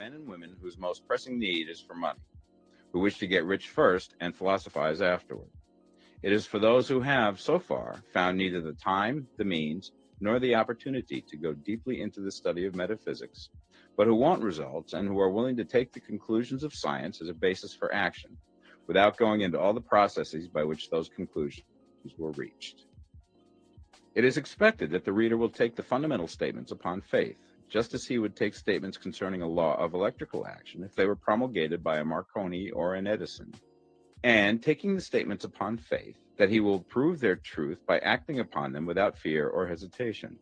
men and women whose most pressing need is for money, who wish to get rich first and philosophize afterward. It is for those who have, so far, found neither the time, the means, nor the opportunity to go deeply into the study of metaphysics, but who want results and who are willing to take the conclusions of science as a basis for action, without going into all the processes by which those conclusions were reached. It is expected that the reader will take the fundamental statements upon faith, just as he would take statements concerning a law of electrical action if they were promulgated by a Marconi or an Edison, and taking the statements upon faith, that he will prove their truth by acting upon them without fear or hesitation.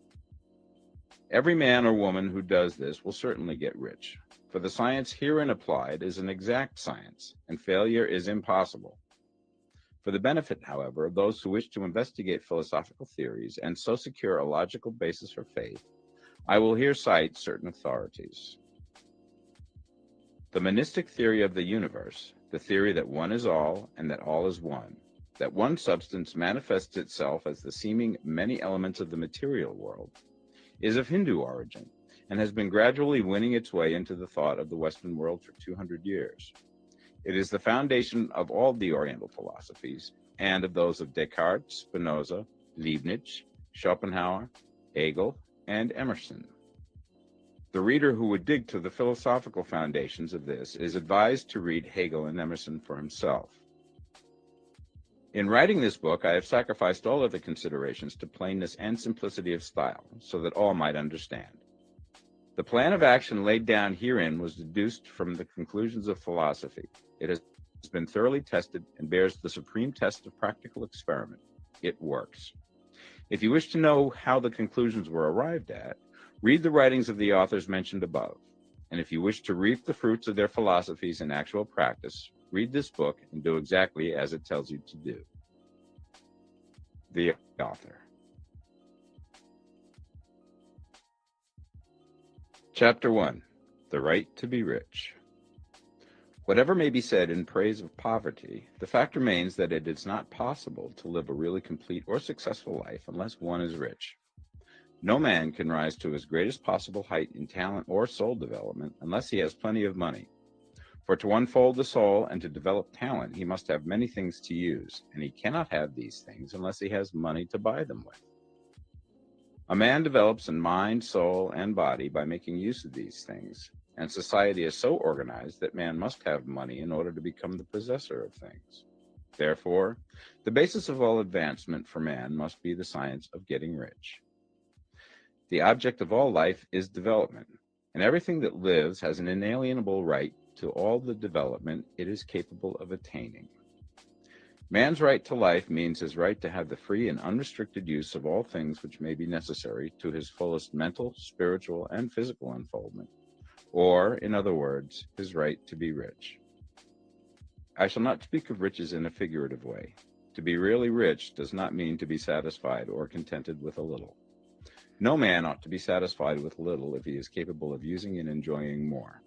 Every man or woman who does this will certainly get rich, for the science herein applied is an exact science, and failure is impossible. For the benefit, however, of those who wish to investigate philosophical theories and so secure a logical basis for faith, I will here cite certain authorities. The monistic theory of the universe, the theory that one is all and that all is one, that one substance manifests itself as the seeming many elements of the material world, is of Hindu origin and has been gradually winning its way into the thought of the Western world for 200 years. It is the foundation of all the Oriental philosophies and of those of Descartes, Spinoza, Leibniz, Schopenhauer, Hegel, and Emerson. The reader who would dig to the philosophical foundations of this is advised to read Hegel and Emerson for himself. In writing this book, I have sacrificed all other considerations to plainness and simplicity of style, so that all might understand. The plan of action laid down herein was deduced from the conclusions of philosophy. It has been thoroughly tested and bears the supreme test of practical experiment. It works. If you wish to know how the conclusions were arrived at, read the writings of the authors mentioned above. And if you wish to reap the fruits of their philosophies in actual practice, read this book and do exactly as it tells you to do. The author. Chapter 1. The Right to be Rich. Whatever may be said in praise of poverty, the fact remains that it is not possible to live a really complete or successful life unless one is rich. No man can rise to his greatest possible height in talent or soul development unless he has plenty of money. For to unfold the soul and to develop talent, he must have many things to use, and he cannot have these things unless he has money to buy them with. A man develops in mind, soul, and body by making use of these things, and society is so organized that man must have money in order to become the possessor of things. Therefore, the basis of all advancement for man must be the science of getting rich. The object of all life is development, and everything that lives has an inalienable right to all the development it is capable of attaining. Man's right to life means his right to have the free and unrestricted use of all things which may be necessary to his fullest mental, spiritual, and physical unfoldment, or, in other words, his right to be rich. I shall not speak of riches in a figurative way. To be really rich does not mean to be satisfied or contented with a little. No man ought to be satisfied with little if he is capable of using and enjoying more.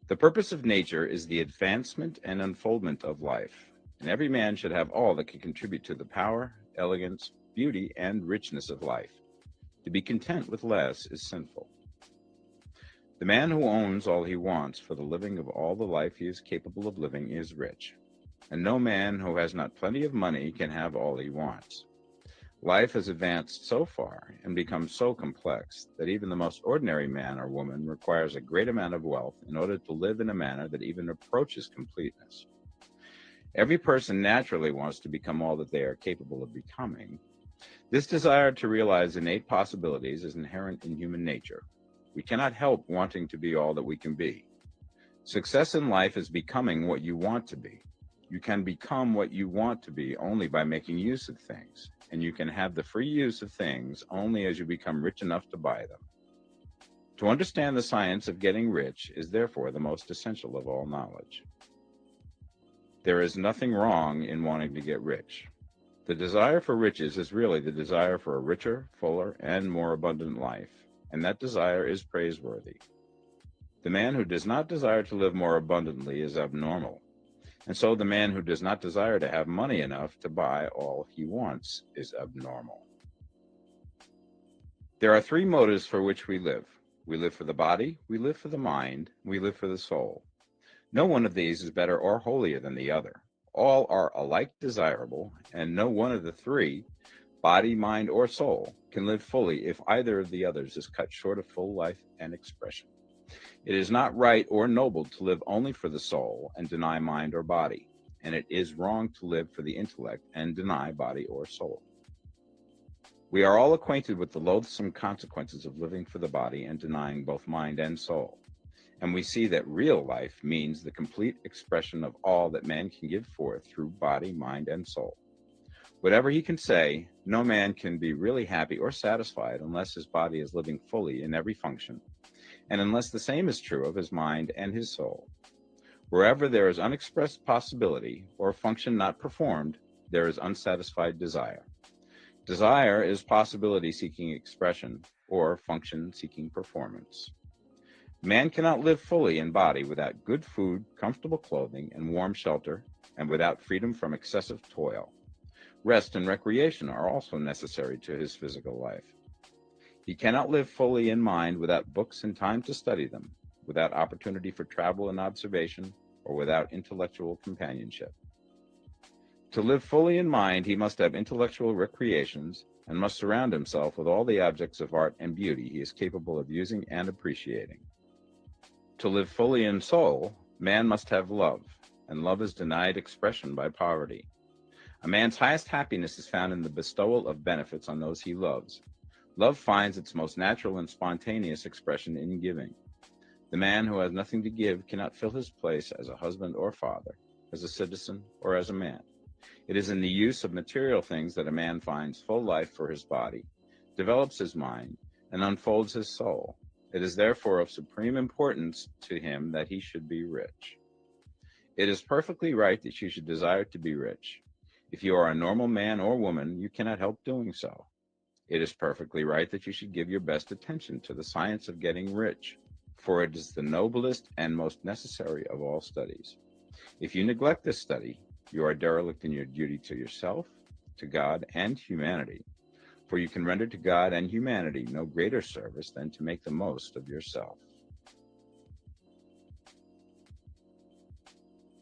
The purpose of nature is the advancement and unfoldment of life, and every man should have all that can contribute to the power, elegance, beauty, and richness of life. To be content with less is sinful. The man who owns all he wants for the living of all the life he is capable of living is rich, and no man who has not plenty of money can have all he wants. Life has advanced so far and become so complex that even the most ordinary man or woman requires a great amount of wealth in order to live in a manner that even approaches completeness. Every person naturally wants to become all that they are capable of becoming. This desire to realize innate possibilities is inherent in human nature. We cannot help wanting to be all that we can be. Success in life is becoming what you want to be. You can become what you want to be only by making use of things, and you can have the free use of things only as you become rich enough to buy them. To understand the science of getting rich is therefore the most essential of all knowledge. There is nothing wrong in wanting to get rich. The desire for riches is really the desire for a richer, fuller, and more abundant life, and that desire is praiseworthy. The man who does not desire to live more abundantly is abnormal, and so the man who does not desire to have money enough to buy all he wants is abnormal. There are three motives for which we live: We live for the body, we live for the mind, we live for the soul. No one of these is better or holier than the other. All are alike desirable, and no one of the three, body, mind, or soul, can live fully if either of the others is cut short of full life and expression. It is not right or noble to live only for the soul and deny mind or body, and it is wrong to live for the intellect and deny body or soul. We are all acquainted with the loathsome consequences of living for the body and denying both mind and soul, and we see that real life means the complete expression of all that man can give forth through body, mind, and soul. Whatever he can say, no man can be really happy or satisfied unless his body is living fully in every function, and unless the same is true of his mind and his soul. Wherever there is unexpressed possibility or function not performed, there is unsatisfied desire. Desire is possibility seeking expression or function seeking performance. Man cannot live fully in body without good food, comfortable clothing, and warm shelter, and without freedom from excessive toil. Rest and recreation are also necessary to his physical life. He cannot live fully in mind without books and time to study them, without opportunity for travel and observation, or without intellectual companionship. To live fully in mind, he must have intellectual recreations and must surround himself with all the objects of art and beauty he is capable of using and appreciating. To live fully in soul, man must have love, and love is denied expression by poverty. A man's highest happiness is found in the bestowal of benefits on those he loves. Love finds its most natural and spontaneous expression in giving. The man who has nothing to give cannot fill his place as a husband or father, as a citizen or as a man. It is in the use of material things that a man finds full life for his body, develops his mind, and unfolds his soul. It is therefore of supreme importance to him that he should be rich. It is perfectly right that you should desire to be rich. If you are a normal man or woman, you cannot help doing so. It is perfectly right that you should give your best attention to the science of getting rich, for it is the noblest and most necessary of all studies. If you neglect this study, you are derelict in your duty to yourself, to God, and humanity, for you can render to God and humanity no greater service than to make the most of yourself.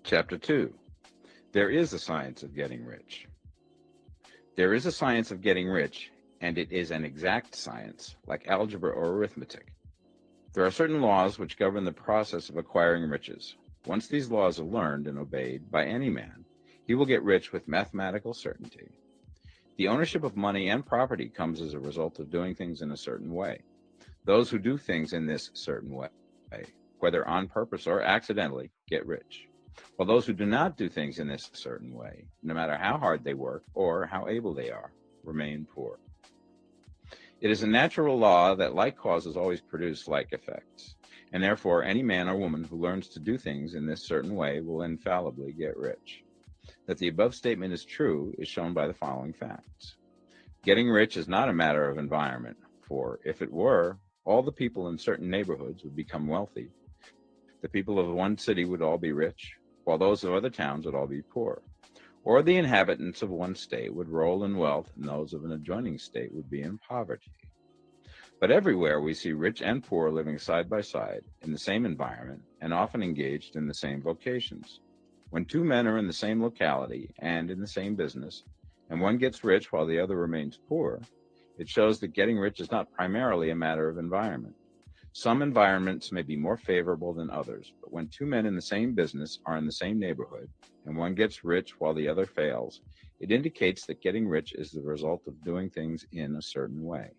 Chapter 2. There is a science of getting rich. There is a science of getting rich, and it is an exact science, like algebra or arithmetic. There are certain laws which govern the process of acquiring riches. Once these laws are learned and obeyed by any man, he will get rich with mathematical certainty. The ownership of money and property comes as a result of doing things in a certain way. Those who do things in this certain way, whether on purpose or accidentally, get rich, while those who do not do things in this certain way, no matter how hard they work or how able they are, remain poor. It is a natural law that like causes always produce like effects, and therefore any man or woman who learns to do things in this certain way will infallibly get rich. That the above statement is true is shown by the following facts. Getting rich is not a matter of environment, for if it were, all the people in certain neighborhoods would become wealthy. The people of one city would all be rich, while those of other towns would all be poor. Or the inhabitants of one state would roll in wealth, and those of an adjoining state would be in poverty. But everywhere we see rich and poor living side by side in the same environment and often engaged in the same vocations. When two men are in the same locality and in the same business, and one gets rich while the other remains poor, it shows that getting rich is not primarily a matter of environment. Some environments may be more favorable than others, but when two men in the same business are in the same neighborhood, and one gets rich while the other fails, it indicates that getting rich is the result of doing things in a certain way.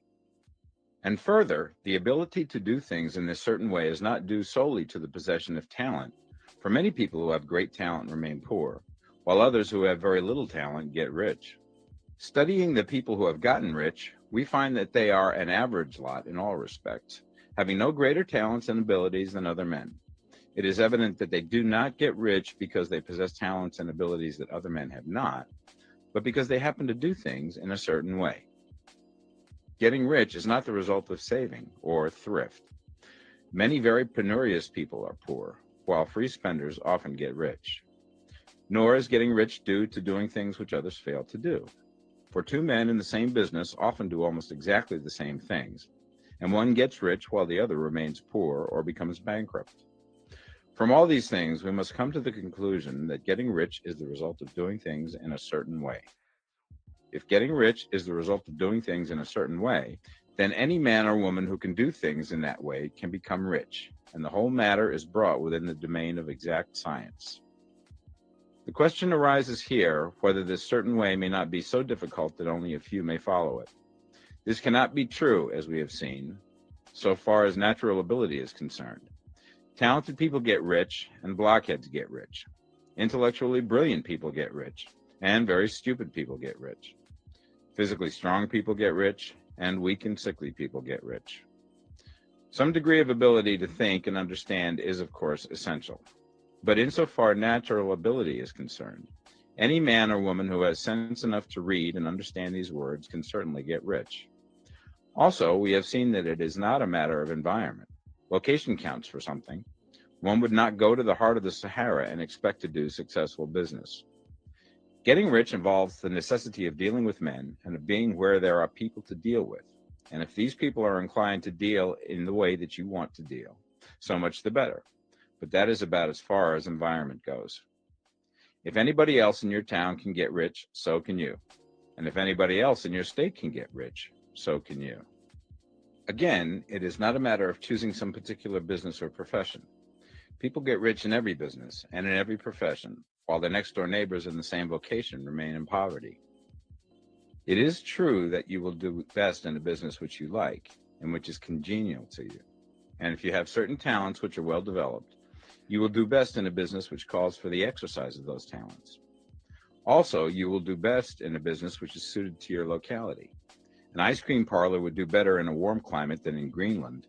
And further, the ability to do things in this certain way is not due solely to the possession of talent, for many people who have great talent remain poor, while others who have very little talent get rich. Studying the people who have gotten rich, we find that they are an average lot in all respects, having no greater talents and abilities than other men. It is evident that they do not get rich because they possess talents and abilities that other men have not, but because they happen to do things in a certain way. Getting rich is not the result of saving or thrift. Many very penurious people are poor, while free spenders often get rich. Nor is getting rich due to doing things which others fail to do. For two men in the same business often do almost exactly the same things, and one gets rich while the other remains poor or becomes bankrupt. From all these things, we must come to the conclusion that getting rich is the result of doing things in a certain way. If getting rich is the result of doing things in a certain way, then any man or woman who can do things in that way can become rich, and the whole matter is brought within the domain of exact science. The question arises here whether this certain way may not be so difficult that only a few may follow it. This cannot be true, as we have seen, so far as natural ability is concerned. Talented people get rich, and blockheads get rich. Intellectually brilliant people get rich, and very stupid people get rich. Physically strong people get rich, and weak and sickly people get rich. Some degree of ability to think and understand is, of course, essential. But insofar natural ability is concerned, any man or woman who has sense enough to read and understand these words can certainly get rich. Also, we have seen that it is not a matter of environment. Location counts for something. One would not go to the heart of the Sahara and expect to do successful business. Getting rich involves the necessity of dealing with men and of being where there are people to deal with. And if these people are inclined to deal in the way that you want to deal, so much the better. But that is about as far as environment goes. If anybody else in your town can get rich, so can you. And if anybody else in your state can get rich, so can you. Again, it is not a matter of choosing some particular business or profession. People get rich in every business and in every profession, while their next-door neighbors in the same vocation remain in poverty. It is true that you will do best in a business which you like and which is congenial to you. And if you have certain talents which are well developed, you will do best in a business which calls for the exercise of those talents. Also, you will do best in a business which is suited to your locality. An ice cream parlor would do better in a warm climate than in Greenland,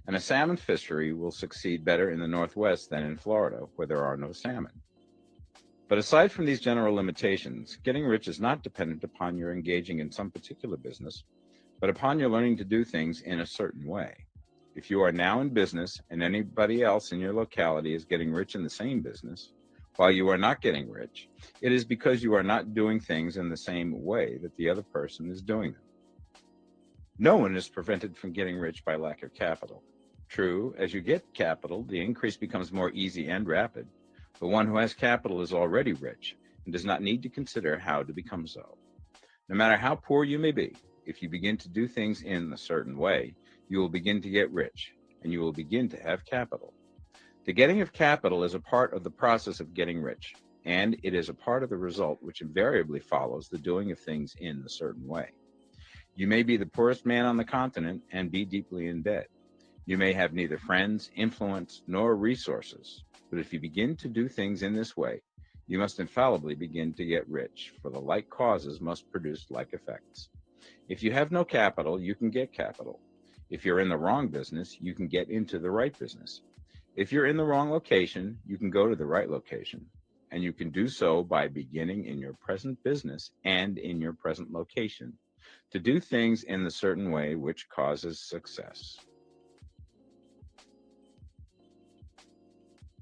and a salmon fishery will succeed better in the Northwest than in Florida, where there are no salmon. But aside from these general limitations, getting rich is not dependent upon your engaging in some particular business, but upon your learning to do things in a certain way. If you are now in business and anybody else in your locality is getting rich in the same business, while you are not getting rich, it is because you are not doing things in the same way that the other person is doing them. No one is prevented from getting rich by lack of capital. True, as you get capital, the increase becomes more easy and rapid, but one who has capital is already rich and does not need to consider how to become so. No matter how poor you may be, if you begin to do things in a certain way, you will begin to get rich, and you will begin to have capital. The getting of capital is a part of the process of getting rich, and it is a part of the result which invariably follows the doing of things in a certain way. You may be the poorest man on the continent and be deeply in debt. You may have neither friends, influence, nor resources, but if you begin to do things in this way, you must infallibly begin to get rich, for the like causes must produce like effects. If you have no capital, you can get capital. If you're in the wrong business, you can get into the right business. If you're in the wrong location, you can go to the right location, and you can do so by beginning in your present business and in your present location to do things in the certain way which causes success.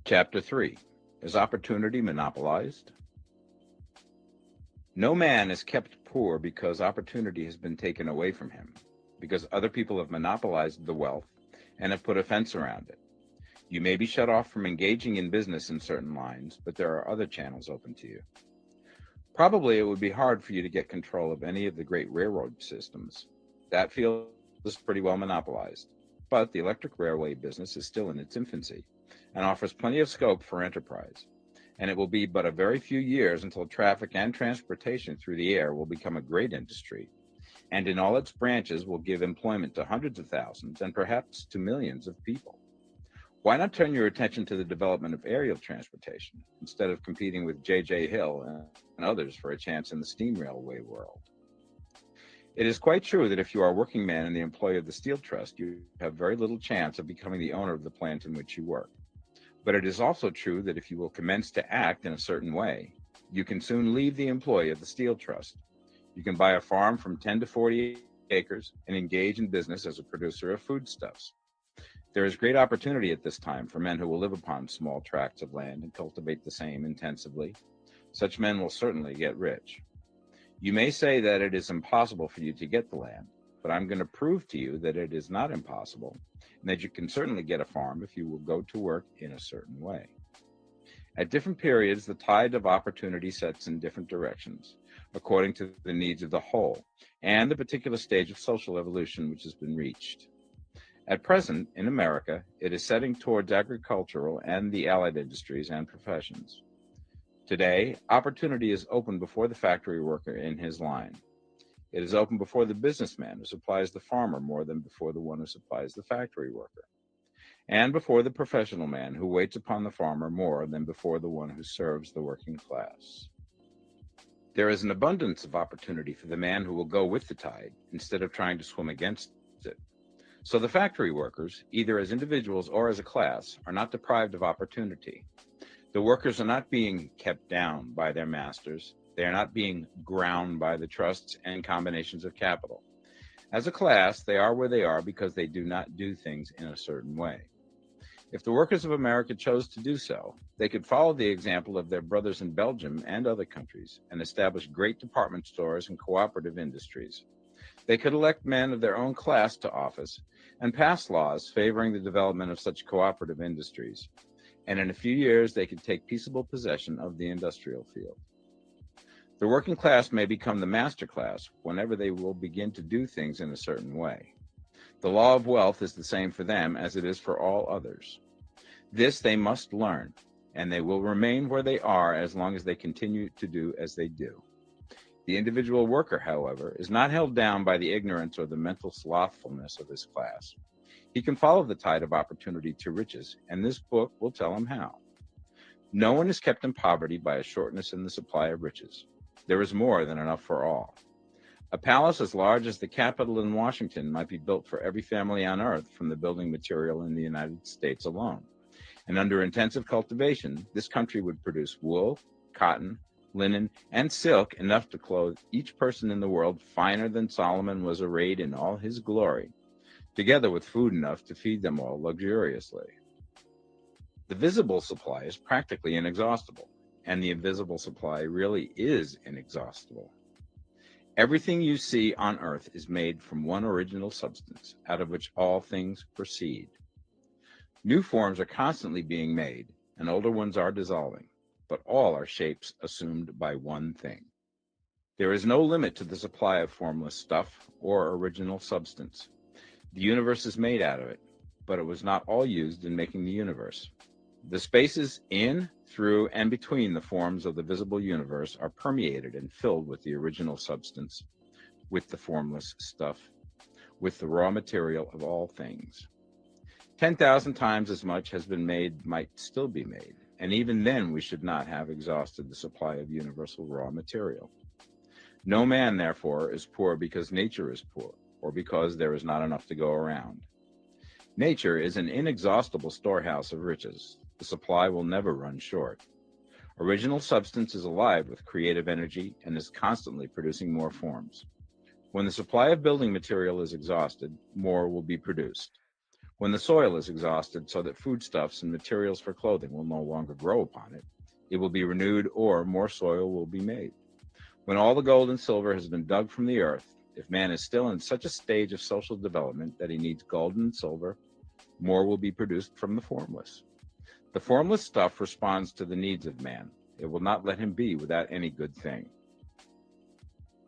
Chapter 3. Is opportunity monopolized? No man is kept poor because opportunity has been taken away from him, because other people have monopolized the wealth and have put a fence around it. You may be shut off from engaging in business in certain lines, but there are other channels open to you. Probably it would be hard for you to get control of any of the great railroad systems. That field is pretty well monopolized, but the electric railway business is still in its infancy and offers plenty of scope for enterprise. And it will be but a very few years until traffic and transportation through the air will become a great industry, and in all its branches will give employment to hundreds of thousands and perhaps to millions of people. Why not turn your attention to the development of aerial transportation instead of competing with J.J. Hill and others for a chance in the steam railway world? It is quite true that if you are a working man in the employ of the Steel Trust, you have very little chance of becoming the owner of the plant in which you work. But it is also true that if you will commence to act in a certain way, you can soon leave the employ of the Steel Trust. You can buy a farm from 10 to 40 acres and engage in business as a producer of foodstuffs. There is great opportunity at this time for men who will live upon small tracts of land and cultivate the same intensively. Such men will certainly get rich. You may say that it is impossible for you to get the land, but I'm going to prove to you that it is not impossible, and that you can certainly get a farm if you will go to work in a certain way. At different periods, the tide of opportunity sets in different directions, according to the needs of the whole and the particular stage of social evolution which has been reached. At present, in America, it is setting towards agricultural and the allied industries and professions. Today, opportunity is open before the factory worker in his line. It is open before the businessman who supplies the farmer more than before the one who supplies the factory worker, and before the professional man who waits upon the farmer more than before the one who serves the working class. There is an abundance of opportunity for the man who will go with the tide instead of trying to swim against it. So the factory workers, either as individuals or as a class, are not deprived of opportunity. The workers are not being kept down by their masters. They are not being ground by the trusts and combinations of capital. As a class, they are where they are because they do not do things in a certain way. If the workers of America chose to do so, they could follow the example of their brothers in Belgium and other countries and establish great department stores and cooperative industries. They could elect men of their own class to office and pass laws favoring the development of such cooperative industries. And in a few years, they could take peaceable possession of the industrial field. The working class may become the master class whenever they will begin to do things in a certain way. The law of wealth is the same for them as it is for all others. This they must learn, and they will remain where they are as long as they continue to do as they do. The individual worker, however, is not held down by the ignorance or the mental slothfulness of his class. He can follow the tide of opportunity to riches, and this book will tell him how. No one is kept in poverty by a shortness in the supply of riches. There is more than enough for all. A palace as large as the Capitol in Washington might be built for every family on earth from the building material in the United States alone. And under intensive cultivation, this country would produce wool, cotton, linen, and silk enough to clothe each person in the world finer than Solomon was arrayed in all his glory, together with food enough to feed them all luxuriously. The visible supply is practically inexhaustible, and the invisible supply really is inexhaustible. Everything you see on earth is made from one original substance, out of which all things proceed. New forms are constantly being made, and older ones are dissolving, but all are shapes assumed by one thing. There is no limit to the supply of formless stuff or original substance. The universe is made out of it, but it was not all used in making the universe. The spaces in, through, and between the forms of the visible universe are permeated and filled with the original substance, with the formless stuff, with the raw material of all things. 10,000 times as much has been made might still be made, and even then we should not have exhausted the supply of universal raw material. No man, therefore, is poor because nature is poor, or because there is not enough to go around. Nature is an inexhaustible storehouse of riches. The supply will never run short. Original substance is alive with creative energy and is constantly producing more forms. When the supply of building material is exhausted, more will be produced. When the soil is exhausted so that foodstuffs and materials for clothing will no longer grow upon it, it will be renewed or more soil will be made. When all the gold and silver has been dug from the earth, if man is still in such a stage of social development that he needs gold and silver, more will be produced from the formless. The formless stuff responds to the needs of man. It will not let him be without any good thing.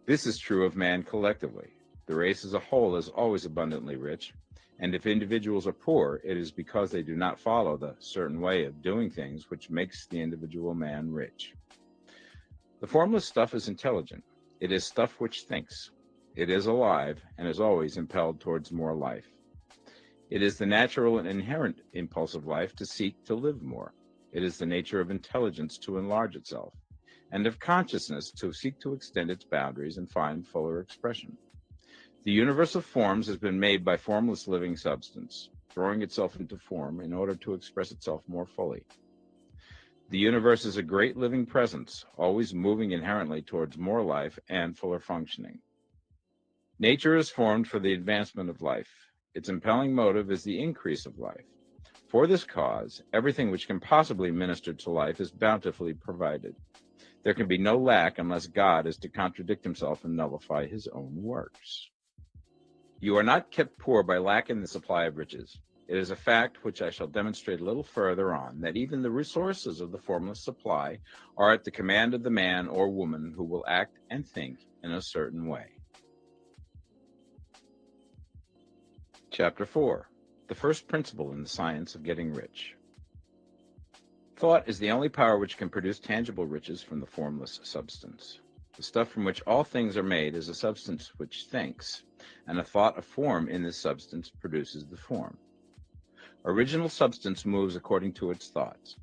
This is true of man collectively. The race as a whole is always abundantly rich, and if individuals are poor, it is because they do not follow the certain way of doing things which makes the individual man rich. The formless stuff is intelligent. It is stuff which thinks. It is alive and is always impelled towards more life. It is the natural and inherent impulse of life to seek to live more. It is the nature of intelligence to enlarge itself, and of consciousness to seek to extend its boundaries and find fuller expression. The universe of forms has been made by formless living substance, throwing itself into form in order to express itself more fully. The universe is a great living presence, always moving inherently towards more life and fuller functioning. Nature is formed for the advancement of life. Its impelling motive is the increase of life. For this cause, everything which can possibly minister to life is bountifully provided. There can be no lack unless God is to contradict himself and nullify his own works. You are not kept poor by lack in the supply of riches. It is a fact which I shall demonstrate a little further on, that even the resources of the formless supply are at the command of the man or woman who will act and think in a certain way. Chapter 4. The first principle in the science of getting rich. Thought is the only power which can produce tangible riches from the formless substance. The stuff from which all things are made is a substance which thinks, and a thought of form in this substance produces the form. Original substance moves according to its thoughts.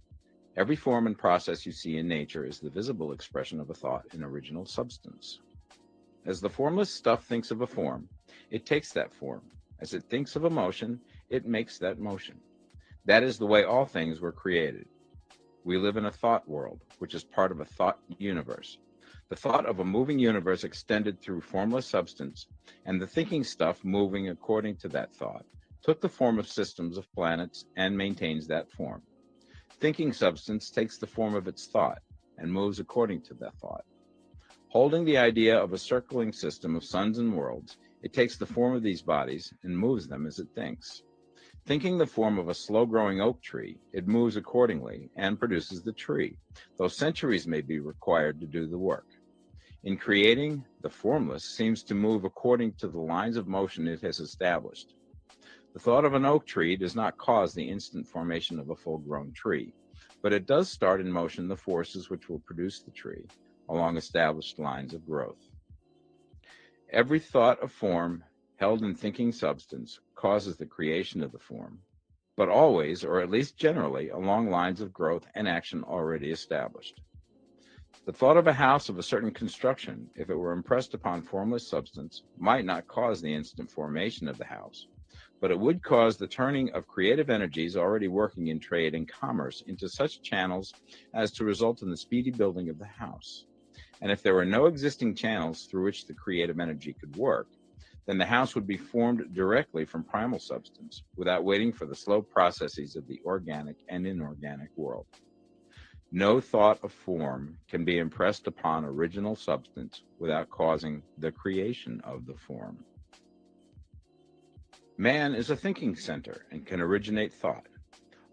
Every form and process you see in nature is the visible expression of a thought in original substance. As the formless stuff thinks of a form, it takes that form. As it thinks of a motion, it makes that motion. That is the way all things were created. We live in a thought world, which is part of a thought universe. The thought of a moving universe extended through formless substance, and the thinking stuff moving according to that thought, took the form of systems of planets and maintains that form. Thinking substance takes the form of its thought and moves according to that thought. Holding the idea of a circling system of suns and worlds, it takes the form of these bodies and moves them as it thinks. Thinking the form of a slow-growing oak tree, it moves accordingly and produces the tree, though centuries may be required to do the work. In creating, the formless seems to move according to the lines of motion it has established. The thought of an oak tree does not cause the instant formation of a full-grown tree, but it does start in motion the forces which will produce the tree along established lines of growth. Every thought of form held in thinking substance causes the creation of the form, but always, or at least generally, along lines of growth and action already established. The thought of a house of a certain construction, if it were impressed upon formless substance, might not cause the instant formation of the house, but it would cause the turning of creative energies already working in trade and commerce into such channels as to result in the speedy building of the house. And if there were no existing channels through which the creative energy could work, then the house would be formed directly from primal substance, without waiting for the slow processes of the organic and inorganic world. No thought of form can be impressed upon original substance without causing the creation of the form. Man is a thinking center and can originate thought.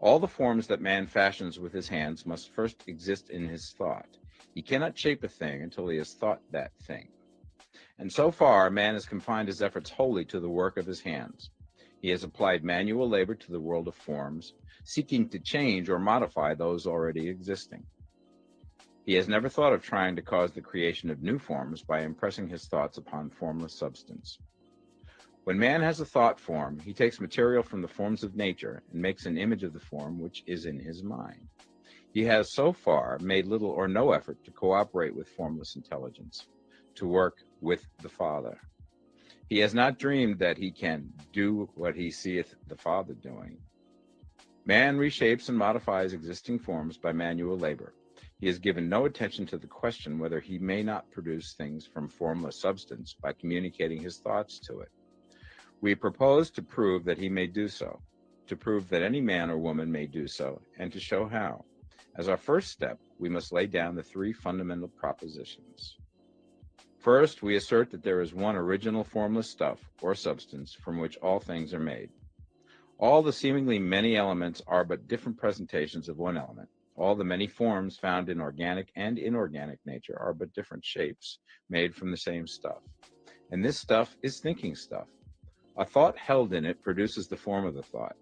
All the forms that man fashions with his hands must first exist in his thought. He cannot shape a thing until he has thought that thing. And so far, man has confined his efforts wholly to the work of his hands. He has applied manual labor to the world of forms, seeking to change or modify those already existing. He has never thought of trying to cause the creation of new forms by impressing his thoughts upon formless substance. When man has a thought form, he takes material from the forms of nature and makes an image of the form which is in his mind. He has so far made little or no effort to cooperate with formless intelligence, to work with the Father. He has not dreamed that he can do what he seeth the Father doing. Man reshapes and modifies existing forms by manual labor. He has given no attention to the question whether he may not produce things from formless substance by communicating his thoughts to it. We propose to prove that he may do so, to prove that any man or woman may do so, and to show how. As our first step, we must lay down the three fundamental propositions. First, we assert that there is one original formless stuff or substance from which all things are made. All the seemingly many elements are but different presentations of one element. All the many forms found in organic and inorganic nature are but different shapes made from the same stuff. And this stuff is thinking stuff. A thought held in it produces the form of the thought.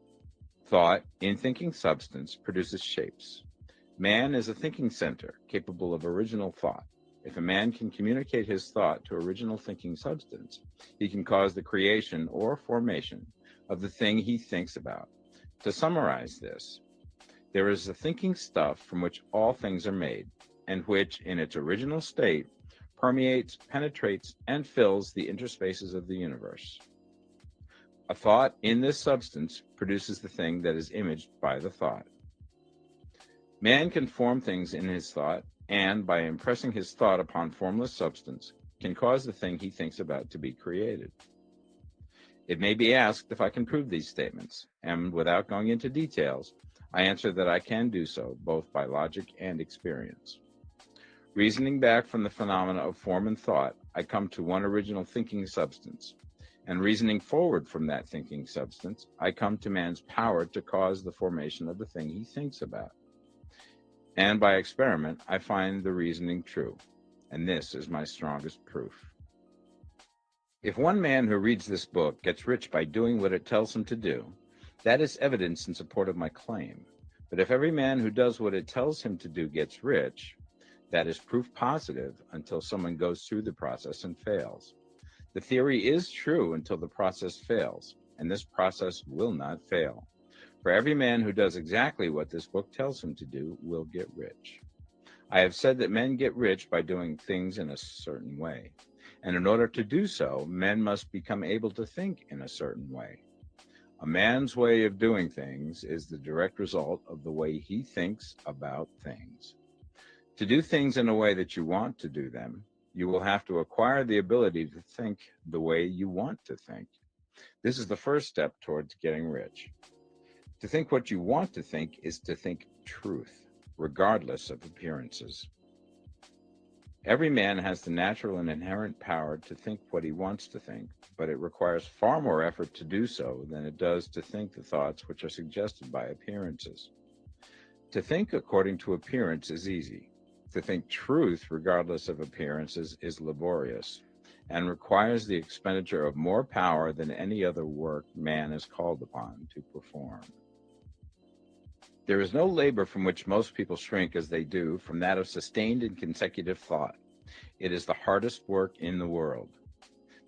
Thought, in thinking substance, produces shapes. Man is a thinking center capable of original thought. If a man can communicate his thought to original thinking substance, he can cause the creation or formation of the thing he thinks about. To summarize this, there is a thinking stuff from which all things are made, and which, in its original state, permeates, penetrates, and fills the interspaces of the universe. A thought in this substance produces the thing that is imaged by the thought. Man can form things in his thought, and by impressing his thought upon formless substance, can cause the thing he thinks about to be created. It may be asked if I can prove these statements, and without going into details, I answer that I can do so, both by logic and experience. Reasoning back from the phenomena of form and thought, I come to one original thinking substance. And reasoning forward from that thinking substance, I come to man's power to cause the formation of the thing he thinks about. And by experiment, I find the reasoning true. And this is my strongest proof. If one man who reads this book gets rich by doing what it tells him to do, that is evidence in support of my claim. But if every man who does what it tells him to do gets rich, that is proof positive until someone goes through the process and fails. The theory is true until the process fails, and this process will not fail. For every man who does exactly what this book tells him to do will get rich. I have said that men get rich by doing things in a certain way. And in order to do so, men must become able to think in a certain way. A man's way of doing things is the direct result of the way he thinks about things. To do things in a way that you want to do them, you will have to acquire the ability to think the way you want to think. This is the first step towards getting rich. To think what you want to think is to think truth, regardless of appearances. Every man has the natural and inherent power to think what he wants to think, but it requires far more effort to do so than it does to think the thoughts which are suggested by appearances. To think according to appearance is easy. To think truth regardless of appearances is laborious and requires the expenditure of more power than any other work man is called upon to perform. There is no labor from which most people shrink as they do from that of sustained and consecutive thought. It is the hardest work in the world.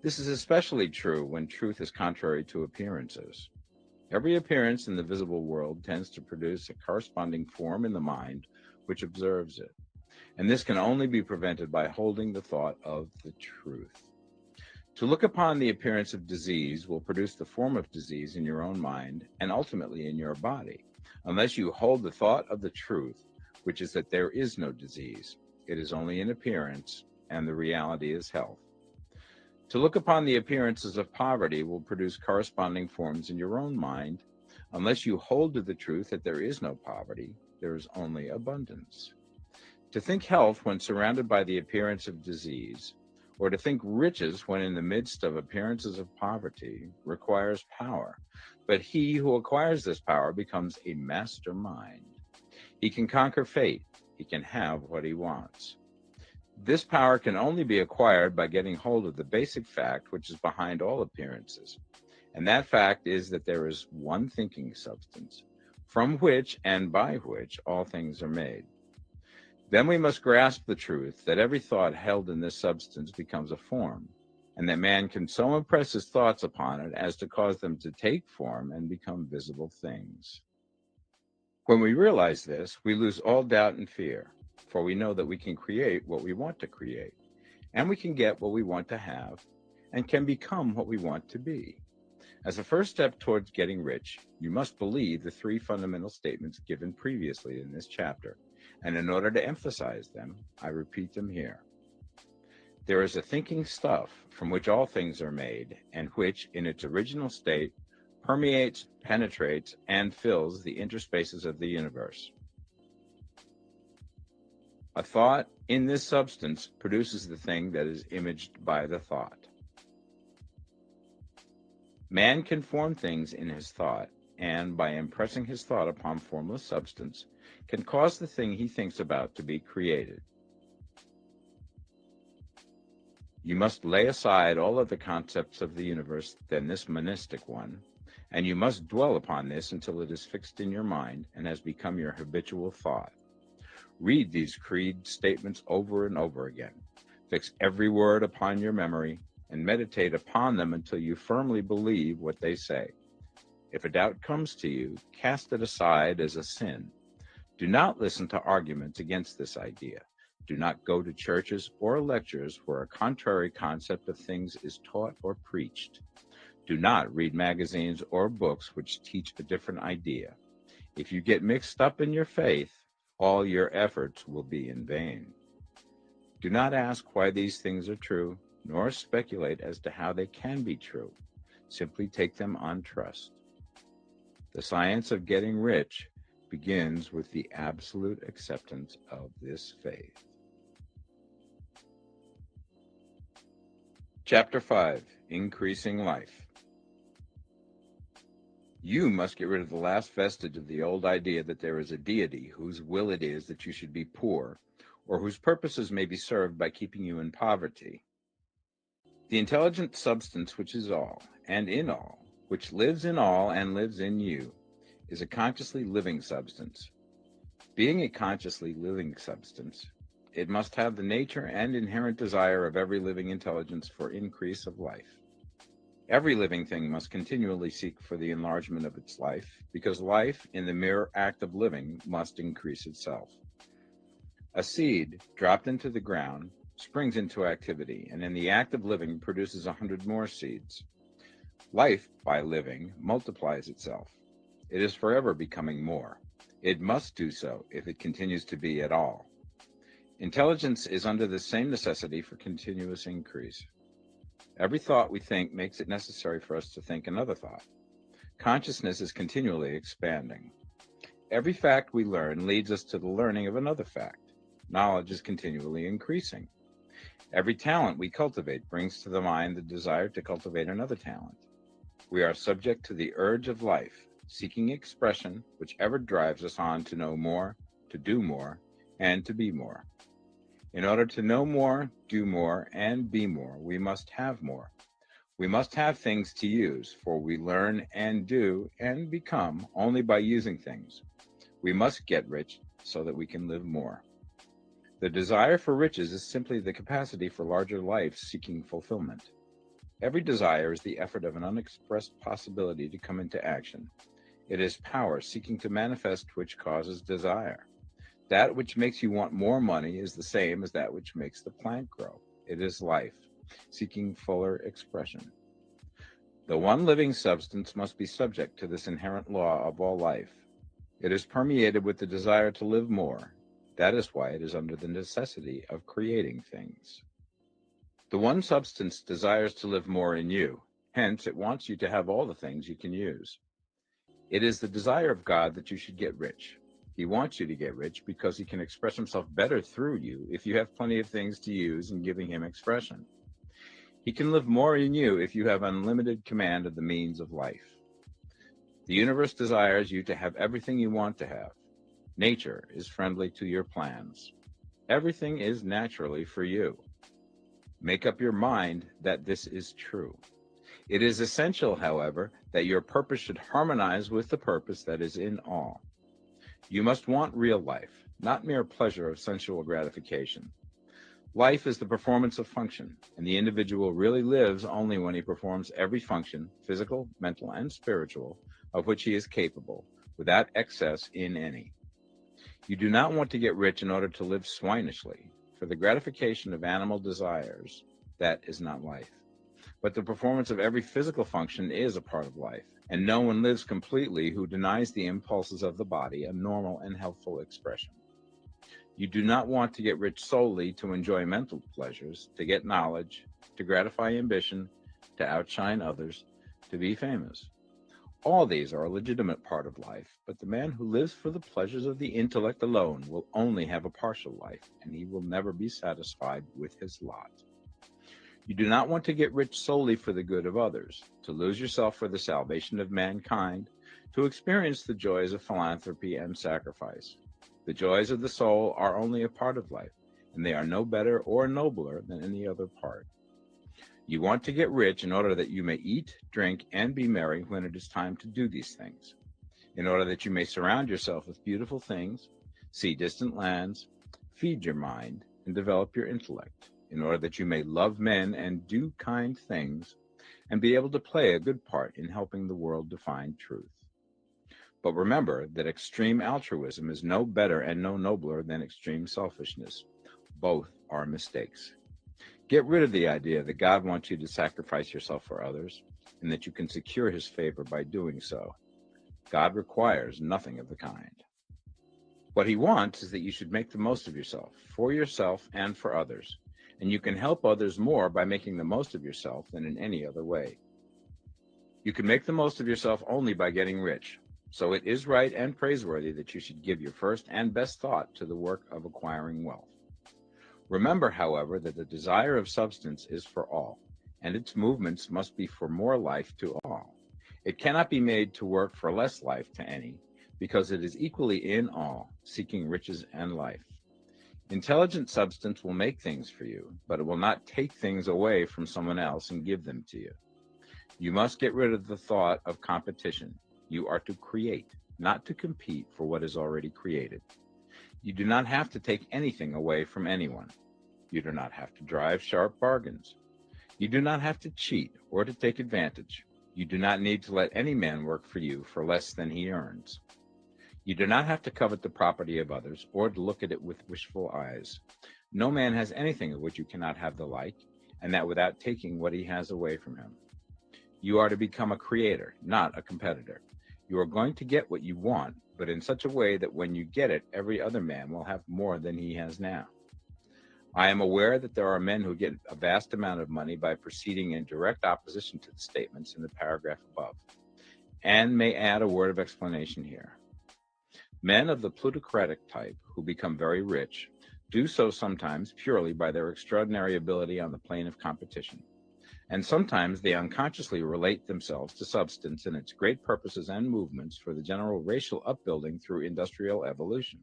This is especially true when truth is contrary to appearances. Every appearance in the visible world tends to produce a corresponding form in the mind which observes it, and this can only be prevented by holding the thought of the truth. To look upon the appearance of disease will produce the form of disease in your own mind and ultimately in your body, unless you hold the thought of the truth, which is that there is no disease. It is only an appearance, and the reality is health. To look upon the appearances of poverty will produce corresponding forms in your own mind, unless you hold to the truth that there is no poverty, there is only abundance. To think health when surrounded by the appearance of disease, or to think riches when in the midst of appearances of poverty, requires power. But he who acquires this power becomes a mastermind. He can conquer fate. He can have what he wants. This power can only be acquired by getting hold of the basic fact which is behind all appearances. And that fact is that there is one thinking substance, from which and by which all things are made. Then we must grasp the truth that every thought held in this substance becomes a form, and that man can so impress his thoughts upon it as to cause them to take form and become visible things. When we realize this, we lose all doubt and fear, for we know that we can create what we want to create, and we can get what we want to have, and can become what we want to be. As a first step towards getting rich, you must believe the three fundamental statements given previously in this chapter, and in order to emphasize them, I repeat them here. There is a thinking stuff from which all things are made, and which, in its original state, permeates, penetrates, and fills the interspaces of the universe. A thought in this substance produces the thing that is imaged by the thought. Man can form things in his thought, and by impressing his thought upon formless substance, can cause the thing he thinks about to be created. You must lay aside all other concepts of the universe than this monistic one, and you must dwell upon this until it is fixed in your mind and has become your habitual thought. Read these creed statements over and over again. Fix every word upon your memory and meditate upon them until you firmly believe what they say. If a doubt comes to you, cast it aside as a sin. Do not listen to arguments against this idea. Do not go to churches or lectures where a contrary concept of things is taught or preached. Do not read magazines or books which teach a different idea. If you get mixed up in your faith, all your efforts will be in vain. Do not ask why these things are true, nor speculate as to how they can be true. Simply take them on trust. The science of getting rich begins with the absolute acceptance of this faith. Chapter 5, Increasing Life. You must get rid of the last vestige of the old idea that there is a deity whose will it is that you should be poor, or whose purposes may be served by keeping you in poverty. The intelligent substance which is all, and in all, which lives in all and lives in you, is a consciously living substance. Being a consciously living substance, it must have the nature and inherent desire of every living intelligence for increase of life. Every living thing must continually seek for the enlargement of its life, because life, in the mere act of living, must increase itself. A seed, dropped into the ground, springs into activity, and in the act of living produces 100 more seeds. Life, by living, multiplies itself. It is forever becoming more. It must do so if it continues to be at all. Intelligence is under the same necessity for continuous increase. Every thought we think makes it necessary for us to think another thought. Consciousness is continually expanding. Every fact we learn leads us to the learning of another fact. Knowledge is continually increasing. Every talent we cultivate brings to the mind the desire to cultivate another talent. We are subject to the urge of life, seeking expression, which ever drives us on to know more, to do more, and to be more. In order to know more, do more, and be more, we must have more. We must have things to use, for we learn and do and become only by using things. We must get rich so that we can live more. The desire for riches is simply the capacity for larger life seeking fulfillment. Every desire is the effort of an unexpressed possibility to come into action. It is power seeking to manifest which causes desire. That which makes you want more money is the same as that which makes the plant grow. It is life, seeking fuller expression. The one living substance must be subject to this inherent law of all life. It is permeated with the desire to live more. That is why it is under the necessity of creating things. The one substance desires to live more in you. Hence, it wants you to have all the things you can use. It is the desire of God that you should get rich. He wants you to get rich because he can express himself better through you if you have plenty of things to use in giving him expression. He can live more in you if you have unlimited command of the means of life. The universe desires you to have everything you want to have. Nature is friendly to your plans. Everything is naturally for you. Make up your mind that this is true. It is essential, however, that your purpose should harmonize with the purpose that is in all. You must want real life, not mere pleasure of sensual gratification. Life is the performance of function, and the individual really lives only when he performs every function, physical, mental, and spiritual, of which he is capable, without excess in any. You do not want to get rich in order to live swinishly, for the gratification of animal desires, that is not life. But the performance of every physical function is a part of life, and no one lives completely who denies the impulses of the body a normal and healthful expression. You do not want to get rich solely to enjoy mental pleasures, to get knowledge, to gratify ambition, to outshine others, to be famous. All these are a legitimate part of life, but the man who lives for the pleasures of the intellect alone will only have a partial life, and he will never be satisfied with his lot. You do not want to get rich solely for the good of others, to lose yourself for the salvation of mankind, to experience the joys of philanthropy and sacrifice. The joys of the soul are only a part of life, and they are no better or nobler than any other part. You want to get rich in order that you may eat, drink, and be merry when it is time to do these things, in order that you may surround yourself with beautiful things, see distant lands, feed your mind, and develop your intellect, in order that you may love men and do kind things, and be able to play a good part in helping the world to find truth. But remember that extreme altruism is no better and no nobler than extreme selfishness. Both are mistakes. Get rid of the idea that God wants you to sacrifice yourself for others, and that you can secure his favor by doing so. God requires nothing of the kind. What he wants is that you should make the most of yourself, for yourself and for others, and you can help others more by making the most of yourself than in any other way. You can make the most of yourself only by getting rich, so it is right and praiseworthy that you should give your first and best thought to the work of acquiring wealth. Remember, however, that the desire of substance is for all, and its movements must be for more life to all. It cannot be made to work for less life to any, because it is equally in all, seeking riches and life. Intelligent substance will make things for you, but it will not take things away from someone else and give them to you. You must get rid of the thought of competition. You are to create, not to compete for what is already created. You do not have to take anything away from anyone. You do not have to drive sharp bargains. You do not have to cheat or to take advantage. You do not need to let any man work for you for less than he earns. You do not have to covet the property of others or to look at it with wishful eyes. No man has anything of which you cannot have the like, and that without taking what he has away from him. You are to become a creator, not a competitor. You are going to get what you want, but in such a way that when you get it, every other man will have more than he has now. I am aware that there are men who get a vast amount of money by proceeding in direct opposition to the statements in the paragraph above, and may add a word of explanation here. Men of the plutocratic type who become very rich do so sometimes purely by their extraordinary ability on the plane of competition, and sometimes they unconsciously relate themselves to substance and its great purposes and movements for the general racial upbuilding through industrial evolution.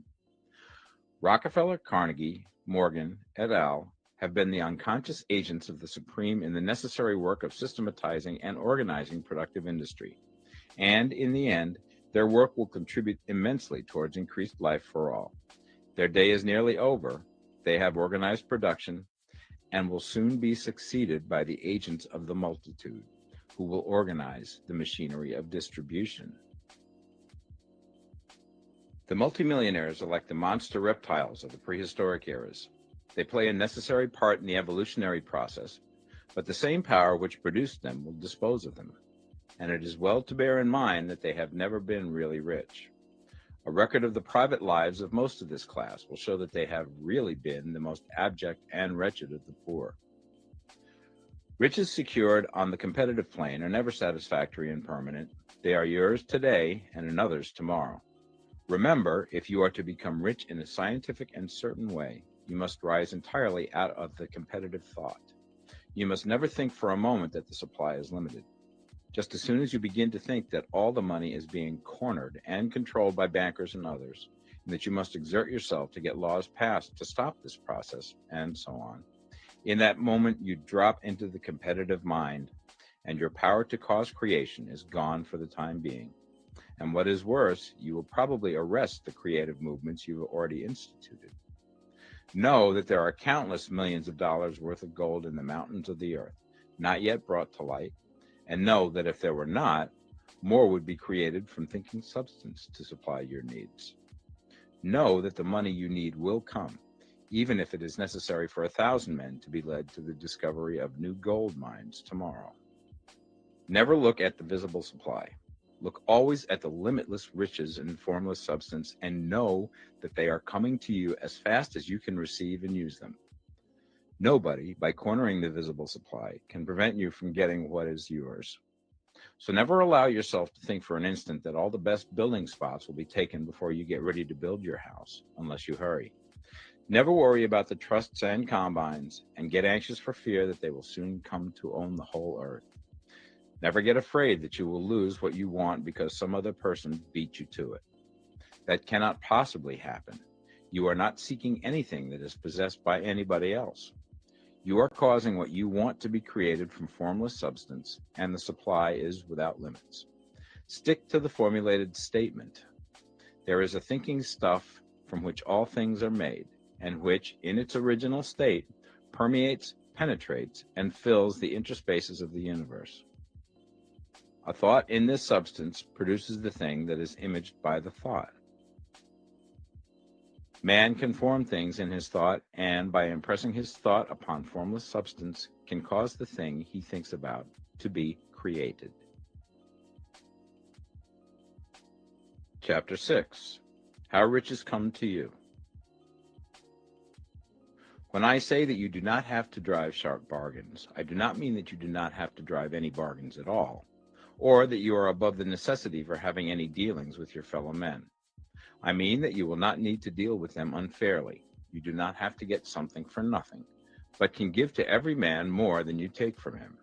Rockefeller, Carnegie, Morgan, et al. Have been the unconscious agents of the supreme in the necessary work of systematizing and organizing productive industry, and in the end, their work will contribute immensely towards increased life for all. Their day is nearly over. They have organized production and will soon be succeeded by the agents of the multitude, who will organize the machinery of distribution. The multimillionaires are like the monster reptiles of the prehistoric eras. They play a necessary part in the evolutionary process, but the same power which produced them will dispose of them. And it is well to bear in mind that they have never been really rich. A record of the private lives of most of this class will show that they have really been the most abject and wretched of the poor. Riches secured on the competitive plane are never satisfactory and permanent. They are yours today and another's tomorrow. Remember, if you are to become rich in a scientific and certain way, you must rise entirely out of the competitive thought. You must never think for a moment that the supply is limited. Just as soon as you begin to think that all the money is being cornered and controlled by bankers and others, and that you must exert yourself to get laws passed to stop this process, and so on, in that moment you drop into the competitive mind, and your power to cause creation is gone for the time being. And what is worse, you will probably arrest the creative movements you have already instituted. Know that there are countless millions of dollars worth of gold in the mountains of the earth, not yet brought to light, and know that if there were not, more would be created from thinking substance to supply your needs. Know that the money you need will come, even if it is necessary for 1,000 men to be led to the discovery of new gold mines tomorrow. Never look at the visible supply. Look always at the limitless riches in formless substance, and know that they are coming to you as fast as you can receive and use them. Nobody, by cornering the visible supply, can prevent you from getting what is yours. So never allow yourself to think for an instant that all the best building spots will be taken before you get ready to build your house, unless you hurry. Never worry about the trusts and combines, and get anxious for fear that they will soon come to own the whole earth. Never get afraid that you will lose what you want because some other person beat you to it. That cannot possibly happen. You are not seeking anything that is possessed by anybody else. You are causing what you want to be created from formless substance, and the supply is without limits. Stick to the formulated statement. There is a thinking stuff from which all things are made, and which, in its original state, permeates, penetrates, and fills the interspaces of the universe. A thought in this substance produces the thing that is imaged by the thought. Man can form things in his thought, and by impressing his thought upon formless substance, can cause the thing he thinks about to be created. Chapter 6. How Riches Come to You. When I say that you do not have to drive sharp bargains, I do not mean that you do not have to drive any bargains at all, or that you are above the necessity for having any dealings with your fellow men. I mean that you will not need to deal with them unfairly. You do not have to get something for nothing, but can give to every man more than you take from him.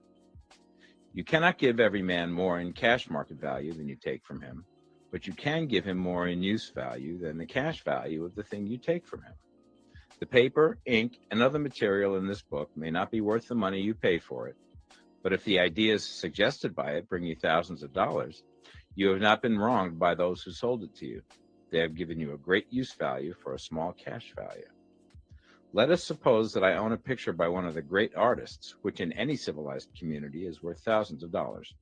You cannot give every man more in cash market value than you take from him, but you can give him more in use value than the cash value of the thing you take from him. The paper, ink, and other material in this book may not be worth the money you pay for it, but if the ideas suggested by it bring you thousands of dollars, you have not been wronged by those who sold it to you. They have given you a great use value for a small cash value. Let us suppose that I own a picture by one of the great artists, which in any civilized community is worth thousands of dollars.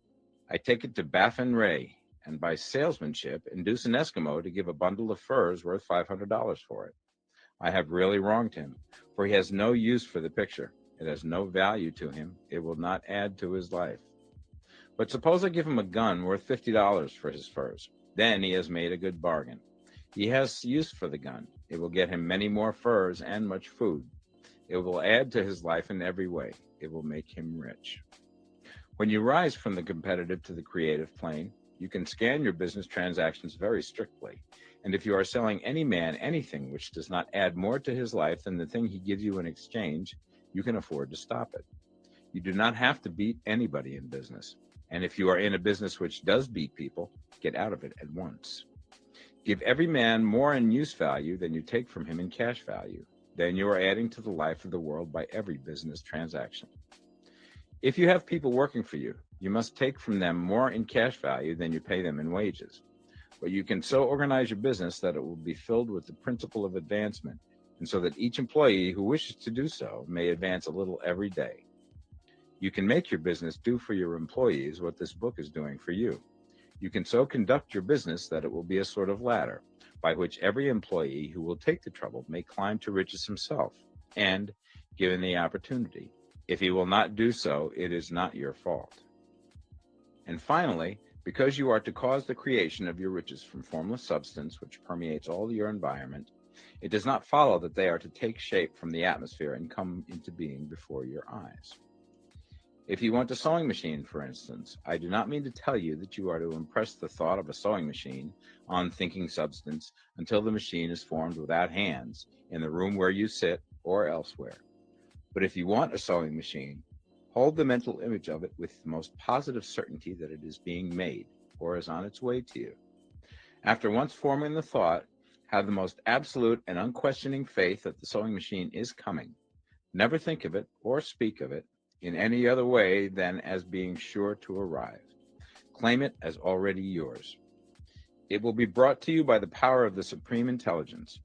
I take it to Baffin Ray, and by salesmanship induce an Eskimo to give a bundle of furs worth $500 for it. I have really wronged him, for he has no use for the picture. It has no value to him. It will not add to his life. But suppose I give him a gun worth $50 for his furs. Then he has made a good bargain. He has use for the gun. It will get him many more furs and much food. It will add to his life in every way. It will make him rich. When you rise from the competitive to the creative plane, you can scan your business transactions very strictly. And if you are selling any man anything which does not add more to his life than the thing he gives you in exchange, you can afford to stop it. You do not have to beat anybody in business. And if you are in a business which does beat people, get out of it at once. Give every man more in use value than you take from him in cash value. Then you are adding to the life of the world by every business transaction. If you have people working for you, you must take from them more in cash value than you pay them in wages. But you can so organize your business that it will be filled with the principle of advancement, and so that each employee who wishes to do so may advance a little every day. You can make your business do for your employees what this book is doing for you. You can so conduct your business that it will be a sort of ladder by which every employee who will take the trouble may climb to riches himself, and, given the opportunity, if he will not do so, it is not your fault. And finally, because you are to cause the creation of your riches from formless substance which permeates all your environment, it does not follow that they are to take shape from the atmosphere and come into being before your eyes. If you want a sewing machine, for instance, I do not mean to tell you that you are to impress the thought of a sewing machine on thinking substance until the machine is formed without hands in the room where you sit or elsewhere. But if you want a sewing machine, hold the mental image of it with the most positive certainty that it is being made or is on its way to you. After once forming the thought, have the most absolute and unquestioning faith that the sewing machine is coming. Never think of it or speak of it in any other way than as being sure to arrive. Claim it as already yours. It will be brought to you by the power of the Supreme Intelligence,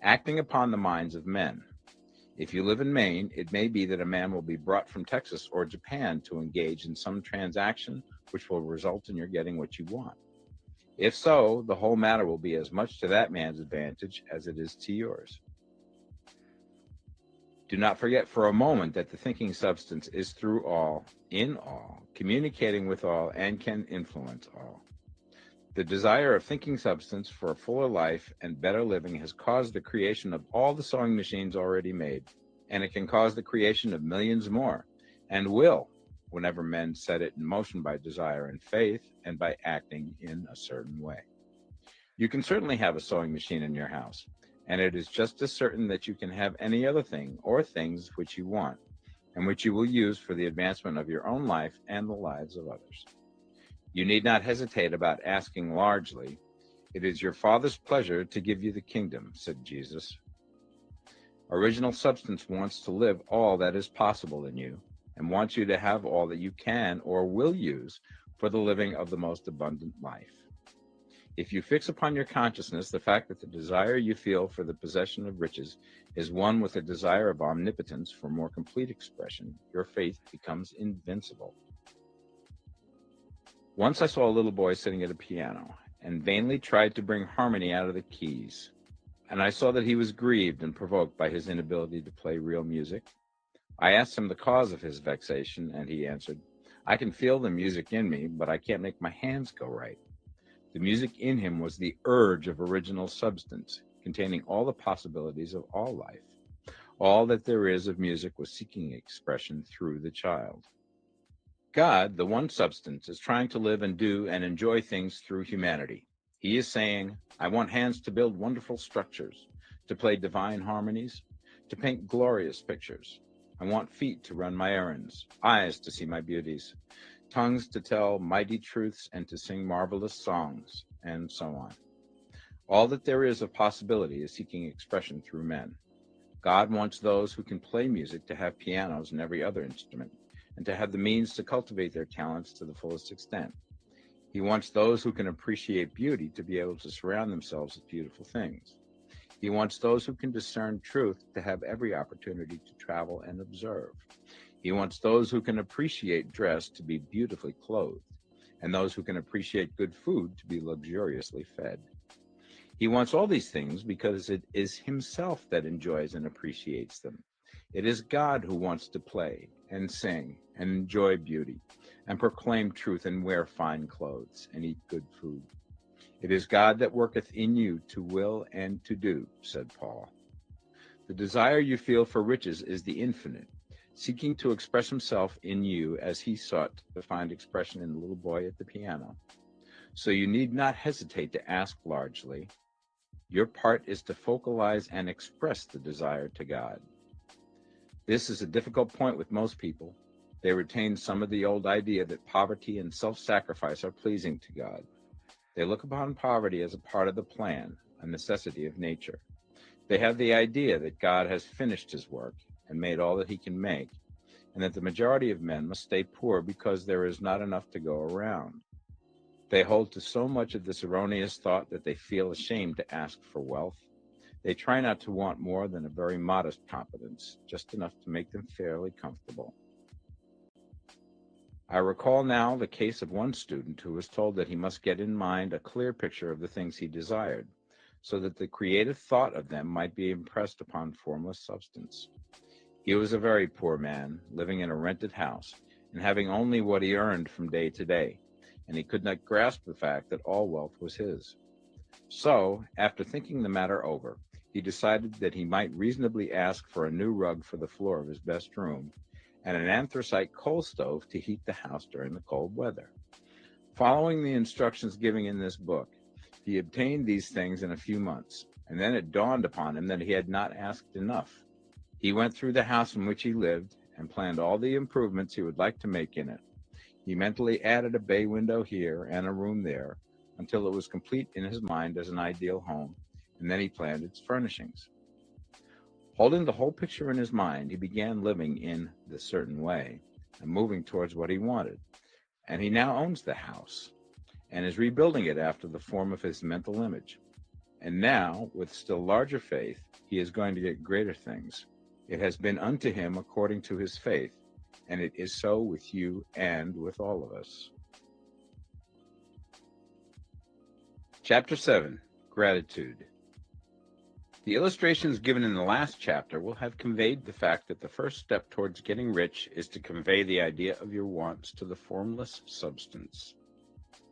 acting upon the minds of men. If you live in Maine, it may be that a man will be brought from Texas or Japan to engage in some transaction which will result in your getting what you want. If so, the whole matter will be as much to that man's advantage as it is to yours. Do not forget for a moment that the thinking substance is through all, in all, communicating with all, and can influence all. The desire of thinking substance for a fuller life and better living has caused the creation of all the sewing machines already made, and it can cause the creation of millions more, and will, whenever men set it in motion by desire and faith, and by acting in a certain way. You can certainly have a sewing machine in your house, and it is just as certain that you can have any other thing or things which you want, and which you will use for the advancement of your own life and the lives of others. You need not hesitate about asking largely. It is your Father's pleasure to give you the kingdom, said Jesus. Original substance wants to live all that is possible in you, and wants you to have all that you can or will use for the living of the most abundant life. If you fix upon your consciousness the fact that the desire you feel for the possession of riches is one with a desire of omnipotence for more complete expression, your faith becomes invincible. Once I saw a little boy sitting at a piano and vainly tried to bring harmony out of the keys, and I saw that he was grieved and provoked by his inability to play real music. I asked him the cause of his vexation, and he answered, "I can feel the music in me, but I can't make my hands go right." The music in him was the urge of original substance, containing all the possibilities of all life. All that there is of music was seeking expression through the child. God, the one substance, is trying to live and do and enjoy things through humanity. He is saying, I want hands to build wonderful structures, to play divine harmonies, to paint glorious pictures. I want feet to run my errands, eyes to see my beauties, tongues to tell mighty truths and to sing marvelous songs, and so on. All that there is of possibility is seeking expression through men. God wants those who can play music to have pianos and every other instrument, and to have the means to cultivate their talents to the fullest extent. He wants those who can appreciate beauty to be able to surround themselves with beautiful things. He wants those who can discern truth to have every opportunity to travel and observe. He wants those who can appreciate dress to be beautifully clothed, and those who can appreciate good food to be luxuriously fed. He wants all these things because it is himself that enjoys and appreciates them. It is God who wants to play and sing and enjoy beauty and proclaim truth and wear fine clothes and eat good food. It is God that worketh in you to will and to do, said Paul. The desire you feel for riches is the infinite, seeking to express himself in you as he sought to find expression in the little boy at the piano. So you need not hesitate to ask largely. Your part is to focalize and express the desire to God. This is a difficult point with most people. They retain some of the old idea that poverty and self-sacrifice are pleasing to God. They look upon poverty as a part of the plan, a necessity of nature. They have the idea that God has finished his work and made all that he can make, and that the majority of men must stay poor because there is not enough to go around. They hold to so much of this erroneous thought that they feel ashamed to ask for wealth. They try not to want more than a very modest competence, just enough to make them fairly comfortable. I recall now the case of one student who was told that he must get in mind a clear picture of the things he desired, so that the creative thought of them might be impressed upon formless substance. He was a very poor man, living in a rented house, and having only what he earned from day to day, and he could not grasp the fact that all wealth was his. So, after thinking the matter over, he decided that he might reasonably ask for a new rug for the floor of his best room, and an anthracite coal stove to heat the house during the cold weather. Following the instructions given in this book, he obtained these things in a few months, and then it dawned upon him that he had not asked enough. He went through the house in which he lived and planned all the improvements he would like to make in it. He mentally added a bay window here and a room there until it was complete in his mind as an ideal home, and then he planned its furnishings. Holding the whole picture in his mind, he began living in the certain way and moving towards what he wanted. And he now owns the house and is rebuilding it after the form of his mental image. And now, with still larger faith, he is going to get greater things. It has been unto him according to his faith, and it is so with you and with all of us. Chapter 7, Gratitude. The illustrations given in the last chapter will have conveyed the fact that the first step towards getting rich is to convey the idea of your wants to the formless substance.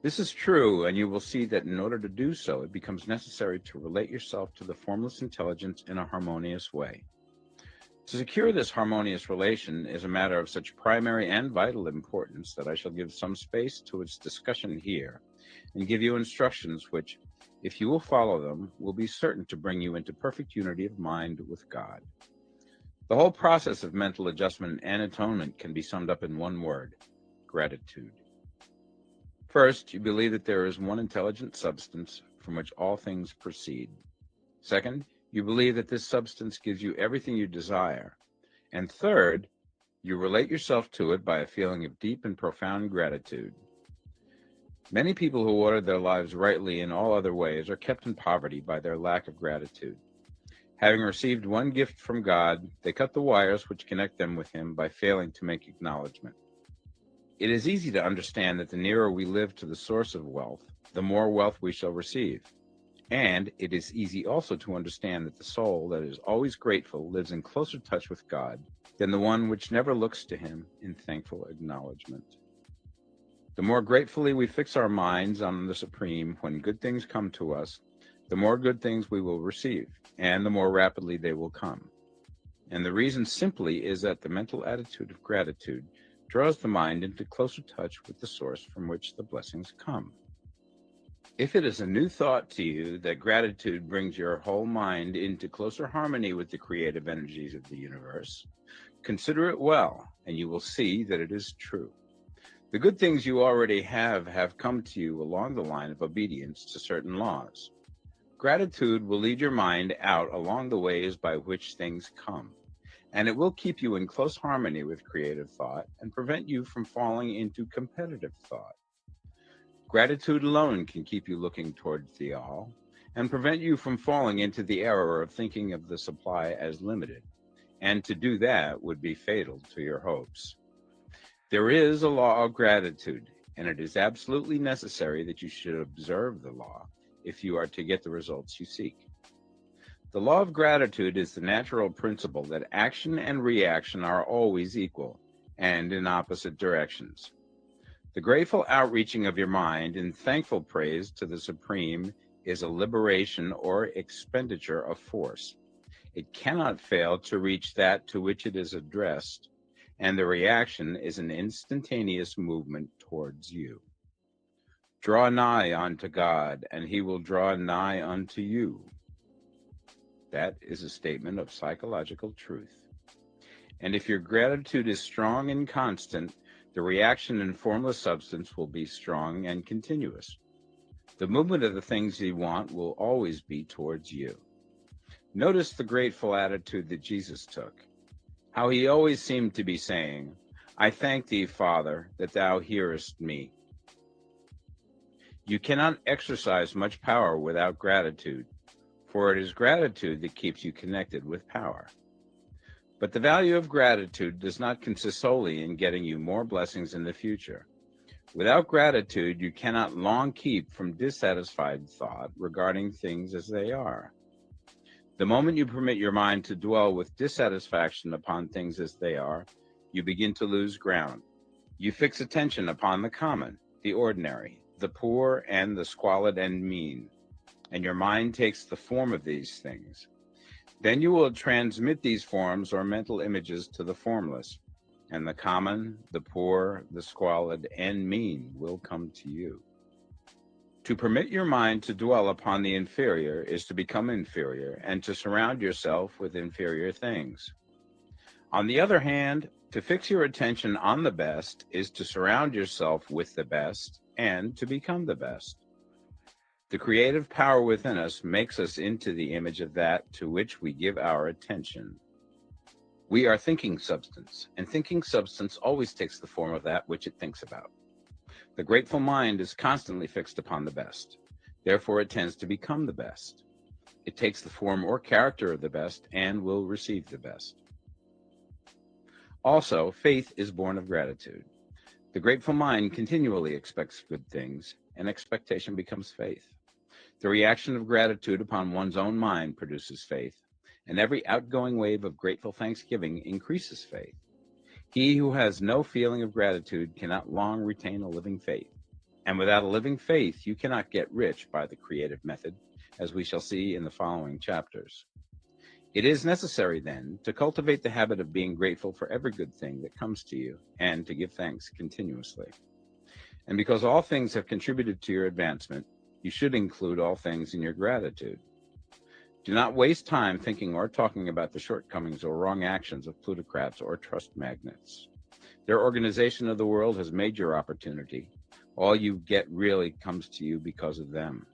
This is true, and you will see that in order to do so, it becomes necessary to relate yourself to the formless intelligence in a harmonious way. To secure this harmonious relation is a matter of such primary and vital importance that I shall give some space to its discussion here, and give you instructions which, if you will follow them, will be certain to bring you into perfect unity of mind with God. The whole process of mental adjustment and atonement can be summed up in one word: gratitude. First, you believe that there is one intelligent substance from which all things proceed. Second, you believe that this substance gives you everything you desire. And third, you relate yourself to it by a feeling of deep and profound gratitude. Many people who order their lives rightly in all other ways are kept in poverty by their lack of gratitude. Having received one gift from God, they cut the wires which connect them with him by failing to make acknowledgement. It is easy to understand that the nearer we live to the source of wealth, the more wealth we shall receive. And it is easy also to understand that the soul that is always grateful lives in closer touch with God than the one which never looks to him in thankful acknowledgement. The more gratefully we fix our minds on the Supreme when good things come to us, the more good things we will receive, and the more rapidly they will come. And the reason simply is that the mental attitude of gratitude draws the mind into closer touch with the source from which the blessings come. If it is a new thought to you that gratitude brings your whole mind into closer harmony with the creative energies of the universe, consider it well, and you will see that it is true. The good things you already have come to you along the line of obedience to certain laws. Gratitude will lead your mind out along the ways by which things come, and it will keep you in close harmony with creative thought and prevent you from falling into competitive thought. Gratitude alone can keep you looking towards the all and prevent you from falling into the error of thinking of the supply as limited, and to do that would be fatal to your hopes. There is a law of gratitude, and it is absolutely necessary that you should observe the law if you are to get the results you seek. The law of gratitude is the natural principle that action and reaction are always equal and in opposite directions. The grateful outreaching of your mind in thankful praise to the Supreme is a liberation or expenditure of force. It cannot fail to reach that to which it is addressed, and the reaction is an instantaneous movement towards you. Draw nigh unto God, and he will draw nigh unto you. That is a statement of psychological truth. And if your gratitude is strong and constant, the reaction in formless substance will be strong and continuous. The movement of the things you want will always be towards you. Notice the grateful attitude that Jesus took, how he always seemed to be saying, I thank thee, Father, that thou hearest me. You cannot exercise much power without gratitude, for it is gratitude that keeps you connected with power. But the value of gratitude does not consist solely in getting you more blessings in the future. Without gratitude, you cannot long keep from dissatisfied thought regarding things as they are. The moment you permit your mind to dwell with dissatisfaction upon things as they are, you begin to lose ground. You fix attention upon the common, the ordinary, the poor, and the squalid and mean, and your mind takes the form of these things. Then you will transmit these forms or mental images to the formless, and the common, the poor, the squalid, and mean will come to you. To permit your mind to dwell upon the inferior is to become inferior and to surround yourself with inferior things. On the other hand, to fix your attention on the best is to surround yourself with the best and to become the best. The creative power within us makes us into the image of that to which we give our attention. We are thinking substance, and thinking substance always takes the form of that which it thinks about. The grateful mind is constantly fixed upon the best. Therefore, it tends to become the best. It takes the form or character of the best and will receive the best. Also, faith is born of gratitude. The grateful mind continually expects good things, and expectation becomes faith. The reaction of gratitude upon one's own mind produces faith, and every outgoing wave of grateful thanksgiving increases faith. He who has no feeling of gratitude cannot long retain a living faith. And without a living faith, you cannot get rich by the creative method, as we shall see in the following chapters. It is necessary, then, to cultivate the habit of being grateful for every good thing that comes to you, and to give thanks continuously. And because all things have contributed to your advancement, you should include all things in your gratitude. Do not waste time thinking or talking about the shortcomings or wrong actions of plutocrats or trust magnates. Their organization of the world has made your opportunity. All you get really comes to you because of them.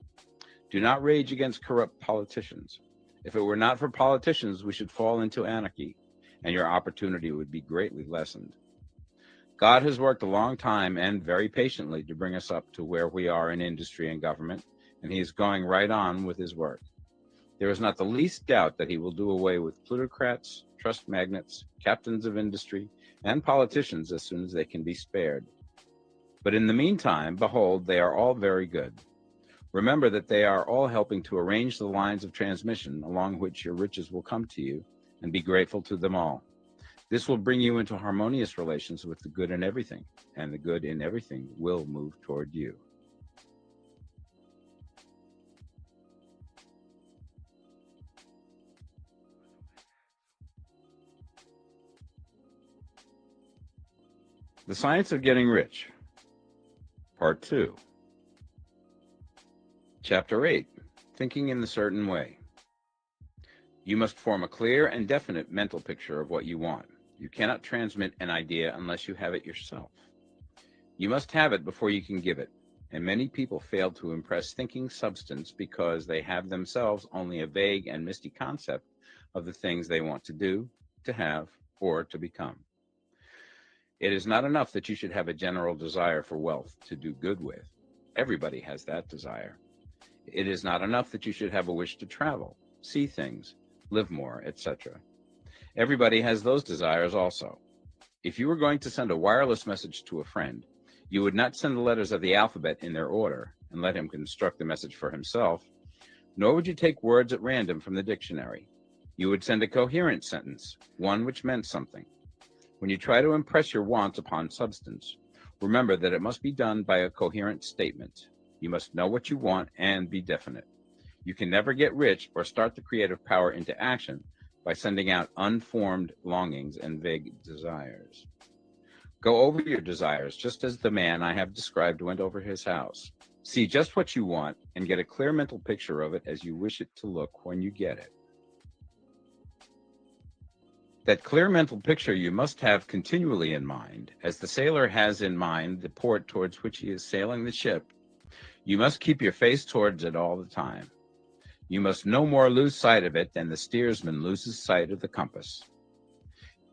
Do not rage against corrupt politicians. If it were not for politicians, we should fall into anarchy, and your opportunity would be greatly lessened. God has worked a long time and very patiently to bring us up to where we are in industry and government, and he is going right on with his work. There is not the least doubt that he will do away with plutocrats, trust magnates, captains of industry, and politicians as soon as they can be spared. But in the meantime, behold, they are all very good. Remember that they are all helping to arrange the lines of transmission along which your riches will come to you, and be grateful to them all. This will bring you into harmonious relations with the good in everything, and the good in everything will move toward you. The Science of Getting Rich, Part 2. Chapter 8, Thinking in a Certain Way. You must form a clear and definite mental picture of what you want. You cannot transmit an idea unless you have it yourself. You must have it before you can give it, and many people fail to impress thinking substance because they have themselves only a vague and misty concept of the things they want to do, to have, or to become. It is not enough that you should have a general desire for wealth to do good with. Everybody has that desire. It is not enough that you should have a wish to travel, see things, live more, etc. Everybody has those desires also. If you were going to send a wireless message to a friend, you would not send the letters of the alphabet in their order and let him construct the message for himself, nor would you take words at random from the dictionary. You would send a coherent sentence, one which meant something. When you try to impress your wants upon substance, remember that it must be done by a coherent statement. You must know what you want and be definite. You can never get rich or start the creative power into action by sending out unformed longings and vague desires. Go over your desires just as the man I have described went over his house. See just what you want and get a clear mental picture of it as you wish it to look when you get it. That clear mental picture you must have continually in mind, as the sailor has in mind the port towards which he is sailing the ship. You must keep your face towards it all the time. You must no more lose sight of it than the steersman loses sight of the compass.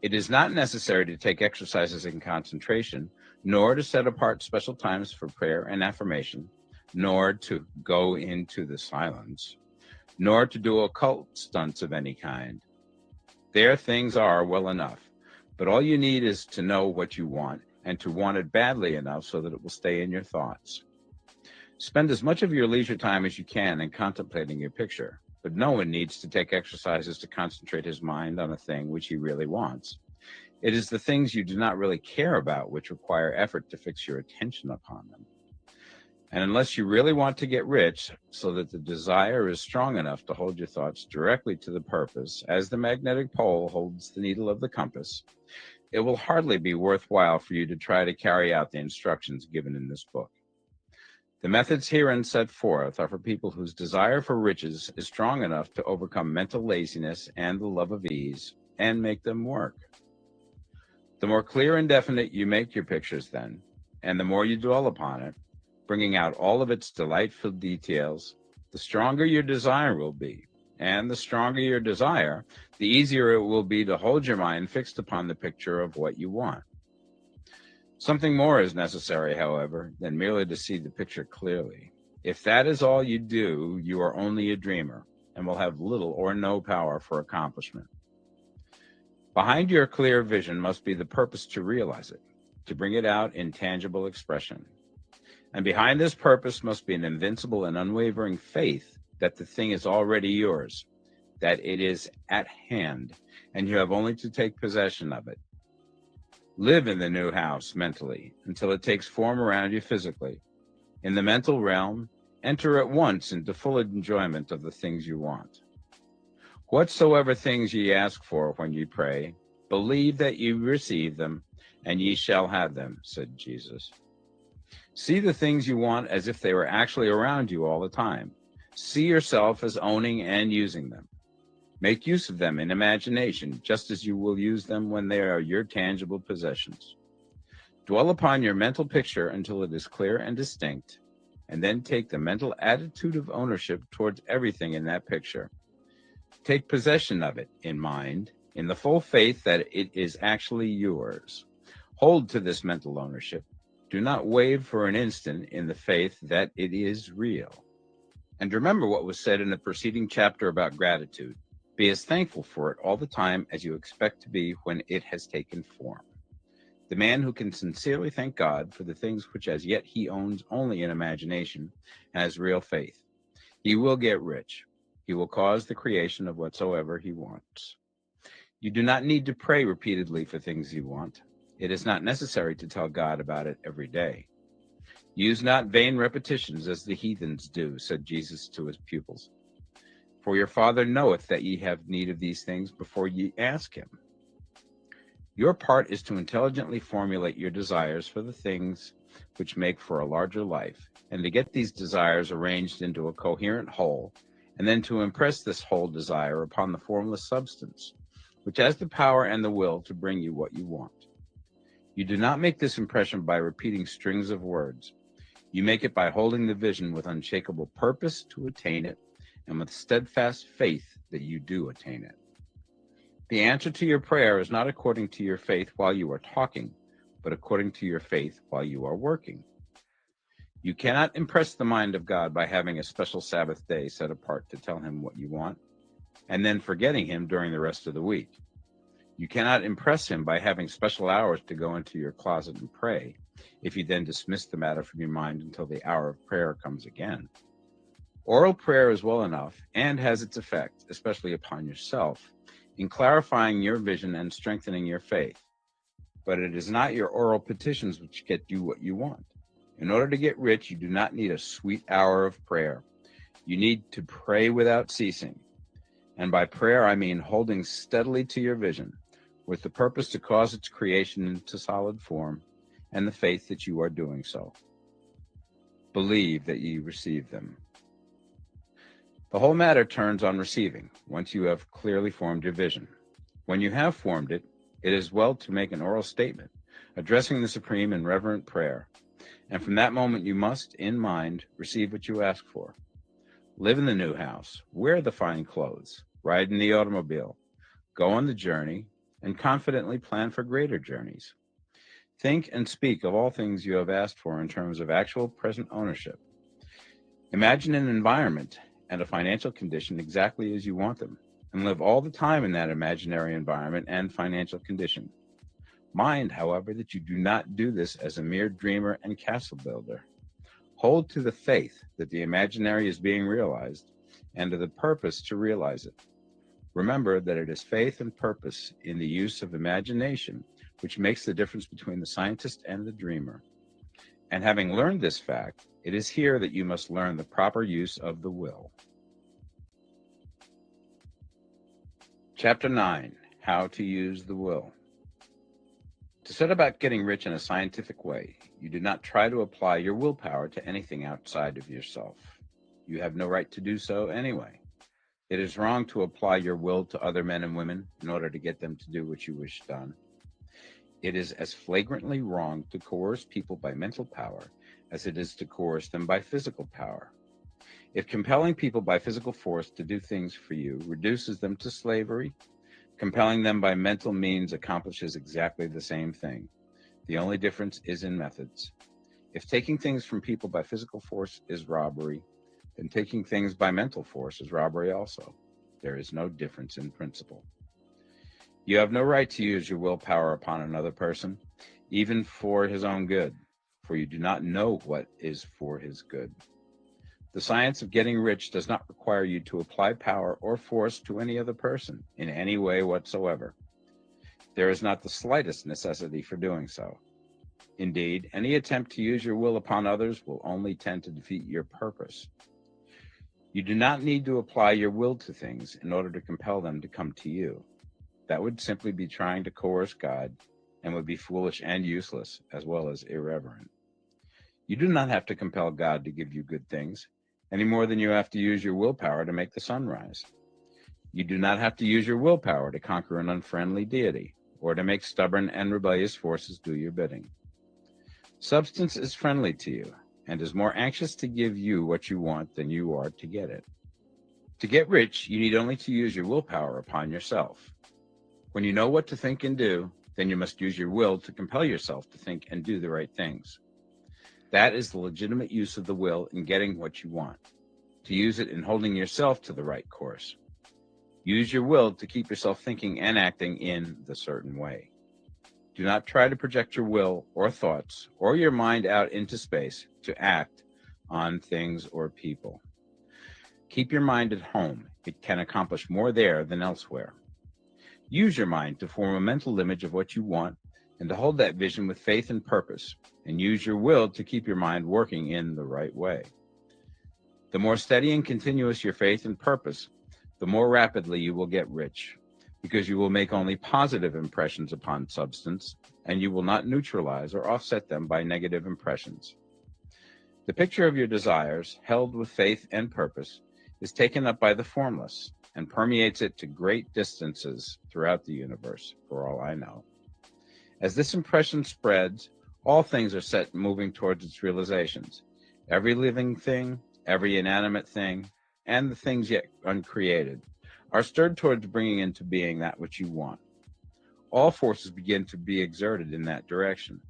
It is not necessary to take exercises in concentration, nor to set apart special times for prayer and affirmation, nor to go into the silence, nor to do occult stunts of any kind. There things are well enough, but all you need is to know what you want and to want it badly enough so that it will stay in your thoughts. Spend as much of your leisure time as you can in contemplating your picture, but no one needs to take exercises to concentrate his mind on a thing which he really wants. It is the things you do not really care about which require effort to fix your attention upon them. And unless you really want to get rich, so that the desire is strong enough to hold your thoughts directly to the purpose, as the magnetic pole holds the needle of the compass, it will hardly be worthwhile for you to try to carry out the instructions given in this book. The methods herein set forth are for people whose desire for riches is strong enough to overcome mental laziness and the love of ease, and make them work. The more clear and definite you make your pictures then, and the more you dwell upon it, bringing out all of its delightful details, the stronger your desire will be. And the stronger your desire, the easier it will be to hold your mind fixed upon the picture of what you want. Something more is necessary, however, than merely to see the picture clearly. If that is all you do, you are only a dreamer and will have little or no power for accomplishment. Behind your clear vision must be the purpose to realize it, to bring it out in tangible expression. And behind this purpose must be an invincible and unwavering faith that the thing is already yours, that it is at hand, and you have only to take possession of it. Live in the new house mentally until it takes form around you physically. In the mental realm, enter at once into full enjoyment of the things you want. Whatsoever things ye ask for when ye pray, believe that ye receive them, and ye shall have them, said Jesus. See the things you want as if they were actually around you all the time. See yourself as owning and using them. Make use of them in imagination, just as you will use them when they are your tangible possessions. Dwell upon your mental picture until it is clear and distinct, and then take the mental attitude of ownership towards everything in that picture. Take possession of it in mind, in the full faith that it is actually yours. Hold to this mental ownership. Do not waver for an instant in the faith that it is real. And remember what was said in the preceding chapter about gratitude. Be as thankful for it all the time as you expect to be when it has taken form. The man who can sincerely thank God for the things which as yet he owns only in imagination has real faith. He will get rich. He will cause the creation of whatsoever he wants. You do not need to pray repeatedly for things you want. It is not necessary to tell God about it every day. Use not vain repetitions as the heathens do, said Jesus to his pupils. For your Father knoweth that ye have need of these things before ye ask him. Your part is to intelligently formulate your desires for the things which make for a larger life, and to get these desires arranged into a coherent whole, and then to impress this whole desire upon the formless substance, which has the power and the will to bring you what you want. You do not make this impression by repeating strings of words. You make it by holding the vision with unshakable purpose to attain it, and with steadfast faith that you do attain it. The answer to your prayer is not according to your faith while you are talking, but according to your faith while you are working. You cannot impress the mind of God by having a special Sabbath day set apart to tell him what you want, and then forgetting him during the rest of the week. You cannot impress him by having special hours to go into your closet and pray, if you then dismiss the matter from your mind until the hour of prayer comes again. Oral prayer is well enough and has its effect, especially upon yourself, in clarifying your vision and strengthening your faith. But it is not your oral petitions which get you what you want. In order to get rich, you do not need a sweet hour of prayer. You need to pray without ceasing. And by prayer, I mean holding steadily to your vision, with the purpose to cause its creation into solid form, and the faith that you are doing so. Believe that ye receive them. The whole matter turns on receiving, once you have clearly formed your vision. When you have formed it, it is well to make an oral statement, addressing the Supreme in reverent prayer. And from that moment you must, in mind, receive what you ask for. Live in the new house, wear the fine clothes, ride in the automobile, go on the journey, and confidently plan for greater journeys. Think and speak of all things you have asked for in terms of actual present ownership. Imagine an environment and a financial condition exactly as you want them, and live all the time in that imaginary environment and financial condition. Mind, however, that you do not do this as a mere dreamer and castle builder. Hold to the faith that the imaginary is being realized, and to the purpose to realize it. Remember that it is faith and purpose in the use of imagination which makes the difference between the scientist and the dreamer. And having learned this fact, it is here that you must learn the proper use of the will. Chapter 9. How to use the will. To set about getting rich in a scientific way, you do not try to apply your willpower to anything outside of yourself. You have no right to do so anyway. It is wrong to apply your will to other men and women in order to get them to do what you wish done. It is as flagrantly wrong to coerce people by mental power as it is to coerce them by physical power. If compelling people by physical force to do things for you reduces them to slavery, compelling them by mental means accomplishes exactly the same thing. The only difference is in methods. If taking things from people by physical force is robbery, then taking things by mental force is robbery also. There is no difference in principle. You have no right to use your willpower upon another person, even for his own good, for you do not know what is for his good. The science of getting rich does not require you to apply power or force to any other person in any way whatsoever. There is not the slightest necessity for doing so. Indeed, any attempt to use your will upon others will only tend to defeat your purpose. You do not need to apply your will to things in order to compel them to come to you. That would simply be trying to coerce God and would be foolish and useless, as well as irreverent. You do not have to compel God to give you good things, any more than you have to use your willpower to make the sun rise. You do not have to use your willpower to conquer an unfriendly deity, or to make stubborn and rebellious forces do your bidding. Substance is friendly to you, and is more anxious to give you what you want than you are to get it. To get rich, you need only to use your willpower upon yourself. When you know what to think and do, then you must use your will to compel yourself to think and do the right things. That is the legitimate use of the will in getting what you want, to use it in holding yourself to the right course. Use your will to keep yourself thinking and acting in the certain way. Do not try to project your will or thoughts or your mind out into space to act on things or people. Keep your mind at home. It can accomplish more there than elsewhere. Use your mind to form a mental image of what you want and to hold that vision with faith and purpose, and use your will to keep your mind working in the right way. The more steady and continuous your faith and purpose, the more rapidly you will get rich, because you will make only positive impressions upon substance, and you will not neutralize or offset them by negative impressions. The picture of your desires, held with faith and purpose, is taken up by the formless, and permeates it to great distances throughout the universe, for all I know. As this impression spreads, all things are set moving towards its realizations. Every living thing, every inanimate thing, and the things yet uncreated are stirred towards bringing into being that which you want. All forces begin to be exerted in that direction.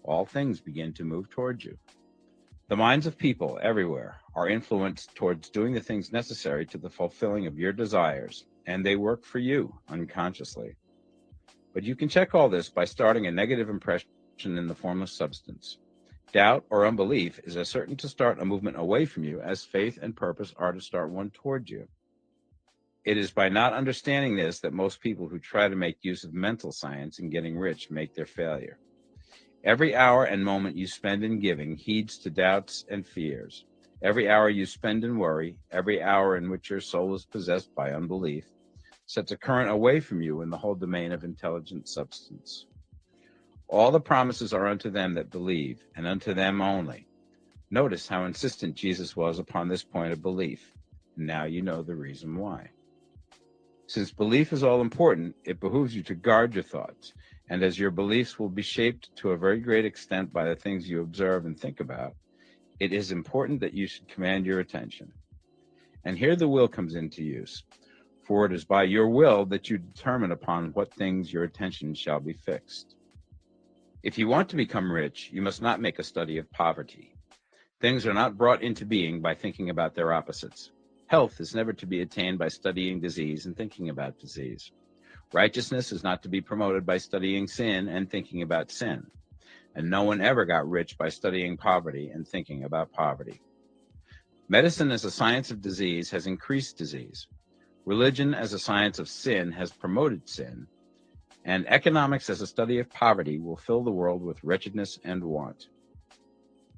All things begin to move towards you. The minds of people everywhere are influenced towards doing the things necessary to the fulfilling of your desires, and they work for you unconsciously. But you can check all this by starting a negative impression in the formless substance. Doubt or unbelief is as certain to start a movement away from you as faith and purpose are to start one towards you. It is by not understanding this that most people who try to make use of mental science in getting rich make their failure. Every hour and moment you spend in giving heeds to doubts and fears. Every hour you spend in worry, every hour in which your soul is possessed by unbelief, sets a current away from you in the whole domain of intelligent substance. All the promises are unto them that believe, and unto them only. Notice how insistent Jesus was upon this point of belief. Now you know the reason why. Since belief is all important, it behooves you to guard your thoughts, and as your beliefs will be shaped to a very great extent by the things you observe and think about, it is important that you should command your attention. And here the will comes into use, for it is by your will that you determine upon what things your attention shall be fixed. If you want to become rich, you must not make a study of poverty. Things are not brought into being by thinking about their opposites. Health is never to be attained by studying disease and thinking about disease. Righteousness is not to be promoted by studying sin and thinking about sin. And no one ever got rich by studying poverty and thinking about poverty. Medicine as a science of disease has increased disease. Religion as a science of sin has promoted sin. And economics as a study of poverty will fill the world with wretchedness and want.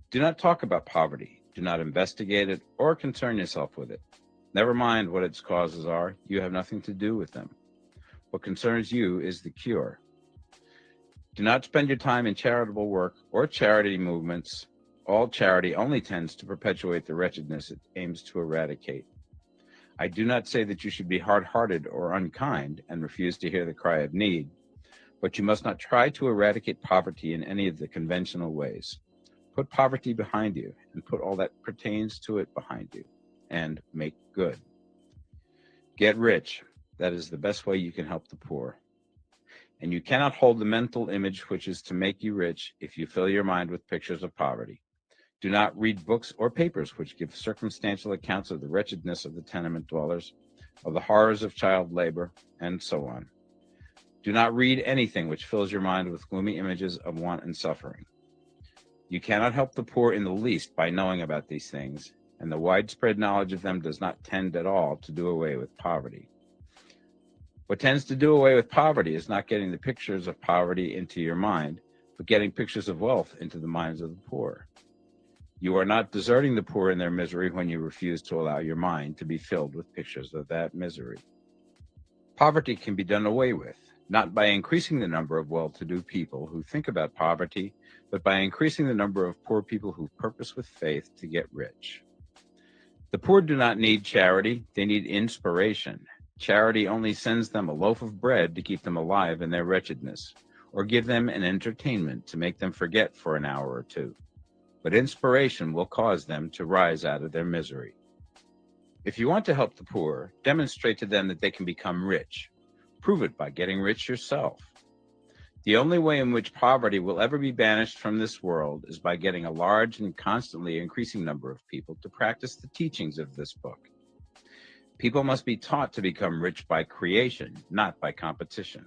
Do not talk about poverty. Do not investigate it or concern yourself with it. Never mind what its causes are. You have nothing to do with them. What concerns you is the cure. Do not spend your time in charitable work or charity movements. All charity only tends to perpetuate the wretchedness it aims to eradicate. I do not say that you should be hard-hearted or unkind and refuse to hear the cry of need, but you must not try to eradicate poverty in any of the conventional ways. Put poverty behind you and put all that pertains to it behind you, and make good. Get rich. That is the best way you can help the poor. And you cannot hold the mental image which is to make you rich if you fill your mind with pictures of poverty. Do not read books or papers which give circumstantial accounts of the wretchedness of the tenement dwellers, of the horrors of child labor, and so on. Do not read anything which fills your mind with gloomy images of want and suffering. You cannot help the poor in the least by knowing about these things, and the widespread knowledge of them does not tend at all to do away with poverty. What tends to do away with poverty is not getting the pictures of poverty into your mind, but getting pictures of wealth into the minds of the poor. You are not deserting the poor in their misery when you refuse to allow your mind to be filled with pictures of that misery. Poverty can be done away with, not by increasing the number of well-to-do people who think about poverty, but by increasing the number of poor people who purpose with faith to get rich. The poor do not need charity, they need inspiration. Charity only sends them a loaf of bread to keep them alive in their wretchedness, or give them an entertainment to make them forget for an hour or two. But inspiration will cause them to rise out of their misery. If you want to help the poor, demonstrate to them that they can become rich. Prove it by getting rich yourself. The only way in which poverty will ever be banished from this world is by getting a large and constantly increasing number of people to practice the teachings of this book. People must be taught to become rich by creation, not by competition.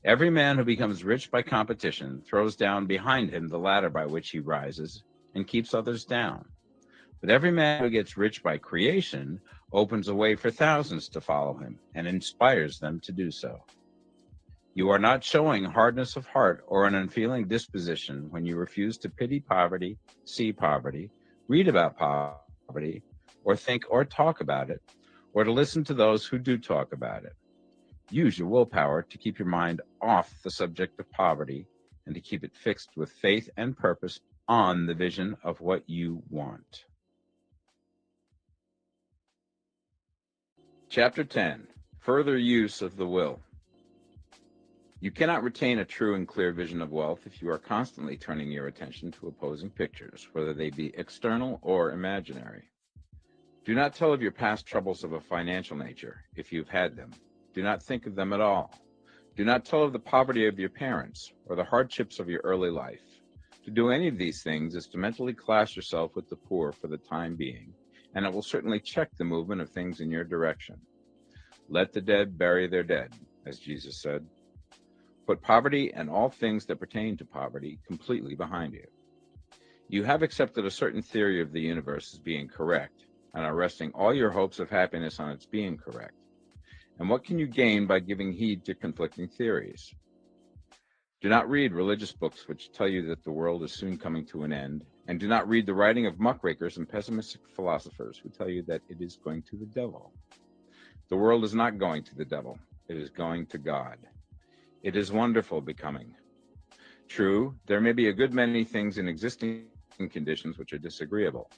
Every man who becomes rich by competition throws down behind him the ladder by which he rises and keeps others down. But every man who gets rich by creation opens a way for thousands to follow him and inspires them to do so. You are not showing hardness of heart or an unfeeling disposition when you refuse to pity poverty, see poverty, read about poverty, or think or talk about it, or to listen to those who do talk about it. Use your willpower to keep your mind off the subject of poverty and to keep it fixed with faith and purpose on the vision of what you want. Chapter 10. Further Use of the Will. You cannot retain a true and clear vision of wealth if you are constantly turning your attention to opposing pictures, whether they be external or imaginary. Do not tell of your past troubles of a financial nature, if you've had them. Do not think of them at all. Do not tell of the poverty of your parents or the hardships of your early life. To do any of these things is to mentally class yourself with the poor for the time being, and it will certainly check the movement of things in your direction. Let the dead bury their dead, as Jesus said. Put poverty and all things that pertain to poverty completely behind you. You have accepted a certain theory of the universe as being correct, and are resting all your hopes of happiness on its being correct. And what can you gain by giving heed to conflicting theories? Do not read religious books which tell you that the world is soon coming to an end, and do not read the writing of muckrakers and pessimistic philosophers who tell you that it is going to the devil. The world is not going to the devil, it is going to God. It is wonderful becoming. True, there may be a good many things in existing conditions which are disagreeable,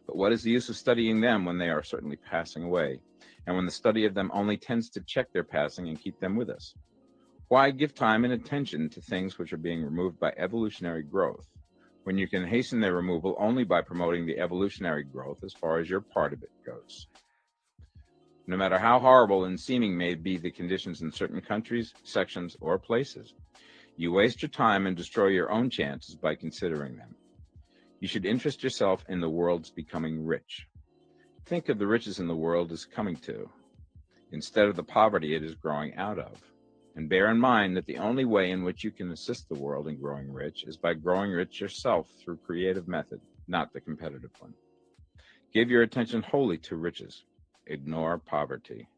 but what is the use of studying them when they are certainly passing away, and when the study of them only tends to check their passing and keep them with us? Why give time and attention to things which are being removed by evolutionary growth, when you can hasten their removal only by promoting the evolutionary growth as far as your part of it goes? No matter how horrible and seeming may be the conditions in certain countries, sections, or places, you waste your time and destroy your own chances by considering them. You should interest yourself in the world's becoming rich. Think of the riches in the world is coming to, instead of the poverty it is growing out of. And bear in mind that the only way in which you can assist the world in growing rich is by growing rich yourself through creative method, not the competitive one. Give your attention wholly to riches. Ignore poverty.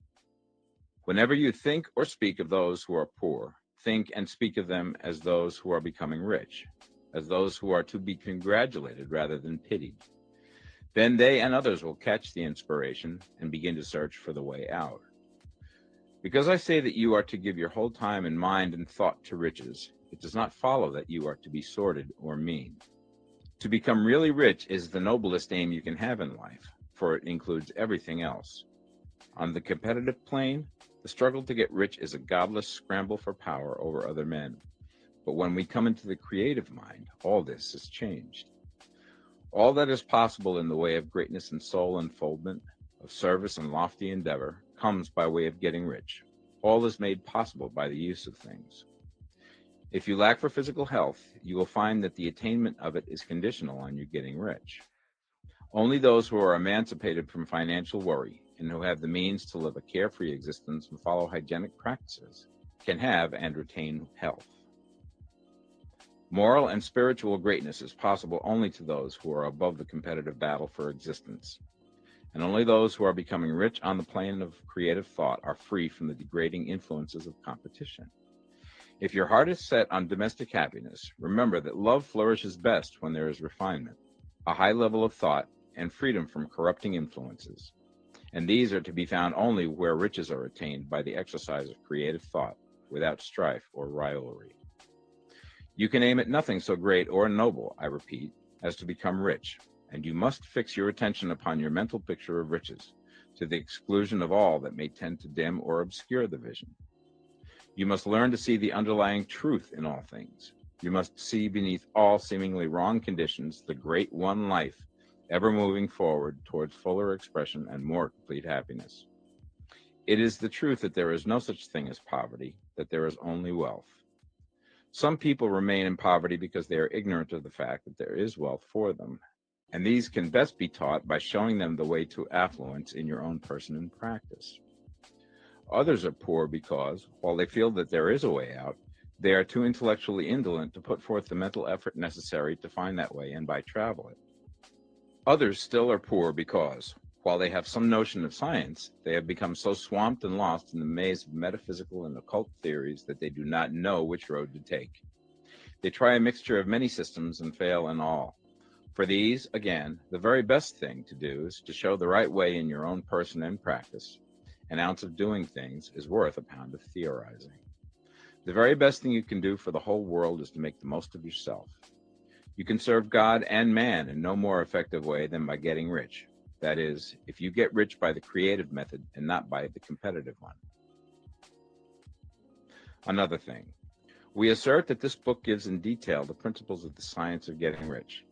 Whenever you think or speak of those who are poor, think and speak of them as those who are becoming rich, as those who are to be congratulated rather than pitied. Then they and others will catch the inspiration and begin to search for the way out. Because I say that you are to give your whole time and mind and thought to riches, it does not follow that you are to be sordid or mean. To become really rich is the noblest aim you can have in life, for it includes everything else. On the competitive plane, the struggle to get rich is a godless scramble for power over other men. But when we come into the creative mind, all this is changed. All that is possible in the way of greatness and soul unfoldment, of service and lofty endeavor, comes by way of getting rich. All is made possible by the use of things. If you lack for physical health, you will find that the attainment of it is conditional on you getting rich. Only those who are emancipated from financial worry and who have the means to live a carefree existence and follow hygienic practices can have and retain health. Moral and spiritual greatness is possible only to those who are above the competitive battle for existence. And only those who are becoming rich on the plane of creative thought are free from the degrading influences of competition. If your heart is set on domestic happiness, remember that love flourishes best when there is refinement, a high level of thought, and freedom from corrupting influences. And these are to be found only where riches are attained by the exercise of creative thought, without strife or rivalry. You can aim at nothing so great or noble, I repeat, as to become rich, and you must fix your attention upon your mental picture of riches, to the exclusion of all that may tend to dim or obscure the vision. You must learn to see the underlying truth in all things. You must see beneath all seemingly wrong conditions the great one life, ever moving forward towards fuller expression and more complete happiness. It is the truth that there is no such thing as poverty, that there is only wealth. Some people remain in poverty because they are ignorant of the fact that there is wealth for them, and these can best be taught by showing them the way to affluence in your own person and practice. Others are poor because, while they feel that there is a way out, they are too intellectually indolent to put forth the mental effort necessary to find that way and by travel it. Others still are poor because, while they have some notion of science, they have become so swamped and lost in the maze of metaphysical and occult theories that they do not know which road to take. They try a mixture of many systems and fail in all. For these, again, the very best thing to do is to show the right way in your own person and practice. An ounce of doing things is worth a pound of theorizing. The very best thing you can do for the whole world is to make the most of yourself. You can serve God and man in no more effective way than by getting rich. That is, if you get rich by the creative method and not by the competitive one. Another thing, We assert that this book gives in detail the principles of the science of getting rich.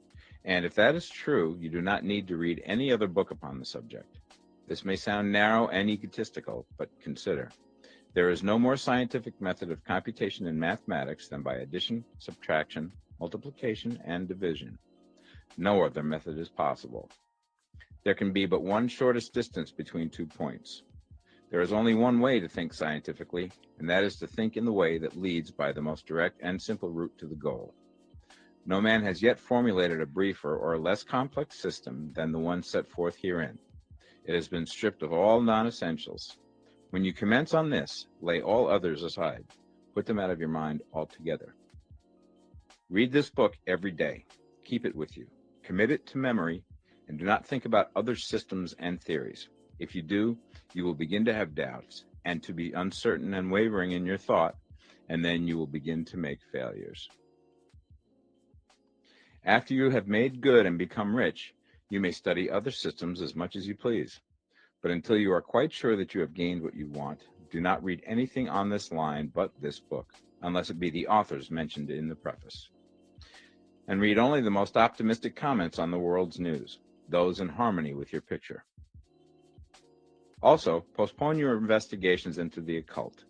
And if that is true, you do not need to read any other book upon the subject. This may sound narrow and egotistical, but consider. There is no more scientific method of computation in mathematics than by addition, subtraction, multiplication, and division. No other method is possible. There can be but one shortest distance between 2 points. There is only one way to think scientifically, and that is to think in the way that leads by the most direct and simple route to the goal. No man has yet formulated a briefer or less complex system than the one set forth herein. It has been stripped of all non-essentials. When you commence on this, lay all others aside. Put them out of your mind altogether. Read this book every day. Keep it with you. Commit it to memory, and do not think about other systems and theories. If you do, you will begin to have doubts and to be uncertain and wavering in your thought, and then you will begin to make failures. After you have made good and become rich, you may study other systems as much as you please. But until you are quite sure that you have gained what you want, do not read anything on this line but this book, unless it be the authors mentioned in the preface. And read only the most optimistic comments on the world's news, those in harmony with your picture. Also, postpone your investigations into the occult.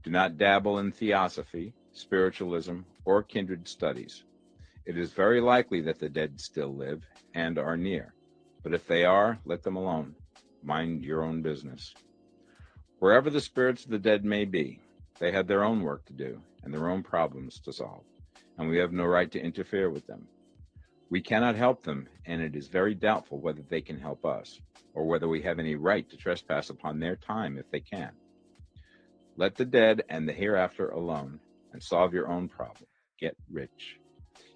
Do not dabble in theosophy, spiritualism, or kindred studies. It is very likely that the dead still live and are near, but if they are, let them alone. Mind your own business. Wherever the spirits of the dead may be, they have their own work to do and their own problems to solve, and we have no right to interfere with them. We cannot help them, and it is very doubtful whether they can help us, or whether we have any right to trespass upon their time if they can. Let the dead and the hereafter alone, and solve your own problem. Get rich.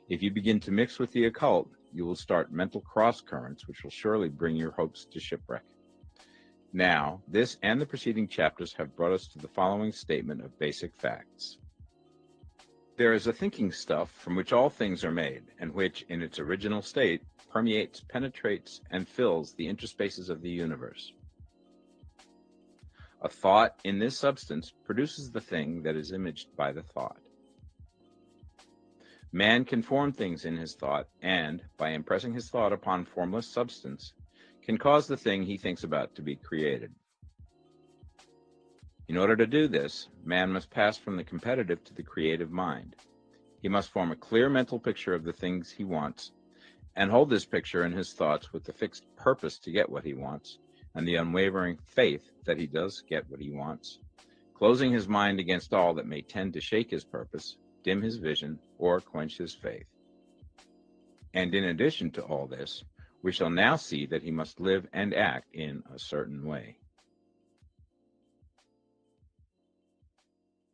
If you begin to mix with the occult, you will start mental cross-currents which will surely bring your hopes to shipwreck. Now, this and the preceding chapters have brought us to the following statement of basic facts. There is a thinking stuff from which all things are made, and which, in its original state, permeates, penetrates, and fills the interspaces of the universe. A thought in this substance produces the thing that is imaged by the thought. Man can form things in his thought, and, by impressing his thought upon formless substance, can cause the thing he thinks about to be created. In order to do this, man must pass from the competitive to the creative mind. He must form a clear mental picture of the things he wants, and hold this picture in his thoughts with the fixed purpose to get what he wants, and the unwavering faith that he does get what he wants, closing his mind against all that may tend to shake his purpose, dim his vision, or quench his faith. And in addition to all this, we shall now see that he must live and act in a certain way.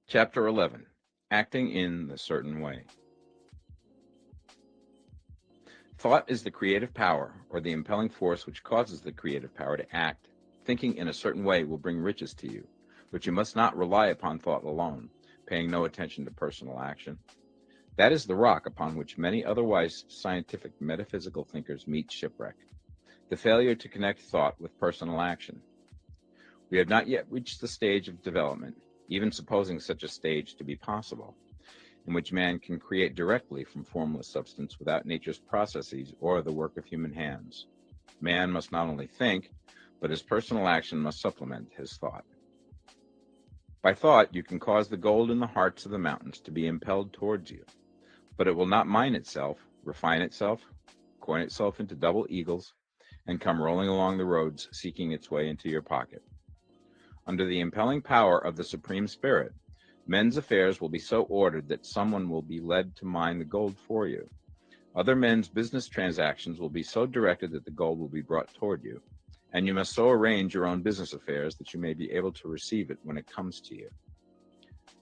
Chapter 11. Acting in the certain way. Thought is the creative power, or the impelling force which causes the creative power to act. Thinking in a certain way will bring riches to you, but you must not rely upon thought alone, paying no attention to personal action. That is the rock upon which many otherwise scientific metaphysical thinkers meet shipwreck, the failure to connect thought with personal action. We have not yet reached the stage of development, even supposing such a stage to be possible, in which man can create directly from formless substance without nature's processes or the work of human hands. Man must not only think, but his personal action must supplement his thought. By thought, you can cause the gold in the hearts of the mountains to be impelled towards you, but it will not mine itself, refine itself, coin itself into double eagles, and come rolling along the roads seeking its way into your pocket. Under the impelling power of the Supreme Spirit, men's affairs will be so ordered that someone will be led to mine the gold for you. Other men's business transactions will be so directed that the gold will be brought toward you, and you must so arrange your own business affairs that you may be able to receive it when it comes to you.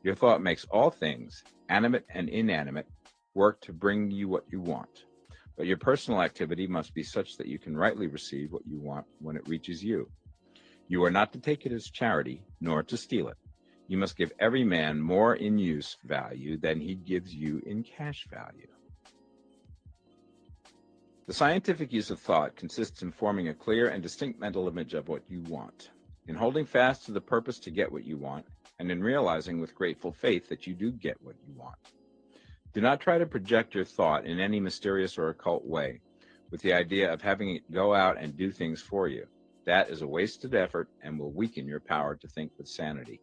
Your thought makes all things, animate and inanimate, work to bring you what you want, but your personal activity must be such that you can rightly receive what you want when it reaches you. You are not to take it as charity, nor to steal it. You must give every man more in use value than he gives you in cash value. The scientific use of thought consists in forming a clear and distinct mental image of what you want, in holding fast to the purpose to get what you want, and in realizing with grateful faith that you do get what you want. Do not try to project your thought in any mysterious or occult way with the idea of having it go out and do things for you. That is a wasted effort and will weaken your power to think with sanity.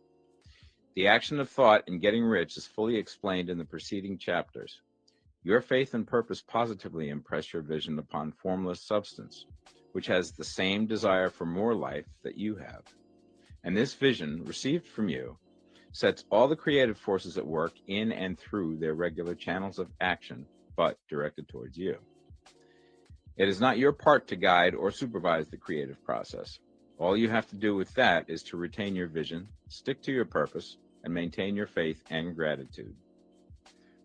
The action of thought in getting rich is fully explained in the preceding chapters. Your faith and purpose positively impress your vision upon formless substance, which has the same desire for more life that you have. And this vision, received from you, sets all the creative forces at work in and through their regular channels of action, but directed towards you. It is not your part to guide or supervise the creative process. All you have to do with that is to retain your vision, stick to your purpose, and maintain your faith and gratitude.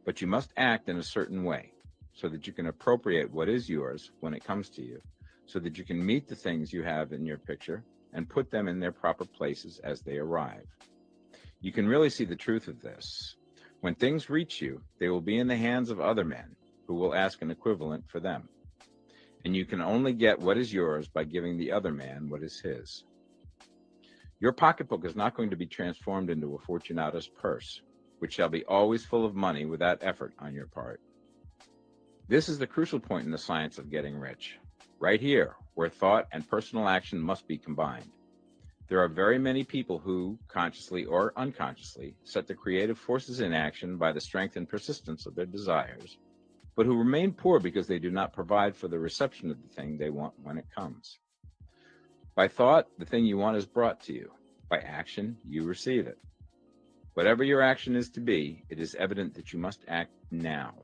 But you must act in a certain way, so that you can appropriate what is yours when it comes to you, so that you can meet the things you have in your picture and put them in their proper places as they arrive. You can really see the truth of this. When things reach you, they will be in the hands of other men who will ask an equivalent for them. And you can only get what is yours by giving the other man what is his. Your pocketbook is not going to be transformed into a Fortunato's purse, which shall be always full of money without effort on your part. This is the crucial point in the science of getting rich, right here, where thought and personal action must be combined. There are very many people who, consciously or unconsciously, set the creative forces in action by the strength and persistence of their desires, but who remain poor because they do not provide for the reception of the thing they want when it comes. By thought, the thing you want is brought to you. By action, you receive it. Whatever your action is to be, it is evident that you must act now.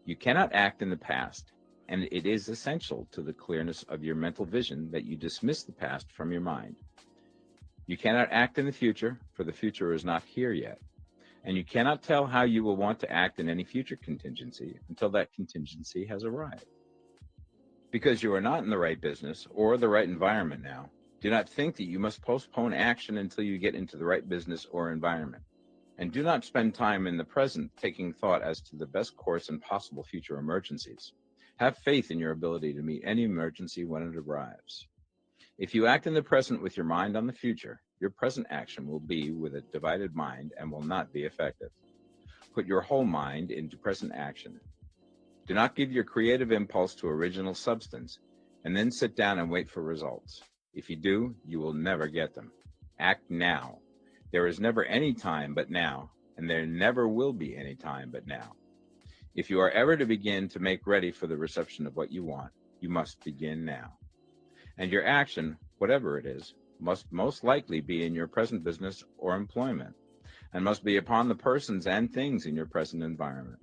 You cannot act in the past, and it is essential to the clearness of your mental vision that you dismiss the past from your mind. You cannot act in the future, for the future is not here yet, and you cannot tell how you will want to act in any future contingency until that contingency has arrived. Because you are not in the right business or the right environment now, do not think that you must postpone action until you get into the right business or environment. And do not spend time in the present taking thought as to the best course in possible future emergencies. Have faith in your ability to meet any emergency when it arrives. If you act in the present with your mind on the future, your present action will be with a divided mind and will not be effective. Put your whole mind into present action. Do not give your creative impulse to original substance, and then sit down and wait for results. If you do, you will never get them. Act now. There is never any time but now, and there never will be any time but now. If you are ever to begin to make ready for the reception of what you want, you must begin now. And your action, whatever it is, must most likely be in your present business or employment, and must be upon the persons and things in your present environment.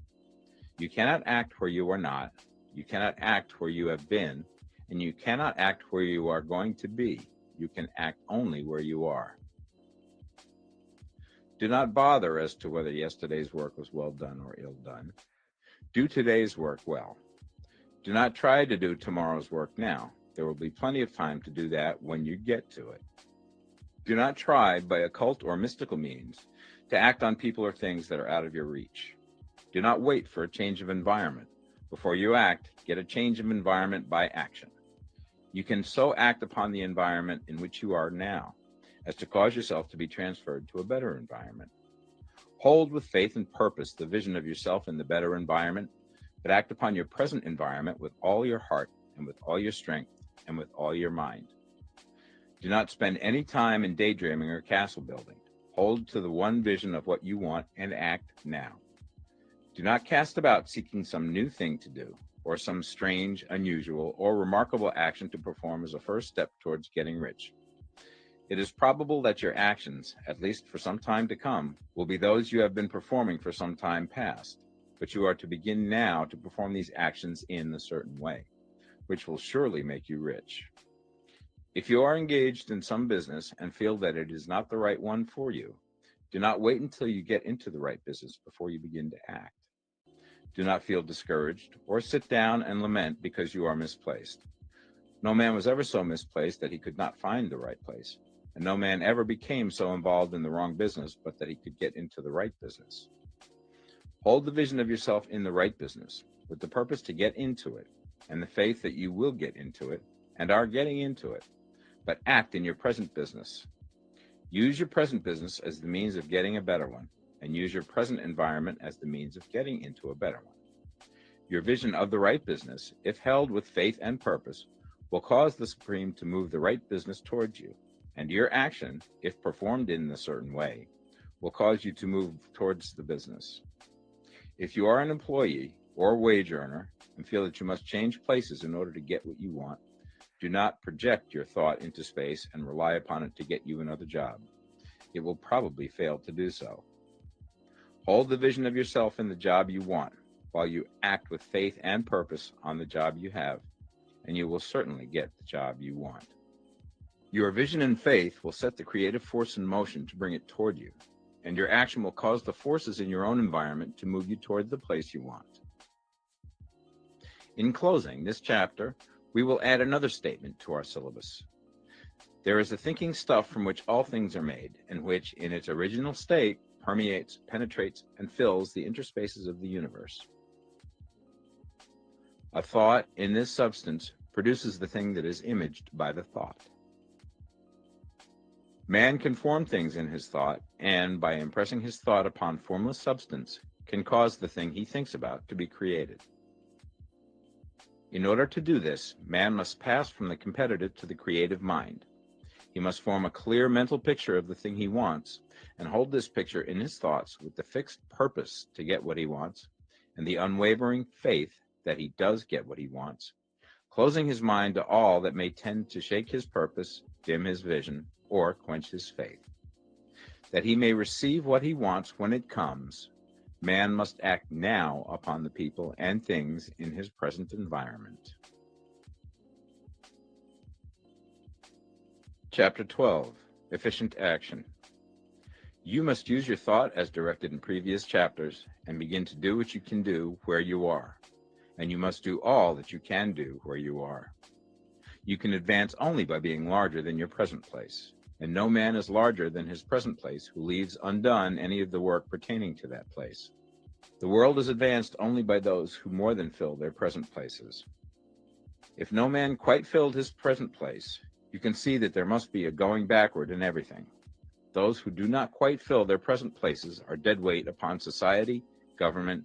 You cannot act where you are not, you cannot act where you have been, and you cannot act where you are going to be. You can act only where you are. Do not bother as to whether yesterday's work was well done or ill done. Do today's work well. Do not try to do tomorrow's work now. There will be plenty of time to do that when you get to it. Do not try, by occult or mystical means, to act on people or things that are out of your reach. Do not wait for a change of environment. Before you act, get a change of environment by action. You can so act upon the environment in which you are now as to cause yourself to be transferred to a better environment. Hold with faith and purpose the vision of yourself in the better environment, but act upon your present environment with all your heart and with all your strength and with all your mind. Do not spend any time in daydreaming or castle building. Hold to the one vision of what you want and act now. Do not cast about seeking some new thing to do, or some strange, unusual, or remarkable action to perform as a first step towards getting rich. It is probable that your actions, at least for some time to come, will be those you have been performing for some time past, but you are to begin now to perform these actions in a certain way, which will surely make you rich. If you are engaged in some business and feel that it is not the right one for you, do not wait until you get into the right business before you begin to act. Do not feel discouraged or sit down and lament because you are misplaced. No man was ever so misplaced that he could not find the right place, and no man ever became so involved in the wrong business but that he could get into the right business. Hold the vision of yourself in the right business, with the purpose to get into it, and the faith that you will get into it, and are getting into it, but act in your present business. Use your present business as the means of getting a better one, and use your present environment as the means of getting into a better one. Your vision of the right business, if held with faith and purpose, will cause the Supreme to move the right business towards you, and your action, if performed in a certain way, will cause you to move towards the business. If you are an employee or wage earner and feel that you must change places in order to get what you want, do not project your thought into space and rely upon it to get you another job. It will probably fail to do so. Hold the vision of yourself in the job you want while you act with faith and purpose on the job you have, and you will certainly get the job you want. Your vision and faith will set the creative force in motion to bring it toward you, and your action will cause the forces in your own environment to move you toward the place you want. In closing this chapter, we will add another statement to our syllabus. There is a thinking stuff from which all things are made, and which, in its original state, permeates, penetrates, and fills the interspaces of the universe. A thought in this substance produces the thing that is imaged by the thought. Man can form things in his thought, and by impressing his thought upon formless substance, can cause the thing he thinks about to be created. In order to do this, man must pass from the competitive to the creative mind. He must form a clear mental picture of the thing he wants, and hold this picture in his thoughts with the fixed purpose to get what he wants, and the unwavering faith that he does get what he wants, closing his mind to all that may tend to shake his purpose, dim his vision, or quench his faith. That he may receive what he wants when it comes, man must act now upon the people and things in his present environment. Chapter 12, Efficient Action. You must use your thought as directed in previous chapters and begin to do what you can do where you are, and you must do all that you can do where you are. You can advance only by being larger than your present place, and no man is larger than his present place who leaves undone any of the work pertaining to that place. The world is advanced only by those who more than fill their present places. If no man quite filled his present place, you can see that there must be a going backward in everything. Those who do not quite fill their present places are dead weight upon society, government,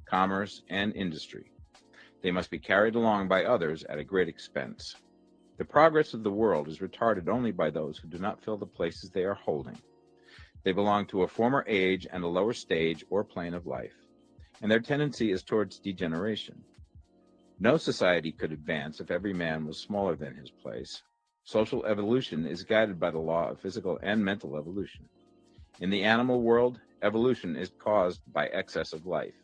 commerce, and industry. They must be carried along by others at a great expense. The progress of the world is retarded only by those who do not fill the places they are holding. They belong to a former age and a lower stage or plane of life, and their tendency is towards degeneration. No society could advance if every man was smaller than his place. Social evolution is guided by the law of physical and mental evolution. In the animal world, evolution is caused by excess of life.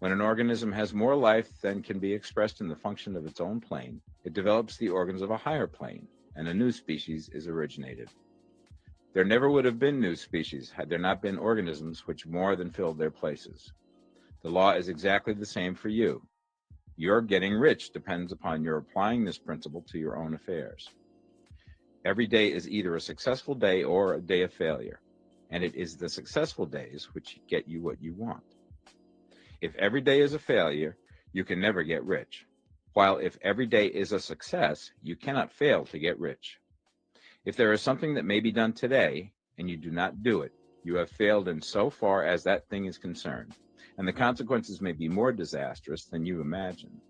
When an organism has more life than can be expressed in the function of its own plane, it develops the organs of a higher plane, and a new species is originated. There never would have been new species had there not been organisms which more than filled their places. The law is exactly the same for you. Your getting rich depends upon your applying this principle to your own affairs. Every day is either a successful day or a day of failure, and it is the successful days which get you what you want. If every day is a failure, you can never get rich, while if every day is a success, you cannot fail to get rich. If there is something that may be done today, and you do not do it, you have failed in so far as that thing is concerned, and the consequences may be more disastrous than you imagine.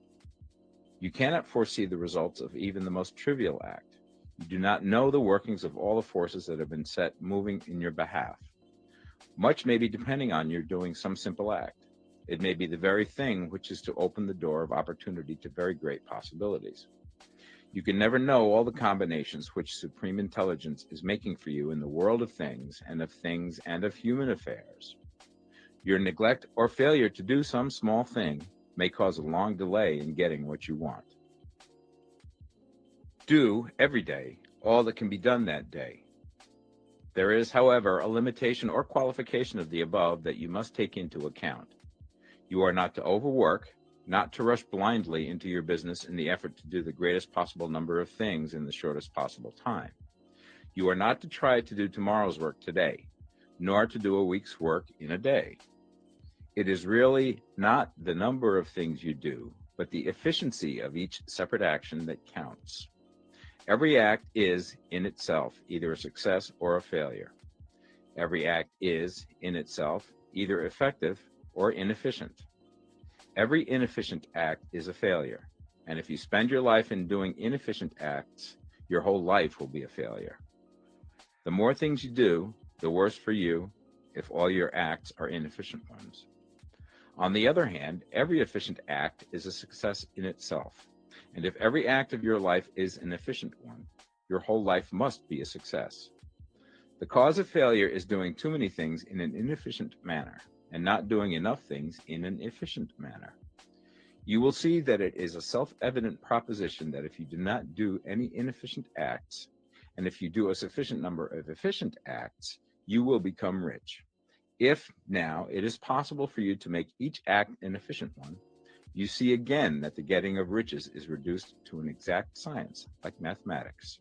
You cannot foresee the results of even the most trivial act. You do not know the workings of all the forces that have been set moving in your behalf. Much may be depending on your doing some simple act. It may be the very thing which is to open the door of opportunity to very great possibilities. You can never know all the combinations which supreme intelligence is making for you in the world of things and of human affairs. Your neglect or failure to do some small thing may cause a long delay in getting what you want. Do, every day, all that can be done that day. There is, however, a limitation or qualification of the above that you must take into account. You are not to overwork, not to rush blindly into your business in the effort to do the greatest possible number of things in the shortest possible time. You are not to try to do tomorrow's work today, nor to do a week's work in a day. It is really not the number of things you do, but the efficiency of each separate action that counts. Every act is, in itself, either a success or a failure. Every act is, in itself, either effective or inefficient. Every inefficient act is a failure, and if you spend your life in doing inefficient acts, your whole life will be a failure. The more things you do, the worse for you if all your acts are inefficient ones. On the other hand, every efficient act is a success in itself, and if every act of your life is an efficient one, your whole life must be a success. The cause of failure is doing too many things in an inefficient manner and not doing enough things in an efficient manner. You will see that it is a self-evident proposition that if you do not do any inefficient acts, and if you do a sufficient number of efficient acts, you will become rich. If, now, it is possible for you to make each act an efficient one, you see again that the getting of riches is reduced to an exact science, like mathematics.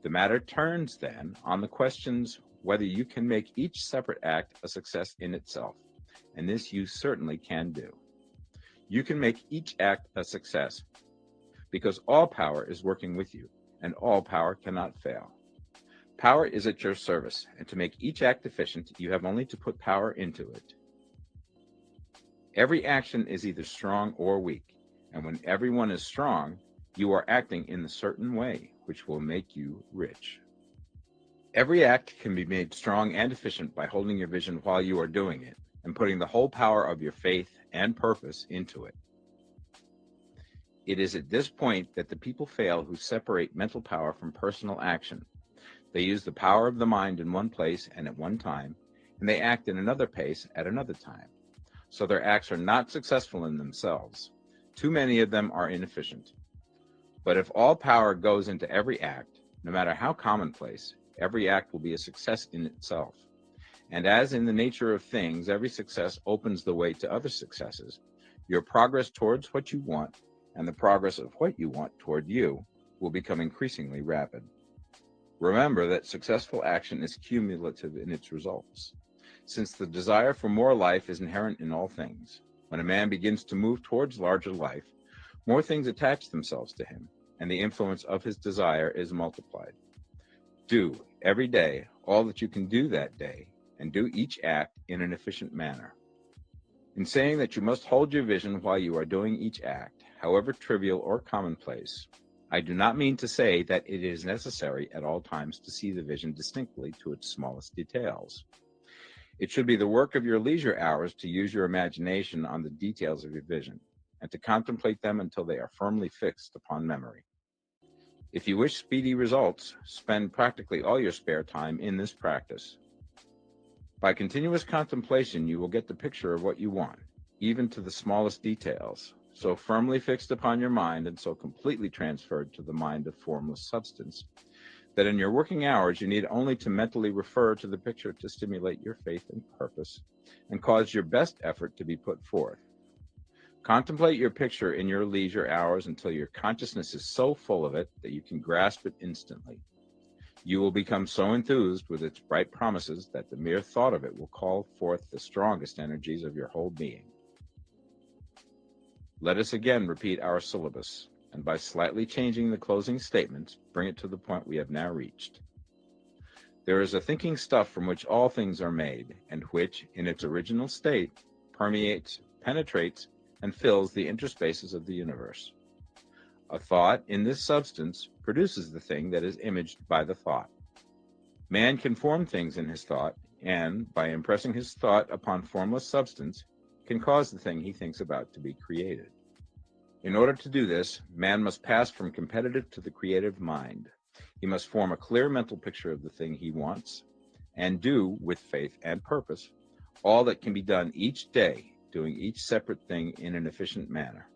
The matter turns, then, on the questions whether you can make each separate act a success in itself, and this you certainly can do. You can make each act a success because all power is working with you, and all power cannot fail. Power is at your service, and to make each act efficient, you have only to put power into it. Every action is either strong or weak, and when everyone is strong, you are acting in a certain way, which will make you rich. Every act can be made strong and efficient by holding your vision while you are doing it, and putting the whole power of your faith and purpose into it. It is at this point that the people fail who separate mental power from personal action. They use the power of the mind in one place and at one time, and they act in another place at another time. So their acts are not successful in themselves. Too many of them are inefficient. But if all power goes into every act, no matter how commonplace, every act will be a success in itself. And as in the nature of things, every success opens the way to other successes. Your progress towards what you want and the progress of what you want toward you will become increasingly rapid. Remember that successful action is cumulative in its results. Since the desire for more life is inherent in all things, when a man begins to move towards larger life, more things attach themselves to him, and the influence of his desire is multiplied. Do, every day, all that you can do that day, and do each act in an efficient manner. In saying that you must hold your vision while you are doing each act, however trivial or commonplace, I do not mean to say that it is necessary at all times to see the vision distinctly to its smallest details. It should be the work of your leisure hours to use your imagination on the details of your vision, and to contemplate them until they are firmly fixed upon memory. If you wish speedy results, spend practically all your spare time in this practice. By continuous contemplation, you will get the picture of what you want, even to the smallest details, so firmly fixed upon your mind and so completely transferred to the mind of formless substance, that in your working hours you need only to mentally refer to the picture to stimulate your faith and purpose, and cause your best effort to be put forth. Contemplate your picture in your leisure hours until your consciousness is so full of it that you can grasp it instantly. You will become so enthused with its bright promises that the mere thought of it will call forth the strongest energies of your whole being. Let us again repeat our syllabus, and by slightly changing the closing statements, bring it to the point we have now reached. There is a thinking stuff from which all things are made, and which, in its original state, permeates, penetrates, and fills the interspaces of the universe. A thought in this substance produces the thing that is imaged by the thought. Man can form things in his thought, and, by impressing his thought upon formless substance, can cause the thing he thinks about to be created. In order to do this, man must pass from competitive to the creative mind. He must form a clear mental picture of the thing he wants, and do, with faith and purpose, all that can be done each day, doing each separate thing in an efficient manner.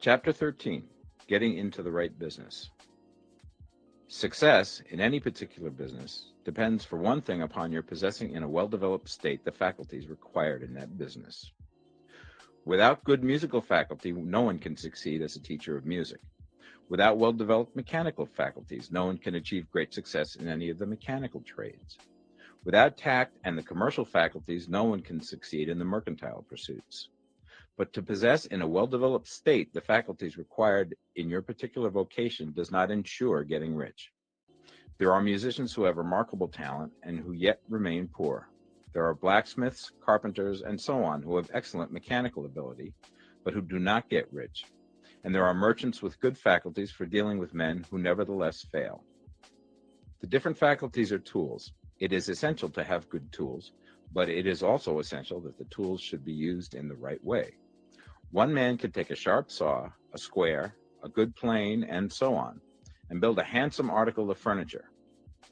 Chapter 13, Getting into the Right Business. Success in any particular business depends for one thing upon your possessing in a well-developed state the faculties required in that business. Without good musical faculty, no one can succeed as a teacher of music. Without well-developed mechanical faculties, no one can achieve great success in any of the mechanical trades. Without tact and the commercial faculties, no one can succeed in the mercantile pursuits. But to possess in a well-developed state the faculties required in your particular vocation does not ensure getting rich. There are musicians who have remarkable talent and who yet remain poor. There are blacksmiths, carpenters, and so on who have excellent mechanical ability, but who do not get rich. And there are merchants with good faculties for dealing with men who nevertheless fail. The different faculties are tools. It is essential to have good tools, but it is also essential that the tools should be used in the right way. One man can take a sharp saw, a square, a good plane, and so on, and build a handsome article of furniture.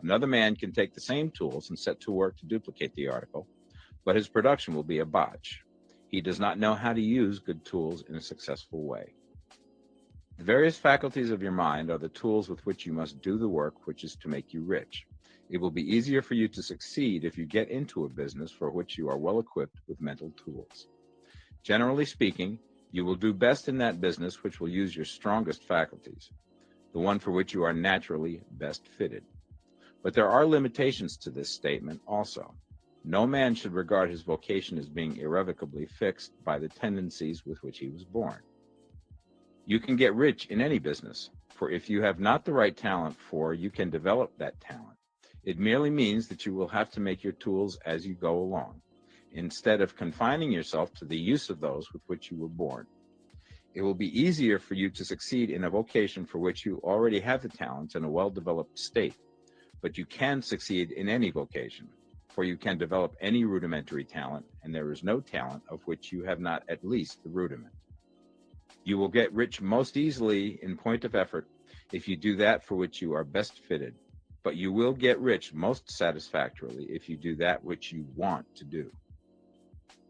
Another man can take the same tools and set to work to duplicate the article, but his production will be a botch. He does not know how to use good tools in a successful way. The various faculties of your mind are the tools with which you must do the work which is to make you rich. It will be easier for you to succeed if you get into a business for which you are well equipped with mental tools. Generally speaking, you will do best in that business which will use your strongest faculties, the one for which you are naturally best fitted. But there are limitations to this statement also. No man should regard his vocation as being irrevocably fixed by the tendencies with which he was born. You can get rich in any business, for if you have not the right talent you can develop that talent. It merely means that you will have to make your tools as you go along, instead of confining yourself to the use of those with which you were born. It will be easier for you to succeed in a vocation for which you already have the talents in a well-developed state, but you can succeed in any vocation, for you can develop any rudimentary talent, and there is no talent of which you have not at least the rudiment. You will get rich most easily in point of effort if you do that for which you are best fitted, but you will get rich most satisfactorily if you do that which you want to do.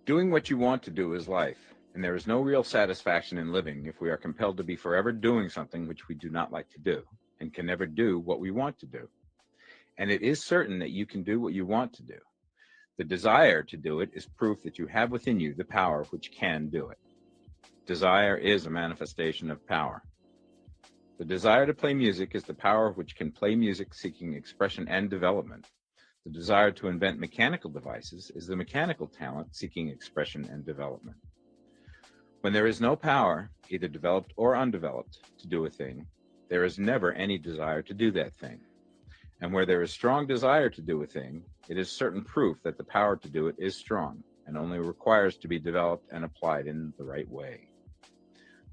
Doing what you want to do is life, and there is no real satisfaction in living if we are compelled to be forever doing something which we do not like to do, and can never do what we want to do. And it is certain that you can do what you want to do. The desire to do it is proof that you have within you the power which can do it. Desire is a manifestation of power. The desire to play music is the power which can play music seeking expression and development. The desire to invent mechanical devices is the mechanical talent seeking expression and development. When there is no power, either developed or undeveloped, to do a thing, there is never any desire to do that thing. And where there is strong desire to do a thing, it is certain proof that the power to do it is strong and only requires to be developed and applied in the right way.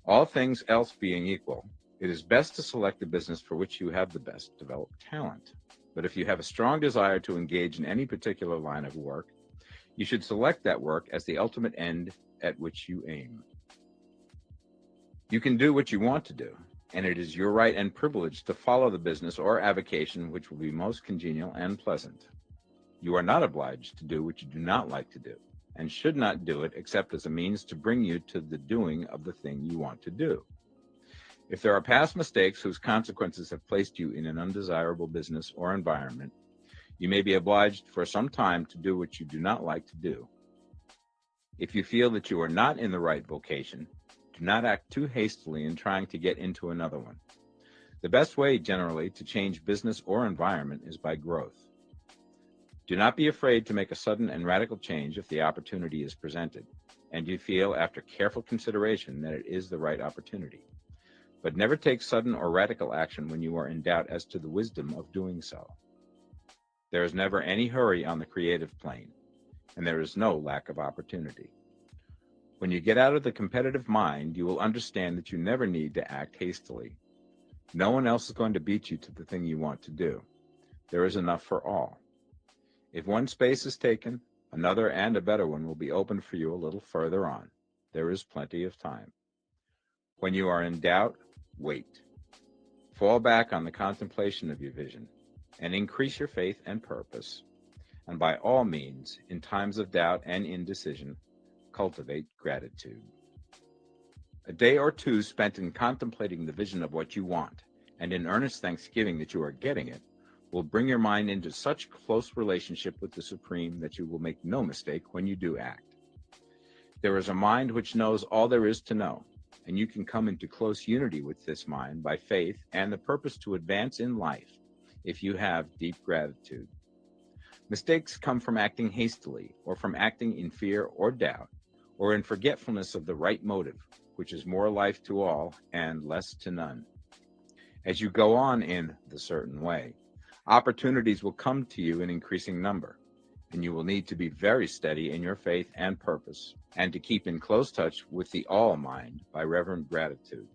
All things else being equal, it is best to select a business for which you have the best developed talent. But if you have a strong desire to engage in any particular line of work, you should select that work as the ultimate end at which you aim. You can do what you want to do, and it is your right and privilege to follow the business or avocation which will be most congenial and pleasant. You are not obliged to do what you do not like to do, and should not do it except as a means to bring you to the doing of the thing you want to do. If there are past mistakes whose consequences have placed you in an undesirable business or environment, you may be obliged for some time to do what you do not like to do. If you feel that you are not in the right vocation, do not act too hastily in trying to get into another one. The best way, generally, to change business or environment is by growth. Do not be afraid to make a sudden and radical change if the opportunity is presented, and you feel after careful consideration that it is the right opportunity. But never take sudden or radical action when you are in doubt as to the wisdom of doing so. There is never any hurry on the creative plane, and there is no lack of opportunity. When you get out of the competitive mind, you will understand that you never need to act hastily. No one else is going to beat you to the thing you want to do. There is enough for all. If one space is taken, another and a better one will be opened for you a little further on. There is plenty of time. When you are in doubt, wait. Fall back on the contemplation of your vision and increase your faith and purpose. And by all means, in times of doubt and indecision, cultivate gratitude. A day or two spent in contemplating the vision of what you want and in earnest thanksgiving that you are getting it will bring your mind into such close relationship with the Supreme that you will make no mistake when you do act. There is a mind which knows all there is to know, and you can come into close unity with this mind by faith and the purpose to advance in life if you have deep gratitude. Mistakes come from acting hastily or from acting in fear or doubt, or in forgetfulness of the right motive, which is more life to all and less to none. As you go on in the certain way, opportunities will come to you in increasing number, and you will need to be very steady in your faith and purpose, and to keep in close touch with the all mind by reverent gratitude.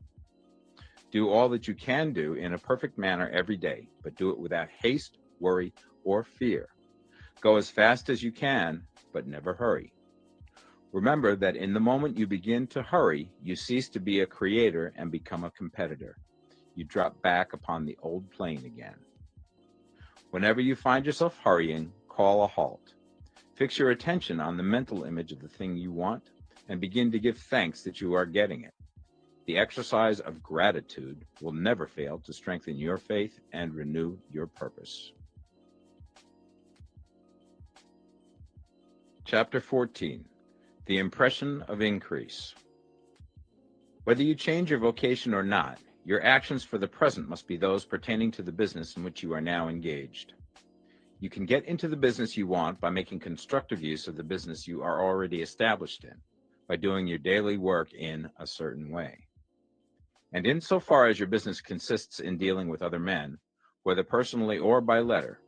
Do all that you can do in a perfect manner every day, but do it without haste, worry, or fear. Go as fast as you can, but never hurry. Remember that in the moment you begin to hurry, you cease to be a creator and become a competitor. You drop back upon the old plane again. Whenever you find yourself hurrying, call a halt. Fix your attention on the mental image of the thing you want and begin to give thanks that you are getting it. The exercise of gratitude will never fail to strengthen your faith and renew your purpose. Chapter 14. The Impression of Increase. Whether you change your vocation or not, your actions for the present must be those pertaining to the business in which you are now engaged. You can get into the business you want by making constructive use of the business you are already established in, by doing your daily work in a certain way. And insofar as your business consists in dealing with other men, whether personally or by letter,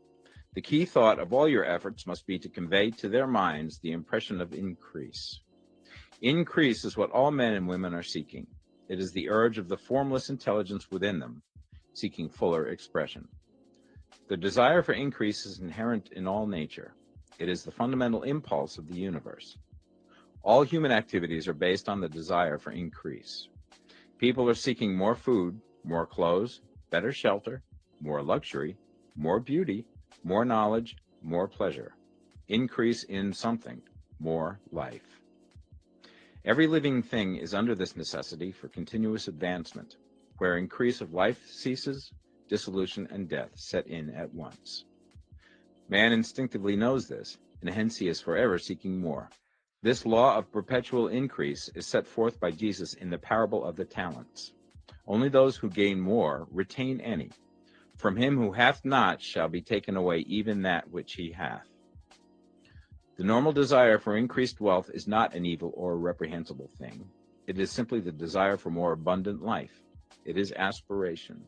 the key thought of all your efforts must be to convey to their minds the impression of increase. Increase is what all men and women are seeking. It is the urge of the formless intelligence within them, seeking fuller expression. The desire for increase is inherent in all nature. It is the fundamental impulse of the universe. All human activities are based on the desire for increase. People are seeking more food, more clothes, better shelter, more luxury, more beauty, more knowledge, more pleasure. Increase in something, more life. Every living thing is under this necessity for continuous advancement. Where increase of life ceases, dissolution and death set in at once. Man instinctively knows this, and hence he is forever seeking more. This law of perpetual increase is set forth by Jesus in the parable of the talents. Only those who gain more retain any. From him who hath not shall be taken away even that which he hath. The normal desire for increased wealth is not an evil or a reprehensible thing. It is simply the desire for more abundant life. It is aspiration.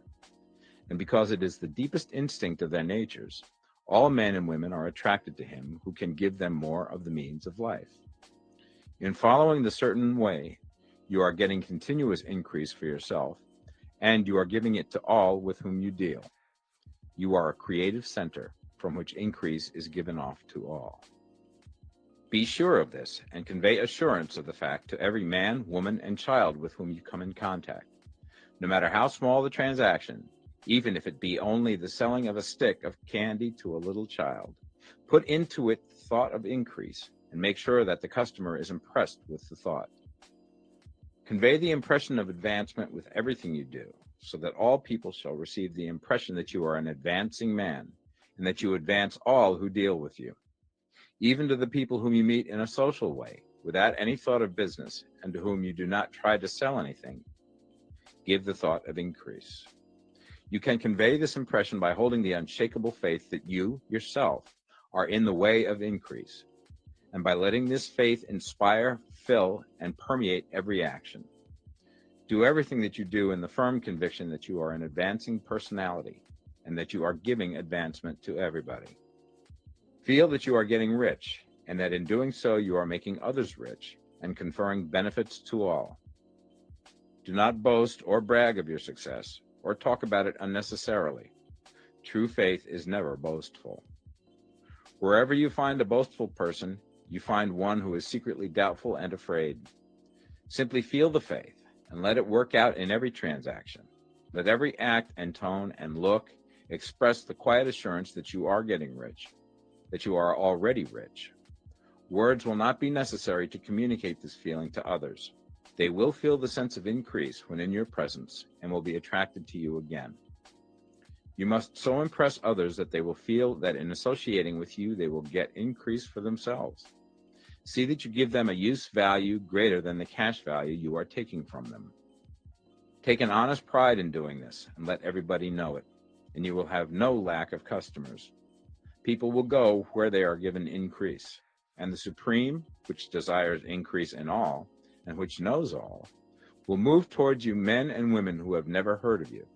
And because it is the deepest instinct of their natures, all men and women are attracted to him who can give them more of the means of life. In following the certain way, you are getting continuous increase for yourself, and you are giving it to all with whom you deal. You are a creative center from which increase is given off to all. Be sure of this and convey assurance of the fact to every man, woman, and child with whom you come in contact. No matter how small the transaction, even if it be only the selling of a stick of candy to a little child, put into it the thought of increase and make sure that the customer is impressed with the thought. Convey the impression of advancement with everything you do, so that all people shall receive the impression that you are an advancing man, and that you advance all who deal with you. Even to the people whom you meet in a social way, without any thought of business, and to whom you do not try to sell anything, give the thought of increase. You can convey this impression by holding the unshakable faith that you, yourself, are in the way of increase, and by letting this faith inspire, fill, and permeate every action. Do everything that you do in the firm conviction that you are an advancing personality, and that you are giving advancement to everybody. Feel that you are getting rich, and that in doing so you are making others rich, and conferring benefits to all. Do not boast or brag of your success, or talk about it unnecessarily. True faith is never boastful. Wherever you find a boastful person, you find one who is secretly doubtful and afraid. Simply feel the faith, and let it work out in every transaction. Let every act and tone and look express the quiet assurance that you are getting rich, that you are already rich. Words will not be necessary to communicate this feeling to others. They will feel the sense of increase when in your presence and will be attracted to you again. You must so impress others that they will feel that in associating with you, they will get increase for themselves. See that you give them a use value greater than the cash value you are taking from them. Take an honest pride in doing this and let everybody know it, and you will have no lack of customers. People will go where they are given increase. and the Supreme, which desires increase in all, and which knows all, will move towards you men and women who have never heard of you.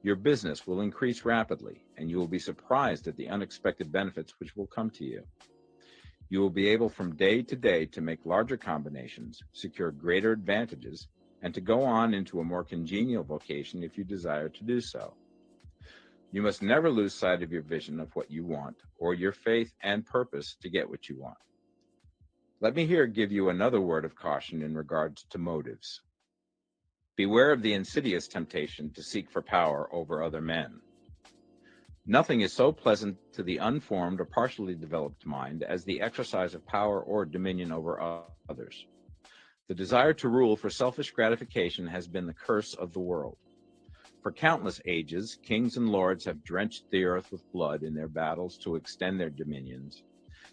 Your business will increase rapidly, and you will be surprised at the unexpected benefits which will come to you. You will be able from day to day to make larger combinations, secure greater advantages, and to go on into a more congenial vocation if you desire to do so. You must never lose sight of your vision of what you want, or your faith and purpose to get what you want. Let me here give you another word of caution in regards to motives. Beware of the insidious temptation to seek for power over other men. Nothing is so pleasant to the unformed or partially developed mind as the exercise of power or dominion over others. The desire to rule for selfish gratification has been the curse of the world. For countless ages, kings and lords have drenched the earth with blood in their battles to extend their dominions.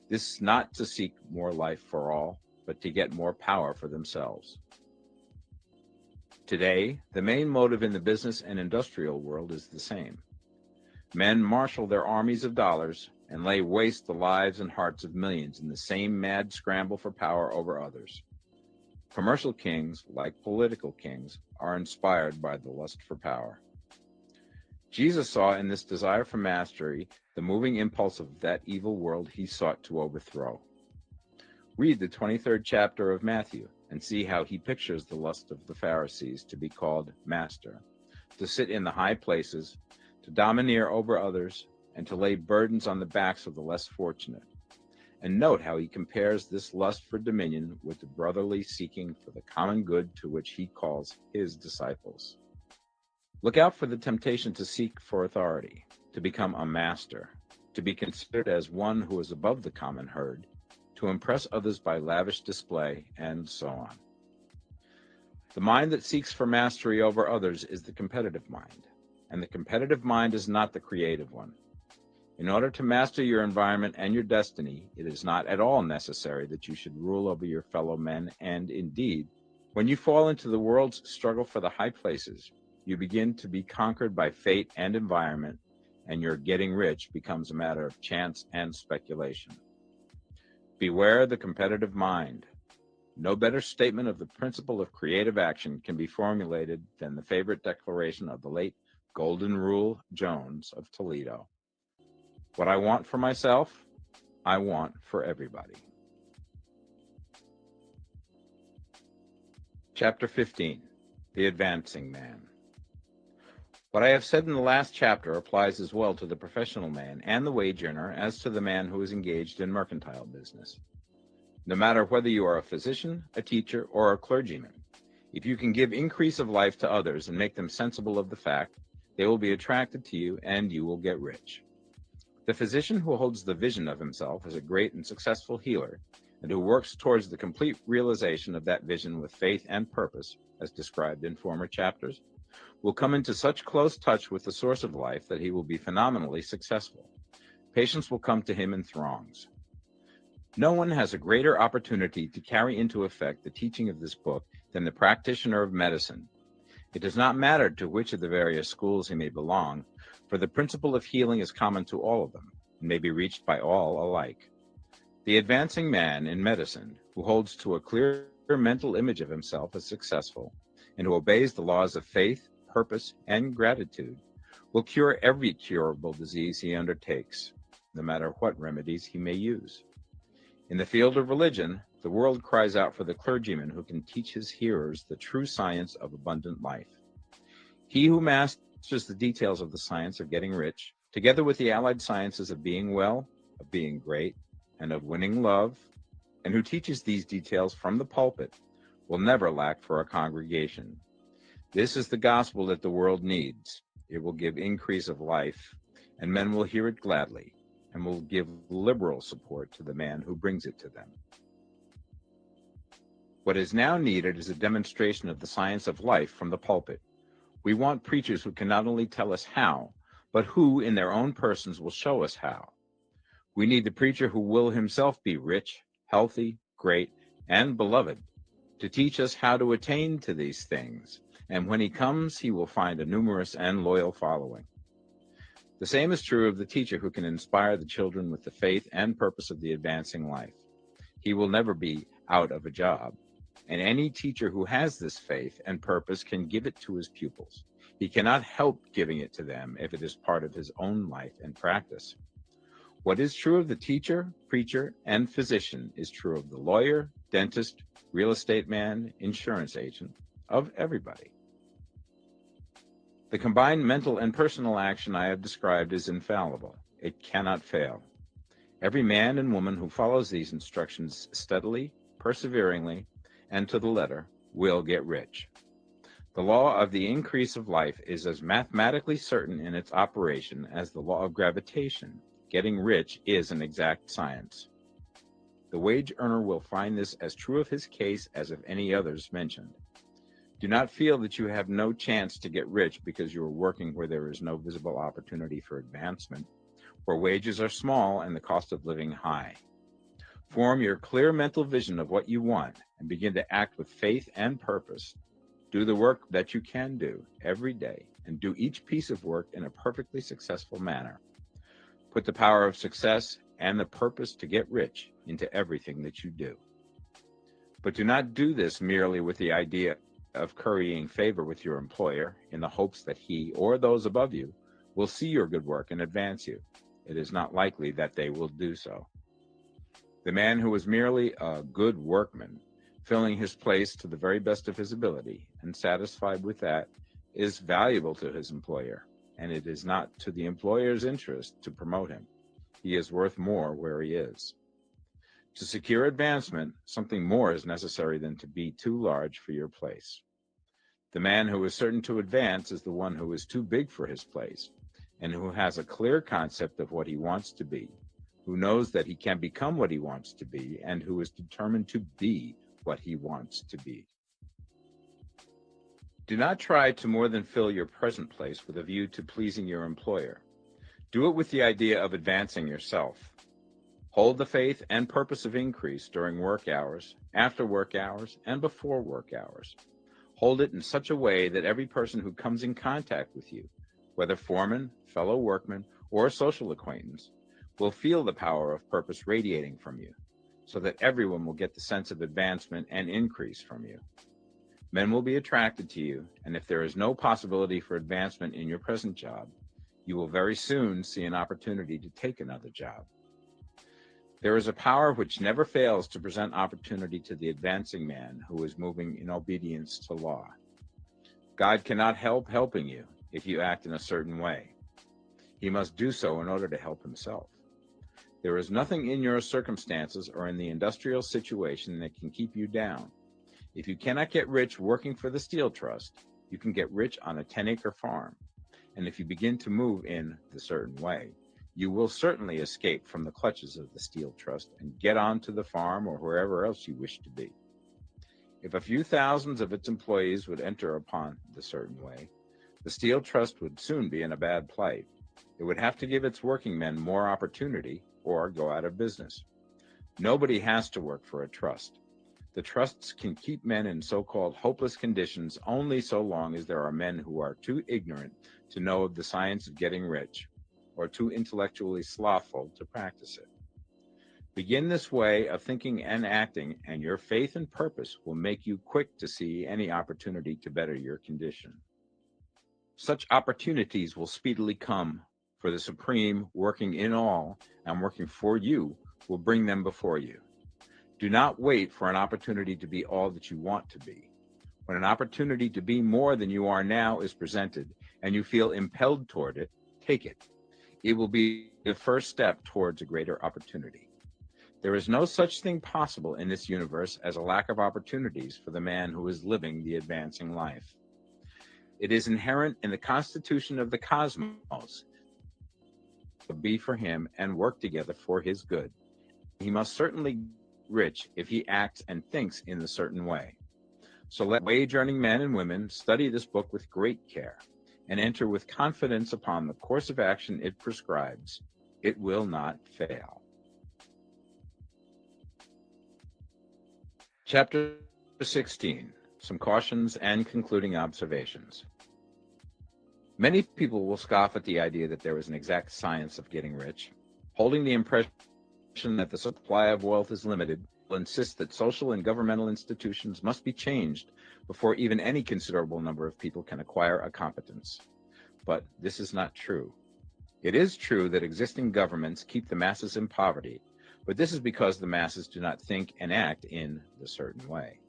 This is not to seek more life for all, but to get more power for themselves. Today, the main motive in the business and industrial world is the same. Men marshal their armies of dollars and lay waste the lives and hearts of millions in the same mad scramble for power over others. Commercial kings, like political kings, are inspired by the lust for power. Jesus saw in this desire for mastery the moving impulse of that evil world he sought to overthrow. Read the 23rd chapter of Matthew and see how he pictures the lust of the Pharisees to be called master, to sit in the high places, to domineer over others, and to lay burdens on the backs of the less fortunate. And note how he compares this lust for dominion with the brotherly seeking for the common good to which he calls his disciples. Look out for the temptation to seek for authority, to become a master, to be considered as one who is above the common herd, to impress others by lavish display, and so on. The mind that seeks for mastery over others is the competitive mind, and the competitive mind is not the creative one. In order to master your environment and your destiny, it is not at all necessary that you should rule over your fellow men, and indeed, when you fall into the world's struggle for the high places, you begin to be conquered by fate and environment, and your getting rich becomes a matter of chance and speculation. Beware the competitive mind. No better statement of the principle of creative action can be formulated than the favorite declaration of the late Golden Rule Jones of Toledo. What I want for myself, I want for everybody. Chapter 15, The Advancing Man. What I have said in the last chapter applies as well to the professional man and the wage earner as to the man who is engaged in mercantile business. No matter whether you are a physician, a teacher, or a clergyman, if you can give increase of life to others and make them sensible of the fact, they will be attracted to you and you will get rich. The physician who holds the vision of himself as a great and successful healer, and who works towards the complete realization of that vision with faith and purpose, as described in former chapters, will come into such close touch with the source of life that he will be phenomenally successful. Patients will come to him in throngs. No one has a greater opportunity to carry into effect the teaching of this book than the practitioner of medicine. It does not matter to which of the various schools he may belong, for the principle of healing is common to all of them, and may be reached by all alike. The advancing man in medicine, who holds to a clear mental image of himself as successful, and who obeys the laws of faith, purpose, and gratitude, will cure every curable disease he undertakes, no matter what remedies he may use. In the field of religion, the world cries out for the clergyman who can teach his hearers the true science of abundant life. He who masters the details of the science of getting rich, together with the allied sciences of being well, of being great, and of winning love, and who teaches these details from the pulpit, will never lack for a congregation. This is the gospel that the world needs. It will give increase of life, and men will hear it gladly, and will give liberal support to the man who brings it to them. What is now needed is a demonstration of the science of life from the pulpit. We want preachers who can not only tell us how, but who in their own persons will show us how. We need the preacher who will himself be rich, healthy, great, and beloved, to teach us how to attain to these things, and when he comes, he will find a numerous and loyal following. The same is true of the teacher who can inspire the children with the faith and purpose of the advancing life. he will never be out of a job. And any teacher who has this faith and purpose can give it to his pupils. He cannot help giving it to them if it is part of his own life and practice. What is true of the teacher, preacher, and physician is true of the lawyer, dentist, real estate man, insurance agent, of everybody. The combined mental and personal action I have described is infallible. It cannot fail. Every man and woman who follows these instructions steadily, perseveringly, and to the letter will get rich. The law of the increase of life is as mathematically certain in its operation as the law of gravitation. Getting rich is an exact science. The wage earner will find this as true of his case as of any others mentioned. Do not feel that you have no chance to get rich because you are working where there is no visible opportunity for advancement, where wages are small and the cost of living high. Form your clear mental vision of what you want and begin to act with faith and purpose. Do the work that you can do every day and do each piece of work in a perfectly successful manner. Put the power of success and the purpose to get rich into everything that you do. But do not do this merely with the idea of currying favor with your employer in the hopes that he or those above you will see your good work and advance you. It is not likely that they will do so. The man who is merely a good workman, filling his place to the very best of his ability and satisfied with that, is valuable to his employer, and it is not to the employer's interest to promote him. He is worth more where he is. To secure advancement, something more is necessary than to be too large for your place. The man who is certain to advance is the one who is too big for his place, and who has a clear concept of what he wants to be, who knows that he can become what he wants to be, and who is determined to be what he wants to be. Do not try to more than fill your present place with a view to pleasing your employer. Do it with the idea of advancing yourself. Hold the faith and purpose of increase during work hours, after work hours, and before work hours. Hold it in such a way that every person who comes in contact with you, whether foreman, fellow workman, or social acquaintance, will feel the power of purpose radiating from you, so that everyone will get the sense of advancement and increase from you. Men will be attracted to you, and if there is no possibility for advancement in your present job, you will very soon see an opportunity to take another job. There is a power which never fails to present opportunity to the advancing man who is moving in obedience to law. God cannot help helping you if you act in a certain way. He must do so in order to help himself. There is nothing in your circumstances or in the industrial situation that can keep you down. If you cannot get rich working for the Steel Trust, you can get rich on a 10-acre farm. And if you begin to move in the certain way, you will certainly escape from the clutches of the Steel Trust and get on to the farm or wherever else you wish to be. If a few thousands of its employees would enter upon the certain way, the Steel Trust would soon be in a bad plight. It would have to give its working men more opportunity or go out of business. Nobody has to work for a trust. The trusts can keep men in so-called hopeless conditions only so long as there are men who are too ignorant to know of the science of getting rich, or too intellectually slothful to practice it. Begin this way of thinking and acting, and your faith and purpose will make you quick to see any opportunity to better your condition. Such opportunities will speedily come, for the Supreme, working in all and working for you, will bring them before you. Do not wait for an opportunity to be all that you want to be. When an opportunity to be more than you are now is presented, and you feel impelled toward it, take it. It will be the first step towards a greater opportunity. There is no such thing possible in this universe as a lack of opportunities for the man who is living the advancing life. It is inherent in the constitution of the cosmos to be for him and work together for his good. He must certainly be rich if he acts and thinks in a certain way. So let wage-earning men and women study this book with great care and enter with confidence upon the course of action it prescribes. It will not fail. Chapter 16. Some cautions and concluding observations. Many people will scoff at the idea that there is an exact science of getting rich, holding the impression that the supply of wealth is limited will insist that social and governmental institutions must be changed before even any considerable number of people can acquire a competence. But this is not true. It is true that existing governments keep the masses in poverty, but this is because the masses do not think and act in the certain way.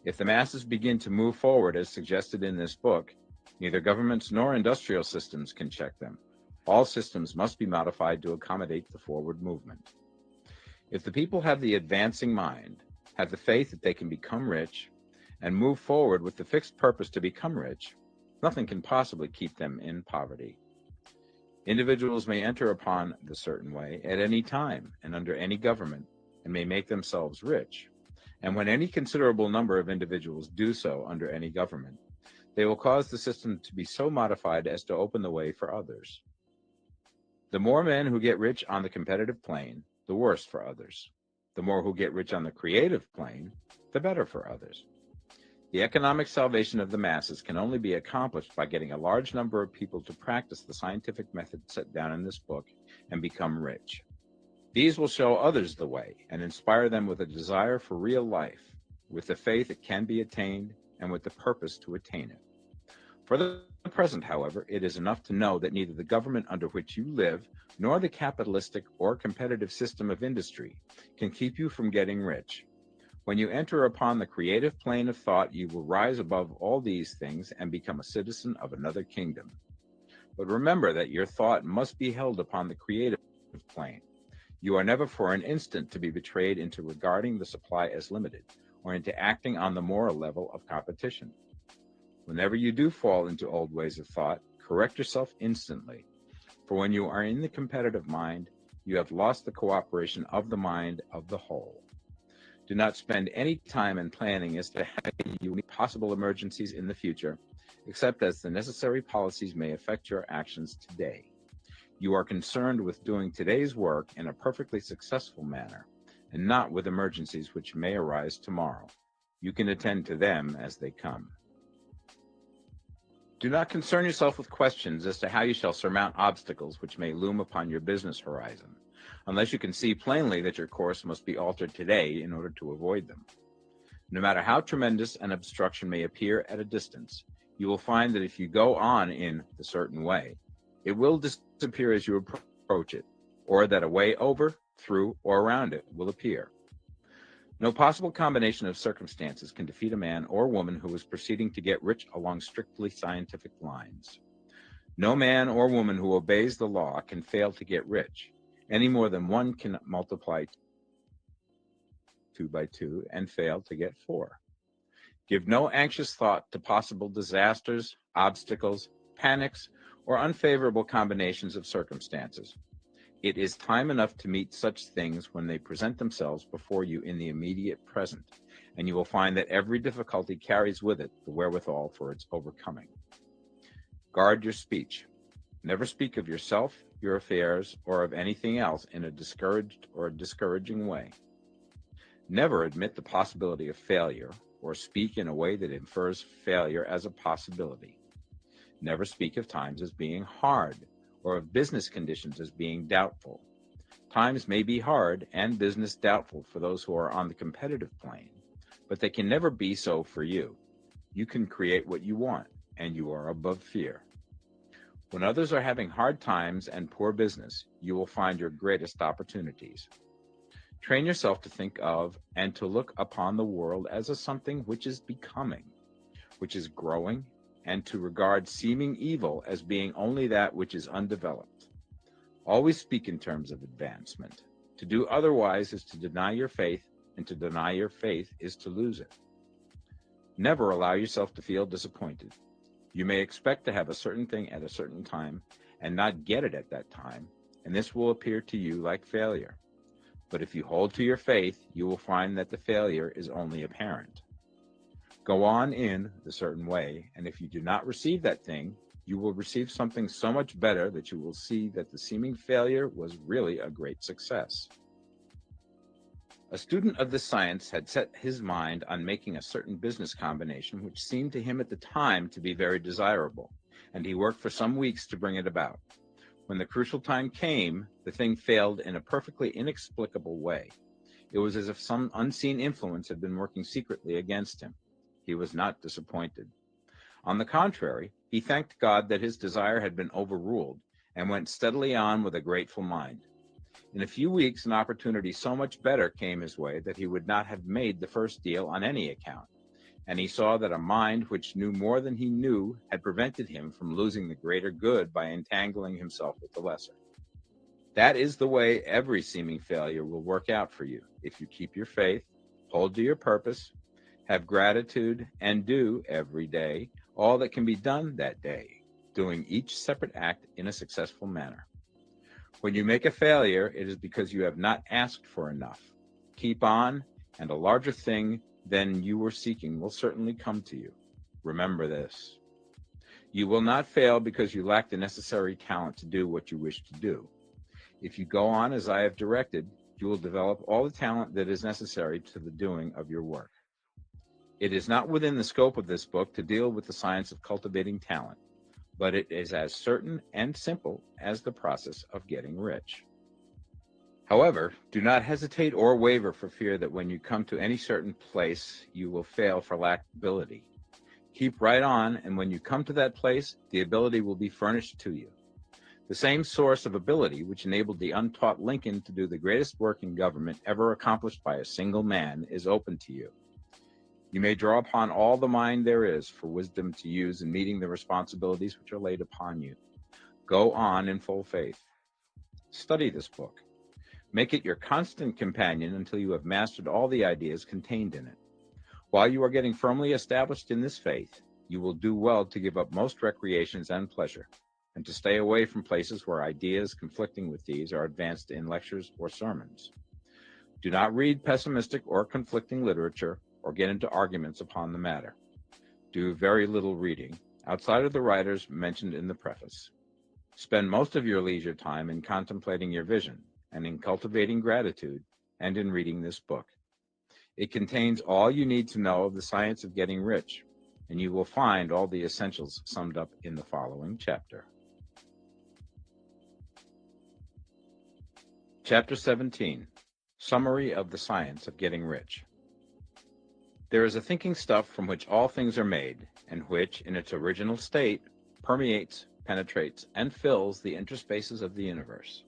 If the masses begin to move forward as suggested in this book, neither governments nor industrial systems can check them. All systems must be modified to accommodate the forward movement. If the people have the advancing mind, have the faith that they can become rich, and move forward with the fixed purpose to become rich, nothing can possibly keep them in poverty. Individuals may enter upon the certain way at any time and under any government and may make themselves rich. And when any considerable number of individuals do so under any government, they will cause the system to be so modified as to open the way for others. The more men who get rich on the competitive plane, the worse for others. The more who get rich on the creative plane, the better for others. The economic salvation of the masses can only be accomplished by getting a large number of people to practice the scientific method set down in this book and become rich. These will show others the way and inspire them with a desire for real life, with the faith it can be attained, and with the purpose to attain it. For the present, however, it is enough to know that neither the government under which you live nor the capitalistic or competitive system of industry can keep you from getting rich. When you enter upon the creative plane of thought, you will rise above all these things and become a citizen of another kingdom. But remember that your thought must be held upon the creative plane. You are never for an instant to be betrayed into regarding the supply as limited or into acting on the moral level of competition. Whenever you do fall into old ways of thought, correct yourself instantly. For when you are in the competitive mind, you have lost the cooperation of the mind of the whole. Do not spend any time in planning as to how you meet possible emergencies in the future, except as the necessary policies may affect your actions today. You are concerned with doing today's work in a perfectly successful manner, and not with emergencies which may arise tomorrow. You can attend to them as they come. Do not concern yourself with questions as to how you shall surmount obstacles which may loom upon your business horizon, unless you can see plainly that your course must be altered today in order to avoid them. No matter how tremendous an obstruction may appear at a distance, you will find that if you go on in the certain way, it will disappear as you approach it, or that a way over, through, or around it will appear. No possible combination of circumstances can defeat a man or woman who is proceeding to get rich along strictly scientific lines. No man or woman who obeys the law can fail to get rich, any more than one can multiply 2 by 2 and fail to get 4. Give no anxious thought to possible disasters, obstacles, panics, or unfavorable combinations of circumstances. It is time enough to meet such things when they present themselves before you in the immediate present, and you will find that every difficulty carries with it the wherewithal for its overcoming. Guard your speech. Never speak of yourself, your affairs, or of anything else in a discouraged or discouraging way. Never admit the possibility of failure, or speak in a way that infers failure as a possibility. Never speak of times as being hard, or of business conditions as being doubtful. Times may be hard and business doubtful for those who are on the competitive plane, but they can never be so for you. You can create what you want, and you are above fear. When others are having hard times and poor business, you will find your greatest opportunities. Train yourself to think of and to look upon the world as a something which is becoming, which is growing, and to regard seeming evil as being only that which is undeveloped. Always speak in terms of advancement. To do otherwise is to deny your faith, and to deny your faith is to lose it. Never allow yourself to feel disappointed. You may expect to have a certain thing at a certain time and not get it at that time, and this will appear to you like failure. But if you hold to your faith, you will find that the failure is only apparent. Go on in the certain way, and if you do not receive that thing, you will receive something so much better that you will see that the seeming failure was really a great success. A student of this science had set his mind on making a certain business combination which seemed to him at the time to be very desirable, and he worked for some weeks to bring it about. When the crucial time came, the thing failed in a perfectly inexplicable way. It was as if some unseen influence had been working secretly against him. He was not disappointed. On the contrary, he thanked God that his desire had been overruled and went steadily on with a grateful mind. In a few weeks, an opportunity so much better came his way that he would not have made the first deal on any account, and he saw that a mind which knew more than he knew had prevented him from losing the greater good by entangling himself with the lesser. That is the way every seeming failure will work out for you if you keep your faith, hold to your purpose, have gratitude, and do every day all that can be done that day, doing each separate act in a successful manner. When you make a failure, it is because you have not asked for enough. Keep on, and a larger thing than you were seeking will certainly come to you. Remember this. You will not fail because you lack the necessary talent to do what you wish to do. If you go on as I have directed, you will develop all the talent that is necessary to the doing of your work. It is not within the scope of this book to deal with the science of cultivating talent, but it is as certain and simple as the process of getting rich. However, do not hesitate or waver for fear that when you come to any certain place, you will fail for lack of ability. Keep right on, and when you come to that place, the ability will be furnished to you. The same source of ability which enabled the untaught Lincoln to do the greatest work in government ever accomplished by a single man is open to you. You may draw upon all the mind there is for wisdom to use in meeting the responsibilities which are laid upon you. Go on in full faith. Study this book. Make it your constant companion until you have mastered all the ideas contained in it. While you are getting firmly established in this faith, you will do well to give up most recreations and pleasure, and to stay away from places where ideas conflicting with these are advanced in lectures or sermons. Do not read pessimistic or conflicting literature or get into arguments upon the matter. Do very little reading, outside of the writers mentioned in the preface. Spend most of your leisure time in contemplating your vision, and in cultivating gratitude, and in reading this book. It contains all you need to know of the science of getting rich, and you will find all the essentials summed up in the following chapter. Chapter 17, Summary of the Science of Getting Rich. There is a thinking stuff from which all things are made, and which, in its original state, permeates, penetrates, and fills the interspaces of the universe.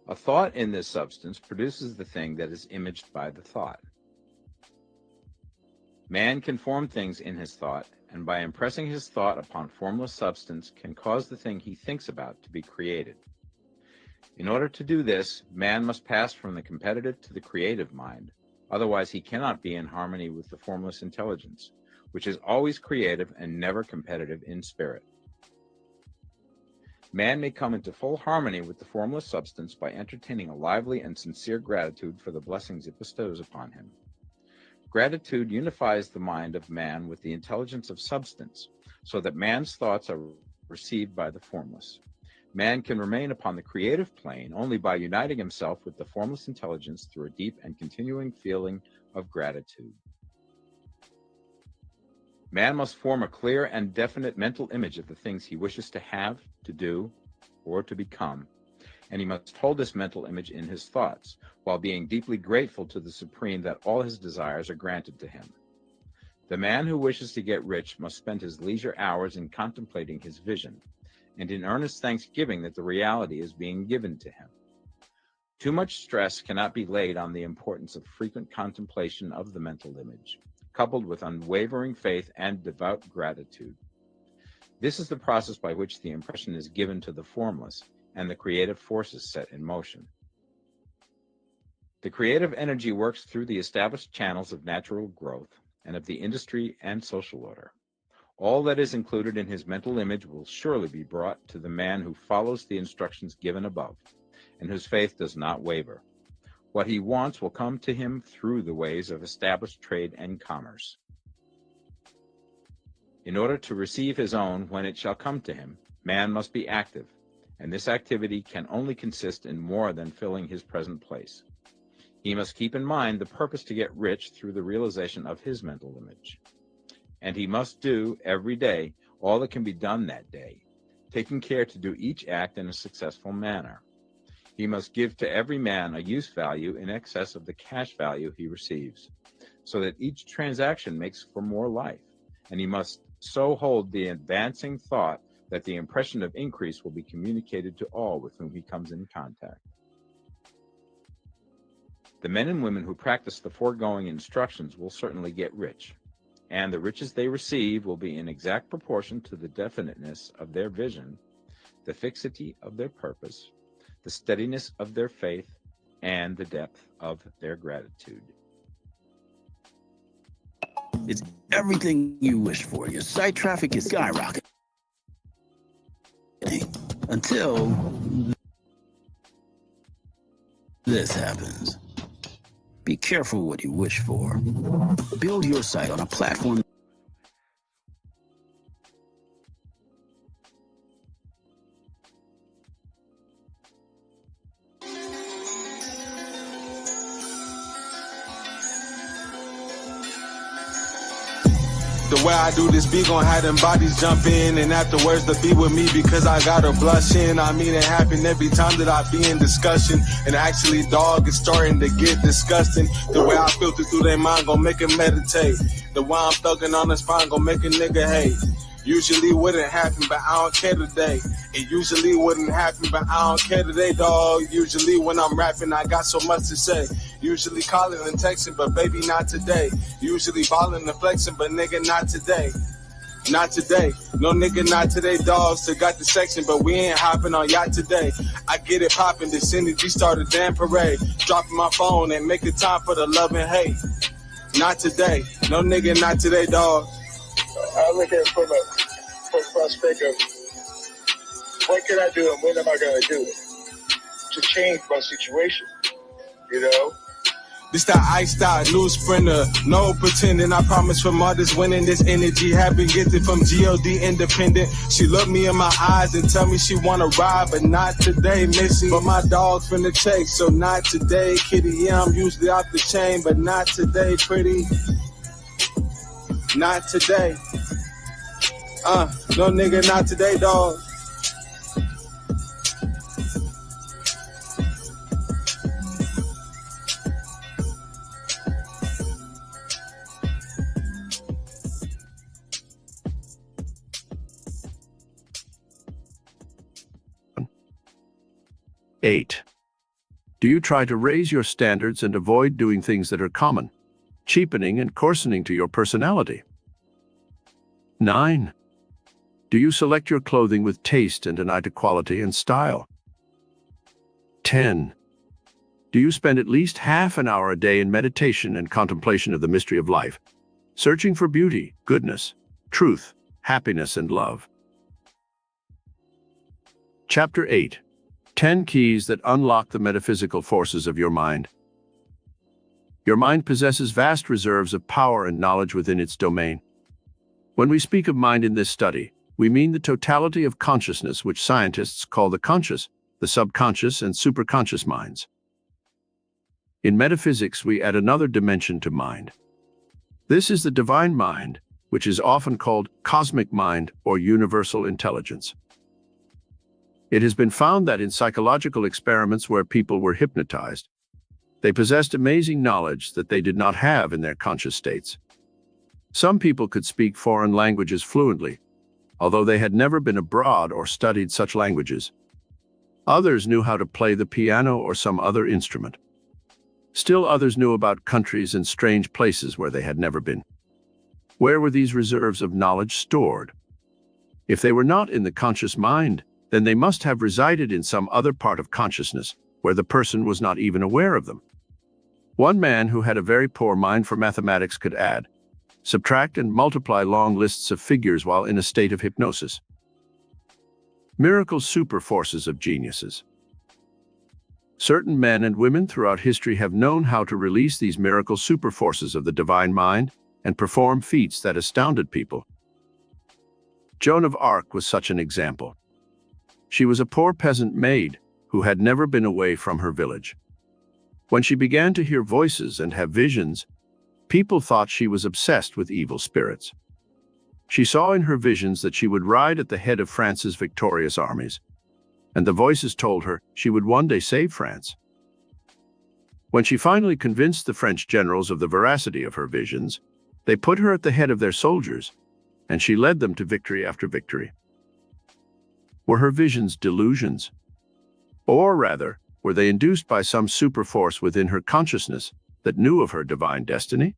A thought in this substance produces the thing that is imaged by the thought. Man can form things in his thought, and by impressing his thought upon formless substance can cause the thing he thinks about to be created. In order to do this, man must pass from the competitive to the creative mind, otherwise he cannot be in harmony with the formless intelligence, which is always creative and never competitive in spirit. Man may come into full harmony with the formless substance by entertaining a lively and sincere gratitude for the blessings it bestows upon him. Gratitude unifies the mind of man with the intelligence of substance, so that man's thoughts are received by the formless. Man can remain upon the creative plane only by uniting himself with the formless intelligence through a deep and continuing feeling of gratitude. Man must form a clear and definite mental image of the things he wishes to have, to do, or to become, and he must hold this mental image in his thoughts, while being deeply grateful to the Supreme that all his desires are granted to him. The man who wishes to get rich must spend his leisure hours in contemplating his vision, and in earnest thanksgiving that the reality is being given to him. Too much stress cannot be laid on the importance of frequent contemplation of the mental image, coupled with unwavering faith and devout gratitude. This is the process by which the impression is given to the formless and the creative forces set in motion. The creative energy works through the established channels of natural growth and of the industry and social order. All that is included in his mental image will surely be brought to the man who follows the instructions given above, and whose faith does not waver. What he wants will come to him through the ways of established trade and commerce. In order to receive his own when it shall come to him, man must be active, and this activity can only consist in more than filling his present place. He must keep in mind the purpose to get rich through the realization of his mental image. And he must do, every day, all that can be done that day, taking care to do each act in a successful manner. He must give to every man a use value in excess of the cash value he receives, so that each transaction makes for more life, and he must so hold the advancing thought that the impression of increase will be communicated to all with whom he comes in contact. The men and women who practice the foregoing instructions will certainly get rich, and the riches they receive will be in exact proportion to the definiteness of their vision, the fixity of their purpose, the steadiness of their faith, and the depth of their gratitude. It's everything you wish for. Your site traffic is skyrocketing until this happens. Be careful what you wish for. Build your site on a platform The way I do this beat gon' have them bodies jump in, and afterwards the beat with me because I got her blushing. I mean it happen every time that I be in discussion, and actually dog is starting to get disgusting. The way I filter through their mind gon' make it meditate. The way I'm thugging on the spine gon' make a nigga hate. Usually wouldn't happen, but I don't care today. It usually wouldn't happen, but I don't care today, dog. Usually when I'm rapping, I got so much to say. Usually calling and texting, but baby, not today. Usually balling and flexing, but nigga, not today. Not today. No nigga, not today, dog. Still got the section, but we ain't hopping on yacht today. I get it popping, this energy start a damn parade. Dropping my phone and making time for the love and hate. Not today. No nigga, not today, dog. I look at it from a prospect of what can I do and when am I going to do it to change my situation, you know? This that iced out new sprinter, no pretending. I promise from all this winning, this energy have been gifted from G.O.D. independent. She look me in my eyes and tell me she wanna ride, but not today, missy. But my dog's finna chase, so not today, kitty. Yeah, I'm usually off the chain, but not today, pretty. Not today. No nigga, not today, dog. Eight. Do you try to raise your standards and avoid doing things that are common, cheapening and coarsening to your personality? 9. Do you select your clothing with taste and an eye to quality and style? 10. Do you spend at least half an hour a day in meditation and contemplation of the mystery of life, searching for beauty, goodness, truth, happiness, and love? Chapter 8. 10 keys that unlock the metaphysical forces of your mind. Your mind possesses vast reserves of power and knowledge within its domain. When we speak of mind in this study, we mean the totality of consciousness, which scientists call the conscious, the subconscious, and superconscious minds. In metaphysics, we add another dimension to mind. This is the divine mind, which is often called cosmic mind or universal intelligence. It has been found that in psychological experiments where people were hypnotized, they possessed amazing knowledge that they did not have in their conscious states. Some people could speak foreign languages fluently, although they had never been abroad or studied such languages. Others knew how to play the piano or some other instrument. Still others knew about countries and strange places where they had never been. Where were these reserves of knowledge stored? If they were not in the conscious mind, then they must have resided in some other part of consciousness where the person was not even aware of them. One man who had a very poor mind for mathematics could add, subtract, and multiply long lists of figures while in a state of hypnosis. Miracle super forces of geniuses. Certain men and women throughout history have known how to release these miracle super forces of the divine mind and perform feats that astounded people. Joan of Arc was such an example. She was a poor peasant maid who had never been away from her village. When she began to hear voices and have visions, people thought she was obsessed with evil spirits. She saw in her visions that she would ride at the head of France's victorious armies, and the voices told her she would one day save France. When she finally convinced the French generals of the veracity of her visions, they put her at the head of their soldiers, and she led them to victory after victory. Were her visions delusions? Or rather, were they induced by some superforce within her consciousness that knew of her divine destiny?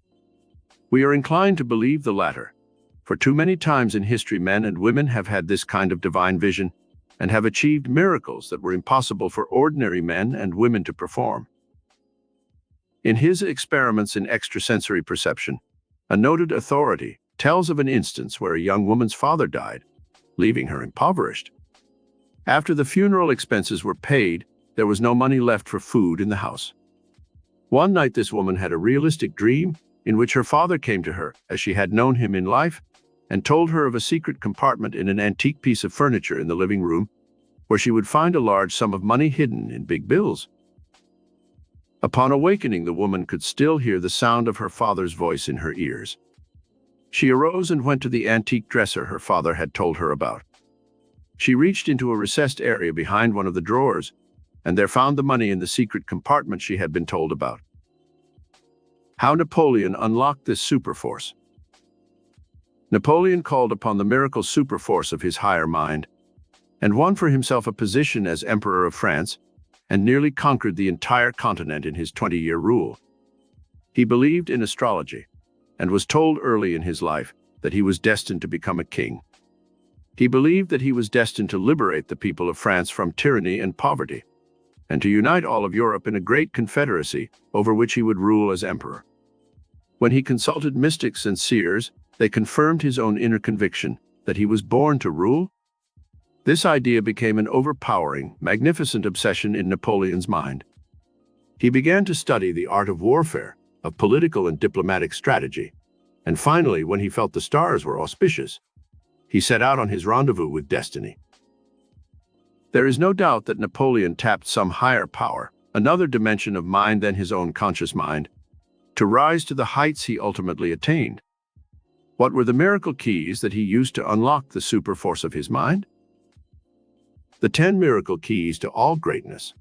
We are inclined to believe the latter, for too many times in history men and women have had this kind of divine vision and have achieved miracles that were impossible for ordinary men and women to perform. In his experiments in extrasensory perception, a noted authority tells of an instance where a young woman's father died, leaving her impoverished. After the funeral expenses were paid, there was no money left for food in the house. One night this woman had a realistic dream in which her father came to her as she had known him in life and told her of a secret compartment in an antique piece of furniture in the living room where she would find a large sum of money hidden in big bills. Upon awakening, the woman could still hear the sound of her father's voice in her ears. She arose and went to the antique dresser her father had told her about. She reached into a recessed area behind one of the drawers, and there found the money in the secret compartment she had been told about. How Napoleon unlocked this superforce. Napoleon called upon the miracle superforce of his higher mind, and won for himself a position as Emperor of France, and nearly conquered the entire continent in his 20-year rule. He believed in astrology, and was told early in his life that he was destined to become a king. He believed that he was destined to liberate the people of France from tyranny and poverty, and to unite all of Europe in a great confederacy over which he would rule as emperor. When he consulted mystics and seers, they confirmed his own inner conviction that he was born to rule. This idea became an overpowering, magnificent obsession in Napoleon's mind. He began to study the art of warfare, of political and diplomatic strategy, and finally, when he felt the stars were auspicious, he set out on his rendezvous with destiny. There is no doubt that Napoleon tapped some higher power, another dimension of mind than his own conscious mind, to rise to the heights he ultimately attained. What were the miracle keys that he used to unlock the superforce of his mind? The 10 miracle keys to all greatness.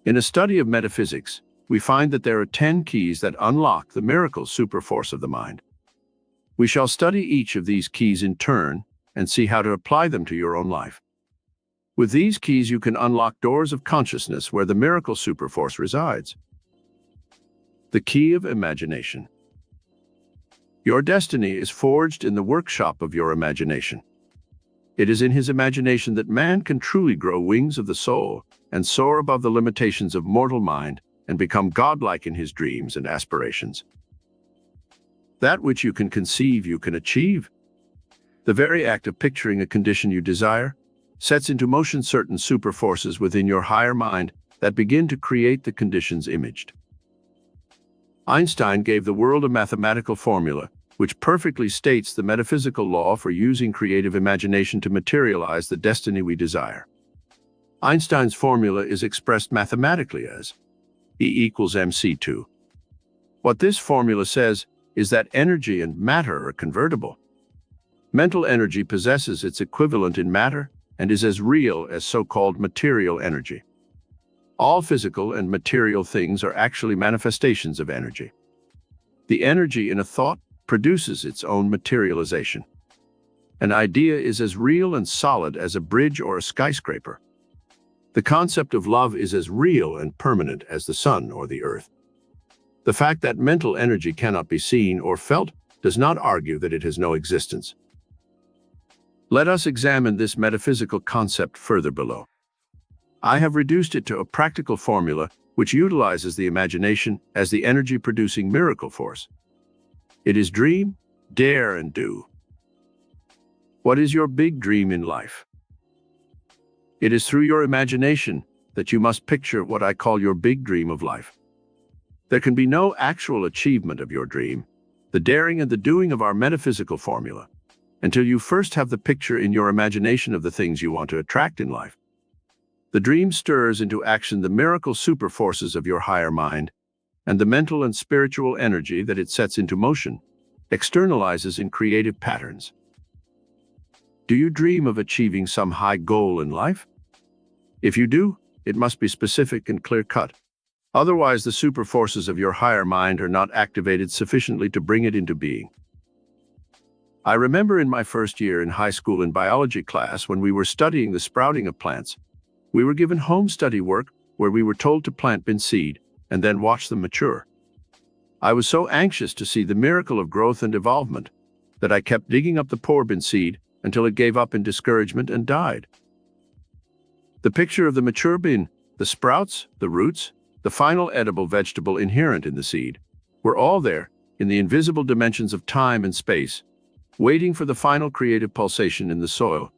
In a study of metaphysics, we find that there are 10 keys that unlock the miracle superforce of the mind. We shall study each of these keys in turn and see how to apply them to your own life. With these keys, you can unlock doors of consciousness where the miracle superforce resides. The key of imagination. Your destiny is forged in the workshop of your imagination. It is in his imagination that man can truly grow wings of the soul and soar above the limitations of mortal mind and become godlike in his dreams and aspirations. That which you can conceive, you can achieve. The very act of picturing a condition you desire sets into motion certain superforces within your higher mind that begin to create the conditions imaged. Einstein gave the world a mathematical formula which perfectly states the metaphysical law for using creative imagination to materialize the destiny we desire. Einstein's formula is expressed mathematically as E equals mc2. What this formula says is that energy and matter are convertible. Mental energy possesses its equivalent in matter and is as real as so-called material energy. All physical and material things are actually manifestations of energy. The energy in a thought produces its own materialization. An idea is as real and solid as a bridge or a skyscraper. The concept of love is as real and permanent as the sun or the earth. The fact that mental energy cannot be seen or felt does not argue that it has no existence. Let us examine this metaphysical concept further below. I have reduced it to a practical formula which utilizes the imagination as the energy-producing miracle force. It is dream, dare, and do. What is your big dream in life? It is through your imagination that you must picture what I call your big dream of life. There can be no actual achievement of your dream, the daring and the doing of our metaphysical formula, until you first have the picture in your imagination of the things you want to attract in life. The dream stirs into action the miracle superforces of your higher mind and the mental and spiritual energy that it sets into motion. externalizes in creative patterns. Do you dream of achieving some high goal in life? If you do, it must be specific and clear-cut. Otherwise, the super forces of your higher mind are not activated sufficiently to bring it into being. I remember in my first year in high school in biology class when we were studying the sprouting of plants, we were given home study work where we were told to plant bin seed and then watch them mature. I was so anxious to see the miracle of growth and evolvement that I kept digging up the poor bin seed until it gave up in discouragement and died. The picture of the mature bin, the sprouts, the roots, the final edible vegetable inherent in the seed, were all there in the invisible dimensions of time and space, waiting for the final creative pulsation in the soil.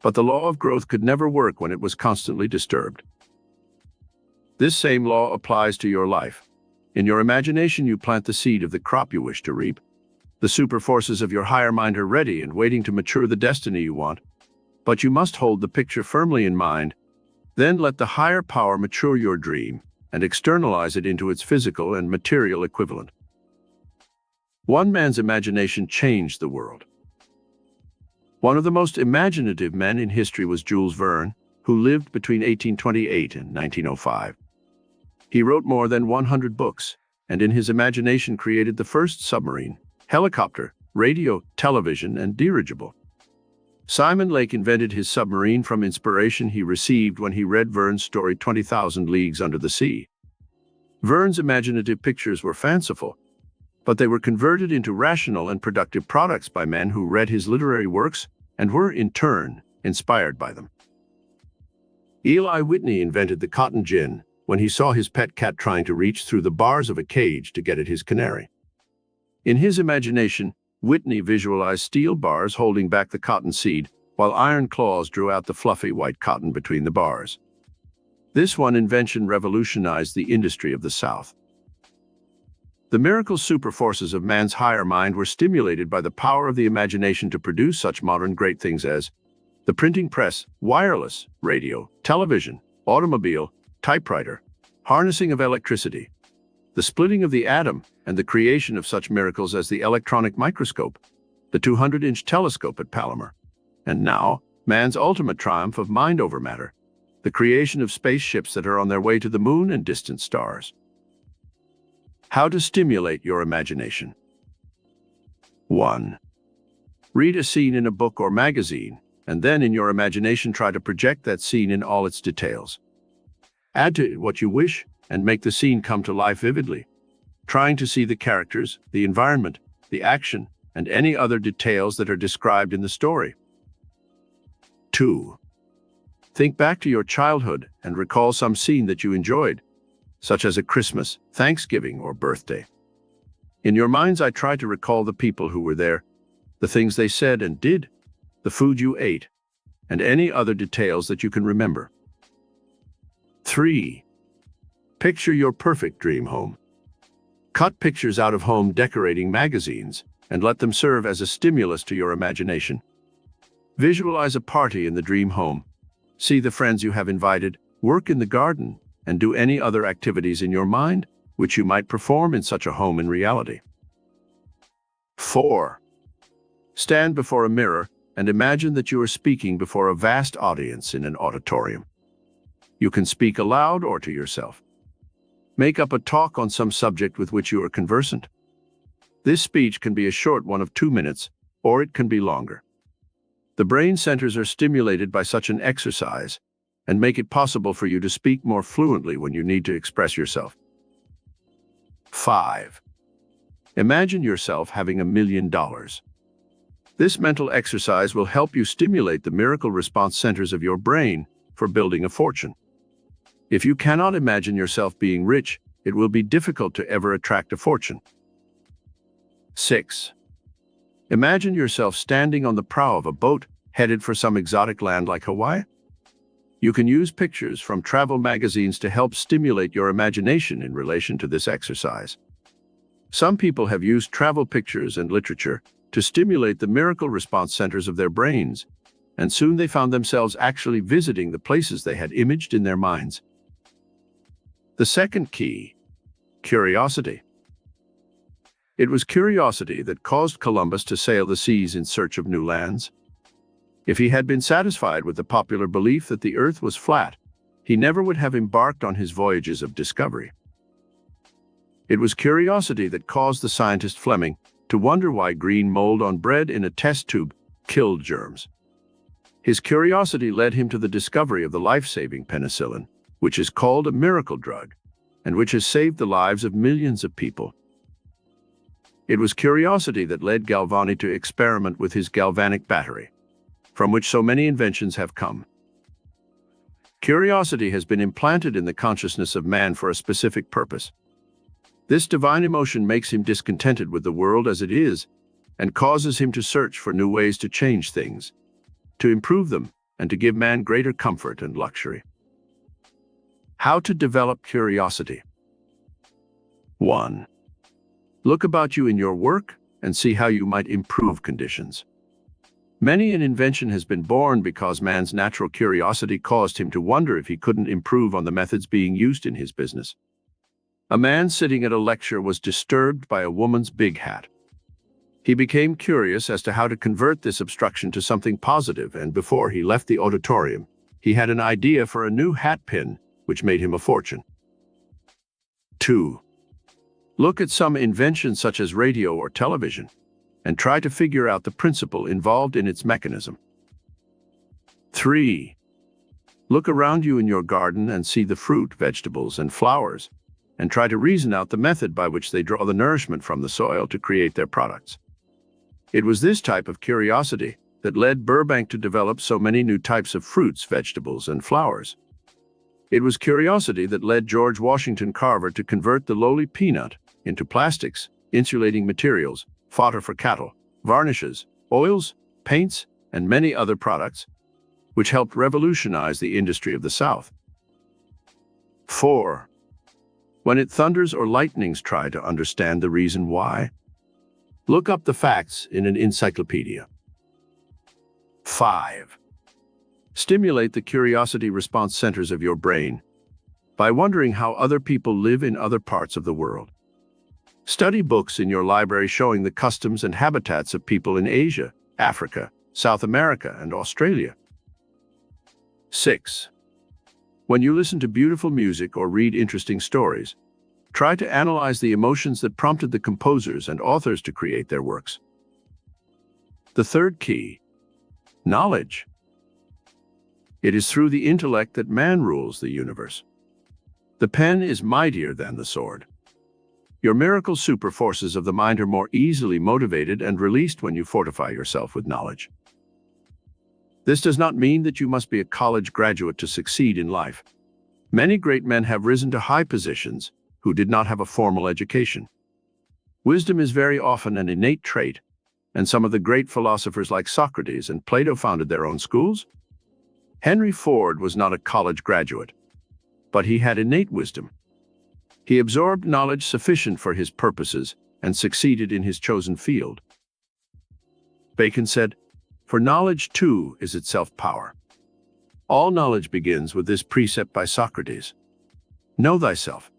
But the law of growth could never work when it was constantly disturbed. This same law applies to your life. In your imagination, you plant the seed of the crop you wish to reap. The super forces of your higher mind are ready and waiting to mature the destiny you want. But you must hold the picture firmly in mind. Then let the higher power mature your dream and externalize it into its physical and material equivalent. One man's imagination changed the world. One of the most imaginative men in history was Jules Verne, who lived between 1828 and 1905. He wrote more than 100 books, and in his imagination created the first submarine, helicopter, radio, television, and dirigible. Simon Lake invented his submarine from inspiration he received when he read Verne's story 20,000 Leagues Under the Sea. Verne's imaginative pictures were fanciful, but they were converted into rational and productive products by men who read his literary works and were, in turn, inspired by them. Eli Whitney invented the cotton gin when he saw his pet cat trying to reach through the bars of a cage to get at his canary. In his imagination, Whitney visualized steel bars holding back the cotton seed, while iron claws drew out the fluffy white cotton between the bars. This one invention revolutionized the industry of the South. The miracle super forces of man's higher mind were stimulated by the power of the imagination to produce such modern great things as the printing press, wireless, radio, television, automobile, typewriter, harnessing of electricity, the splitting of the atom, and the creation of such miracles as the electronic microscope, the 200-inch telescope at Palomar, and now, man's ultimate triumph of mind over matter, the creation of spaceships that are on their way to the moon and distant stars. How to stimulate your imagination. 1. Read a scene in a book or magazine, and then in your imagination try to project that scene in all its details. Add to it what you wish and make the scene come to life vividly, trying to see the characters, the environment, the action, and any other details that are described in the story. 2. Think back to your childhood and recall some scene that you enjoyed, such as a Christmas, Thanksgiving, or birthday. In your mind's eye, try to recall the people who were there, the things they said and did, the food you ate, and any other details that you can remember. 3. Picture your perfect dream home. Cut pictures out of home decorating magazines and let them serve as a stimulus to your imagination. Visualize a party in the dream home. See the friends you have invited, work in the garden, and do any other activities in your mind which you might perform in such a home in reality. 4. Stand before a mirror and imagine that you are speaking before a vast audience in an auditorium. You can speak aloud or to yourself. Make up a talk on some subject with which you are conversant. This speech can be a short one of 2 minutes, or it can be longer. The brain centers are stimulated by such an exercise and make it possible for you to speak more fluently when you need to express yourself. 5. Imagine yourself having $1 million. This mental exercise will help you stimulate the miracle response centers of your brain for building a fortune. If you cannot imagine yourself being rich, it will be difficult to ever attract a fortune. 6. Imagine yourself standing on the prow of a boat headed for some exotic land like Hawaii. You can use pictures from travel magazines to help stimulate your imagination in relation to this exercise. Some people have used travel pictures and literature to stimulate the miracle response centers of their brains, and soon they found themselves actually visiting the places they had imaged in their minds. The second key, curiosity. It was curiosity that caused Columbus to sail the seas in search of new lands. If he had been satisfied with the popular belief that the earth was flat, he never would have embarked on his voyages of discovery. It was curiosity that caused the scientist Fleming to wonder why green mold on bread in a test tube killed germs. His curiosity led him to the discovery of the life-saving penicillin, which is called a miracle drug, and which has saved the lives of millions of people. It was curiosity that led Galvani to experiment with his galvanic battery, from which so many inventions have come. Curiosity has been implanted in the consciousness of man for a specific purpose. This divine emotion makes him discontented with the world as it is and causes him to search for new ways to change things, to improve them, and to give man greater comfort and luxury. How to develop curiosity. 1. Look about you in your work and see how you might improve conditions. Many an invention has been born because man's natural curiosity caused him to wonder if he couldn't improve on the methods being used in his business. A man sitting at a lecture was disturbed by a woman's big hat. He became curious as to how to convert this obstruction to something positive, and before he left the auditorium, he had an idea for a new hat pin, which made him a fortune. 2. Look at some invention such as radio or television, and try to figure out the principle involved in its mechanism. 3. Look around you in your garden and see the fruit, vegetables, and flowers, and try to reason out the method by which they draw the nourishment from the soil to create their products. It was this type of curiosity that led Burbank to develop so many new types of fruits, vegetables, and flowers. It was curiosity that led George Washington Carver to convert the lowly peanut into plastics, insulating materials, fodder for cattle, varnishes, oils, paints, and many other products, which helped revolutionize the industry of the South. 4. When it thunders or lightnings, try to understand the reason why. Look up the facts in an encyclopedia. 5. Stimulate the curiosity response centers of your brain by wondering how other people live in other parts of the world. Study books in your library showing the customs and habitats of people in Asia, Africa, South America, and Australia. 6. When you listen to beautiful music or read interesting stories, try to analyze the emotions that prompted the composers and authors to create their works. The third key, knowledge. It is through the intellect that man rules the universe. The pen is mightier than the sword. Your miracle super forces of the mind are more easily motivated and released when you fortify yourself with knowledge. This does not mean that you must be a college graduate to succeed in life. Many great men have risen to high positions who did not have a formal education. Wisdom is very often an innate trait, and some of the great philosophers like Socrates and Plato founded their own schools. Henry Ford was not a college graduate, but he had innate wisdom. He absorbed knowledge sufficient for his purposes and succeeded in his chosen field. Bacon said, "For knowledge too is itself power." All knowledge begins with this precept by Socrates: know thyself.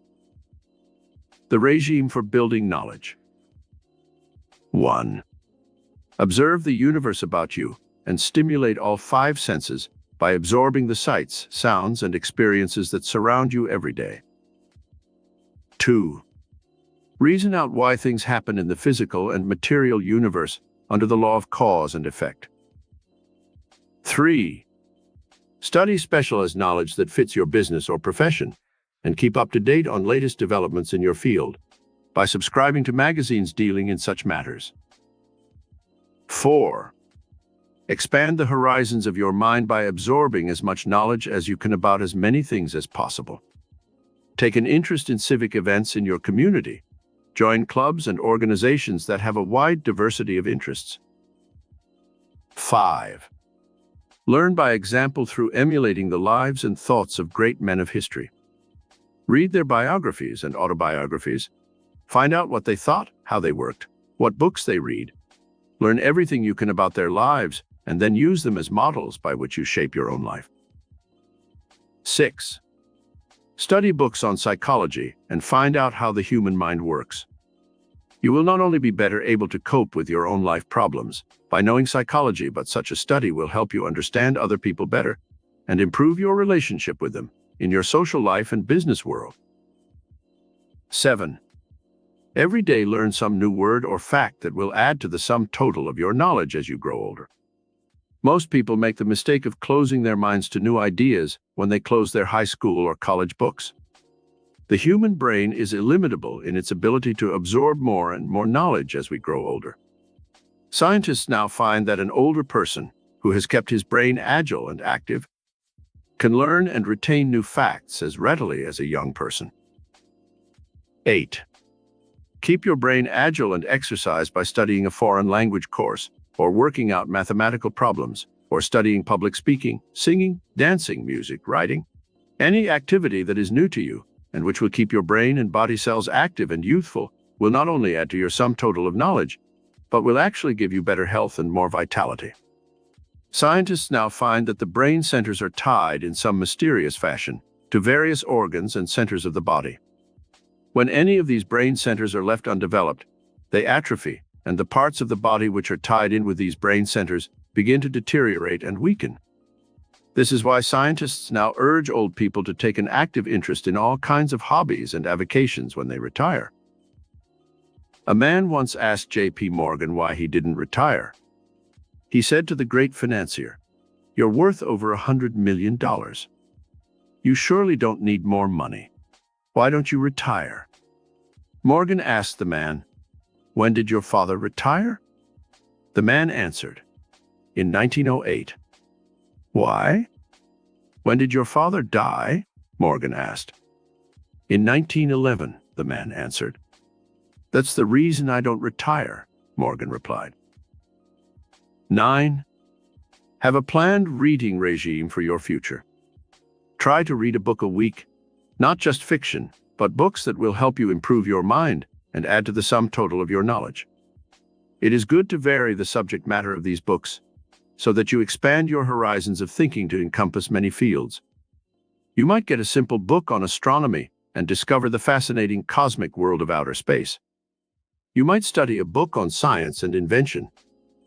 The regime for building knowledge. 1. Observe the universe about you and stimulate all 5 senses by absorbing the sights, sounds, and experiences that surround you every day. 2. Reason out why things happen in the physical and material universe under the law of cause and effect. 3. Study specialized knowledge that fits your business or profession, and keep up to date on latest developments in your field by subscribing to magazines dealing in such matters. 4. Expand the horizons of your mind by absorbing as much knowledge as you can about as many things as possible. Take an interest in civic events in your community. Join clubs and organizations that have a wide diversity of interests. 5. Learn by example through emulating the lives and thoughts of great men of history. Read their biographies and autobiographies. Find out what they thought, how they worked, what books they read. Learn everything you can about their lives, and then use them as models by which you shape your own life. 6. Study books on psychology and find out how the human mind works. You will not only be better able to cope with your own life problems by knowing psychology, but such a study will help you understand other people better and improve your relationship with them in your social life and business world. 7. Every day learn some new word or fact that will add to the sum total of your knowledge as you grow older. Most people make the mistake of closing their minds to new ideas when they close their high school or college books. The human brain is illimitable in its ability to absorb more and more knowledge as we grow older. Scientists now find that an older person who has kept his brain agile and active can learn and retain new facts as readily as a young person. 8. Keep your brain agile and exercise by studying a foreign language course, or working out mathematical problems, or studying public speaking, singing, dancing, music, writing. Any activity that is new to you and which will keep your brain and body cells active and youthful will not only add to your sum total of knowledge, but will actually give you better health and more vitality. Scientists now find that the brain centers are tied in some mysterious fashion to various organs and centers of the body. When any of these brain centers are left undeveloped, they atrophy, and the parts of the body which are tied in with these brain centers begin to deteriorate and weaken. This is why scientists now urge old people to take an active interest in all kinds of hobbies and avocations when they retire. A man once asked J.P. Morgan why he didn't retire. He said to the great financier, "You're worth over $100 million. You surely don't need more money. Why don't you retire?" Morgan asked the man, "When did your father retire?" The man answered, "In 1908. "Why?" "When did your father die?" Morgan asked. "In 1911, the man answered. "That's the reason I don't retire," Morgan replied. 9. Have a planned reading regime for your future. Try to read a book a week, not just fiction, but books that will help you improve your mind and add to the sum total of your knowledge. It is good to vary the subject matter of these books so that you expand your horizons of thinking to encompass many fields. You might get a simple book on astronomy and discover the fascinating cosmic world of outer space. You might study a book on science and invention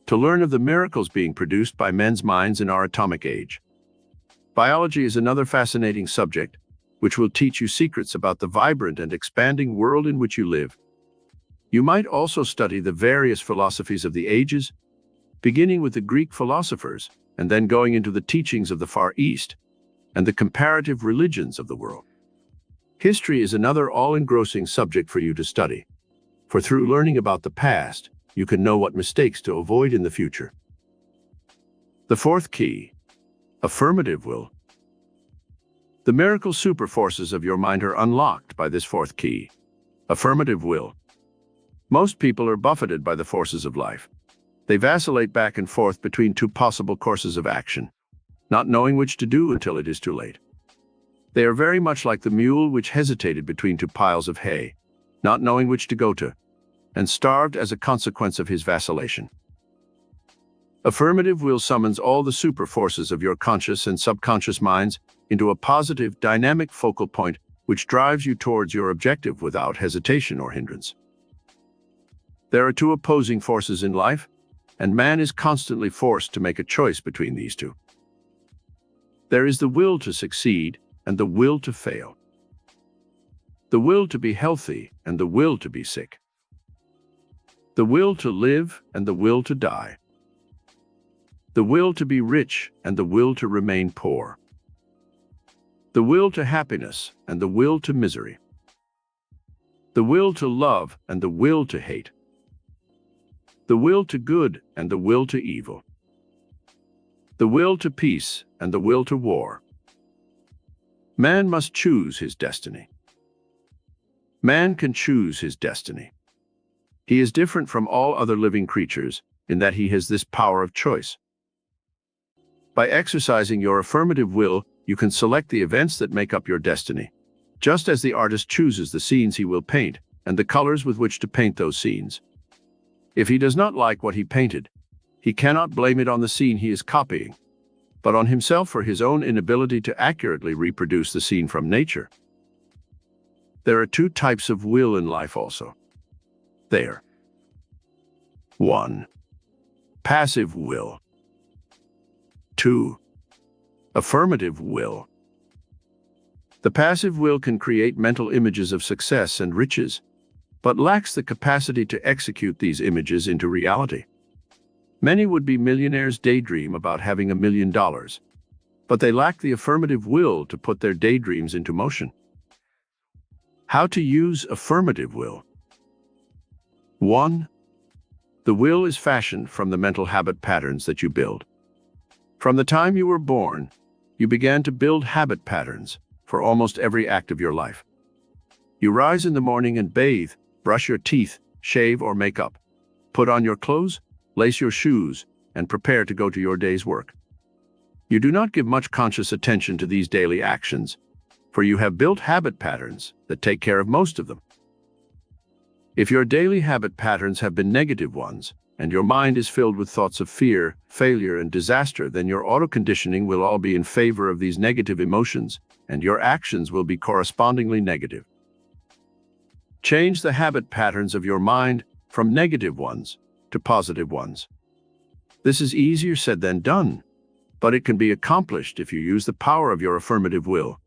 to learn of the miracles being produced by men's minds in our atomic age. Biology is another fascinating subject, which will teach you secrets about the vibrant and expanding world in which you live. You might also study the various philosophies of the ages, beginning with the Greek philosophers and then going into the teachings of the Far East and the comparative religions of the world. History is another all-engrossing subject for you to study, for through learning about the past, you can know what mistakes to avoid in the future. The fourth key, affirmative will. The miracle superforces of your mind are unlocked by this fourth key, affirmative will. Most people are buffeted by the forces of life. They vacillate back and forth between two possible courses of action, not knowing which to do until it is too late. They are very much like the mule which hesitated between two piles of hay, not knowing which to go to, and starved as a consequence of his vacillation. Affirmative will summons all the super forces of your conscious and subconscious minds into a positive, dynamic focal point which drives you towards your objective without hesitation or hindrance. There are two opposing forces in life, and man is constantly forced to make a choice between these two. There is the will to succeed and the will to fail. The will to be healthy and the will to be sick. The will to live and the will to die. The will to be rich and the will to remain poor. The will to happiness and the will to misery. The will to love and the will to hate. The will to good and the will to evil. The will to peace and the will to war. Man must choose his destiny. Man can choose his destiny. He is different from all other living creatures in that he has this power of choice. By exercising your affirmative will, you can select the events that make up your destiny, just as the artist chooses the scenes he will paint and the colors with which to paint those scenes. If he does not like what he painted, he cannot blame it on the scene he is copying, but on himself for his own inability to accurately reproduce the scene from nature. There are two types of will in life also. there. 1. Passive will. 2. Affirmative will. The passive will can create mental images of success and riches, but lacks the capacity to execute these images into reality. Many would-be millionaires daydream about having $1 million, but they lack the affirmative will to put their daydreams into motion. How to use affirmative will. 1. The will is fashioned from the mental habit patterns that you build. From the time you were born, you began to build habit patterns for almost every act of your life. You rise in the morning and bathe, brush your teeth, shave or make up, put on your clothes, lace your shoes, and prepare to go to your day's work. You do not give much conscious attention to these daily actions, for you have built habit patterns that take care of most of them. If your daily habit patterns have been negative ones, and your mind is filled with thoughts of fear, failure, and disaster, then your auto-conditioning will all be in favor of these negative emotions, and your actions will be correspondingly negative. Change the habit patterns of your mind from negative ones to positive ones. This is easier said than done, but it can be accomplished if you use the power of your affirmative will.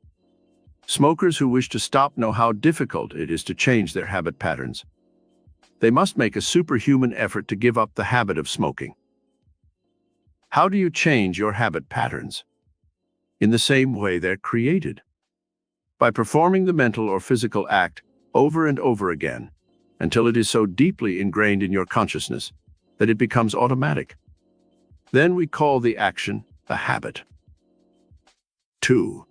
Smokers who wish to stop know how difficult it is to change their habit patterns. They must make a superhuman effort to give up the habit of smoking. How do you change your habit patterns? In the same way they're created. By performing the mental or physical act over and over again, until it is so deeply ingrained in your consciousness that it becomes automatic. Then we call the action a habit. 2.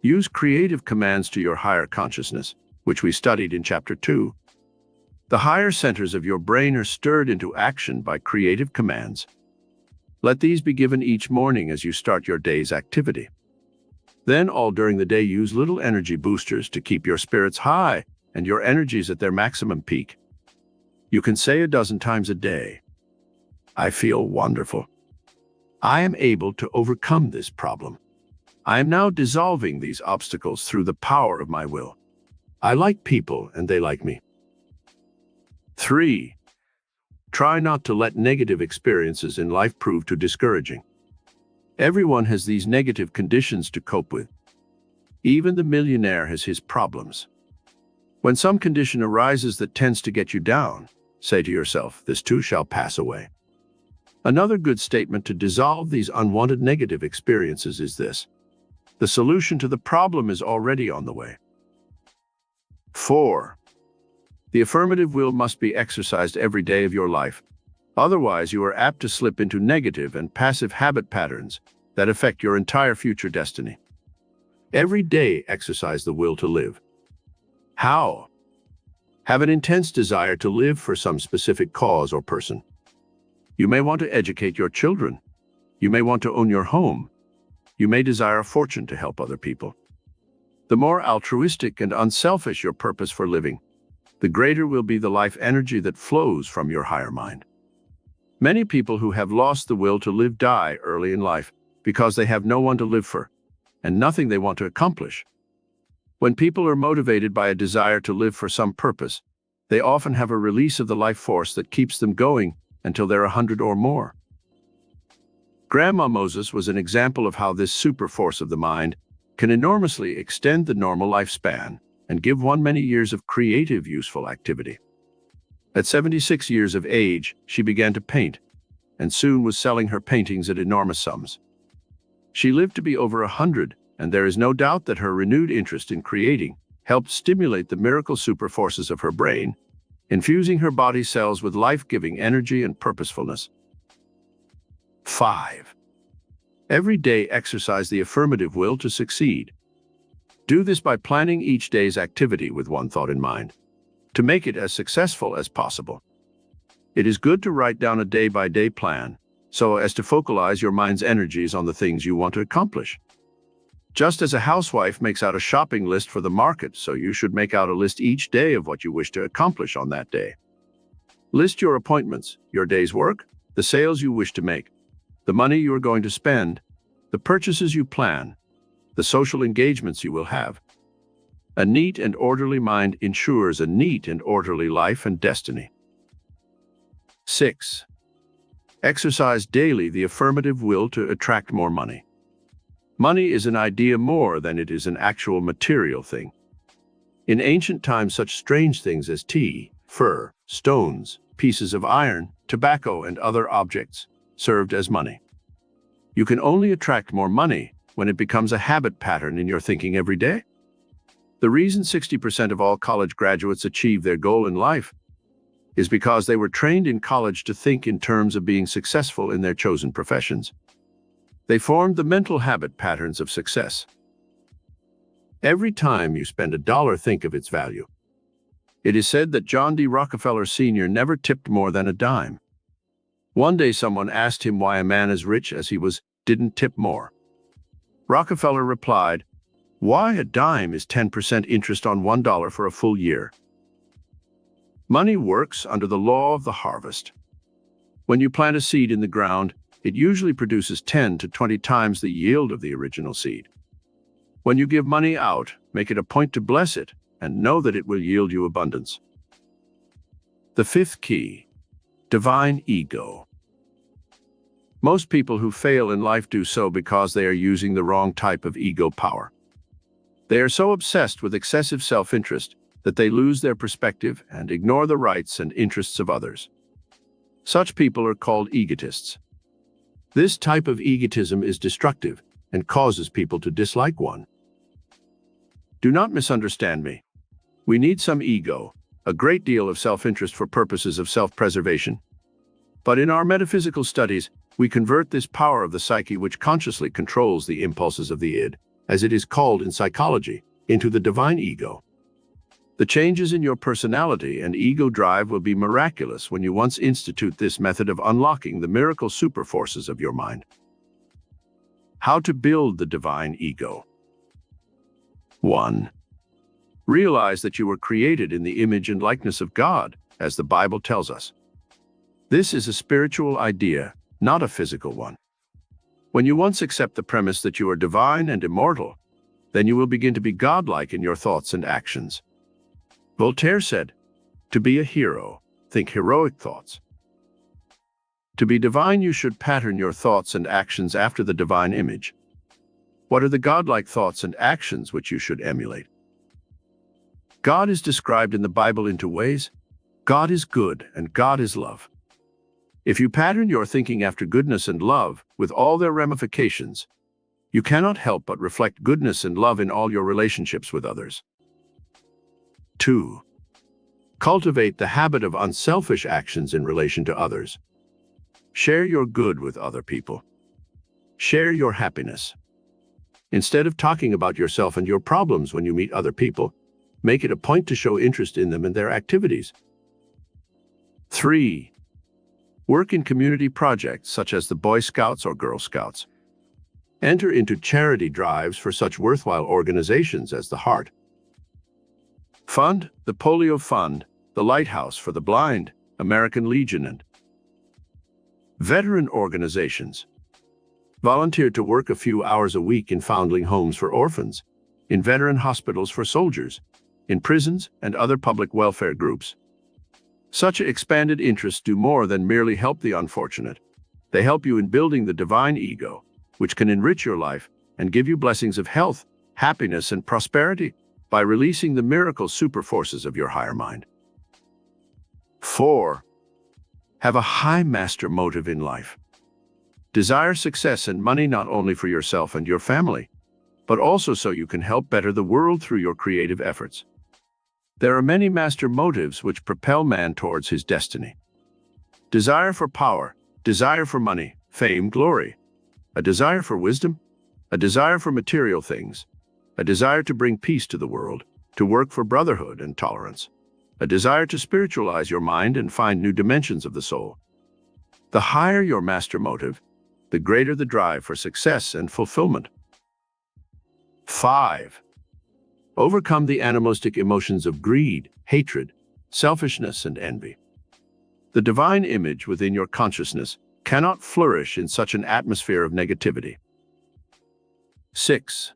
Use creative commands to your higher consciousness, which we studied in Chapter 2. The higher centers of your brain are stirred into action by creative commands. Let these be given each morning as you start your day's activity. Then all during the day use little energy boosters to keep your spirits high and your energies at their maximum peak. You can say a dozen times a day, I feel wonderful. I am able to overcome this problem. I am now dissolving these obstacles through the power of my will. I like people and they like me. 3. Try not to let negative experiences in life prove too discouraging. Everyone has these negative conditions to cope with. Even the millionaire has his problems. When some condition arises that tends to get you down, say to yourself, this too shall pass away. Another good statement to dissolve these unwanted negative experiences is this: the solution to the problem is already on the way. 4. The affirmative will must be exercised every day of your life. Otherwise, you are apt to slip into negative and passive habit patterns that affect your entire future destiny. Every day, exercise the will to live. How? Have an intense desire to live for some specific cause or person. You may want to educate your children. You may want to own your home. You may desire a fortune to help other people. The more altruistic and unselfish your purpose for living, the greater will be the life energy that flows from your higher mind. Many people who have lost the will to live die early in life because they have no one to live for and nothing they want to accomplish. When people are motivated by a desire to live for some purpose, they often have a release of the life force that keeps them going until they're 100 or more. Grandma Moses was an example of how this super force of the mind can enormously extend the normal lifespan and give one many years of creative, useful activity. At 76 years of age, she began to paint, and soon was selling her paintings at enormous sums. She lived to be over 100, and there is no doubt that her renewed interest in creating helped stimulate the miracle super forces of her brain, infusing her body cells with life-giving energy and purposefulness. 5. Every day exercise the affirmative will to succeed. Do this by planning each day's activity with one thought in mind, to make it as successful as possible. It is good to write down a day-by-day plan, so as to focalize your mind's energies on the things you want to accomplish. Just as a housewife makes out a shopping list for the market, so you should make out a list each day of what you wish to accomplish on that day. List your appointments, your day's work, the sales you wish to make, the money you are going to spend, the purchases you plan, the social engagements you will have. A neat and orderly mind ensures a neat and orderly life and destiny. 6. Exercise daily the affirmative will to attract more money. Money is an idea more than it is an actual material thing. In ancient times, such strange things as tea, fur, stones, pieces of iron, tobacco, and other objects served as money. You can only attract more money when it becomes a habit pattern in your thinking every day. The reason 60% of all college graduates achieve their goal in life is because they were trained in college to think in terms of being successful in their chosen professions. They formed the mental habit patterns of success. Every time you spend $1, think of its value. It is said that John D. Rockefeller Sr. never tipped more than a dime. One day someone asked him why a man as rich as he was didn't tip more. Rockefeller replied, "Why a dime is 10% interest on $1 for a full year." Money works under the law of the harvest. When you plant a seed in the ground, it usually produces 10 to 20 times the yield of the original seed. When you give money out, make it a point to bless it and know that it will yield you abundance. The 5th key, divine ego. Most people who fail in life do so because they are using the wrong type of ego power. They are so obsessed with excessive self-interest that they lose their perspective and ignore the rights and interests of others. Such people are called egotists. This type of egotism is destructive and causes people to dislike one. Do not misunderstand me. We need some ego, a great deal of self-interest for purposes of self-preservation. But in our metaphysical studies, we convert this power of the psyche which consciously controls the impulses of the id, as it is called in psychology, into the divine ego. The changes in your personality and ego drive will be miraculous when you once institute this method of unlocking the miracle superforces of your mind. How to build the divine ego. 1. Realize that you were created in the image and likeness of God, as the Bible tells us. This is a spiritual idea, not a physical one. When you once accept the premise that you are divine and immortal, then you will begin to be godlike in your thoughts and actions. Voltaire said, "To be a hero, think heroic thoughts." To be divine, you should pattern your thoughts and actions after the divine image. What are the godlike thoughts and actions which you should emulate? God is described in the Bible in 2 ways. God is good and God is love. If you pattern your thinking after goodness and love, with all their ramifications, you cannot help but reflect goodness and love in all your relationships with others. 2. Cultivate the habit of unselfish actions in relation to others. Share your good with other people. Share your happiness. Instead of talking about yourself and your problems when you meet other people, make it a point to show interest in them and their activities. 3. Work in community projects such as the Boy Scouts or Girl Scouts. Enter into charity drives for such worthwhile organizations as the Heart Fund, the Polio Fund, the Lighthouse for the Blind, American Legion, and veteran organizations. Volunteer to work a few hours a week in foundling homes for orphans, in veteran hospitals for soldiers, in prisons and other public welfare groups. Such expanded interests do more than merely help the unfortunate. They help you in building the divine ego, which can enrich your life and give you blessings of health, happiness, and prosperity by releasing the miracle superforces of your higher mind. 4. Have a high master motive in life. Desire success and money not only for yourself and your family, but also so you can help better the world through your creative efforts. There are many master motives which propel man towards his destiny. Desire for power, desire for money, fame, glory, a desire for wisdom, a desire for material things, a desire to bring peace to the world, to work for brotherhood and tolerance, a desire to spiritualize your mind and find new dimensions of the soul. The higher your master motive, the greater the drive for success and fulfillment. 5. Overcome the animalistic emotions of greed, hatred, selfishness, and envy. The divine image within your consciousness cannot flourish in such an atmosphere of negativity. 6.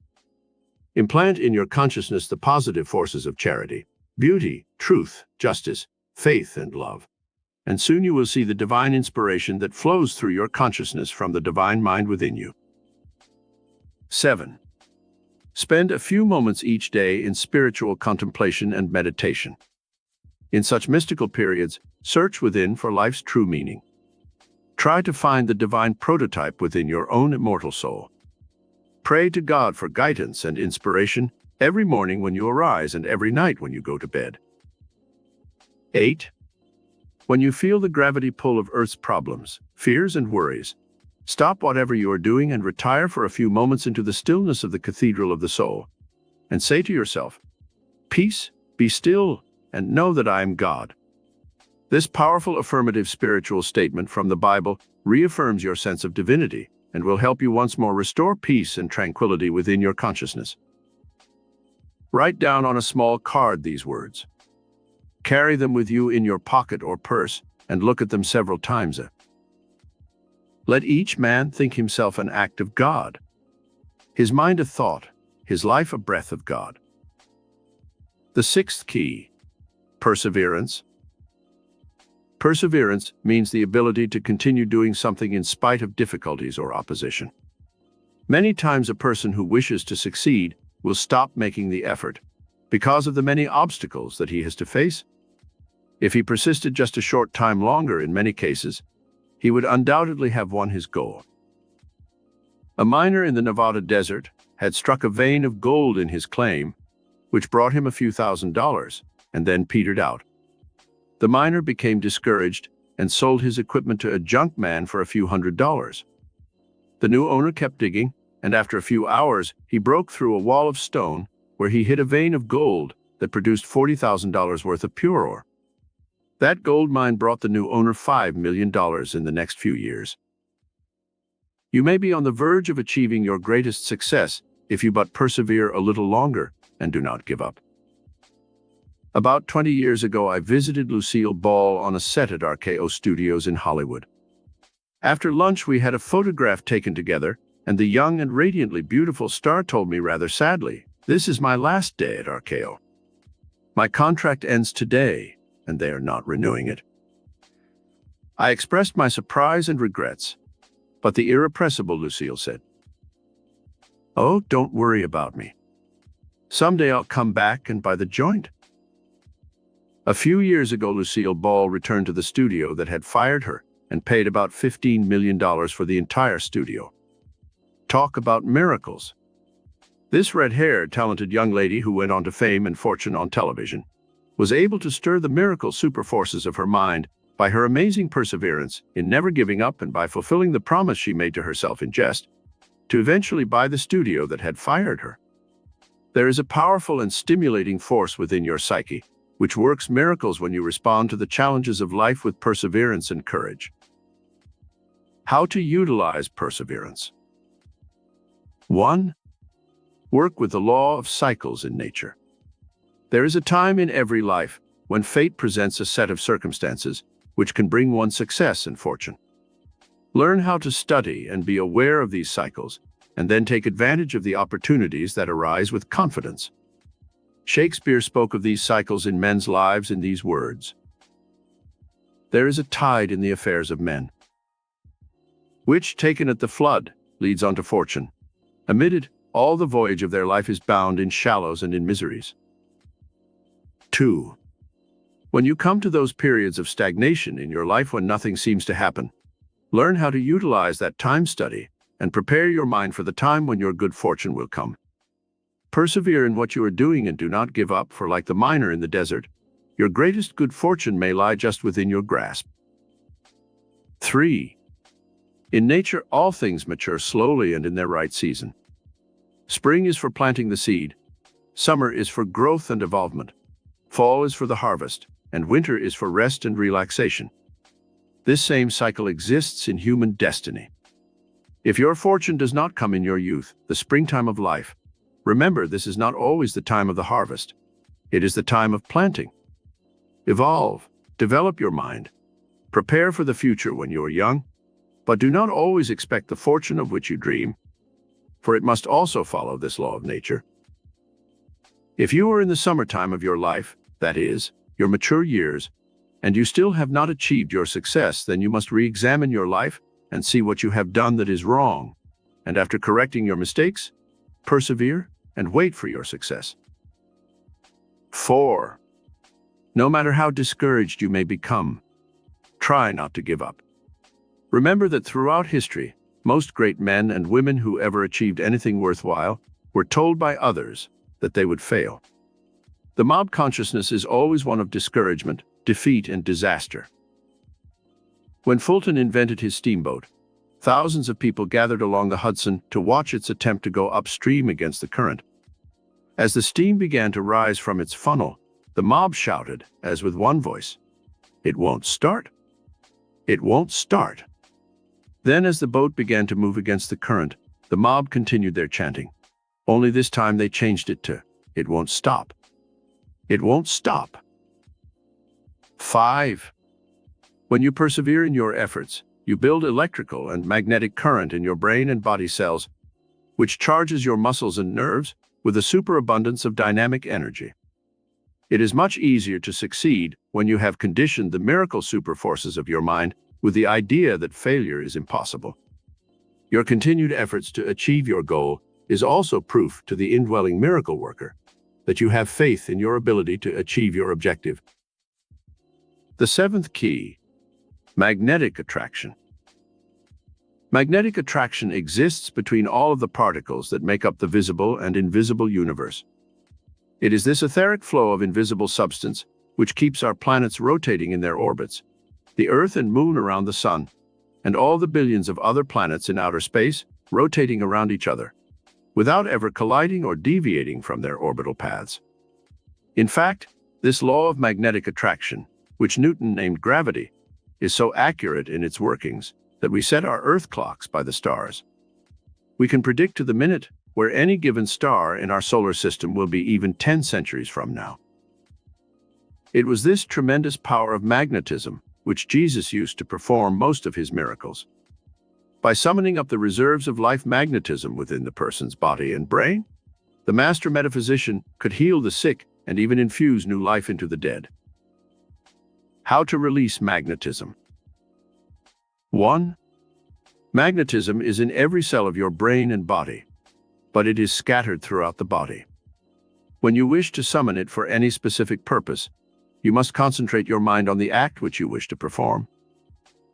Implant in your consciousness the positive forces of charity, beauty, truth, justice, faith, and love. And soon you will see the divine inspiration that flows through your consciousness from the divine mind within you. 7. Spend a few moments each day in spiritual contemplation and meditation. In such mystical periods, search within for life's true meaning. Try to find the divine prototype within your own immortal soul. Pray to God for guidance and inspiration every morning when you arise and every night when you go to bed. 8. When you feel the gravity pull of Earth's problems, fears, and worries, stop whatever you are doing and retire for a few moments into the stillness of the cathedral of the soul, and say to yourself, "Peace, be still, and know that I am God." This powerful affirmative spiritual statement from the Bible reaffirms your sense of divinity and will help you once more restore peace and tranquility within your consciousness. Write down on a small card these words. Carry them with you in your pocket or purse and look at them several times. Let each man think himself an act of God, his mind a thought, his life a breath of God. The 6th key, perseverance. Perseverance means the ability to continue doing something in spite of difficulties or opposition. Many times a person who wishes to succeed will stop making the effort because of the many obstacles that he has to face. If he persisted just a short time longer, in many cases, he would undoubtedly have won his goal. A miner in the Nevada desert had struck a vein of gold in his claim, which brought him a few $1,000s, and then petered out. The miner became discouraged and sold his equipment to a junk man for a few $100s. The new owner kept digging, and after a few hours, he broke through a wall of stone where he hit a vein of gold that produced $40,000 worth of pure ore. That gold mine brought the new owner $5 million in the next few years. You may be on the verge of achieving your greatest success if you but persevere a little longer and do not give up. About 20 years ago, I visited Lucille Ball on a set at RKO Studios in Hollywood. After lunch, we had a photograph taken together, and the young and radiantly beautiful star told me rather sadly, "This is my last day at RKO. My contract ends today, and they are not renewing it." I expressed my surprise and regrets, but the irrepressible Lucille said, "Oh, don't worry about me. Someday I'll come back and buy the joint." A few years ago, Lucille Ball returned to the studio that had fired her and paid about $15 million for the entire studio. Talk about miracles. This red-haired, talented young lady who went on to fame and fortune on television was able to stir the miracle superforces of her mind by her amazing perseverance in never giving up and by fulfilling the promise she made to herself in jest, to eventually buy the studio that had fired her. There is a powerful and stimulating force within your psyche, which works miracles when you respond to the challenges of life with perseverance and courage. How to utilize perseverance. 1. Work with the law of cycles in nature. There is a time in every life when fate presents a set of circumstances which can bring one success and fortune. Learn how to study and be aware of these cycles, and then take advantage of the opportunities that arise with confidence. Shakespeare spoke of these cycles in men's lives in these words: "There is a tide in the affairs of men, which, taken at the flood, leads on to fortune. Amid it, all the voyage of their life is bound in shallows and in miseries." 2. When you come to those periods of stagnation in your life when nothing seems to happen, learn how to utilize that time study and prepare your mind for the time when your good fortune will come. Persevere in what you are doing and do not give up, for like the miner in the desert, your greatest good fortune may lie just within your grasp. 3. In nature, all things mature slowly and in their right season. Spring is for planting the seed, summer is for growth and evolvement, fall is for the harvest, and winter is for rest and relaxation. This same cycle exists in human destiny. If your fortune does not come in your youth, the springtime of life, remember this is not always the time of the harvest. It is the time of planting. Evolve, develop your mind, prepare for the future when you are young, but do not always expect the fortune of which you dream, for it must also follow this law of nature. If you are in the summertime of your life, that is, your mature years, and you still have not achieved your success, then you must re-examine your life and see what you have done that is wrong. And after correcting your mistakes, persevere and wait for your success. 4. No matter how discouraged you may become, try not to give up. Remember that throughout history, most great men and women who ever achieved anything worthwhile were told by others that they would fail. The mob consciousness is always one of discouragement, defeat, and disaster. When Fulton invented his steamboat, thousands of people gathered along the Hudson to watch its attempt to go upstream against the current. As the steam began to rise from its funnel, the mob shouted, as with one voice, "It won't start! It won't start!" Then, as the boat began to move against the current, the mob continued their chanting. Only this time they changed it to, "It won't stop! It won't stop!" 5. When you persevere in your efforts, you build electrical and magnetic current in your brain and body cells, which charges your muscles and nerves with a superabundance of dynamic energy. It is much easier to succeed when you have conditioned the miracle superforces of your mind with the idea that failure is impossible. Your continued efforts to achieve your goal is also proof to the indwelling miracle worker that you have faith in your ability to achieve your objective. The 7th key: magnetic attraction. Magnetic attraction exists between all of the particles that make up the visible and invisible universe. It is this etheric flow of invisible substance which keeps our planets rotating in their orbits, the Earth and Moon around the Sun, and all the billions of other planets in outer space rotating around each other, without ever colliding or deviating from their orbital paths. In fact, this law of magnetic attraction, which Newton named gravity, is so accurate in its workings that we set our Earth clocks by the stars. We can predict to the minute where any given star in our solar system will be even 10 centuries from now. It was this tremendous power of magnetism which Jesus used to perform most of his miracles. By summoning up the reserves of life magnetism within the person's body and brain, the master metaphysician could heal the sick and even infuse new life into the dead. How to release magnetism. 1. Magnetism is in every cell of your brain and body, but it is scattered throughout the body. When you wish to summon it for any specific purpose, you must concentrate your mind on the act which you wish to perform.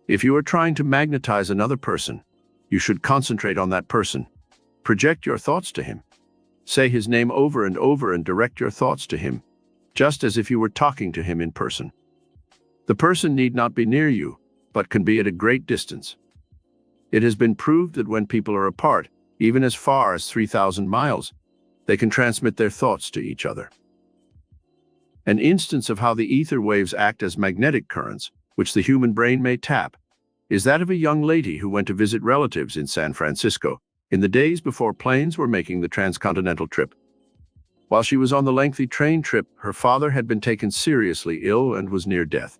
If you are trying to magnetize another person, you should concentrate on that person. Project your thoughts to him. Say his name over and over and direct your thoughts to him, just as if you were talking to him in person. The person need not be near you, but can be at a great distance. It has been proved that when people are apart, even as far as 3,000 miles, they can transmit their thoughts to each other. An instance of how the ether waves act as magnetic currents, which the human brain may tap, is that of a young lady who went to visit relatives in San Francisco in the days before planes were making the transcontinental trip. While she was on the lengthy train trip, her father had been taken seriously ill and was near death.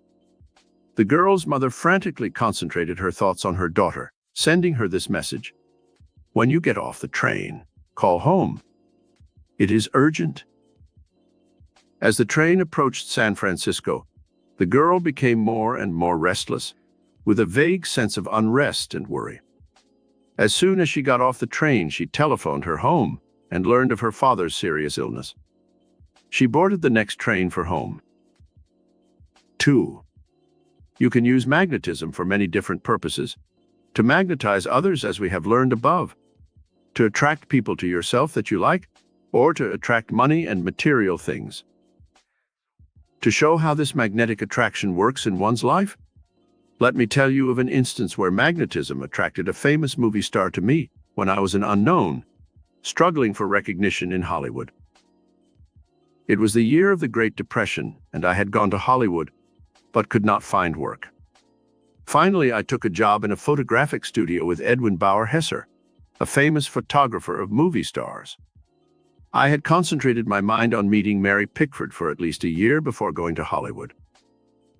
The girl's mother frantically concentrated her thoughts on her daughter, sending her this message: "When you get off the train, call home. It is urgent." As the train approached San Francisco, the girl became more and more restless, with a vague sense of unrest and worry. As soon as she got off the train, she telephoned her home and learned of her father's serious illness. She boarded the next train for home. 2. You can use magnetism for many different purposes. To magnetize others, as we have learned above, to attract people to yourself that you like, or to attract money and material things. To show how this magnetic attraction works in one's life, let me tell you of an instance where magnetism attracted a famous movie star to me when I was an unknown, struggling for recognition in Hollywood. It was the year of the Great Depression, and I had gone to Hollywood, but could not find work. Finally, I took a job in a photographic studio with Edwin Bauer-Hesser, a famous photographer of movie stars. I had concentrated my mind on meeting Mary Pickford for at least a year before going to Hollywood.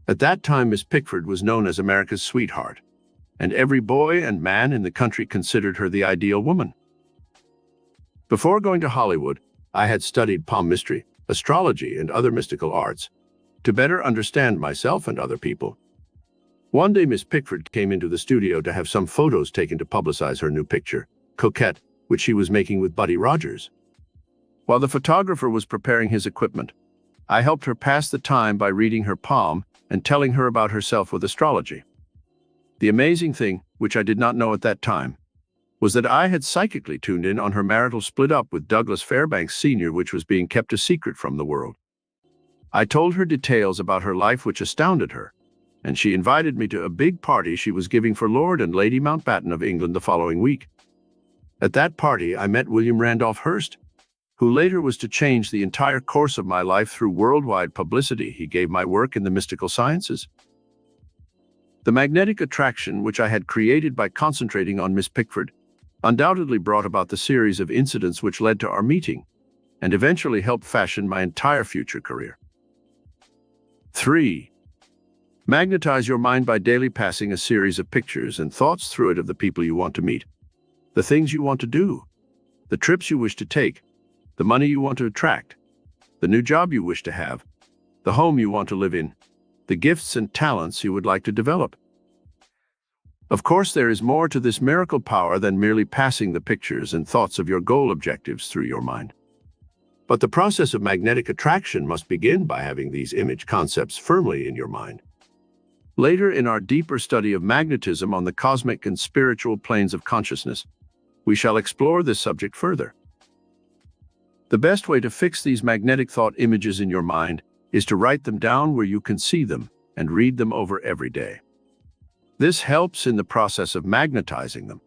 At that time, Miss Pickford was known as America's sweetheart, and every boy and man in the country considered her the ideal woman. Before going to Hollywood, I had studied palmistry, astrology, and other mystical arts to better understand myself and other people. One day, Miss Pickford came into the studio to have some photos taken to publicize her new picture, Coquette, which she was making with Buddy Rogers. While the photographer was preparing his equipment, I helped her pass the time by reading her palm and telling her about herself with astrology. The amazing thing, which I did not know at that time, was that I had psychically tuned in on her marital split-up with Douglas Fairbanks Sr., which was being kept a secret from the world. I told her details about her life which astounded her, and she invited me to a big party she was giving for Lord and Lady Mountbatten of England the following week. At that party, I met William Randolph Hearst, who later was to change the entire course of my life through worldwide publicity he gave my work in the mystical sciences. The magnetic attraction which I had created by concentrating on Miss Pickford undoubtedly brought about the series of incidents which led to our meeting and eventually helped fashion my entire future career. 3. Magnetize your mind by daily passing a series of pictures and thoughts through it of the people you want to meet, the things you want to do, the trips you wish to take, the money you want to attract, the new job you wish to have, the home you want to live in, the gifts and talents you would like to develop. Of course, there is more to this miracle power than merely passing the pictures and thoughts of your goal objectives through your mind. But the process of magnetic attraction must begin by having these image concepts firmly in your mind. Later, in our deeper study of magnetism on the cosmic and spiritual planes of consciousness, we shall explore this subject further. The best way to fix these magnetic thought images in your mind is to write them down where you can see them and read them over every day. This helps in the process of magnetizing them.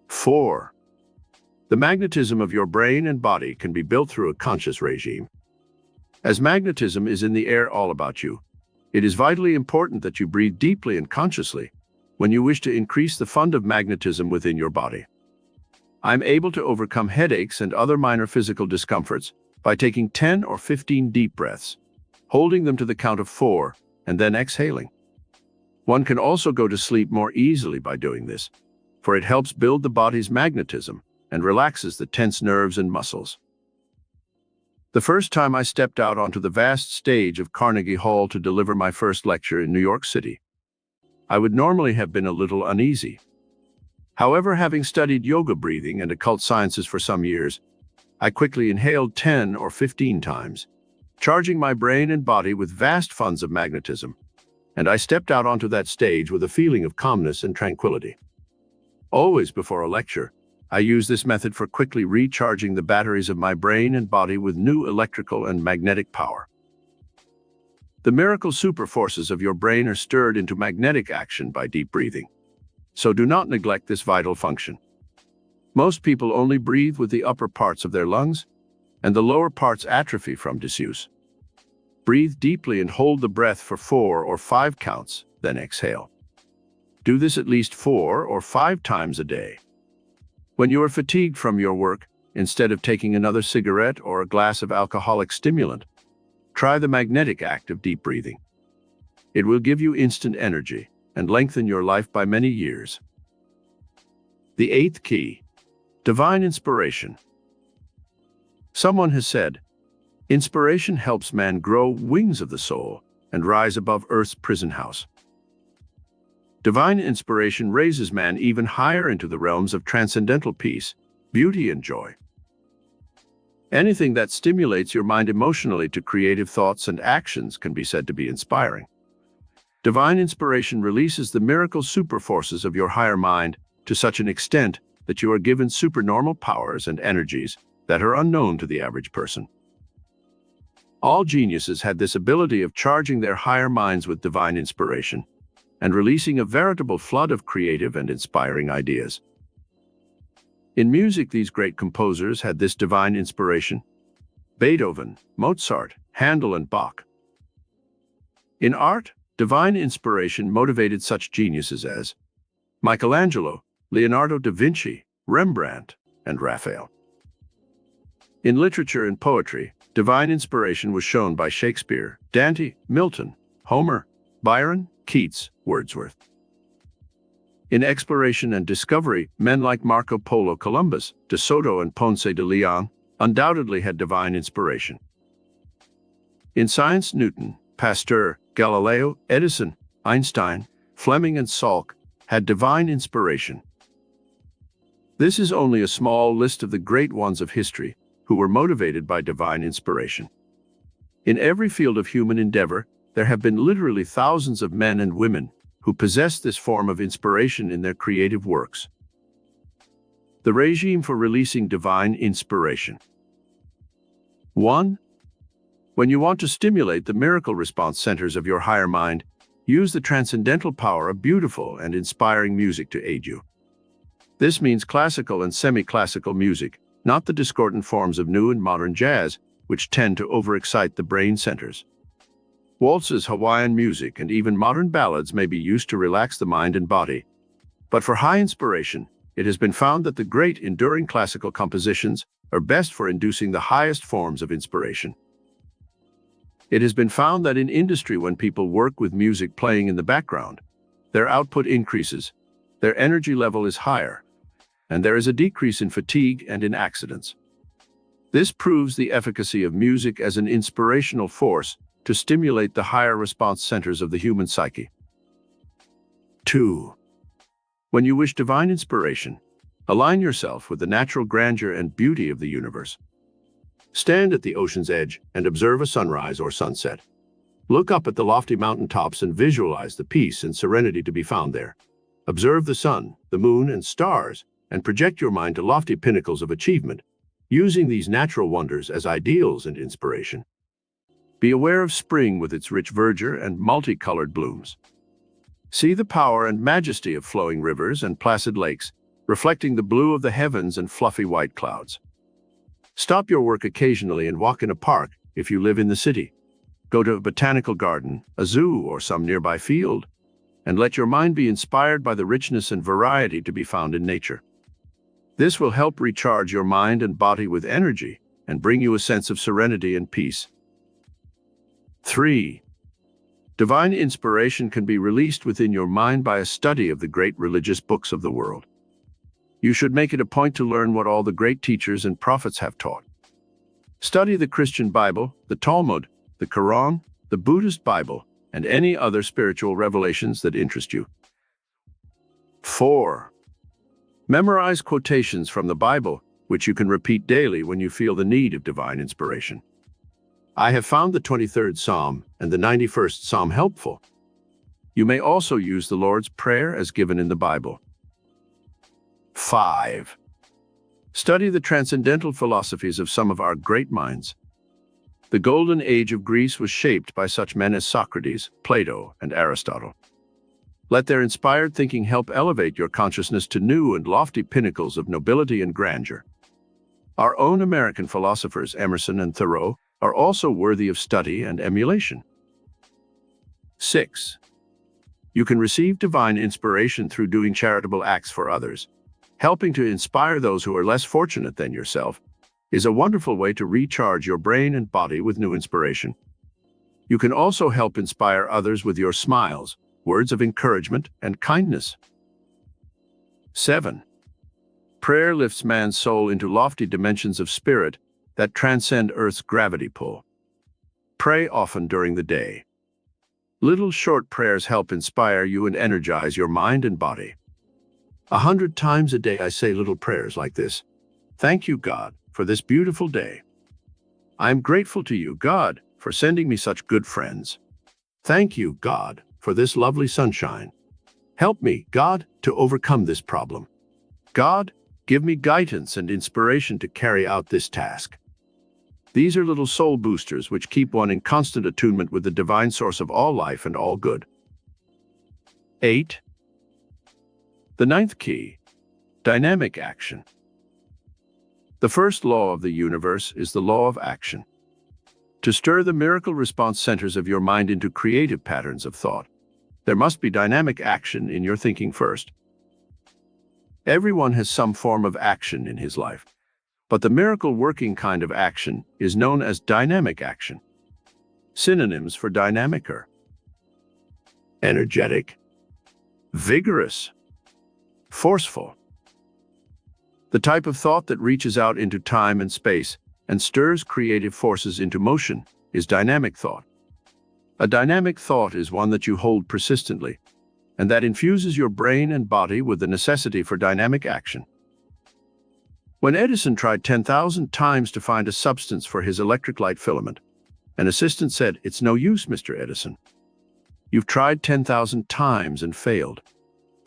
4. The magnetism of your brain and body can be built through a conscious regime. As magnetism is in the air all about you, it is vitally important that you breathe deeply and consciously when you wish to increase the fund of magnetism within your body. I'm able to overcome headaches and other minor physical discomforts by taking 10 or 15 deep breaths, holding them to the count of 4, and then exhaling. One can also go to sleep more easily by doing this, for it helps build the body's magnetism and relaxes the tense nerves and muscles. The first time I stepped out onto the vast stage of Carnegie Hall to deliver my first lecture in New York City, I would normally have been a little uneasy. However, having studied yoga breathing and occult sciences for some years, I quickly inhaled 10 or 15 times, charging my brain and body with vast funds of magnetism, and I stepped out onto that stage with a feeling of calmness and tranquility. Always before a lecture, I use this method for quickly recharging the batteries of my brain and body with new electrical and magnetic power. The miracle super forces of your brain are stirred into magnetic action by deep breathing, so do not neglect this vital function. Most people only breathe with the upper parts of their lungs, and the lower parts atrophy from disuse. Breathe deeply and hold the breath for 4 or 5 counts, then exhale. Do this at least 4 or 5 times a day. When you are fatigued from your work, instead of taking another cigarette or a glass of alcoholic stimulant, try the magnetic act of deep breathing. It will give you instant energy and lengthen your life by many years. The 8th key, divine inspiration. Someone has said, inspiration helps man grow wings of the soul and rise above Earth's prison house. Divine inspiration raises man even higher into the realms of transcendental peace, beauty, and joy. Anything that stimulates your mind emotionally to creative thoughts and actions can be said to be inspiring. Divine inspiration releases the miracle super forces of your higher mind to such an extent that you are given supernormal powers and energies that are unknown to the average person. All geniuses had this ability of charging their higher minds with divine inspiration and releasing a veritable flood of creative and inspiring ideas. In music, these great composers had this divine inspiration: Beethoven, Mozart, Handel, and Bach. In art, divine inspiration motivated such geniuses as Michelangelo, Leonardo da Vinci, Rembrandt, and Raphael. In literature and poetry, divine inspiration was shown by Shakespeare, Dante, Milton, Homer, Byron, Keats, Wordsworth. In exploration and discovery, men like Marco Polo Columbus, De Soto, and Ponce de Leon undoubtedly had divine inspiration. In science, Newton, Pasteur, Galileo, Edison, Einstein, Fleming, and Salk had divine inspiration. This is only a small list of the great ones of history who were motivated by divine inspiration. In every field of human endeavor, there have been literally thousands of men and women who possess this form of inspiration in their creative works. The regime for releasing divine inspiration. 1. When you want to stimulate the miracle response centers of your higher mind, use the transcendental power of beautiful and inspiring music to aid you. This means classical and semi-classical music, not the discordant forms of new and modern jazz, which tend to overexcite the brain centers. Waltzes, Hawaiian music, and even modern ballads may be used to relax the mind and body. But for high inspiration, it has been found that the great, enduring classical compositions are best for inducing the highest forms of inspiration. It has been found that in industry, when people work with music playing in the background, their output increases, their energy level is higher, and there is a decrease in fatigue and in accidents. This proves the efficacy of music as an inspirational force to stimulate the higher response centers of the human psyche. 2. When you wish divine inspiration, align yourself with the natural grandeur and beauty of the universe. Stand at the ocean's edge and observe a sunrise or sunset. Look up at the lofty mountaintops and visualize the peace and serenity to be found there. Observe the sun, the moon, and stars, and project your mind to lofty pinnacles of achievement, using these natural wonders as ideals and inspiration. Be aware of spring with its rich verdure and multicolored blooms. See the power and majesty of flowing rivers and placid lakes, reflecting the blue of the heavens and fluffy white clouds. Stop your work occasionally and walk in a park if you live in the city. Go to a botanical garden, a zoo, or some nearby field, and let your mind be inspired by the richness and variety to be found in nature. This will help recharge your mind and body with energy and bring you a sense of serenity and peace. 3. Divine inspiration can be released within your mind by a study of the great religious books of the world. You should make it a point to learn what all the great teachers and prophets have taught. Study the Christian Bible, the Talmud, the Quran, the Buddhist Bible, and any other spiritual revelations that interest you. 4. Memorize quotations from the Bible, which you can repeat daily when you feel the need of divine inspiration. I have found the 23rd Psalm and the 91st Psalm helpful. You may also use the Lord's Prayer as given in the Bible. 5. Study the transcendental philosophies of some of our great minds. The golden age of Greece was shaped by such men as Socrates, Plato, and Aristotle. Let their inspired thinking help elevate your consciousness to new and lofty pinnacles of nobility and grandeur. Our own American philosophers, Emerson and Thoreau, are also worthy of study and emulation. 6. You can receive divine inspiration through doing charitable acts for others. Helping to inspire those who are less fortunate than yourself is a wonderful way to recharge your brain and body with new inspiration. You can also help inspire others with your smiles, words of encouragement, and kindness. 7. Prayer lifts man's soul into lofty dimensions of spirit that transcend Earth's gravity pull. Pray often during the day. Little short prayers help inspire you and energize your mind and body. 100 times a day I say little prayers like this. Thank you, God, for this beautiful day. I am grateful to you, God, for sending me such good friends. Thank you, God, for this lovely sunshine. Help me, God, to overcome this problem. God, give me guidance and inspiration to carry out this task. These are little soul boosters which keep one in constant attunement with the divine source of all life and all good. 8. The 9th key, dynamic action. The first law of the universe is the law of action. To stir the miracle response centers of your mind into creative patterns of thought, there must be dynamic action in your thinking first. Everyone has some form of action in his life, but the miracle-working kind of action is known as dynamic action. Synonyms for dynamic are energetic, vigorous, forceful. The type of thought that reaches out into time and space and stirs creative forces into motion is dynamic thought. A dynamic thought is one that you hold persistently, and that infuses your brain and body with the necessity for dynamic action. When Edison tried 10,000 times to find a substance for his electric light filament, an assistant said, "It's no use, Mr. Edison. You've tried 10,000 times and failed.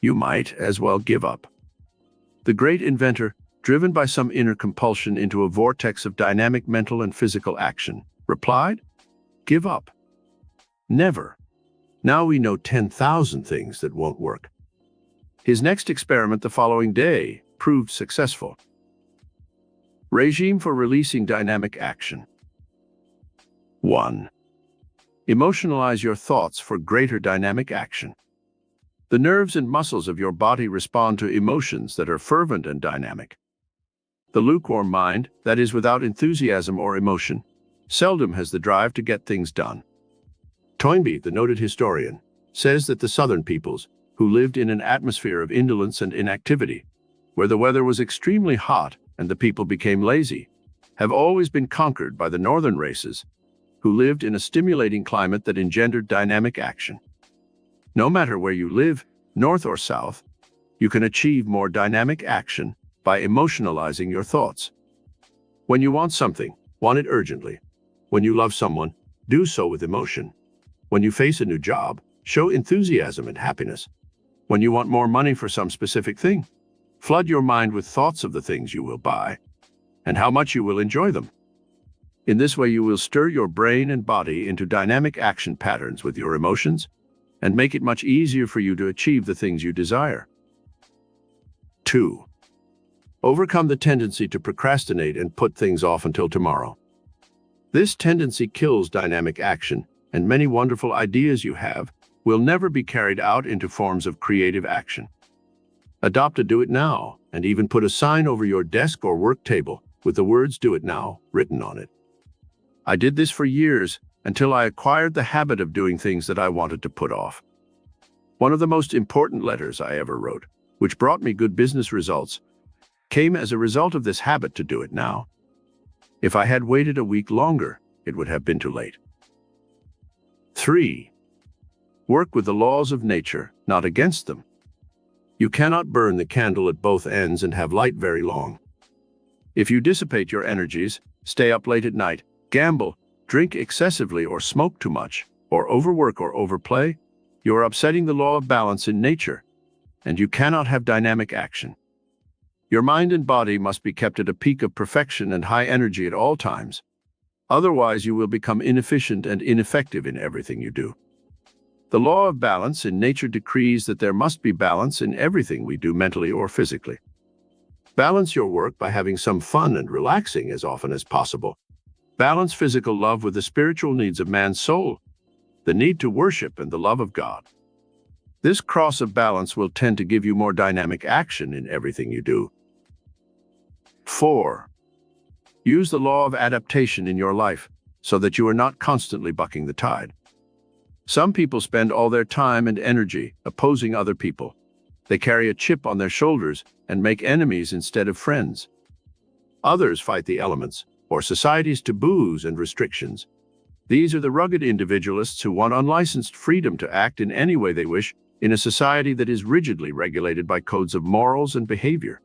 You might as well give up." The great inventor, driven by some inner compulsion into a vortex of dynamic mental and physical action, replied, "Give up. Never. Now we know 10,000 things that won't work." His next experiment the following day proved successful. Regime for releasing dynamic action. 1. Emotionalize your thoughts for greater dynamic action. The nerves and muscles of your body respond to emotions that are fervent and dynamic. The lukewarm mind, that is without enthusiasm or emotion, seldom has the drive to get things done. Toynbee, the noted historian, says that the Southern peoples, who lived in an atmosphere of indolence and inactivity, where the weather was extremely hot and the people became lazy, have always been conquered by the Northern races, who lived in a stimulating climate that engendered dynamic action. No matter where you live, north or south, you can achieve more dynamic action by emotionalizing your thoughts. When you want something, want it urgently. When you love someone, do so with emotion. When you face a new job, show enthusiasm and happiness. When you want more money for some specific thing, flood your mind with thoughts of the things you will buy and how much you will enjoy them. In this way, you will stir your brain and body into dynamic action patterns with your emotions and make it much easier for you to achieve the things you desire. 2. Overcome the tendency to procrastinate and put things off until tomorrow. This tendency kills dynamic action, and many wonderful ideas you have will never be carried out into forms of creative action. Adopt a "do it now," and even put a sign over your desk or work table with the words "do it now" written on it. I did this for years until I acquired the habit of doing things that I wanted to put off. One of the most important letters I ever wrote, which brought me good business results, came as a result of this habit to do it now. If I had waited a week longer, it would have been too late. 3. Work with the laws of nature, not against them. You cannot burn the candle at both ends and have light very long. If you dissipate your energies, stay up late at night, gamble, drink excessively or smoke too much, or overwork or overplay, you are upsetting the law of balance in nature, and you cannot have dynamic action. Your mind and body must be kept at a peak of perfection and high energy at all times. Otherwise, you will become inefficient and ineffective in everything you do. The law of balance in nature decrees that there must be balance in everything we do mentally or physically. Balance your work by having some fun and relaxing as often as possible. Balance physical love with the spiritual needs of man's soul, the need to worship and the love of God. This cross of balance will tend to give you more dynamic action in everything you do. 4. Use the law of adaptation in your life so that you are not constantly bucking the tide. Some people spend all their time and energy opposing other people. They carry a chip on their shoulders and make enemies instead of friends. Others fight the elements, or society's taboos and restrictions. These are the rugged individualists who want unlicensed freedom to act in any way they wish in a society that is rigidly regulated by codes of morals and behavior.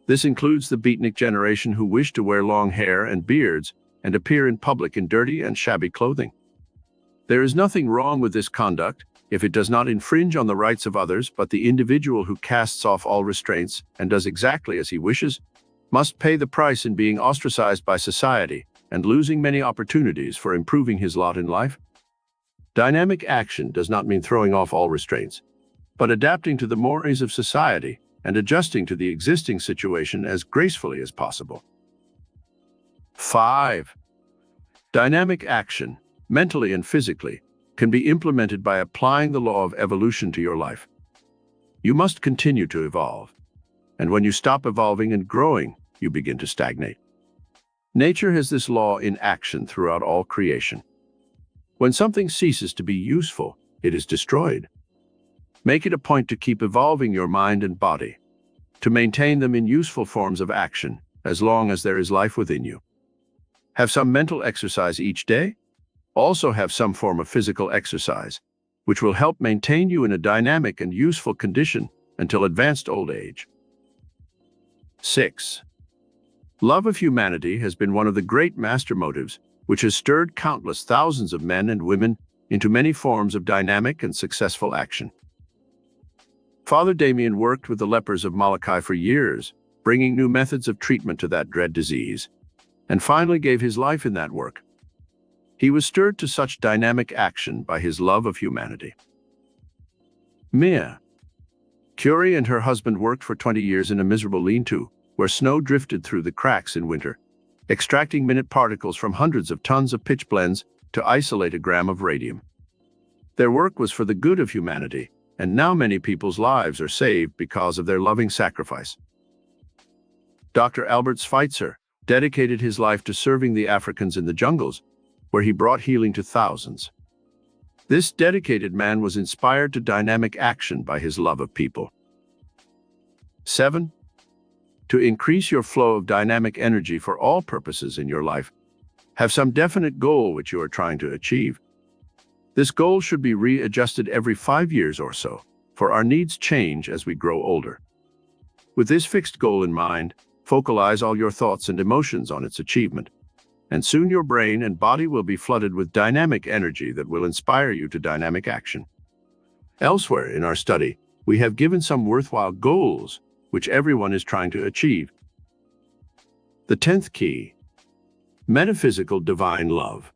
This includes the beatnik generation who wish to wear long hair and beards and appear in public in dirty and shabby clothing. There is nothing wrong with this conduct if it does not infringe on the rights of others, but the individual who casts off all restraints and does exactly as he wishes must pay the price in being ostracized by society and losing many opportunities for improving his lot in life. Dynamic action does not mean throwing off all restraints, but adapting to the mores of society and adjusting to the existing situation as gracefully as possible. 5. Dynamic action, mentally and physically, can be implemented by applying the law of evolution to your life. You must continue to evolve, and when you stop evolving and growing, you begin to stagnate. Nature has this law in action throughout all creation. When something ceases to be useful, it is destroyed. Make it a point to keep evolving your mind and body, to maintain them in useful forms of action as long as there is life within you. Have some mental exercise each day. Also have some form of physical exercise, which will help maintain you in a dynamic and useful condition until advanced old age. 6. Love of humanity has been one of the great master motives which has stirred countless thousands of men and women into many forms of dynamic and successful action. Father Damien worked with the lepers of Molokai for years, bringing new methods of treatment to that dread disease, and finally gave his life in that work. He was stirred to such dynamic action by his love of humanity. Mia. Curie and her husband worked for 20 years in a miserable lean-to, where snow drifted through the cracks in winter, extracting minute particles from hundreds of tons of pitch blends to isolate a gram of radium. Their work was for the good of humanity, and now many people's lives are saved because of their loving sacrifice. Dr. Albert Schweitzer dedicated his life to serving the Africans in the jungles, where he brought healing to thousands. This dedicated man was inspired to dynamic action by his love of people. 7. To increase your flow of dynamic energy for all purposes in your life, have some definite goal which you are trying to achieve. This goal should be readjusted every 5 years or so, for our needs change as we grow older. With this fixed goal in mind, focalize all your thoughts and emotions on its achievement, and soon your brain and body will be flooded with dynamic energy that will inspire you to dynamic action. Elsewhere in our study, we have given some worthwhile goals which everyone is trying to achieve. The 10th key: metaphysical divine love.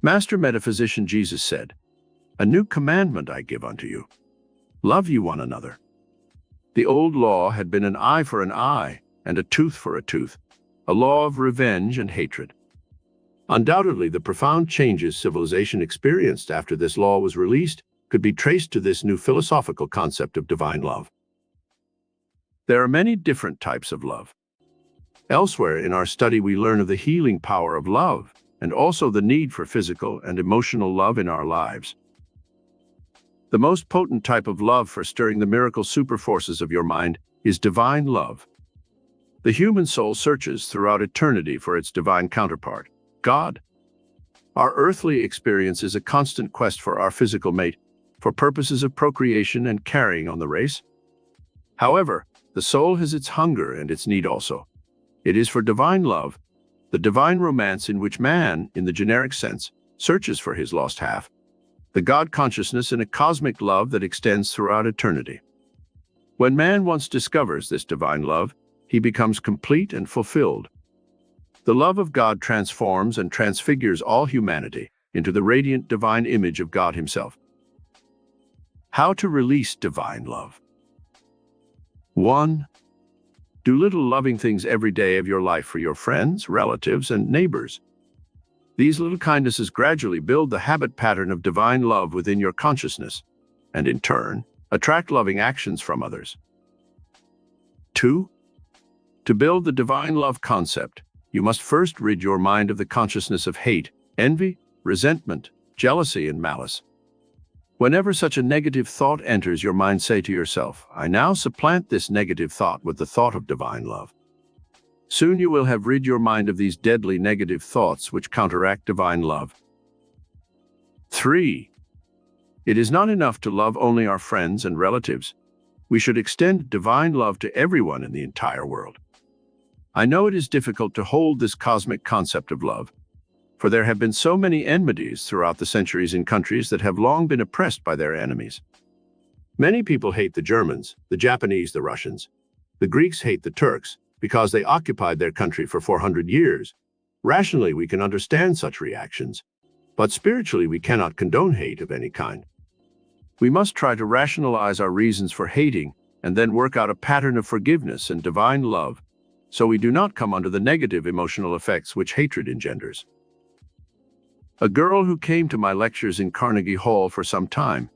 Master metaphysician Jesus said, "A new commandment I give unto you. Love ye one another." The old law had been an eye for an eye and a tooth for a tooth, a law of revenge and hatred. Undoubtedly, the profound changes civilization experienced after this law was released could be traced to this new philosophical concept of divine love. There are many different types of love. Elsewhere in our study, we learn of the healing power of love and also the need for physical and emotional love in our lives. The most potent type of love for stirring the miracle superforces of your mind is divine love. The human soul searches throughout eternity for its divine counterpart, God. Our earthly experience is a constant quest for our physical mate, for purposes of procreation and carrying on the race. However, the soul has its hunger and its need also. It is for divine love, the divine romance in which man, in the generic sense, searches for his lost half, the God consciousness in a cosmic love that extends throughout eternity. When man once discovers this divine love, he becomes complete and fulfilled. The love of God transforms and transfigures all humanity into the radiant divine image of God himself. How to release divine love. 1. Do little loving things every day of your life for your friends, relatives, and neighbors. These little kindnesses gradually build the habit pattern of divine love within your consciousness, and in turn, attract loving actions from others. 2. To build the divine love concept, you must first rid your mind of the consciousness of hate, envy, resentment, jealousy, and malice. Whenever such a negative thought enters your mind, say to yourself, "I now supplant this negative thought with the thought of divine love." Soon you will have rid your mind of these deadly negative thoughts which counteract divine love. 3. It is not enough to love only our friends and relatives. We should extend divine love to everyone in the entire world. I know it is difficult to hold this cosmic concept of love, for there have been so many enmities throughout the centuries in countries that have long been oppressed by their enemies. Many people hate the Germans, the Japanese, the Russians. The Greeks hate the Turks because they occupied their country for 400 years. Rationally, we can understand such reactions, but spiritually, we cannot condone hate of any kind. We must try to rationalize our reasons for hating and then work out a pattern of forgiveness and divine love, so we do not come under the negative emotional effects which hatred engenders. A girl who came to my lectures in Carnegie Hall for some time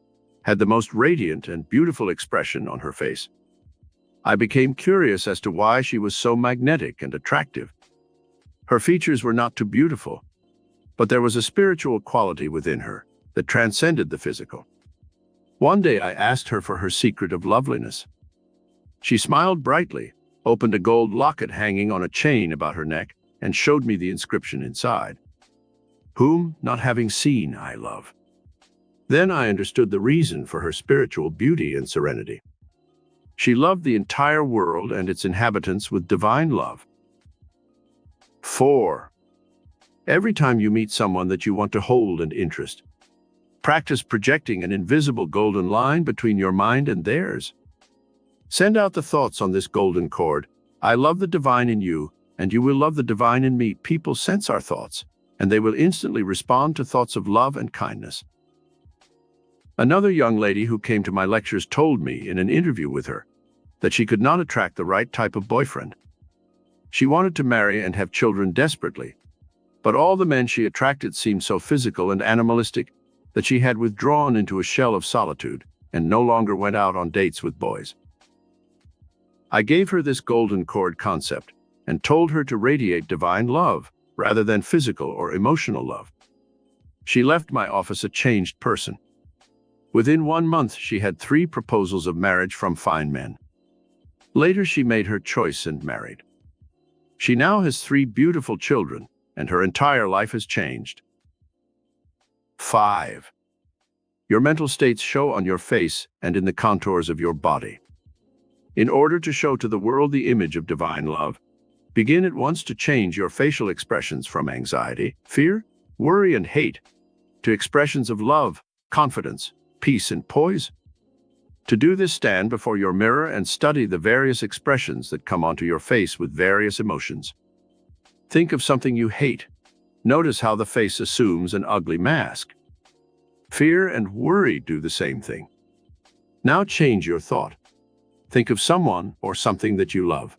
had the most radiant and beautiful expression on her face. I became curious as to why she was so magnetic and attractive. Her features were not too beautiful, but there was a spiritual quality within her that transcended the physical. One day I asked her for her secret of loveliness. She smiled brightly, opened a gold locket hanging on a chain about her neck, and showed me the inscription inside. Whom, not having seen, I love. Then I understood the reason for her spiritual beauty and serenity. She loved the entire world and its inhabitants with divine love. 4. Every time you meet someone that you want to hold and interest, practice projecting an invisible golden line between your mind and theirs. Send out the thoughts on this golden cord. I love the divine in you, and you will love the divine in me. People sense our thoughts, and they will instantly respond to thoughts of love and kindness. Another young lady who came to my lectures told me in an interview with her that she could not attract the right type of boyfriend. She wanted to marry and have children desperately, but all the men she attracted seemed so physical and animalistic that she had withdrawn into a shell of solitude and no longer went out on dates with boys. I gave her this golden cord concept and told her to radiate divine love rather than physical or emotional love. She left my office a changed person. Within 1 month, she had 3 proposals of marriage from fine men. Later, she made her choice and married. She now has 3 beautiful children, and her entire life has changed. 5. Your mental states show on your face and in the contours of your body. In order to show to the world the image of divine love, begin at once to change your facial expressions from anxiety, fear, worry, and hate to expressions of love, confidence, peace, and poise. To do this, stand before your mirror and study the various expressions that come onto your face with various emotions. Think of something you hate. Notice how the face assumes an ugly mask. Fear and worry do the same thing. Now change your thought. Think of someone or something that you love.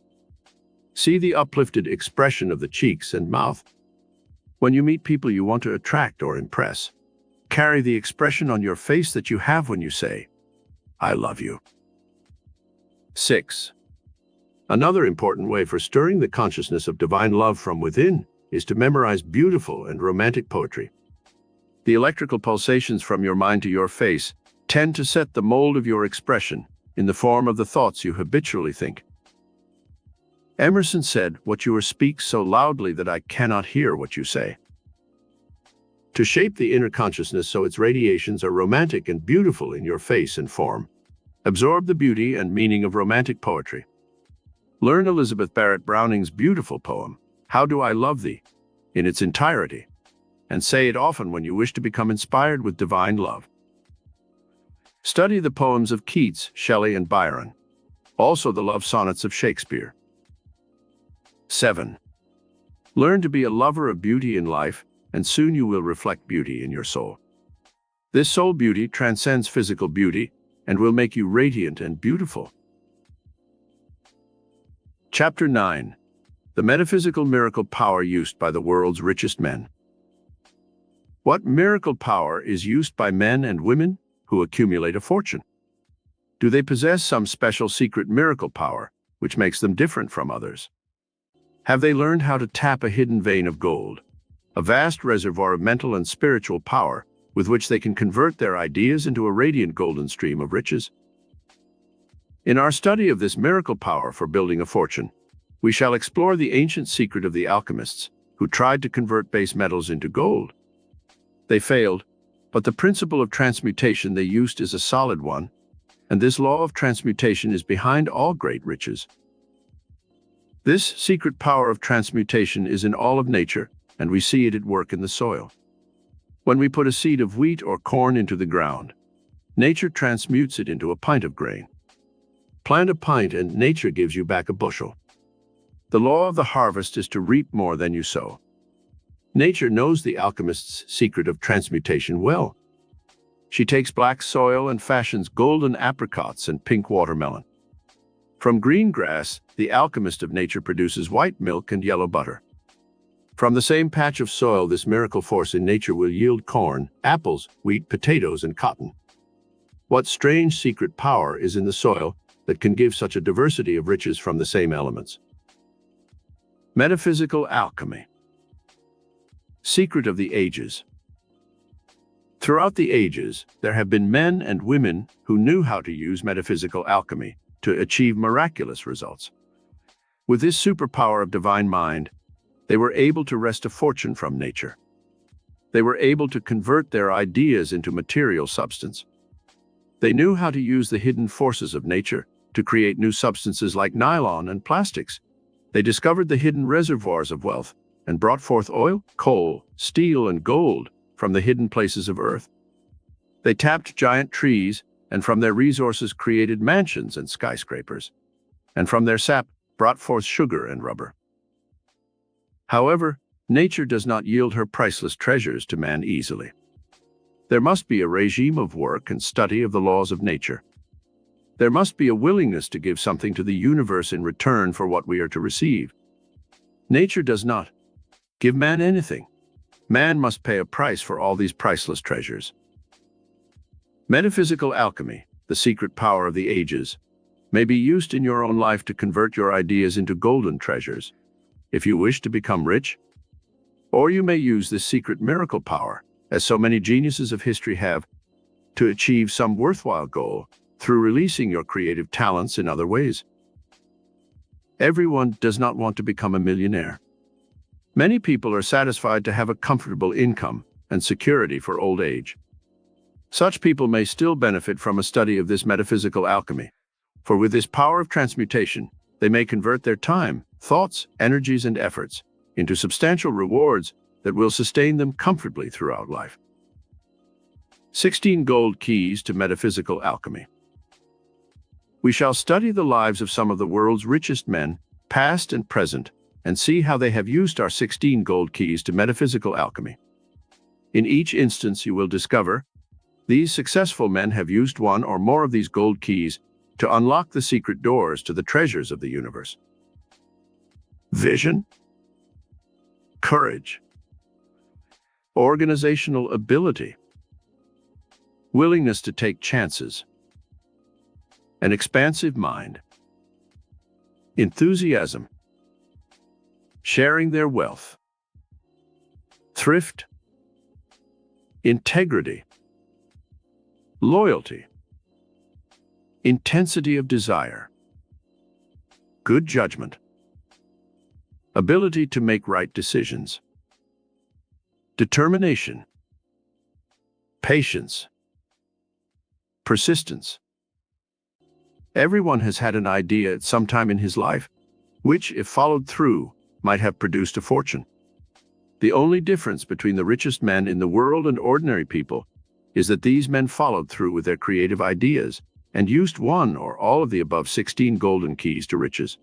See the uplifted expression of the cheeks and mouth. When you meet people you want to attract or impress, carry the expression on your face that you have when you say, I love you. 6. Another important way for stirring the consciousness of divine love from within is to memorize beautiful and romantic poetry. The electrical pulsations from your mind to your face tend to set the mold of your expression in the form of the thoughts you habitually think. Emerson said, "What you speak so loudly that I cannot hear what you say." To shape the inner consciousness so its radiations are romantic and beautiful in your face and form, absorb the beauty and meaning of romantic poetry. Learn Elizabeth Barrett Browning's beautiful poem, How Do I Love Thee, in its entirety, and say it often when you wish to become inspired with divine love. Study the poems of Keats, Shelley, and Byron, also the love sonnets of Shakespeare. 7. Learn to be a lover of beauty in life, and soon you will reflect beauty in your soul. This soul beauty transcends physical beauty and will make you radiant and beautiful. Chapter 9. The metaphysical miracle power used by the world's richest men. What miracle power is used by men and women who accumulate a fortune? Do they possess some special secret miracle power which makes them different from others? Have they learned how to tap a hidden vein of gold, a vast reservoir of mental and spiritual power with which they can convert their ideas into a radiant golden stream of riches? In our study of this miracle power for building a fortune, we shall explore the ancient secret of the alchemists who tried to convert base metals into gold. They failed, but the principle of transmutation they used is a solid one, and this law of transmutation is behind all great riches. This secret power of transmutation is in all of nature, and we see it at work in the soil. When we put a seed of wheat or corn into the ground, nature transmutes it into a pint of grain. Plant a pint and nature gives you back a bushel. The law of the harvest is to reap more than you sow. Nature knows the alchemist's secret of transmutation well. She takes black soil and fashions golden apricots and pink watermelon. From green grass, the alchemist of nature produces white milk and yellow butter. From the same patch of soil, this miracle force in nature will yield corn, apples, wheat, potatoes, and cotton. What strange secret power is in the soil that can give such a diversity of riches from the same elements? Metaphysical alchemy. Secret of the ages. Throughout the ages, there have been men and women who knew how to use metaphysical alchemy to achieve miraculous results. With this superpower of divine mind, They were able to wrest a fortune from nature. They were able to convert their ideas into material substance. They knew how to use the hidden forces of nature to create new substances like nylon and plastics. They discovered the hidden reservoirs of wealth and brought forth oil, coal, steel, and gold from the hidden places of earth. They tapped giant trees and from their resources created mansions and skyscrapers, and from their sap brought forth sugar and rubber. However, nature does not yield her priceless treasures to man easily. There must be a regime of work and study of the laws of nature. There must be a willingness to give something to the universe in return for what we are to receive. Nature does not give man anything. Man must pay a price for all these priceless treasures. Metaphysical alchemy, the secret power of the ages, may be used in your own life to convert your ideas into golden treasures, if you wish to become rich. Or you may use this secret miracle power, as so many geniuses of history have, to achieve some worthwhile goal through releasing your creative talents in other ways. Everyone does not want to become a millionaire. Many people are satisfied to have a comfortable income and security for old age. Such people may still benefit from a study of this metaphysical alchemy, for with this power of transmutation, they may convert their time, thoughts, energies, and efforts into substantial rewards that will sustain them comfortably throughout life. 16 Gold Keys to Metaphysical Alchemy. We shall study the lives of some of the world's richest men, past and present, and see how they have used our 16 gold keys to metaphysical alchemy. In each instance, you will discover these successful men have used one or more of these gold keys to unlock the secret doors to the treasures of the universe. Vision, courage, organizational ability, willingness to take chances, an expansive mind, enthusiasm, sharing their wealth, thrift, integrity, loyalty, intensity of desire, good judgment, ability to make right decisions, determination, patience, persistence. Everyone has had an idea at some time in his life, which, if followed through, might have produced a fortune. The only difference between the richest men in the world and ordinary people is that these men followed through with their creative ideas and used one or all of the above 16 golden keys to riches.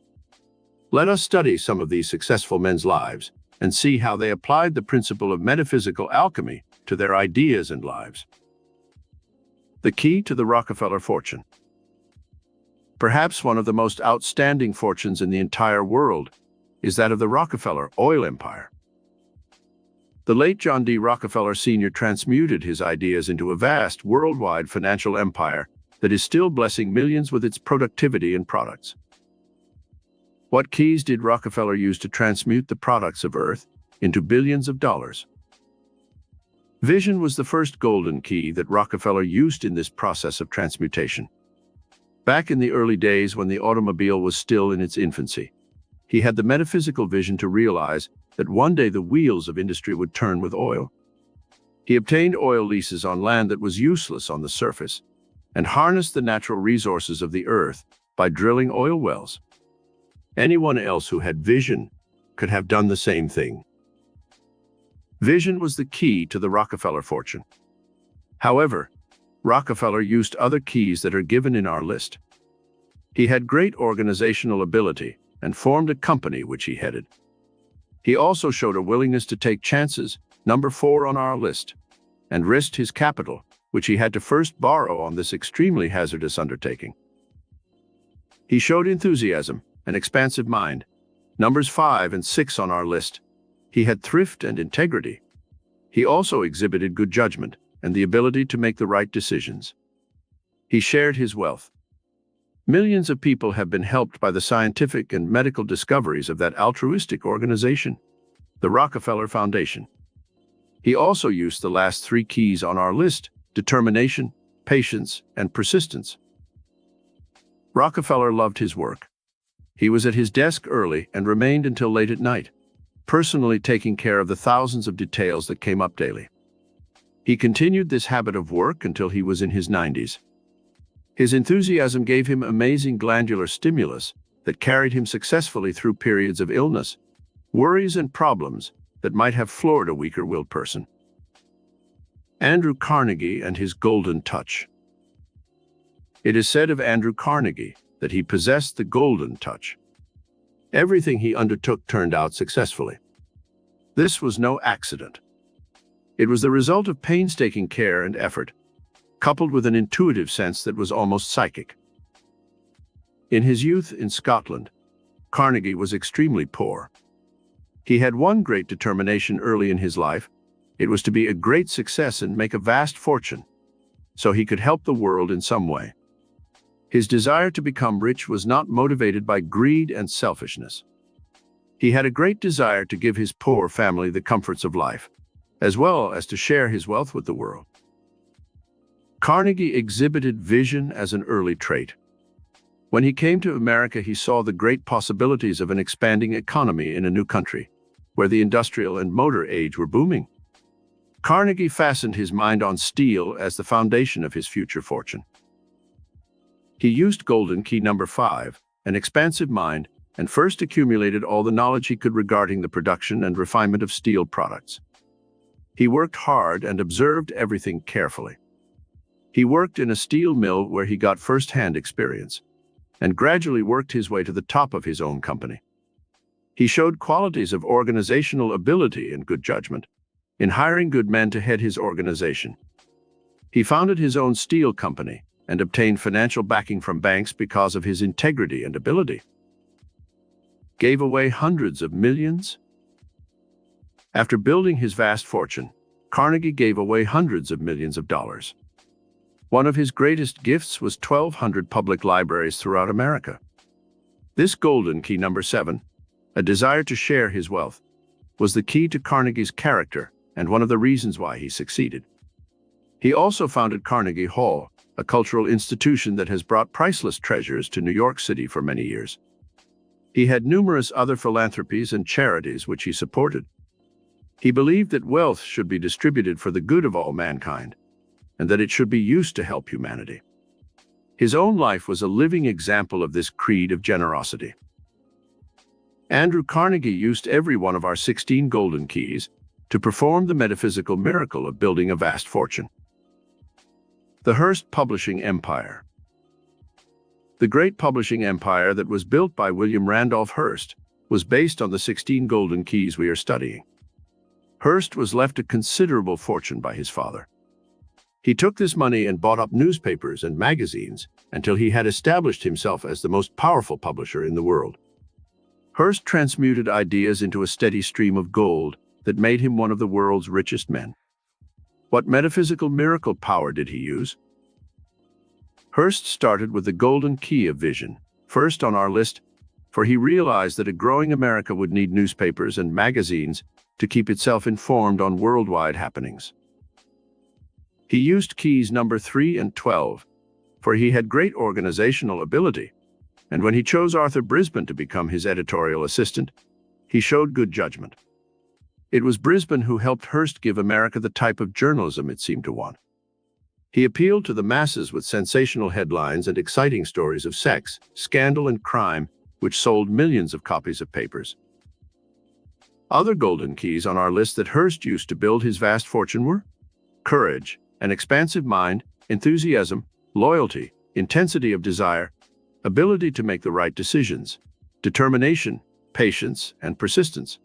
Let us study some of these successful men's lives and see how they applied the principle of metaphysical alchemy to their ideas and lives. The key to the Rockefeller fortune. Perhaps one of the most outstanding fortunes in the entire world is that of the Rockefeller oil empire. The late John D. Rockefeller Sr. transmuted his ideas into a vast worldwide financial empire that is still blessing millions with its productivity and products. What keys did Rockefeller use to transmute the products of Earth into billions of dollars? Vision was the first golden key that Rockefeller used in this process of transmutation. Back in the early days when the automobile was still in its infancy, he had the metaphysical vision to realize that one day the wheels of industry would turn with oil. He obtained oil leases on land that was useless on the surface and harnessed the natural resources of the earth by drilling oil wells. Anyone else who had vision could have done the same thing. Vision was the key to the Rockefeller fortune. However, Rockefeller used other keys that are given in our list. He had great organizational ability and formed a company which he headed. He also showed a willingness to take chances, number 4 on our list, and risked his capital, which he had to first borrow on this extremely hazardous undertaking. He showed enthusiasm, an expansive mind, numbers 5 and 6 on our list. He had thrift and integrity. He also exhibited good judgment and the ability to make the right decisions. He shared his wealth. Millions of people have been helped by the scientific and medical discoveries of that altruistic organization, the Rockefeller Foundation. He also used the last 3 keys on our list: determination, patience, and persistence. Rockefeller loved his work. He was at his desk early and remained until late at night. personally taking care of the thousands of details that came up daily. He continued this habit of work until he was in his 90s. His enthusiasm gave him amazing glandular stimulus that carried him successfully through periods of illness, worries, and problems that might have floored a weaker-willed person. Andrew Carnegie and his golden touch. It is said of Andrew Carnegie that he possessed the golden touch. Everything he undertook turned out successfully. This was no accident. It was the result of painstaking care and effort, coupled with an intuitive sense that was almost psychic. In his youth in Scotland, Carnegie was extremely poor. He had one great determination early in his life. It was to be a great success and make a vast fortune, so he could help the world in some way. His desire to become rich was not motivated by greed and selfishness. He had a great desire to give his poor family the comforts of life, as well as to share his wealth with the world. Carnegie exhibited vision as an early trait. When he came to America, he saw the great possibilities of an expanding economy in a new country, where the industrial and motor age were booming. Carnegie fastened his mind on steel as the foundation of his future fortune. He used golden key number 5, an expansive mind, and first accumulated all the knowledge he could regarding the production and refinement of steel products. He worked hard and observed everything carefully. He worked in a steel mill where he got first-hand experience, and gradually worked his way to the top of his own company. He showed qualities of organizational ability and good judgment in hiring good men to head his organization. He founded his own steel company and obtained financial backing from banks because of his integrity and ability. Gave away hundreds of millions. After building his vast fortune, Carnegie gave away hundreds of millions of dollars. One of his greatest gifts was 1,200 public libraries throughout America. This golden key number 7, a desire to share his wealth, was the key to Carnegie's character and one of the reasons why he succeeded. He also founded Carnegie Hall, a cultural institution that has brought priceless treasures to New York City for many years. He had numerous other philanthropies and charities which he supported. He believed that wealth should be distributed for the good of all mankind, and that it should be used to help humanity. His own life was a living example of this creed of generosity. Andrew Carnegie used every one of our 16 golden keys to perform the metaphysical miracle of building a vast fortune. The Hearst Publishing Empire. The great publishing empire that was built by William Randolph Hearst was based on the 16 golden keys we are studying. Hearst was left a considerable fortune by his father. He took this money and bought up newspapers and magazines until he had established himself as the most powerful publisher in the world. Hearst transmuted ideas into a steady stream of gold that made him one of the world's richest men. What metaphysical miracle power did he use? Hearst started with the golden key of vision, first on our list, for he realized that a growing America would need newspapers and magazines to keep itself informed on worldwide happenings. He used keys number 3 and 12, for he had great organizational ability, and when he chose Arthur Brisbane to become his editorial assistant, he showed good judgment. It was Brisbane who helped Hearst give America the type of journalism it seemed to want. He appealed to the masses with sensational headlines and exciting stories of sex, scandal, and crime, which sold millions of copies of papers. Other golden keys on our list that Hearst used to build his vast fortune were courage, an expansive mind, enthusiasm, loyalty, intensity of desire, ability to make the right decisions, determination, patience, and persistence.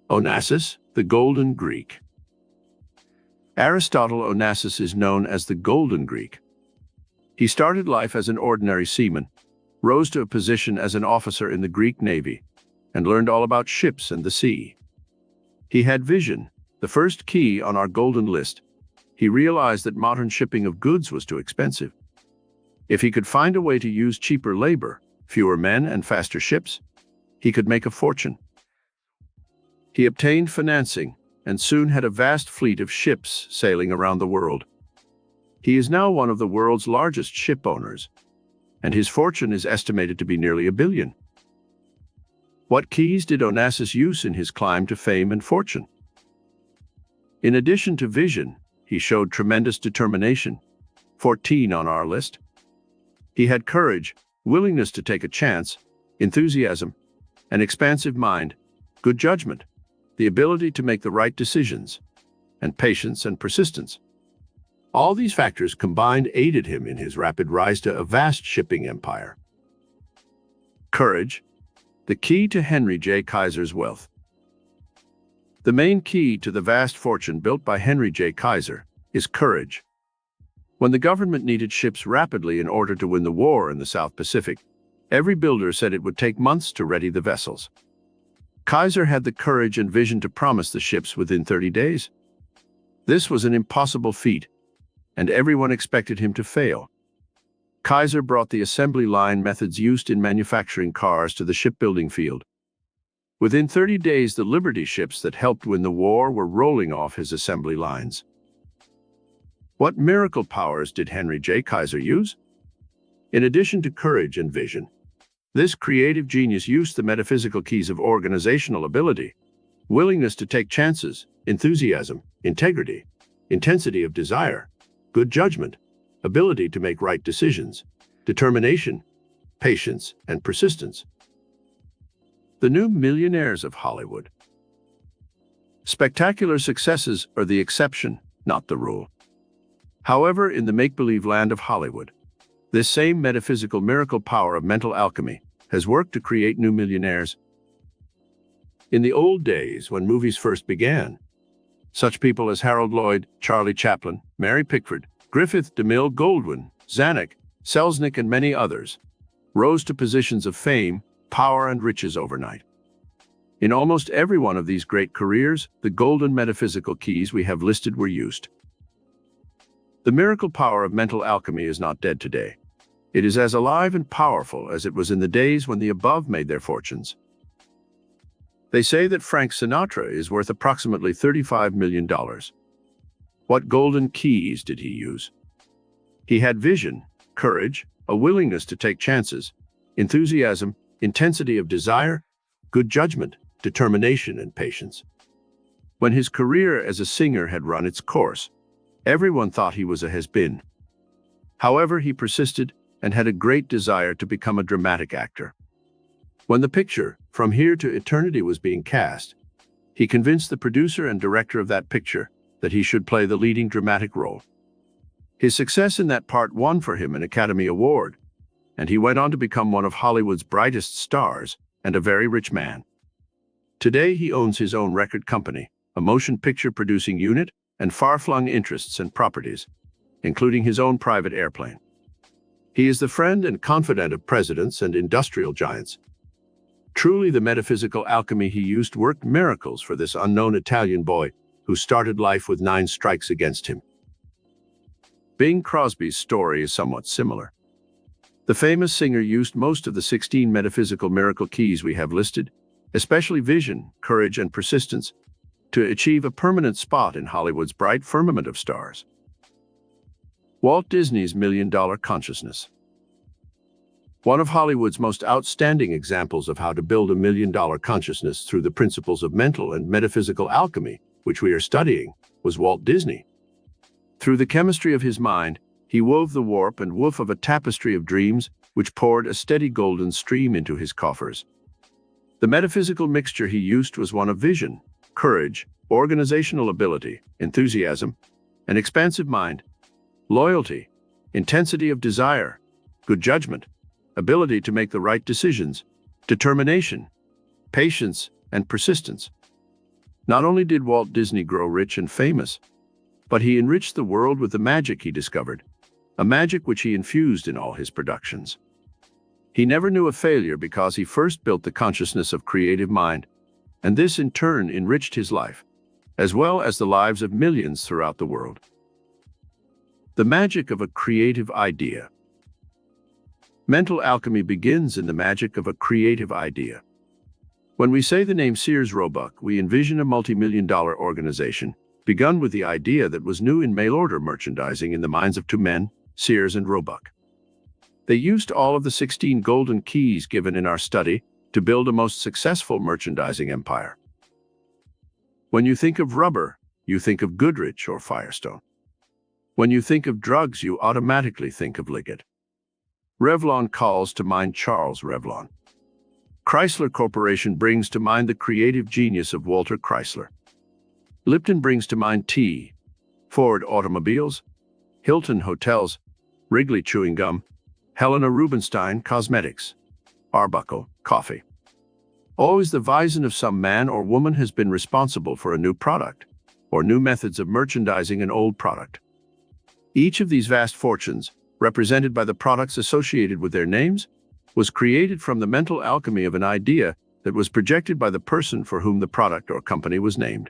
Onassis, the Golden Greek. Aristotle Onassis is known as the Golden Greek. He started life as an ordinary seaman, rose to a position as an officer in the Greek Navy, and learned all about ships and the sea. He had vision, the first key on our golden list. He realized that modern shipping of goods was too expensive. If he could find a way to use cheaper labor, fewer men, and faster ships, he could make a fortune. He obtained financing and soon had a vast fleet of ships sailing around the world. He is now one of the world's largest ship owners, and his fortune is estimated to be nearly $1 billion. What keys did Onassis use in his climb to fame and fortune? In addition to vision, he showed tremendous determination, 14 on our list. He had courage, willingness to take a chance, enthusiasm, an expansive mind, good judgment, the ability to make the right decisions, and patience and persistence. All these factors combined aided him in his rapid rise to a vast shipping empire. Courage, the key to Henry J. Kaiser's wealth. The main key to the vast fortune built by Henry J. Kaiser is courage. When the government needed ships rapidly in order to win the war in the South Pacific, every builder said it would take months to ready the vessels. Kaiser had the courage and vision to promise the ships within 30 days. This was an impossible feat, and everyone expected him to fail. Kaiser brought the assembly line methods used in manufacturing cars to the shipbuilding field. Within 30 days, the Liberty ships that helped win the war were rolling off his assembly lines. What miracle powers did Henry J. Kaiser use? In addition to courage and vision, this creative genius used the metaphysical keys of organizational ability, willingness to take chances, enthusiasm, integrity, intensity of desire, good judgment, ability to make right decisions, determination, patience, and persistence. The new millionaires of Hollywood. Spectacular successes are the exception, not the rule. However, in the make-believe land of Hollywood, this same metaphysical miracle power of mental alchemy has worked to create new millionaires. In the old days, when movies first began, such people as Harold Lloyd, Charlie Chaplin, Mary Pickford, Griffith, DeMille, Goldwyn, Zanuck, Selznick, and many others rose to positions of fame, power, and riches overnight. In almost every one of these great careers, the golden metaphysical keys we have listed were used. The miracle power of mental alchemy is not dead today. It is as alive and powerful as it was in the days when the above made their fortunes. They say that Frank Sinatra is worth approximately $35 million. What golden keys did he use? He had vision, courage, a willingness to take chances, enthusiasm, intensity of desire, good judgment, determination, and patience. When his career as a singer had run its course, everyone thought he was a has-been. However, he persisted and had a great desire to become a dramatic actor. When the picture, From Here to Eternity, was being cast, he convinced the producer and director of that picture that he should play the leading dramatic role. His success in that part won for him an Academy Award, and he went on to become one of Hollywood's brightest stars and a very rich man. Today, he owns his own record company, a motion picture producing unit, and far-flung interests and properties, including his own private airplane. He is the friend and confidant of presidents and industrial giants. Truly, the metaphysical alchemy he used worked miracles for this unknown Italian boy who started life with 9 strikes against him. Bing Crosby's story is somewhat similar. The famous singer used most of the 16 metaphysical miracle keys we have listed, especially vision, courage, and persistence, to achieve a permanent spot in Hollywood's bright firmament of stars. Walt Disney's $1 million consciousness. One of Hollywood's most outstanding examples of how to build a $1 million consciousness through the principles of mental and metaphysical alchemy, which we are studying, was Walt Disney. Through the chemistry of his mind, he wove the warp and woof of a tapestry of dreams which poured a steady golden stream into his coffers. The metaphysical mixture he used was one of vision, courage, organizational ability, enthusiasm, an expansive mind, loyalty, intensity of desire, good judgment, ability to make the right decisions, determination, patience, and persistence. Not only did Walt Disney grow rich and famous, but he enriched the world with the magic he discovered, a magic which he infused in all his productions. He never knew a failure because he first built the consciousness of creative mind, and this in turn enriched his life, as well as the lives of millions throughout the world. The magic of a creative idea. Mental alchemy begins in the magic of a creative idea. When we say the name Sears Roebuck, we envision a multi-million-dollar organization, begun with the idea that was new in mail-order merchandising in the minds of 2 men, Sears and Roebuck. They used all of the 16 golden keys given in our study to build a most successful merchandising empire. When you think of rubber, you think of Goodrich or Firestone. When you think of drugs, you automatically think of Liggett. Revlon calls to mind Charles Revlon. Chrysler Corporation brings to mind the creative genius of Walter Chrysler. Lipton brings to mind tea, Ford automobiles, Hilton hotels, Wrigley chewing gum, Helena Rubinstein cosmetics, Arbuckle coffee. Always the vision of some man or woman has been responsible for a new product, or new methods of merchandising an old product. Each of these vast fortunes, represented by the products associated with their names, was created from the mental alchemy of an idea that was projected by the person for whom the product or company was named.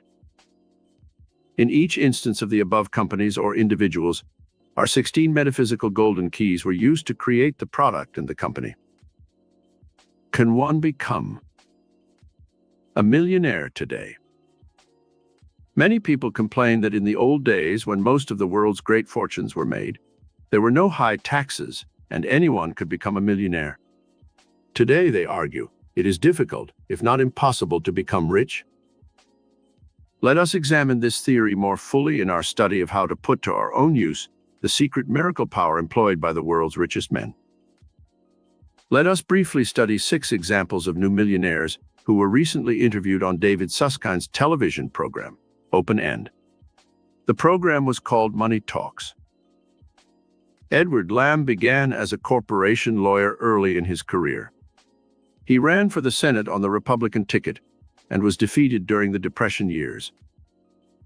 In each instance of the above companies or individuals, our 16 metaphysical golden keys were used to create the product and the company. Can one become a millionaire today? Many people complain that in the old days, when most of the world's great fortunes were made, there were no high taxes and anyone could become a millionaire. Today, they argue, it is difficult, if not impossible, to become rich. Let us examine this theory more fully in our study of how to put to our own use the secret miracle power employed by the world's richest men. Let us briefly study 6 examples of new millionaires who were recently interviewed on David Susskind's television program, Open End. The program was called Money Talks. Edward Lamb began as a corporation lawyer early in his career. He ran for the Senate on the Republican ticket and was defeated during the Depression years.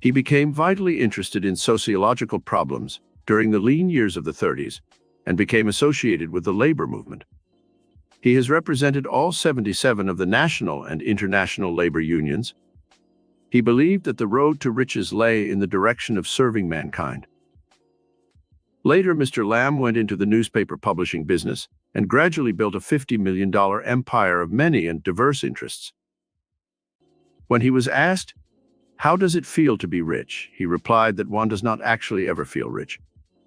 He became vitally interested in sociological problems during the lean years of the 30s and became associated with the labor movement. He has represented all 77 of the national and international labor unions. He believed that the road to riches lay in the direction of serving mankind. Later, Mr. Lamb went into the newspaper publishing business and gradually built a $50 million empire of many and diverse interests. When he was asked, "How does it feel to be rich?" he replied that one does not actually ever feel rich,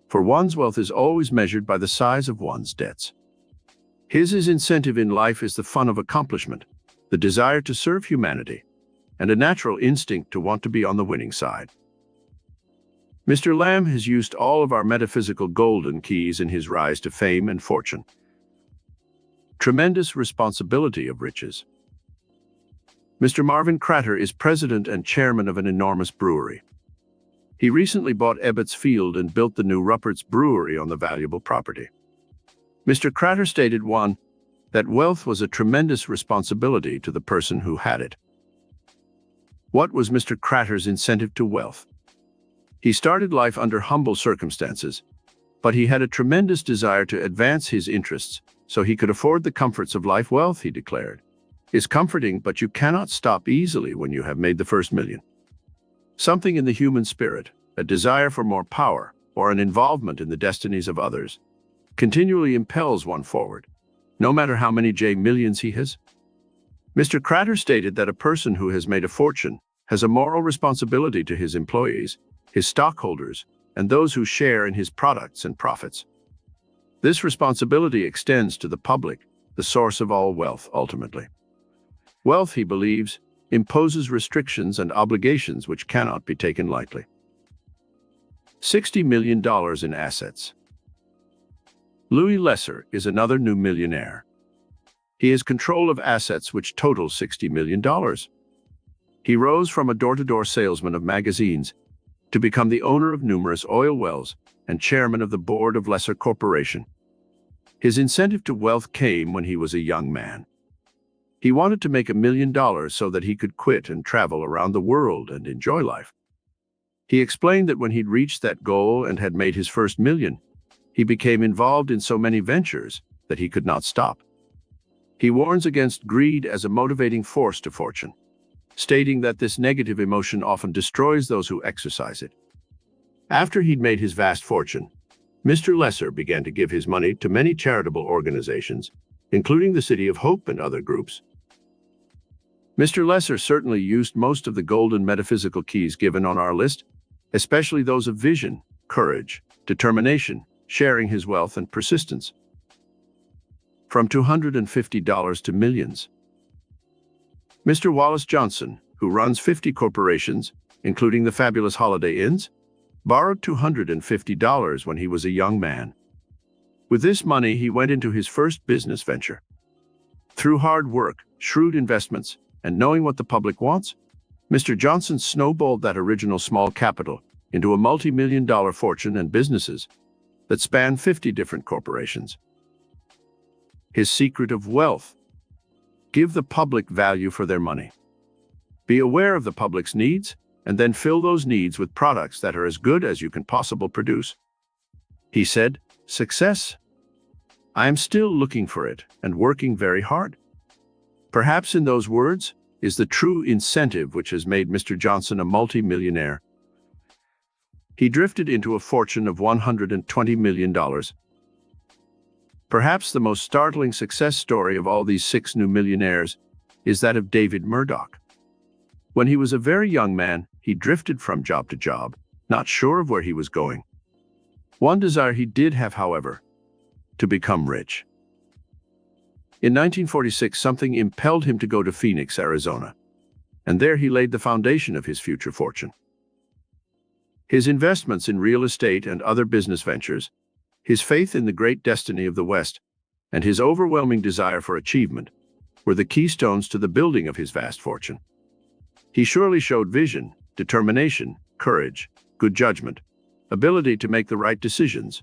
for one's wealth is always measured by the size of one's debts. His incentive in life is the fun of accomplishment, the desire to serve humanity, and a natural instinct to want to be on the winning side. Mr. Lamb has used all of our metaphysical golden keys in his rise to fame and fortune. Tremendous responsibility of riches. Mr. Marvin Crater is president and chairman of an enormous brewery. He recently bought Ebbets Field and built the new Rupert's Brewery on the valuable property. Mr. Crater stated, 1, that wealth was a tremendous responsibility to the person who had it. What was Mr. Crater's incentive to wealth? He started life under humble circumstances, but he had a tremendous desire to advance his interests so he could afford the comforts of life. Wealth, he declared, is comforting, but you cannot stop easily when you have made the first million. Something in the human spirit, a desire for more power or an involvement in the destinies of others, continually impels one forward, no matter how many millions he has. Mr. Crater stated that a person who has made a fortune has a moral responsibility to his employees, his stockholders, and those who share in his products and profits. This responsibility extends to the public, the source of all wealth ultimately. Wealth, he believes, imposes restrictions and obligations which cannot be taken lightly. $60 million in assets. Louis Lesser is another new millionaire. He has control of assets which total $60 million. He rose from a door-to-door salesman of magazines to become the owner of numerous oil wells and chairman of the board of Lesser Corporation. His incentive to wealth came when he was a young man. He wanted to make $1 million so that he could quit and travel around the world and enjoy life. He explained that when he'd reached that goal and had made his first million, he became involved in so many ventures that he could not stop. He warns against greed as a motivating force to fortune, stating that this negative emotion often destroys those who exercise it. After he'd made his vast fortune, Mr. Lesser began to give his money to many charitable organizations, including the City of Hope and other groups. Mr. Lesser certainly used most of the golden metaphysical keys given on our list, especially those of vision, courage, determination, sharing his wealth, and persistence. From $250 to millions, Mr. Wallace Johnson, who runs 50 corporations, including the fabulous Holiday Inns, borrowed $250 when he was a young man. With this money, he went into his first business venture. Through hard work, shrewd investments, and knowing what the public wants, Mr. Johnson snowballed that original small capital into a multi-million-dollar fortune and businesses that span 50 different corporations. His secret of wealth: give the public value for their money. Be aware of the public's needs, and then fill those needs with products that are as good as you can possibly produce. He said, "Success? I am still looking for it and working very hard." Perhaps in those words is the true incentive which has made Mr. Johnson a multi-millionaire. He drifted into a fortune of $120 million. Perhaps the most startling success story of all these 6 new millionaires is that of David Murdoch. When he was a very young man, he drifted from job to job, not sure of where he was going. One desire he did have, however: to become rich. In 1946, something impelled him to go to Phoenix, Arizona, and there he laid the foundation of his future fortune. His investments in real estate and other business ventures, his faith in the great destiny of the West, and his overwhelming desire for achievement were the keystones to the building of his vast fortune. He surely showed vision, determination, courage, good judgment, ability to make the right decisions,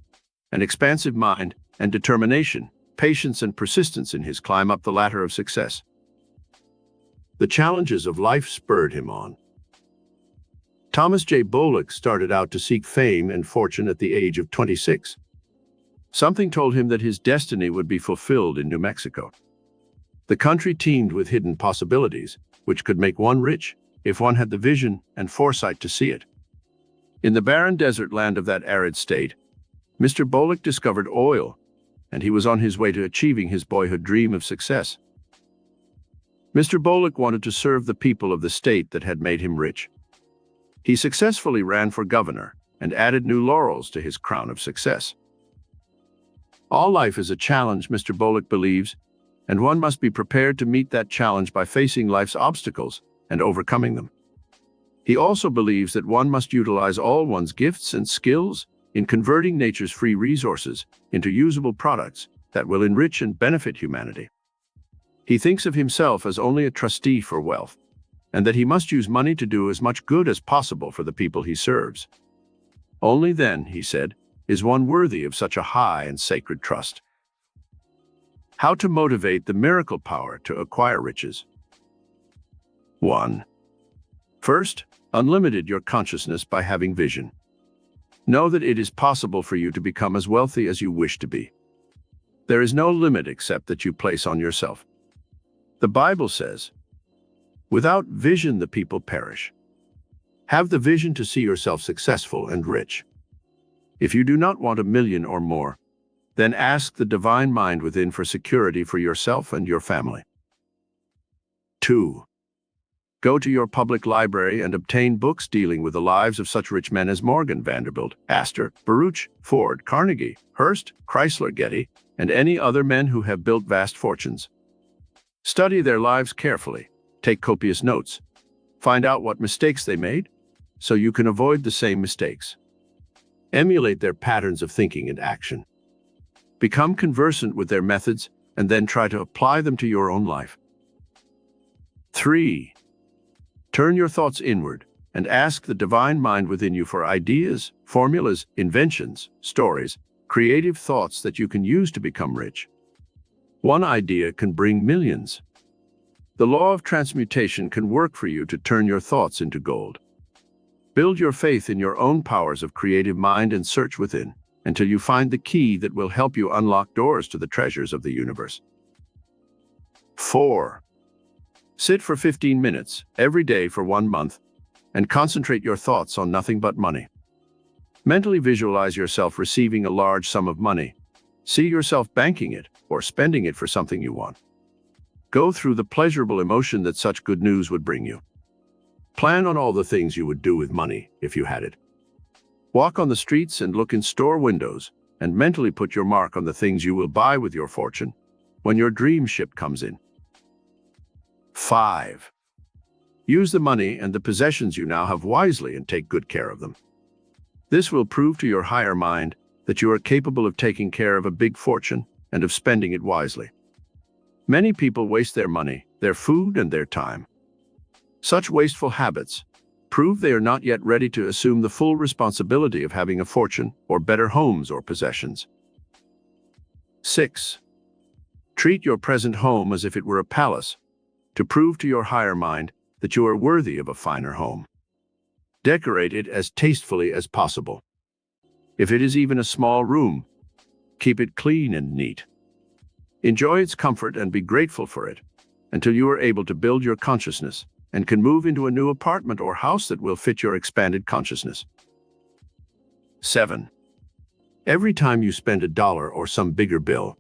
an expansive mind, and determination, patience, and persistence in his climb up the ladder of success. The challenges of life spurred him on. Thomas J. Bullock started out to seek fame and fortune at the age of 26. Something told him that his destiny would be fulfilled in New Mexico. The country teemed with hidden possibilities, which could make one rich if one had the vision and foresight to see it. In the barren desert land of that arid state, Mr. Bullock discovered oil, and he was on his way to achieving his boyhood dream of success. Mr. Bullock wanted to serve the people of the state that had made him rich. He successfully ran for governor and added new laurels to his crown of success. All life is a challenge, Mr. Bullock believes, and one must be prepared to meet that challenge by facing life's obstacles and overcoming them. He also believes that one must utilize all one's gifts and skills in converting nature's free resources into usable products that will enrich and benefit humanity. He thinks of himself as only a trustee for wealth, and that he must use money to do as much good as possible for the people he serves. Only then, he said, is one worthy of such a high and sacred trust. How to motivate the miracle power to acquire riches. 1. First, unlimited your consciousness by having vision. Know that it is possible for you to become as wealthy as you wish to be. There is no limit except that you place on yourself. The Bible says, "Without vision, the people perish." Have the vision to see yourself successful and rich. If you do not want $1 million or more, then ask the divine mind within for security for yourself and your family. 2. Go to your public library and obtain books dealing with the lives of such rich men as Morgan, Vanderbilt, Astor, Baruch, Ford, Carnegie, Hearst, Chrysler, Getty, and any other men who have built vast fortunes. Study their lives carefully, take copious notes, find out what mistakes they made, so you can avoid the same mistakes. Emulate their patterns of thinking and action. Become conversant with their methods and then try to apply them to your own life. 3. Turn your thoughts inward and ask the divine mind within you for ideas, formulas, inventions, stories, creative thoughts that you can use to become rich. One idea can bring millions. The law of transmutation can work for you to turn your thoughts into gold. Build your faith in your own powers of creative mind and search within until you find the key that will help you unlock doors to the treasures of the universe. 4. Sit for 15 minutes every day for 1 month and concentrate your thoughts on nothing but money. Mentally visualize yourself receiving a large sum of money. See yourself banking it or spending it for something you want. Go through the pleasurable emotion that such good news would bring you. Plan on all the things you would do with money if you had it. Walk on the streets and look in store windows and mentally put your mark on the things you will buy with your fortune when your dream ship comes in. 5. Use the money and the possessions you now have wisely and take good care of them. This will prove to your higher mind that you are capable of taking care of a big fortune and of spending it wisely. Many people waste their money, their food, and their time. Such wasteful habits prove they are not yet ready to assume the full responsibility of having a fortune or better homes or possessions. 6. Treat your present home as if it were a palace, to prove to your higher mind that you are worthy of a finer home. Decorate it as tastefully as possible. If it is even a small room, keep it clean and neat. Enjoy its comfort and be grateful for it until you are able to build your consciousness and can move into a new apartment or house that will fit your expanded consciousness. 7. Every time you spend $1 or some bigger bill,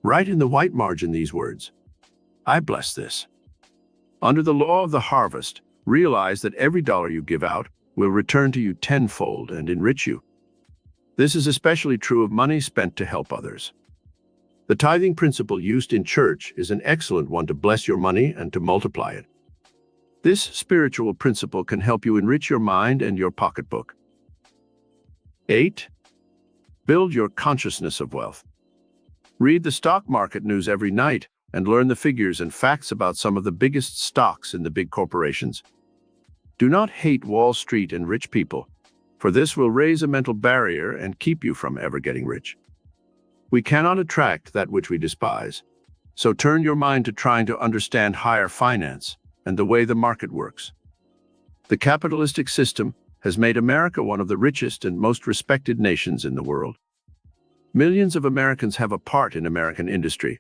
write in the white margin these words: I bless this. Under the law of the harvest, realize that every dollar you give out will return to you tenfold and enrich you. This is especially true of money spent to help others. The tithing principle used in church is an excellent one to bless your money and to multiply it. This spiritual principle can help you enrich your mind and your pocketbook. 8. Build your consciousness of wealth. Read the stock market news every night and learn the figures and facts about some of the biggest stocks in the big corporations. Do not hate Wall Street and rich people, for this will raise a mental barrier and keep you from ever getting rich. We cannot attract that which we despise, so turn your mind to trying to understand higher finance and the way the market works. The capitalistic system has made America one of the richest and most respected nations in the world. Millions of Americans have a part in American industry,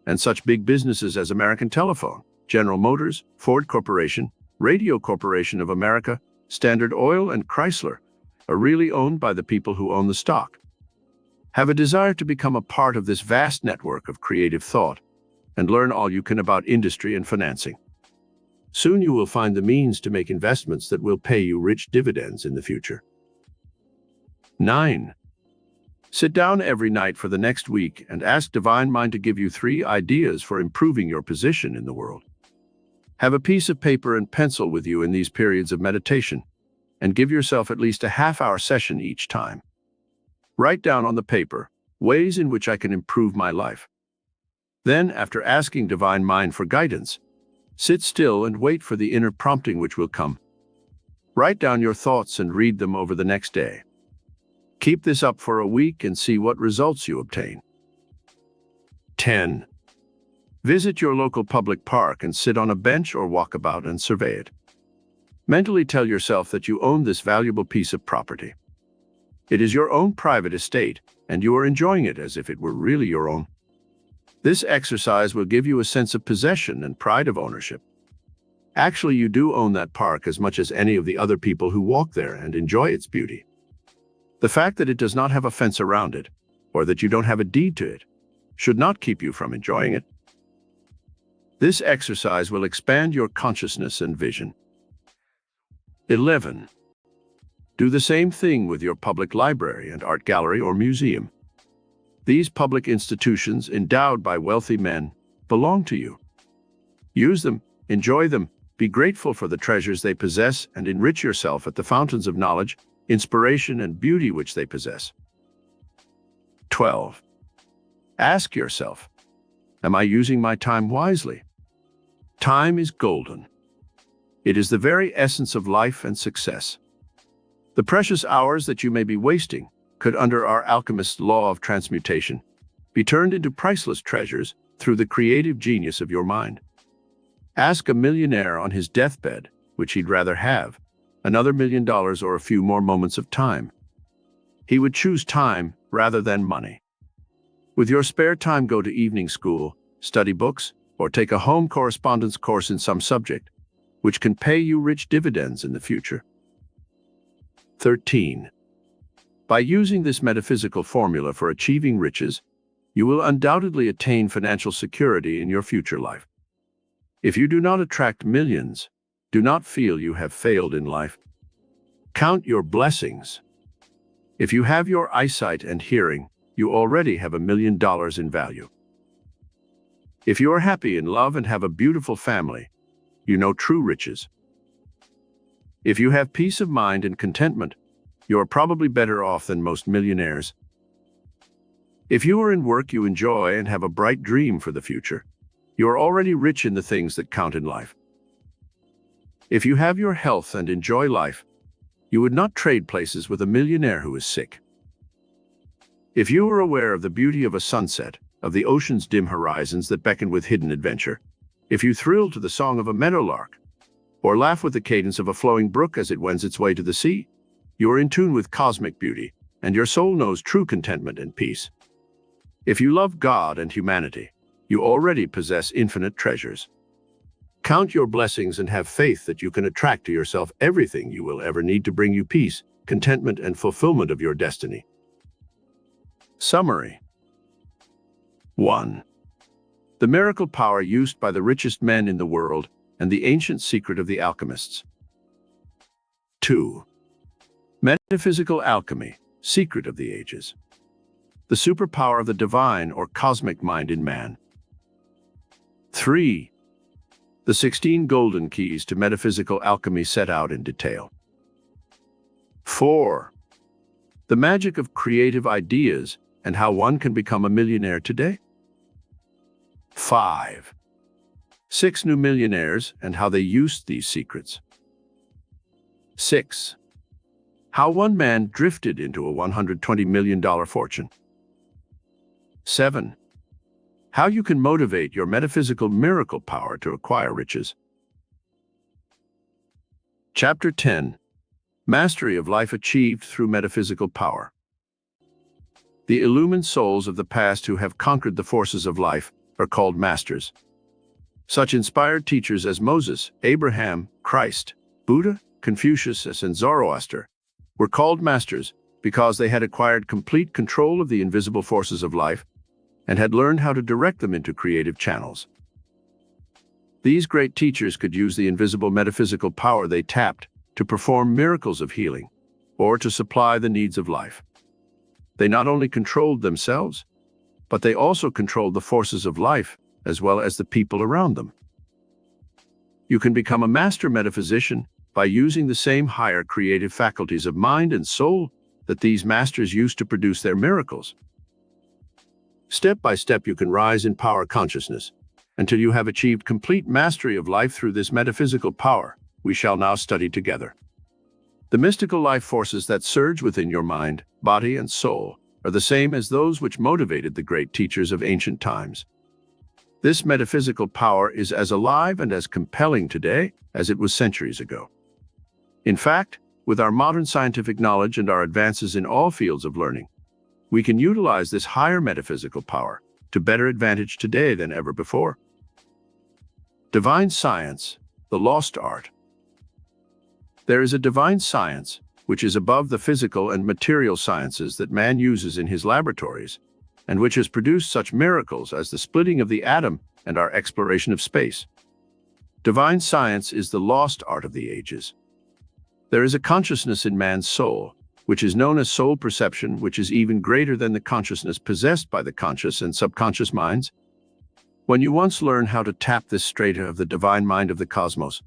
and such big businesses as American Telephone, General Motors, Ford Corporation, Radio Corporation of America, Standard Oil, and Chrysler are really owned by the people who own the stock. Have a desire to become a part of this vast network of creative thought and learn all you can about industry and financing. Soon you will find the means to make investments that will pay you rich dividends in the future. 9. Sit down every night for the next week and ask Divine Mind to give you 3 ideas for improving your position in the world. Have a piece of paper and pencil with you in these periods of meditation, and give yourself at least a half-hour session each time. Write down on the paper ways in which I can improve my life. Then, after asking Divine Mind for guidance, sit still and wait for the inner prompting which will come. Write down your thoughts and read them over the next day. Keep this up for a week and see what results you obtain. 10. Visit your local public park and sit on a bench or walk about and survey it. Mentally tell yourself that you own this valuable piece of property. It is your own private estate, and you are enjoying it as if it were really your own. This exercise will give you a sense of possession and pride of ownership. Actually, you do own that park as much as any of the other people who walk there and enjoy its beauty. The fact that it does not have a fence around it, or that you don't have a deed to it, should not keep you from enjoying it. This exercise will expand your consciousness and vision. 11. Do the same thing with your public library and art gallery or museum. These public institutions endowed by wealthy men belong to you. Use them, enjoy them, be grateful for the treasures they possess, and enrich yourself at the fountains of knowledge, inspiration, and beauty which they possess. 12. Ask yourself, am I using my time wisely? Time is golden. It is the very essence of life and success. The precious hours that you may be wasting could, under our alchemist's law of transmutation, be turned into priceless treasures through the creative genius of your mind. Ask a millionaire on his deathbed which he'd rather have, another $1 million or a few more moments of time. He would choose time rather than money. With your spare time, go to evening school, study books, or take a home correspondence course in some subject, which can pay you rich dividends in the future. 13. By using this metaphysical formula for achieving riches, you will undoubtedly attain financial security in your future life. If you do not attract millions, do not feel you have failed in life. Count your blessings. If you have your eyesight and hearing, you already have $1 million in value. If you are happy in love and have a beautiful family, you know true riches. If you have peace of mind and contentment, you are probably better off than most millionaires. If you are in work you enjoy and have a bright dream for the future, you are already rich in the things that count in life. If you have your health and enjoy life, you would not trade places with a millionaire who is sick. If you are aware of the beauty of a sunset, of the ocean's dim horizons that beckon with hidden adventure, if you thrill to the song of a meadowlark, or laugh with the cadence of a flowing brook as it wends its way to the sea, you are in tune with cosmic beauty, and your soul knows true contentment and peace. If you love God and humanity, you already possess infinite treasures. Count your blessings and have faith that you can attract to yourself everything you will ever need to bring you peace, contentment, and fulfillment of your destiny. Summary. 1. The miracle power used by the richest men in the world and the ancient secret of the alchemists. 2. Metaphysical alchemy, secret of the ages. The superpower of the divine or cosmic mind in man. 3. The 16 golden keys to metaphysical alchemy set out in detail. 4. The magic of creative ideas and how one can become a millionaire today. 5. 6 new millionaires and how they used these secrets. 6. How one man drifted into a $120 million fortune. 7. How you can motivate your metaphysical miracle power to acquire riches. Chapter 10. Mastery of life achieved through metaphysical power. The illumined souls of the past who have conquered the forces of life are called masters. Such inspired teachers as Moses, Abraham, Christ, Buddha, Confucius, and Zoroaster were called masters because they had acquired complete control of the invisible forces of life and had learned how to direct them into creative channels. These great teachers could use the invisible metaphysical power they tapped to perform miracles of healing or to supply the needs of life. They not only controlled themselves, but they also controlled the forces of life as well as the people around them. You can become a master metaphysician by using the same higher creative faculties of mind and soul that these masters used to produce their miracles. Step by step you can rise in power consciousness until you have achieved complete mastery of life through this metaphysical power we shall now study together. The mystical life forces that surge within your mind, body, and soul are the same as those which motivated the great teachers of ancient times. This metaphysical power is as alive and as compelling today as it was centuries ago. In fact, with our modern scientific knowledge and our advances in all fields of learning, we can utilize this higher metaphysical power to better advantage today than ever before. Divine science, the lost art. There is a divine science which is above the physical and material sciences that man uses in his laboratories, and which has produced such miracles as the splitting of the atom and our exploration of space. Divine science is the lost art of the ages. There is a consciousness in man's soul, which is known as soul perception, which is even greater than the consciousness possessed by the conscious and subconscious minds. When you once learn how to tap this strata of the divine mind of the cosmos,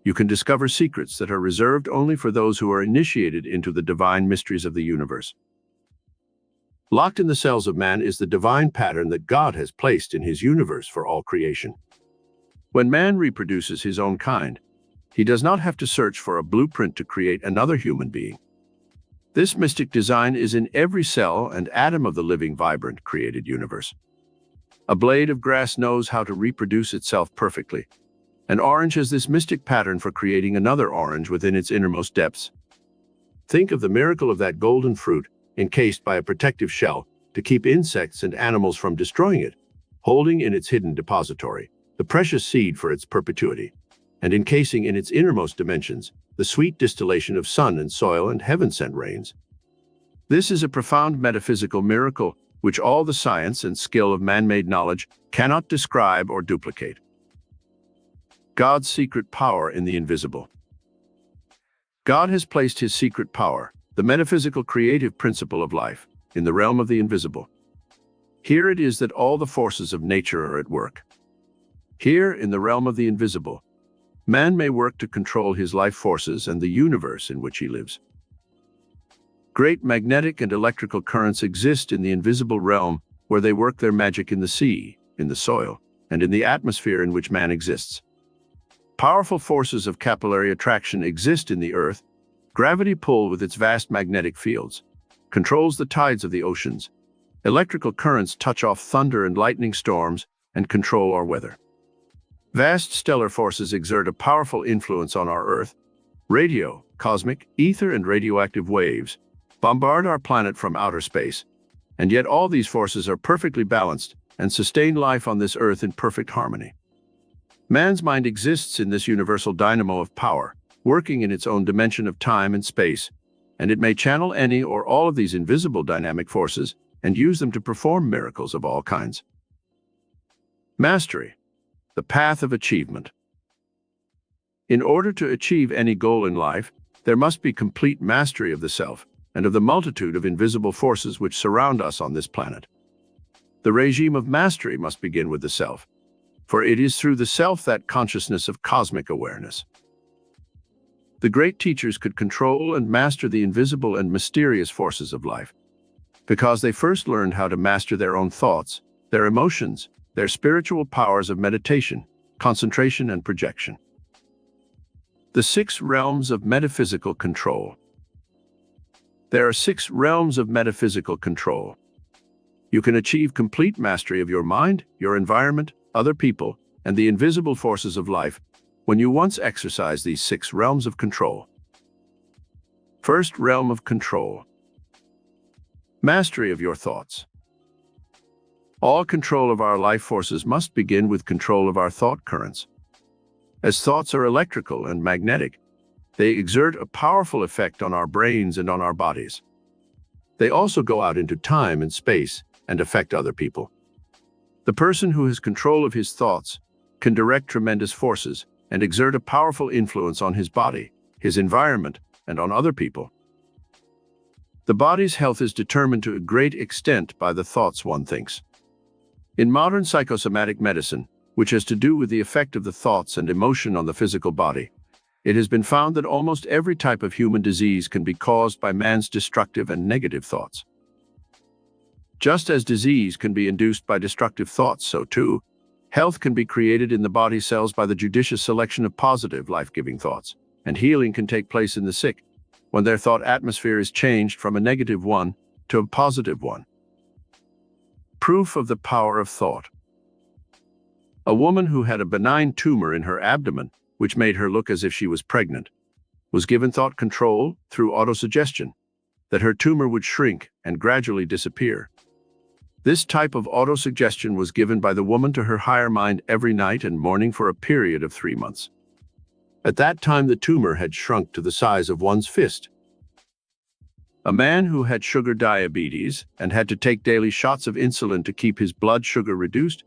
you can discover secrets that are reserved only for those who are initiated into the divine mysteries of the universe. Locked in the cells of man is the divine pattern that God has placed in his universe for all creation. When man reproduces his own kind, he does not have to search for a blueprint to create another human being. This mystic design is in every cell and atom of the living, vibrant, created universe. A blade of grass knows how to reproduce itself perfectly. An orange has this mystic pattern for creating another orange within its innermost depths. Think of the miracle of that golden fruit, encased by a protective shell to keep insects and animals from destroying it, holding in its hidden depository the precious seed for its perpetuity, and encasing in its innermost dimensions the sweet distillation of sun and soil and heaven-sent rains. This is a profound metaphysical miracle which all the science and skill of man-made knowledge cannot describe or duplicate. God's secret power in the invisible. God has placed his secret power, the metaphysical creative principle of life, in the realm of the invisible. Here it is that all the forces of nature are at work. Here, in the realm of the invisible, Man may work to control his life forces and the universe in which he lives. Great magnetic and electrical currents exist in the invisible realm where they work their magic in the sea, in the soil, and in the atmosphere in which man exists. Powerful forces of capillary attraction exist in the earth. Gravity pull with its vast magnetic fields controls the tides of the oceans. Electrical currents touch off thunder and lightning storms and control our weather. Vast stellar forces exert a powerful influence on our Earth. Radio, cosmic, ether, and radioactive waves bombard our planet from outer space, and yet all these forces are perfectly balanced and sustain life on this Earth in perfect harmony. Man's mind exists in this universal dynamo of power, working in its own dimension of time and space, and it may channel any or all of these invisible dynamic forces and use them to perform miracles of all kinds. Mastery, the path of achievement. In order to achieve any goal in life, there must be complete mastery of the self and of the multitude of invisible forces which surround us on this planet. The regime of mastery must begin with the self, for it is through the self that consciousness of cosmic awareness. The great teachers could control and master the invisible and mysterious forces of life, because they first learned how to master their own thoughts, their emotions, their spiritual powers of meditation, concentration, and projection. The 6 realms of metaphysical control. There are 6 realms of metaphysical control. You can achieve complete mastery of your mind, your environment, other people, and the invisible forces of life when you once exercise these 6 realms of control. First realm of control. Mastery of your thoughts. All control of our life forces must begin with control of our thought currents. As thoughts are electrical and magnetic, they exert a powerful effect on our brains and on our bodies. They also go out into time and space and affect other people. The person who has control of his thoughts can direct tremendous forces and exert a powerful influence on his body, his environment, and on other people. The body's health is determined to a great extent by the thoughts one thinks. In modern psychosomatic medicine, which has to do with the effect of the thoughts and emotion on the physical body, it has been found that almost every type of human disease can be caused by man's destructive and negative thoughts. Just as disease can be induced by destructive thoughts, so too, health can be created in the body cells by the judicious selection of positive, life-giving thoughts, and healing can take place in the sick when their thought atmosphere is changed from a negative one to a positive one. Proof of the power of thought. A woman who had a benign tumor in her abdomen, which made her look as if she was pregnant, was given thought control through autosuggestion that her tumor would shrink and gradually disappear. This type of autosuggestion was given by the woman to her higher mind every night and morning for a period of 3 months. At that time, the tumor had shrunk to the size of one's fist. A man who had sugar diabetes and had to take daily shots of insulin to keep his blood sugar reduced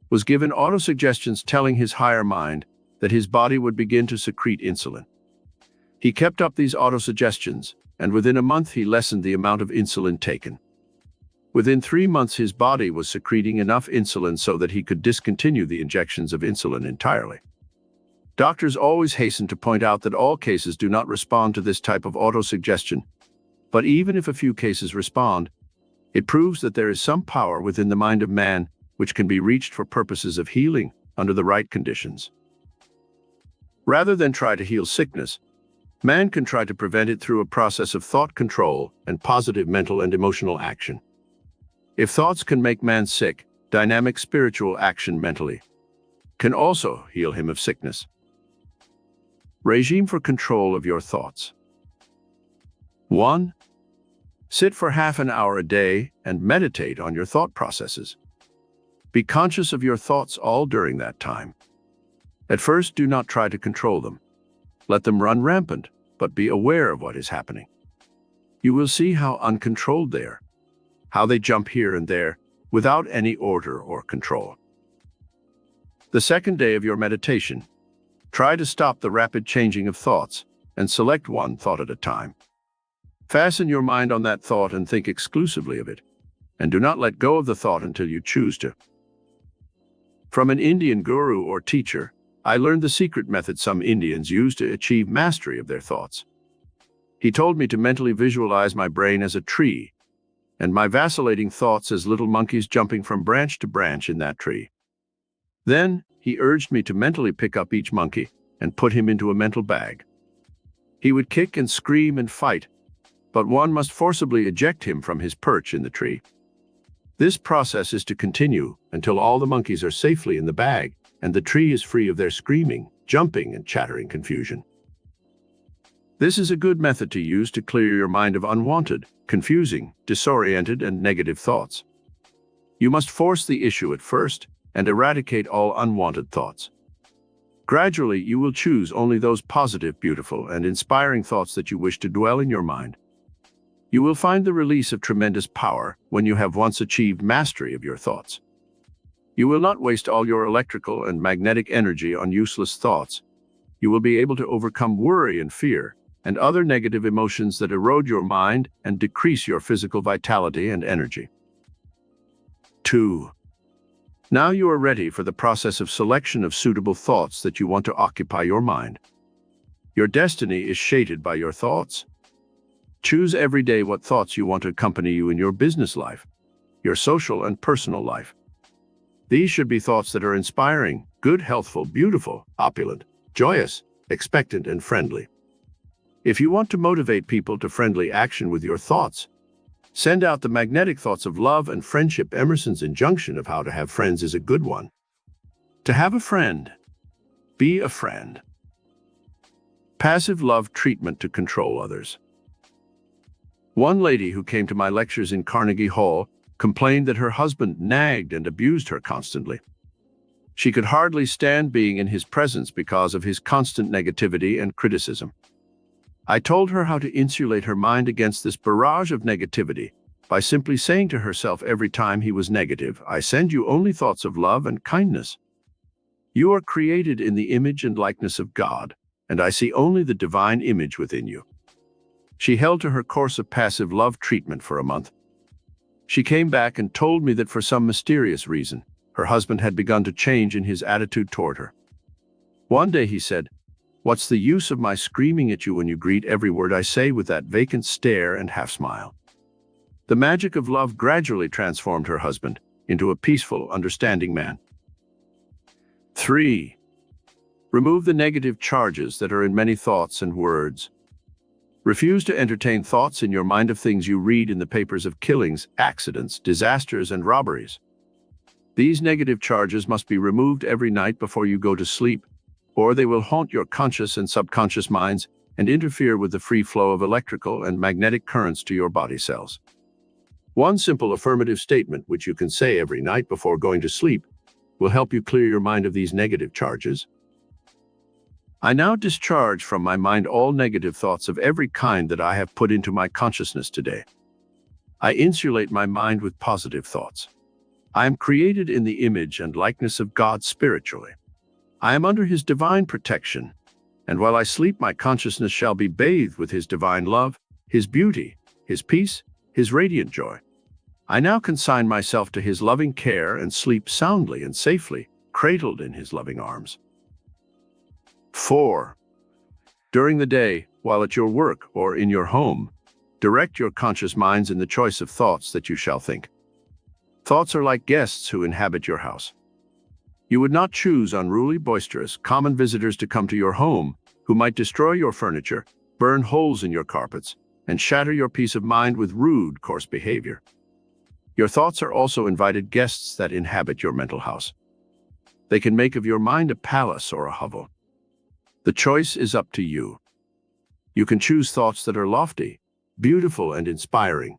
was given autosuggestions telling his higher mind that his body would begin to secrete insulin. He kept up these autosuggestions, and within a month he lessened the amount of insulin taken. Within 3 months, his body was secreting enough insulin so that he could discontinue the injections of insulin entirely. Doctors always hasten to point out that all cases do not respond to this type of autosuggestion, but even if a few cases respond, it proves that there is some power within the mind of man which can be reached for purposes of healing under the right conditions. Rather than try to heal sickness, man can try to prevent it through a process of thought control and positive mental and emotional action. If thoughts can make man sick, dynamic spiritual action mentally can also heal him of sickness. Regime for control of your thoughts. 1. Sit for half an hour a day and meditate on your thought processes. Be conscious of your thoughts all during that time. At first, do not try to control them. Let them run rampant, but be aware of what is happening. You will see how uncontrolled they are, how they jump here and there without any order or control. The second day of your meditation, try to stop the rapid changing of thoughts and select one thought at a time. Fasten your mind on that thought and think exclusively of it, and do not let go of the thought until you choose to. From an Indian guru or teacher, I learned the secret method some Indians use to achieve mastery of their thoughts. He told me to mentally visualize my brain as a tree, and my vacillating thoughts as little monkeys jumping from branch to branch in that tree. Then he urged me to mentally pick up each monkey and put him into a mental bag. He would kick and scream and fight, but one must forcibly eject him from his perch in the tree. This process is to continue until all the monkeys are safely in the bag and the tree is free of their screaming, jumping, and chattering confusion. This is a good method to use to clear your mind of unwanted, confusing, disoriented, and negative thoughts. You must force the issue at first and eradicate all unwanted thoughts. Gradually, you will choose only those positive, beautiful, and inspiring thoughts that you wish to dwell in your mind. You will find the release of tremendous power when you have once achieved mastery of your thoughts. You will not waste all your electrical and magnetic energy on useless thoughts. You will be able to overcome worry and fear and other negative emotions that erode your mind and decrease your physical vitality and energy. 2. Now you are ready for the process of selection of suitable thoughts that you want to occupy your mind. Your destiny is shaded by your thoughts. Choose every day what thoughts you want to accompany you in your business life, your social and personal life. These should be thoughts that are inspiring, good, healthful, beautiful, opulent, joyous, expectant, and friendly. If you want to motivate people to friendly action with your thoughts, send out the magnetic thoughts of love and friendship. Emerson's injunction of how to have friends is a good one. To have a friend, be a friend. Passive love treatment to control others. One lady who came to my lectures in Carnegie Hall complained that her husband nagged and abused her constantly. She could hardly stand being in his presence because of his constant negativity and criticism. I told her how to insulate her mind against this barrage of negativity by simply saying to herself every time he was negative, "I send you only thoughts of love and kindness. You are created in the image and likeness of God, and I see only the divine image within you." She held to her course of passive love treatment for a month. She came back and told me that for some mysterious reason, her husband had begun to change in his attitude toward her. One day he said, "What's the use of my screaming at you when you greet every word I say with that vacant stare and half-smile?" The magic of love gradually transformed her husband into a peaceful, understanding man. 3. Remove the negative charges that are in many thoughts and words. Refuse to entertain thoughts in your mind of things you read in the papers of killings, accidents, disasters, and robberies. These negative charges must be removed every night before you go to sleep, or they will haunt your conscious and subconscious minds and interfere with the free flow of electrical and magnetic currents to your body cells. One simple affirmative statement, which you can say every night before going to sleep, will help you clear your mind of these negative charges. I now discharge from my mind all negative thoughts of every kind that I have put into my consciousness today. I insulate my mind with positive thoughts. I am created in the image and likeness of God spiritually. I am under His divine protection, and while I sleep, my consciousness shall be bathed with His divine love, His beauty, His peace, His radiant joy. I now consign myself to His loving care and sleep soundly and safely, cradled in His loving arms. 4. During the day, while at your work or in your home, direct your conscious minds in the choice of thoughts that you shall think. Thoughts are like guests who inhabit your house. You would not choose unruly, boisterous, common visitors to come to your home who might destroy your furniture, burn holes in your carpets, and shatter your peace of mind with rude, coarse behavior. Your thoughts are also invited guests that inhabit your mental house. They can make of your mind a palace or a hovel. The choice is up to you. You can choose thoughts that are lofty, beautiful, and inspiring,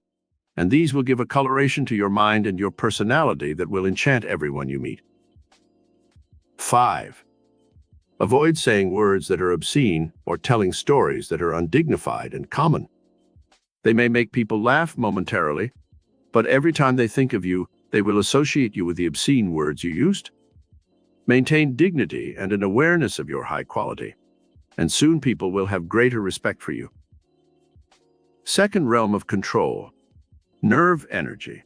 and these will give a coloration to your mind and your personality that will enchant everyone you meet. 5. Avoid saying words that are obscene or telling stories that are undignified and common. They may make people laugh momentarily, but every time they think of you, they will associate you with the obscene words you used. Maintain dignity and an awareness of your high quality, and soon people will have greater respect for you. Second realm of control, nerve energy.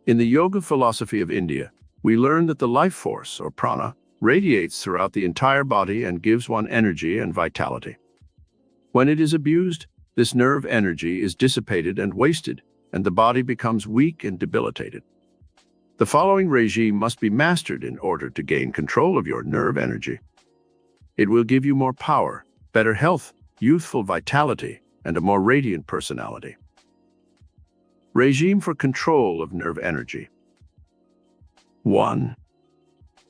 In the yoga philosophy of India, we learn that the life force, or prana, radiates throughout the entire body and gives one energy and vitality. When it is abused, this nerve energy is dissipated and wasted, and the body becomes weak and debilitated. The following regime must be mastered in order to gain control of your nerve energy. It will give you more power, better health, youthful vitality, and a more radiant personality. Regime for control of nerve energy. 1.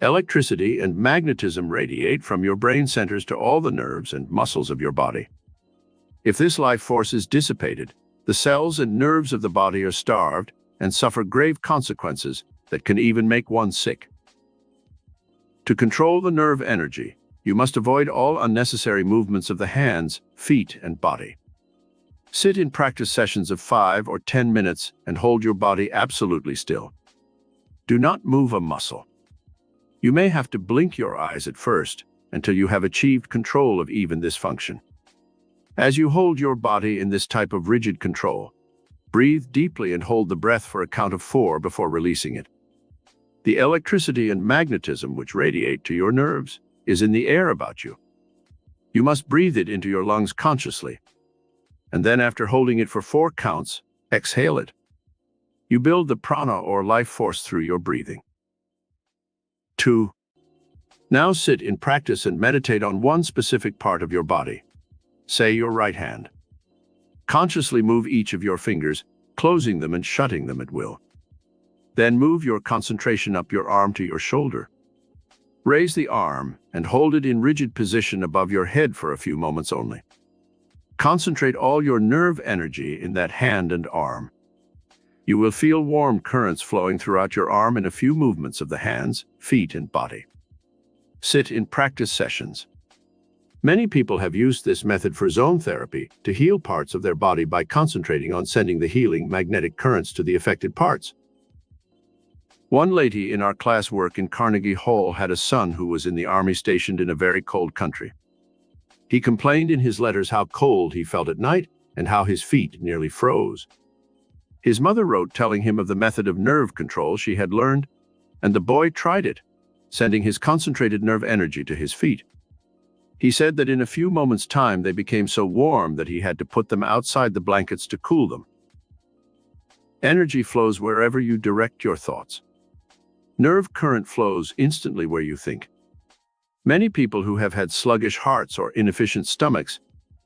Electricity and magnetism radiate from your brain centers to all the nerves and muscles of your body. If this life force is dissipated, the cells and nerves of the body are starved and suffer grave consequences that can even make one sick. To control the nerve energy, you must avoid all unnecessary movements of the hands, feet, and body. Sit in practice sessions of 5 or 10 minutes and hold your body absolutely still. Do not move a muscle. You may have to blink your eyes at first until you have achieved control of even this function. As you hold your body in this type of rigid control, breathe deeply and hold the breath for a count of 4 before releasing it. The electricity and magnetism which radiate to your nerves is in the air about you. You must breathe it into your lungs consciously, and then after holding it for 4 counts, exhale it. You build the prana or life force through your breathing. 2. Now sit in practice and meditate on one specific part of your body. Say your right hand. Consciously move each of your fingers, closing them and shutting them at will. Then move your concentration up your arm to your shoulder. Raise the arm and hold it in rigid position above your head for a few moments only. Concentrate all your nerve energy in that hand and arm. You will feel warm currents flowing throughout your arm in a few movements of the hands, feet, and body. Sit in practice sessions. Many people have used this method for zone therapy to heal parts of their body by concentrating on sending the healing magnetic currents to the affected parts. One lady in our class work in Carnegie Hall had a son who was in the army stationed in a very cold country. He complained in his letters how cold he felt at night and how his feet nearly froze. His mother wrote telling him of the method of nerve control she had learned, and the boy tried it, sending his concentrated nerve energy to his feet. He said that in a few moments' time they became so warm that he had to put them outside the blankets to cool them. Energy flows wherever you direct your thoughts. Nerve current flows instantly where you think. Many people who have had sluggish hearts or inefficient stomachs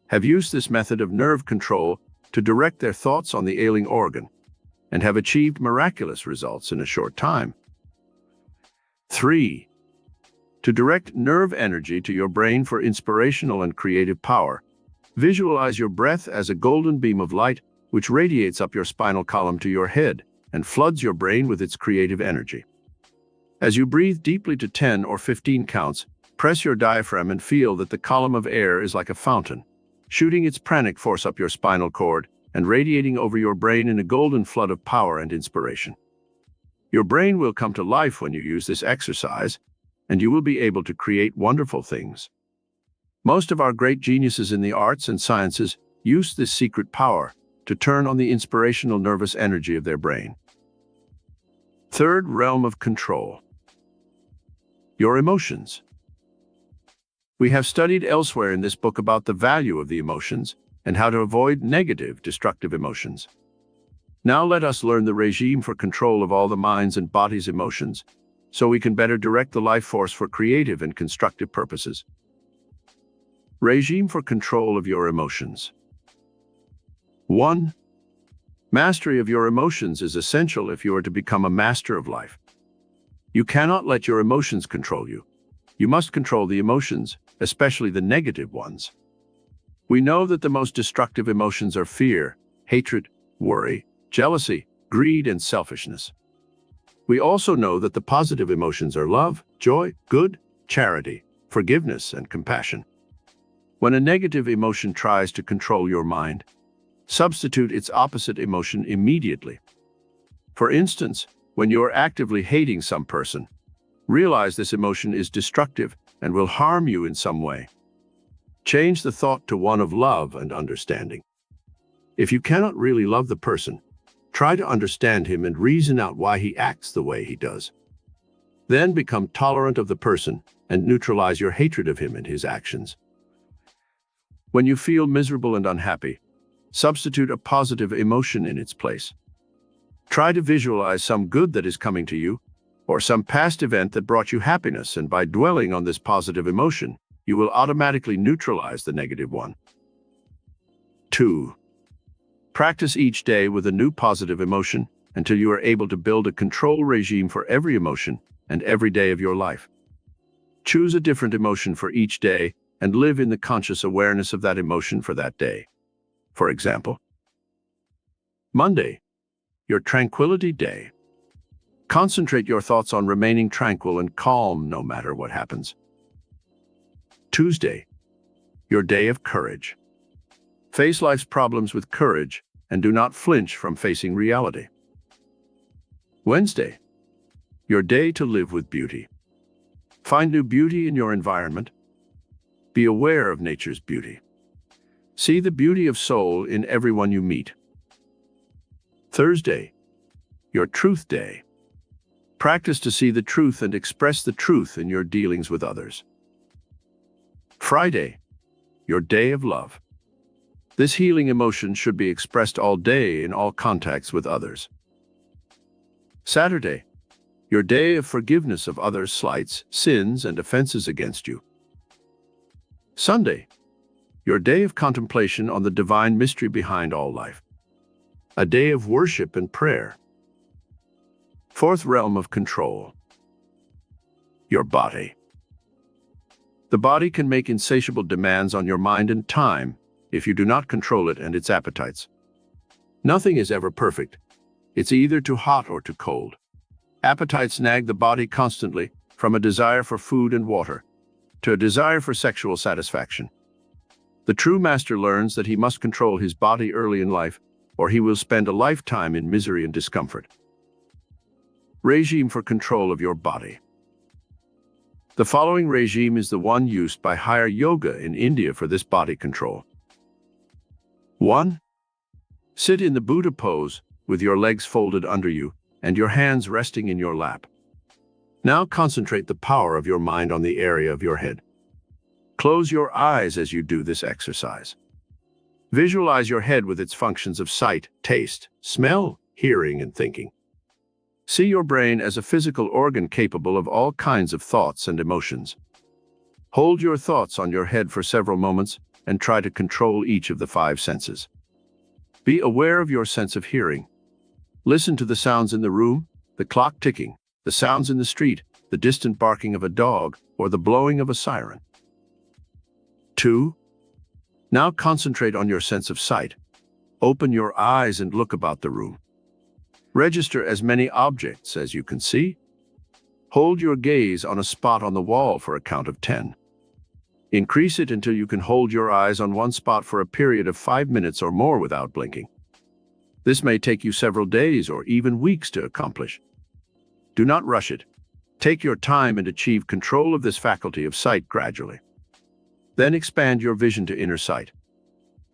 have used this method of nerve control to direct their thoughts on the ailing organ and have achieved miraculous results in a short time. 3. To direct nerve energy to your brain for inspirational and creative power, visualize your breath as a golden beam of light which radiates up your spinal column to your head and floods your brain with its creative energy. As you breathe deeply to 10 or 15 counts, press your diaphragm and feel that the column of air is like a fountain, shooting its pranic force up your spinal cord and radiating over your brain in a golden flood of power and inspiration. Your brain will come to life when you use this exercise, and you will be able to create wonderful things. Most of our great geniuses in the arts and sciences use this secret power to turn on the inspirational nervous energy of their brain. Third realm of control. Your emotions. We have studied elsewhere in this book about the value of the emotions and how to avoid negative, destructive emotions. Now let us learn the regime for control of all the mind's and body's emotions, so we can better direct the life force for creative and constructive purposes. Regime for control of your emotions. 1. Mastery of your emotions is essential if you are to become a master of life. You cannot let your emotions control you. You must control the emotions, especially the negative ones. We know that the most destructive emotions are fear, hatred, worry, jealousy, greed, and selfishness. We also know that the positive emotions are love, joy, good, charity, forgiveness, and compassion. When a negative emotion tries to control your mind, substitute its opposite emotion immediately. For instance, when you are actively hating some person, realize this emotion is destructive and will harm you in some way. Change the thought to one of love and understanding. If you cannot really love the person, try to understand him and reason out why he acts the way he does. Then become tolerant of the person and neutralize your hatred of him and his actions. When you feel miserable and unhappy, substitute a positive emotion in its place. Try to visualize some good that is coming to you, or some past event that brought you happiness, and by dwelling on this positive emotion, you will automatically neutralize the negative one. 2. Practice each day with a new positive emotion until you are able to build a control regime for every emotion and every day of your life. Choose a different emotion for each day and live in the conscious awareness of that emotion for that day. For example, Monday, your tranquility day. Concentrate your thoughts on remaining tranquil and calm no matter what happens. Tuesday, your day of courage. Face life's problems with courage and do not flinch from facing reality. Wednesday, your day to live with beauty. Find new beauty in your environment. Be aware of nature's beauty. See the beauty of soul in everyone you meet. Thursday, your truth day. Practice to see the truth and express the truth in your dealings with others. Friday, your day of love. This healing emotion should be expressed all day in all contacts with others. Saturday, your day of forgiveness of others' slights, sins, and offenses against you. Sunday, your day of contemplation on the divine mystery behind all life. A day of worship and prayer. Fourth realm of control. Your body. The body can make insatiable demands on your mind and time if you do not control it and its appetites. Nothing is ever perfect. It's either too hot or too cold. Appetites nag the body constantly, from a desire for food and water to a desire for sexual satisfaction. The true master learns that he must control his body early in life, or he will spend a lifetime in misery and discomfort. Regime for control of your body. The following regime is the one used by higher yoga in India for this body control. 1. Sit in the Buddha pose with your legs folded under you and your hands resting in your lap. Now concentrate the power of your mind on the area of your head. Close your eyes as you do this exercise. Visualize your head with its functions of sight, taste, smell, hearing, and thinking. See your brain as a physical organ capable of all kinds of thoughts and emotions. Hold your thoughts on your head for several moments and try to control each of the 5 senses. Be aware of your sense of hearing. Listen to the sounds in the room, the clock ticking, the sounds in the street, the distant barking of a dog, or the blowing of a siren. 2. Now concentrate on your sense of sight. Open your eyes and look about the room. Register as many objects as you can see. Hold your gaze on a spot on the wall for a count of 10. Increase it until you can hold your eyes on one spot for a period of 5 minutes or more without blinking. This may take you several days or even weeks to accomplish. Do not rush it. Take your time and achieve control of this faculty of sight gradually. Then expand your vision to inner sight.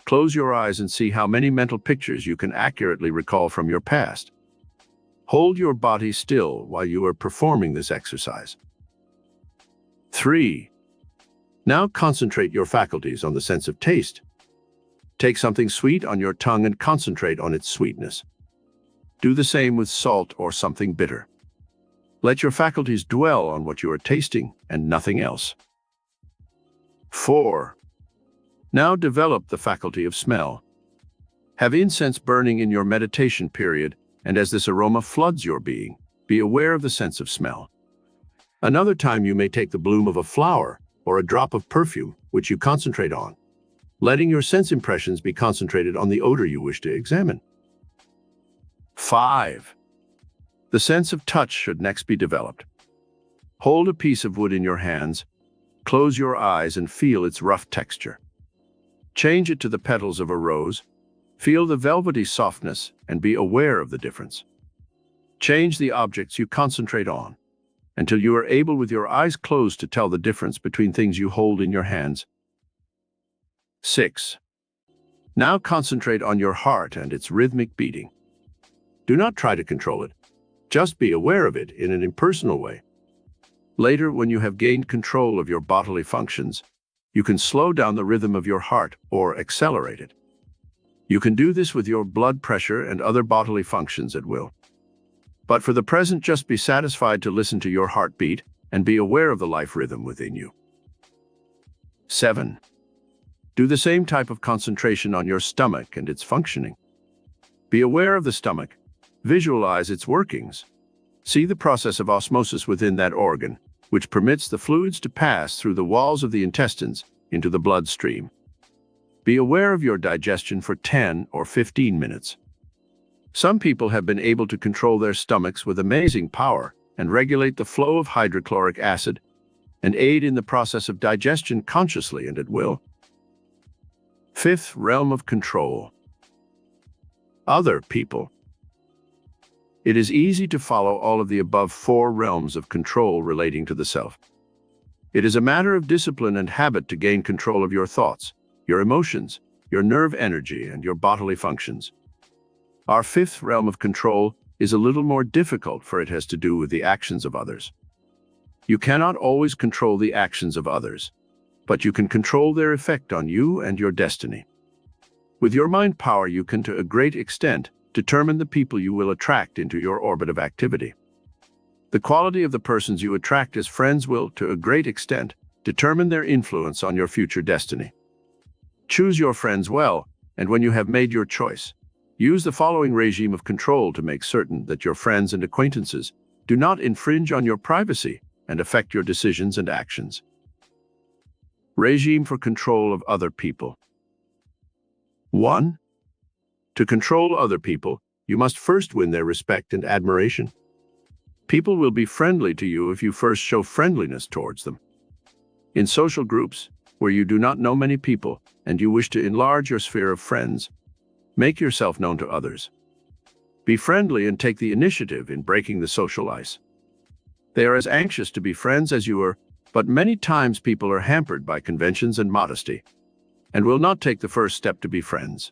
Close your eyes and see how many mental pictures you can accurately recall from your past. Hold your body still while you are performing this exercise. 3. Now concentrate your faculties on the sense of taste. Take something sweet on your tongue and concentrate on its sweetness. Do the same with salt or something bitter. Let your faculties dwell on what you are tasting and nothing else. 4. Now develop the faculty of smell. Have incense burning in your meditation period, and as this aroma floods your being, be aware of the sense of smell. Another time you may take the bloom of a flower or a drop of perfume, which you concentrate on, letting your sense impressions be concentrated on the odor you wish to examine. 5. The sense of touch should next be developed. Hold a piece of wood in your hands, close your eyes and feel its rough texture. Change it to the petals of a rose, feel the velvety softness and be aware of the difference. Change the objects you concentrate on until you are able with your eyes closed to tell the difference between things you hold in your hands. 6. Now concentrate on your heart and its rhythmic beating. Do not try to control it. Just be aware of it in an impersonal way. Later, when you have gained control of your bodily functions, you can slow down the rhythm of your heart or accelerate it. You can do this with your blood pressure and other bodily functions at will. But for the present, just be satisfied to listen to your heartbeat and be aware of the life rhythm within you. 7. Do the same type of concentration on your stomach and its functioning. Be aware of the stomach. Visualize its workings. See the process of osmosis within that organ, which permits the fluids to pass through the walls of the intestines into the bloodstream. Be aware of your digestion for 10 or 15 minutes. Some people have been able to control their stomachs with amazing power and regulate the flow of hydrochloric acid and aid in the process of digestion consciously and at will. 5th realm of control. Other people. It is easy to follow all of the above 4 realms of control relating to the self. It is a matter of discipline and habit to gain control of your thoughts, your emotions, your nerve energy, and your bodily functions. Our 5th realm of control is a little more difficult, for it has to do with the actions of others. You cannot always control the actions of others, but you can control their effect on you and your destiny. With your mind power, you can, to a great extent, determine the people you will attract into your orbit of activity. The quality of the persons you attract as friends will, to a great extent, determine their influence on your future destiny. Choose your friends well, and when you have made your choice, use the following regime of control to make certain that your friends and acquaintances do not infringe on your privacy and affect your decisions and actions. Regime for control of other people. 1. To control other people, you must first win their respect and admiration. People will be friendly to you if you first show friendliness towards them. In social groups, where you do not know many people and you wish to enlarge your sphere of friends, make yourself known to others. Be friendly and take the initiative in breaking the social ice. They are as anxious to be friends as you are, but many times people are hampered by conventions and modesty, and will not take the first step to be friends.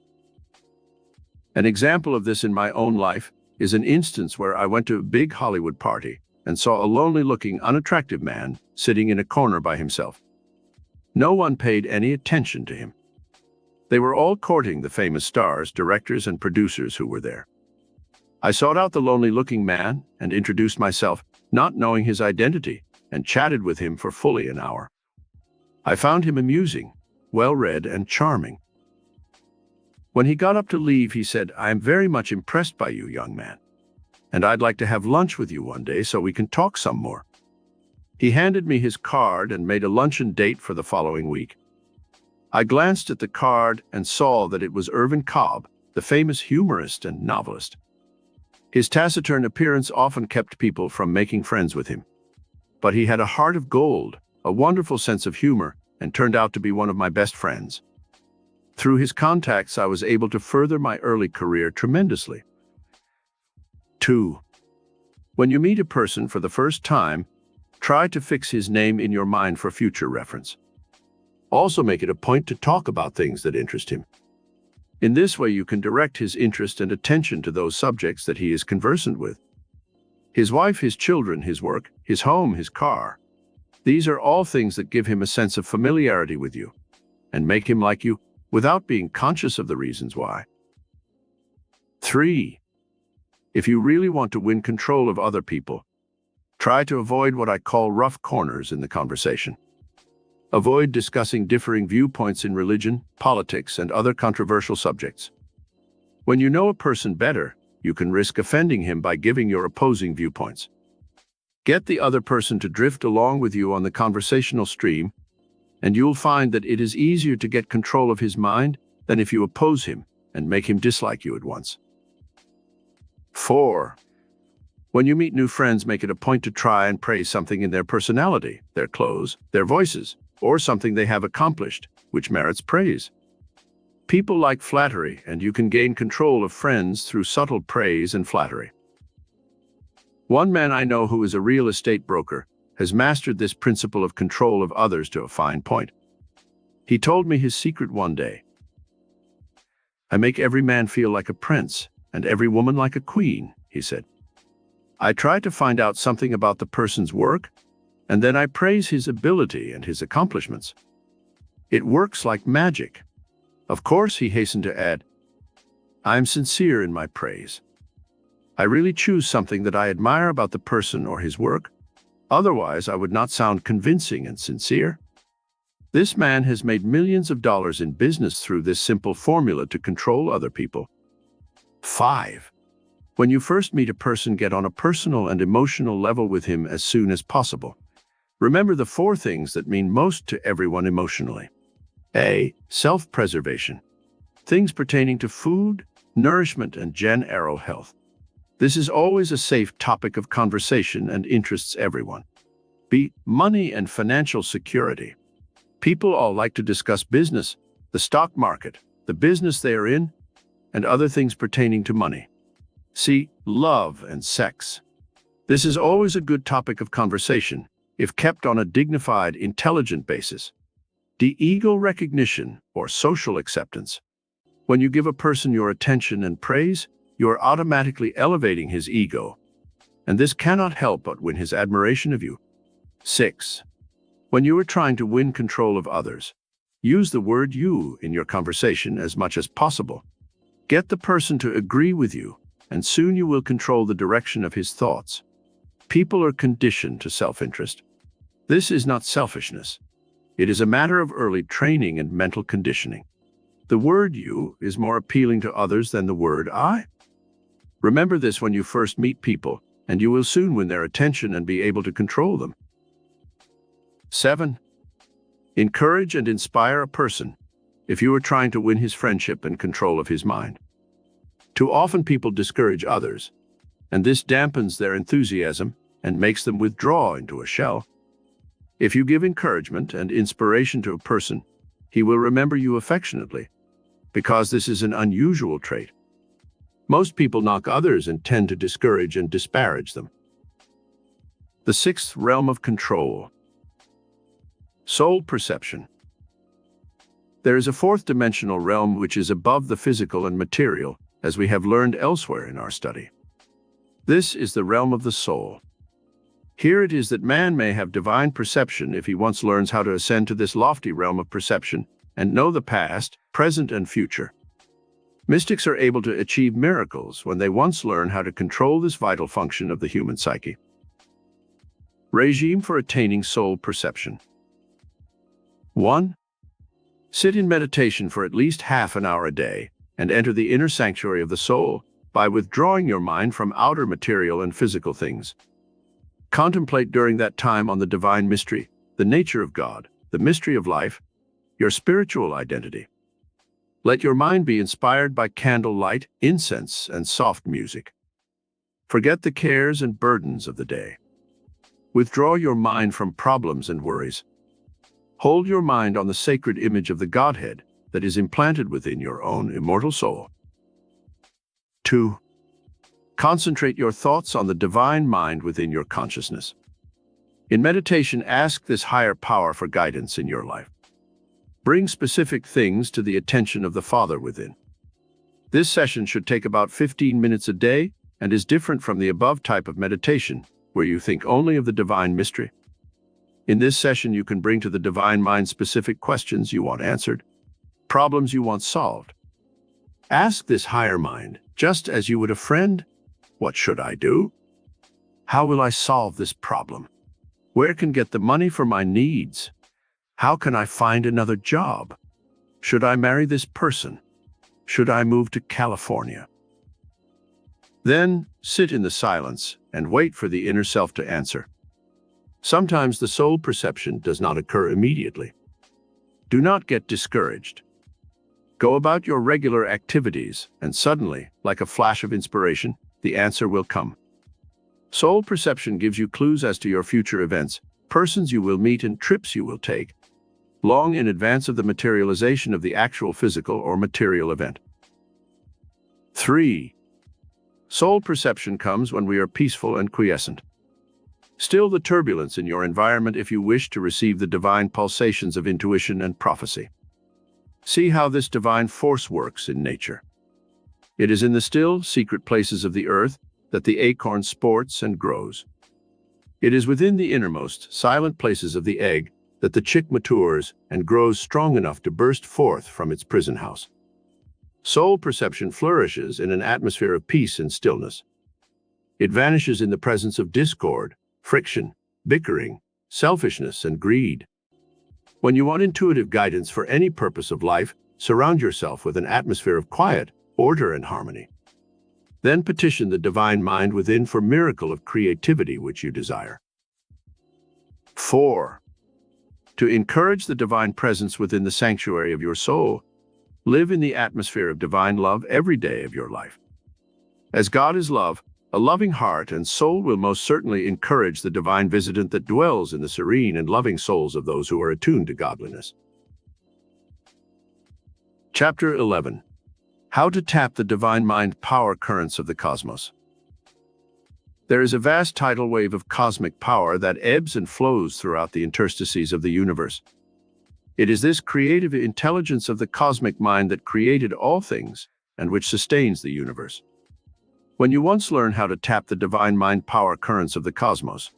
An example of this in my own life is an instance where I went to a big Hollywood party and saw a lonely-looking, unattractive man sitting in a corner by himself. No one paid any attention to him. They were all courting the famous stars, directors, and producers who were there. I sought out the lonely-looking man and introduced myself, not knowing his identity, and chatted with him for fully an hour. I found him amusing, well-read, and charming. When he got up to leave, he said, "I am very much impressed by you, young man, and I'd like to have lunch with you one day so we can talk some more." He handed me his card and made a luncheon date for the following week. I glanced at the card and saw that it was Irvin Cobb, the famous humorist and novelist. His taciturn appearance often kept people from making friends with him. But he had a heart of gold, a wonderful sense of humor, and turned out to be one of my best friends. Through his contacts, I was able to further my early career tremendously. 2. When you meet a person for the first time, try to fix his name in your mind for future reference. Also make it a point to talk about things that interest him. In this way, you can direct his interest and attention to those subjects that he is conversant with. His wife, his children, his work, his home, his car. These are all things that give him a sense of familiarity with you and make him like you without being conscious of the reasons why. 3. If you really want to win control of other people, try to avoid what I call rough corners in the conversation. Avoid discussing differing viewpoints in religion, politics, and other controversial subjects. When you know a person better, you can risk offending him by giving your opposing viewpoints. Get the other person to drift along with you on the conversational stream, and you'll find that it is easier to get control of his mind than if you oppose him and make him dislike you at once. 4. When you meet new friends, make it a point to try and praise something in their personality, their clothes, their voices, or something they have accomplished, which merits praise. People like flattery, and you can gain control of friends through subtle praise and flattery. One man I know who is a real estate broker has mastered this principle of control of others to a fine point. He told me his secret one day. "I make every man feel like a prince and every woman like a queen," he said. "I try to find out something about the person's work, and then I praise his ability and his accomplishments. It works like magic. Of course, he hastened to add, I'm sincere in my praise. I really choose something that I admire about the person or his work. Otherwise, I would not sound convincing and sincere. This man has made millions of dollars in business through this simple formula to control other people. 5. When you first meet a person, get on a personal and emotional level with him as soon as possible. Remember the 4 things that mean most to everyone emotionally. A. Self-preservation. Things pertaining to food, nourishment, and general health. This is always a safe topic of conversation and interests everyone. B. Money and financial security. People all like to discuss business, the stock market, the business they are in, and other things pertaining to money. C. Love and sex. This is always a good topic of conversation, if kept on a dignified, intelligent basis. D. Ego recognition or social acceptance. When you give a person your attention and praise, you are automatically elevating his ego, and this cannot help but win his admiration of you. 6. When you are trying to win control of others, use the word you in your conversation as much as possible. Get the person to agree with you, and soon you will control the direction of his thoughts. People are conditioned to self-interest. This is not selfishness. It is a matter of early training and mental conditioning. The word you is more appealing to others than the word I. Remember this when you first meet people, and you will soon win their attention and be able to control them. 7. Encourage and inspire a person if you are trying to win his friendship and control of his mind. Too often people discourage others, and this dampens their enthusiasm and makes them withdraw into a shell. If you give encouragement and inspiration to a person, he will remember you affectionately, because this is an unusual trait. Most people knock others and tend to discourage and disparage them. The 6th realm of control. Soul perception. There is a 4th dimensional realm which is above the physical and material, as we have learned elsewhere in our study. This is the realm of the soul. Here it is that man may have divine perception if he once learns how to ascend to this lofty realm of perception and know the past, present, and future. Mystics are able to achieve miracles when they once learn how to control this vital function of the human psyche. Regime for attaining soul perception. 1. Sit in meditation for at least half an hour a day and enter the inner sanctuary of the soul by withdrawing your mind from outer material and physical things. Contemplate during that time on the divine mystery, the nature of God, the mystery of life, your spiritual identity. Let your mind be inspired by candlelight, incense, and soft music. Forget the cares and burdens of the day. Withdraw your mind from problems and worries. Hold your mind on the sacred image of the Godhead that is implanted within your own immortal soul. 2. Concentrate your thoughts on the divine mind within your consciousness. In meditation, ask this higher power for guidance in your life. Bring specific things to the attention of the Father within. This session should take about 15 minutes a day and is different from the above type of meditation, where you think only of the divine mystery. In this session, you can bring to the divine mind specific questions you want answered, problems you want solved. Ask this higher mind, just as you would a friend, what should I do? How will I solve this problem? Where can get the money for my needs? How can I find another job? Should I marry this person? Should I move to California? Then sit in the silence and wait for the inner self to answer. Sometimes the soul perception does not occur immediately. Do not get discouraged. Go about your regular activities, and suddenly, like a flash of inspiration, the answer will come. Soul perception gives you clues as to your future events, persons you will meet, and trips you will take, long in advance of the materialization of the actual physical or material event. 3. Soul perception comes when we are peaceful and quiescent. Still the turbulence in your environment if you wish to receive the divine pulsations of intuition and prophecy. See how this divine force works in nature. It is in the still, secret places of the earth that the acorn sports and grows. It is within the innermost, silent places of the egg that the chick matures and grows strong enough to burst forth from its prison house. Soul perception flourishes in an atmosphere of peace and stillness. It vanishes in the presence of discord, friction, bickering, selfishness, and greed. When you want intuitive guidance for any purpose of life, surround yourself with an atmosphere of quiet, order, and harmony. Then petition the divine mind within for miracle of creativity which you desire. 4. To encourage the divine presence within the sanctuary of your soul, live in the atmosphere of divine love every day of your life. As God is love, a loving heart and soul will most certainly encourage the divine visitant that dwells in the serene and loving souls of those who are attuned to godliness. Chapter 11. How to tap the divine mind power currents of the cosmos. There is a vast tidal wave of cosmic power that ebbs and flows throughout the interstices of the universe. It is this creative intelligence of the cosmic mind that created all things and which sustains the universe. When you once learn how to tap the divine mind power currents of the cosmos,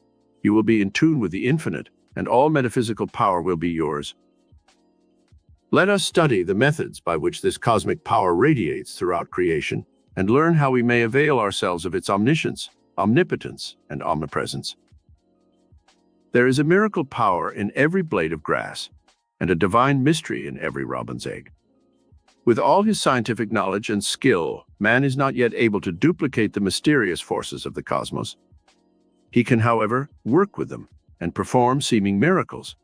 you will be in tune with the infinite, and all metaphysical power will be yours. Let us study the methods by which this cosmic power radiates throughout creation and learn how we may avail ourselves of its omniscience, omnipotence, and omnipresence. There is a miracle power in every blade of grass, and a divine mystery in every robin's egg. With all his scientific knowledge and skill, man is not yet able to duplicate the mysterious forces of the cosmos. He can, however, work with them and perform seeming miracles.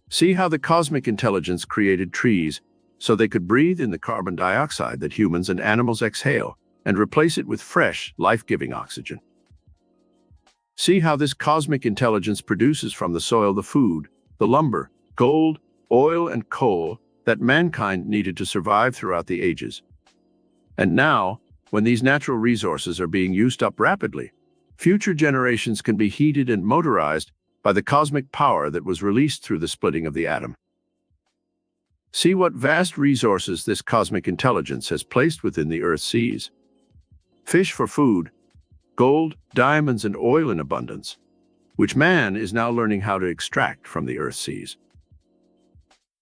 See how the cosmic intelligence created trees so they could breathe in the carbon dioxide that humans and animals exhale and replace it with fresh, life-giving oxygen. See how this cosmic intelligence produces from the soil the food, the lumber, gold, oil, and coal that mankind needed to survive throughout the ages. And now, when these natural resources are being used up rapidly, future generations can be heated and motorized by the cosmic power that was released through the splitting of the atom. See what vast resources this cosmic intelligence has placed within the Earth's seas. Fish for food, gold, diamonds, and oil in abundance, which man is now learning how to extract from the Earth's seas.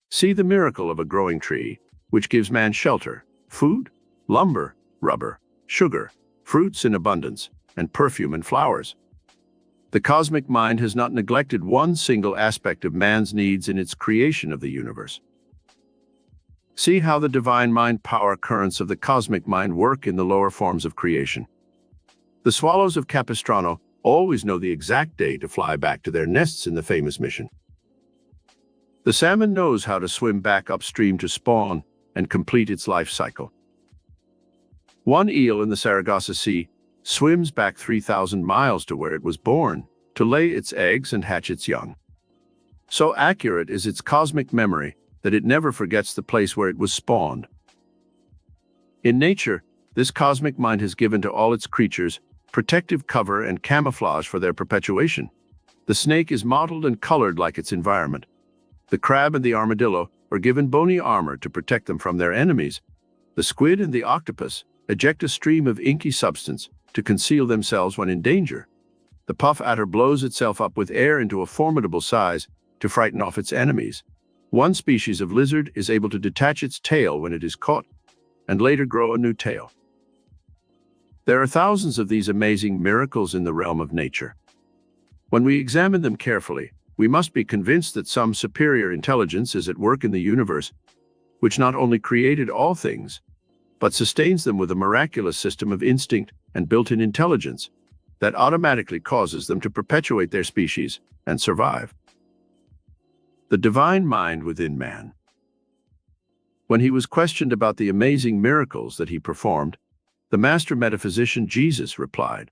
See the miracle of a growing tree, which gives man shelter, food, lumber, rubber, sugar, fruits in abundance, and perfume and flowers. The cosmic mind has not neglected one single aspect of man's needs in its creation of the universe. See how the divine mind power currents of the cosmic mind work in the lower forms of creation. The swallows of Capistrano always know the exact day to fly back to their nests in the famous mission. The salmon knows how to swim back upstream to spawn and complete its life cycle. One eel in the Saragossa Sea swims back 3,000 miles to where it was born to lay its eggs and hatch its young. So accurate is its cosmic memory that it never forgets the place where it was spawned. In nature, this cosmic mind has given to all its creatures protective cover and camouflage for their perpetuation. The snake is modeled and colored like its environment. The crab and the armadillo are given bony armor to protect them from their enemies. The squid and the octopus eject a stream of inky substance to conceal themselves when in danger. The puff adder blows itself up with air into a formidable size to frighten off its enemies. One species of lizard is able to detach its tail when it is caught, and later grow a new tail. There are thousands of these amazing miracles in the realm of nature. When we examine them carefully, we must be convinced that some superior intelligence is at work in the universe, which not only created all things, but sustains them with a miraculous system of instinct and built-in intelligence that automatically causes them to perpetuate their species and survive. The divine mind within man. When he was questioned about the amazing miracles that he performed, the master metaphysician Jesus replied,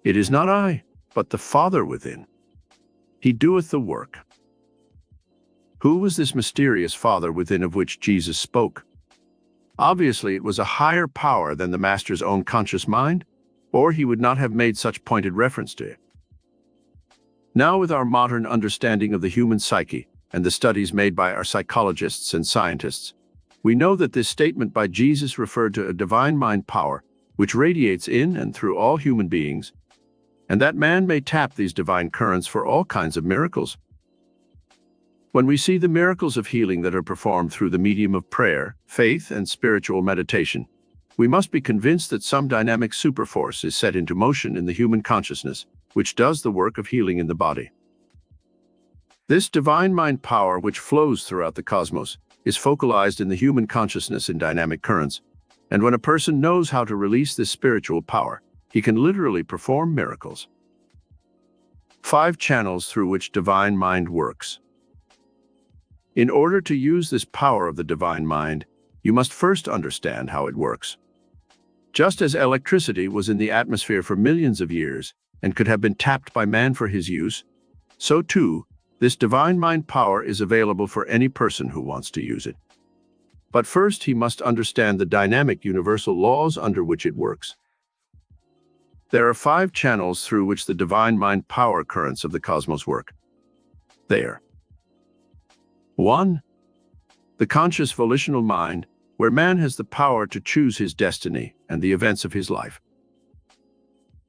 "It is not I, but the Father within. He doeth the work." Who was this mysterious Father within of which Jesus spoke? Obviously, it was a higher power than the master's own conscious mind, or he would not have made such pointed reference to it. Now, with our modern understanding of the human psyche and the studies made by our psychologists and scientists, we know that this statement by Jesus referred to a divine mind power which radiates in and through all human beings. and that man may tap these divine currents for all kinds of miracles. When we see the miracles of healing that are performed through the medium of prayer, faith, and spiritual meditation, we must be convinced that some dynamic superforce is set into motion in the human consciousness, which does the work of healing in the body. This divine mind power, which flows throughout the cosmos, is focalized in the human consciousness in dynamic currents, and when a person knows how to release this spiritual power, he can literally perform miracles. 5 channels through which divine mind works. In order to use this power of the divine mind, you must first understand how it works. Just as electricity was in the atmosphere for millions of years and could have been tapped by man for his use, so too, this divine mind power is available for any person who wants to use it. But first, he must understand the dynamic universal laws under which it works. There are 5 channels through which the divine mind power currents of the cosmos work. They are: 1. The conscious volitional mind, where man has the power to choose his destiny and the events of his life.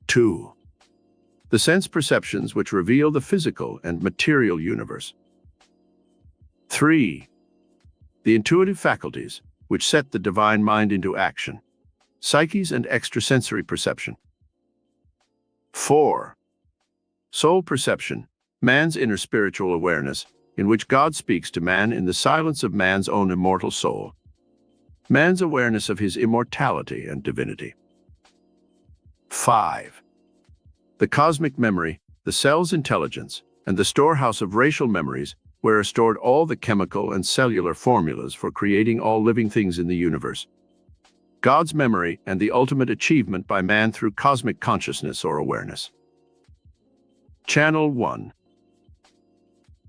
2. The sense perceptions which reveal the physical and material universe. 3. The intuitive faculties which set the divine mind into action, psyches and extrasensory perception. 4. Soul perception, man's inner spiritual awareness, in which God speaks to man in the silence of man's own immortal soul. Man's awareness of his immortality and divinity. 5. The cosmic memory, the cell's intelligence, and the storehouse of racial memories, where are stored all the chemical and cellular formulas for creating all living things in the universe. God's memory and the ultimate achievement by man through cosmic consciousness or awareness. Channel 1.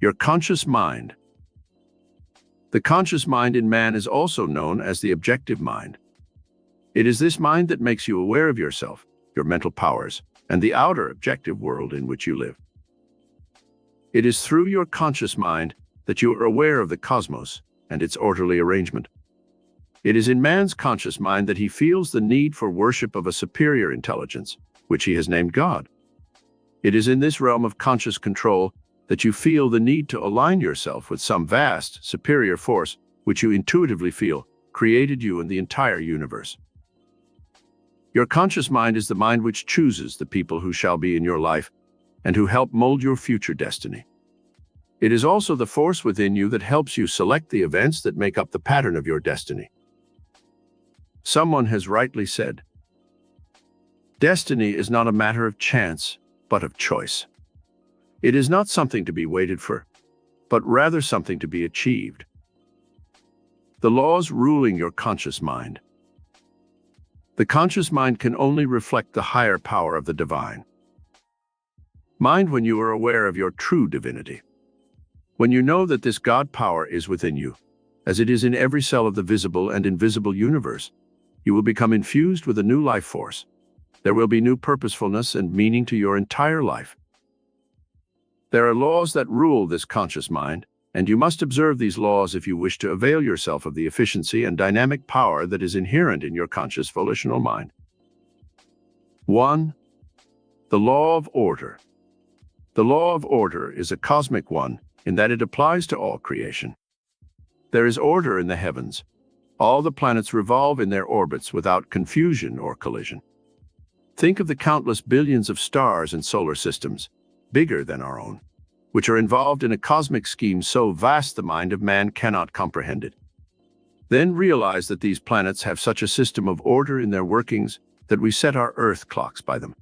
Your conscious mind. The conscious mind in man is also known as the objective mind. It is this mind that makes you aware of yourself, your mental powers, and the outer objective world in which you live. It is through your conscious mind that you are aware of the cosmos and its orderly arrangement. It is in man's conscious mind that he feels the need for worship of a superior intelligence, which he has named God. It is in this realm of conscious control that you feel the need to align yourself with some vast, superior force which you intuitively feel created you and the entire universe. Your conscious mind is the mind which chooses the people who shall be in your life and who help mold your future destiny. It is also the force within you that helps you select the events that make up the pattern of your destiny. Someone has rightly said, "Destiny is not a matter of chance, but of choice." It is not something to be waited for, but rather something to be achieved. The laws ruling your conscious mind. The conscious mind can only reflect the higher power of the divine mind when you are aware of your true divinity. When you know that this God power is within you, as it is in every cell of the visible and invisible universe, you will become infused with a new life force. There will be new purposefulness and meaning to your entire life. There are laws that rule this conscious mind, and you must observe these laws if you wish to avail yourself of the efficiency and dynamic power that is inherent in your conscious volitional mind. 1. The law of order. The law of order is a cosmic one in that it applies to all creation. There is order in the heavens. All the planets revolve in their orbits without confusion or collision. Think of the countless billions of stars and solar systems, bigger than our own, which are involved in a cosmic scheme so vast the mind of man cannot comprehend it. Then realize that these planets have such a system of order in their workings that we set our earth clocks by them.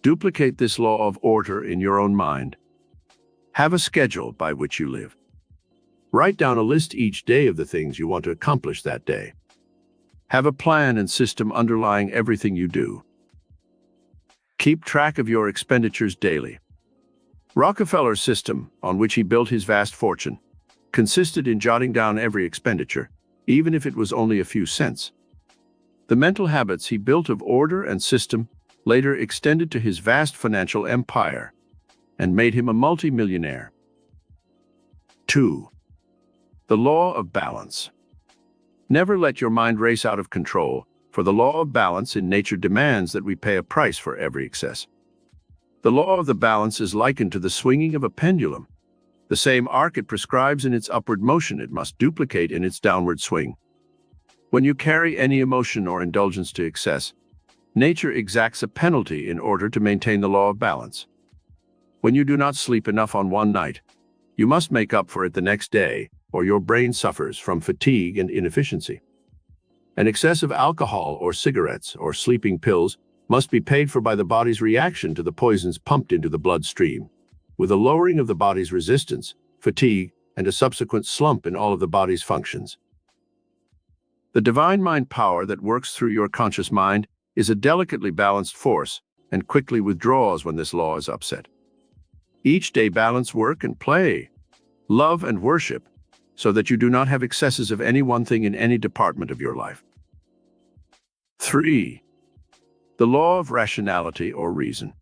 Duplicate this law of order in your own mind. Have a schedule by which you live. Write down a list each day of the things you want to accomplish that day. Have a plan and system underlying everything you do. Keep track of your expenditures daily. Rockefeller's system, on which he built his vast fortune, consisted in jotting down every expenditure, even if it was only a few cents. The mental habits he built of order and system later extended to his vast financial empire and made him a multi-millionaire. 2. The law of balance. Never let your mind race out of control, for the law of balance in nature demands that we pay a price for every excess. The law of the balance is likened to the swinging of a pendulum. The same arc it prescribes in its upward motion it must duplicate in its downward swing. When you carry any emotion or indulgence to excess, nature exacts a penalty in order to maintain the law of balance. When you do not sleep enough on one night, you must make up for it the next day, or your brain suffers from fatigue and inefficiency. An excess of alcohol or cigarettes or sleeping pills must be paid for by the body's reaction to the poisons pumped into the bloodstream, with a lowering of the body's resistance, fatigue, and a subsequent slump in all of the body's functions. The divine mind power that works through your conscious mind is a delicately balanced force and quickly withdraws when this law is upset. Each day balance work and play, love and worship, so that you do not have excesses of any one thing in any department of your life. 3. The law of rationality or reason.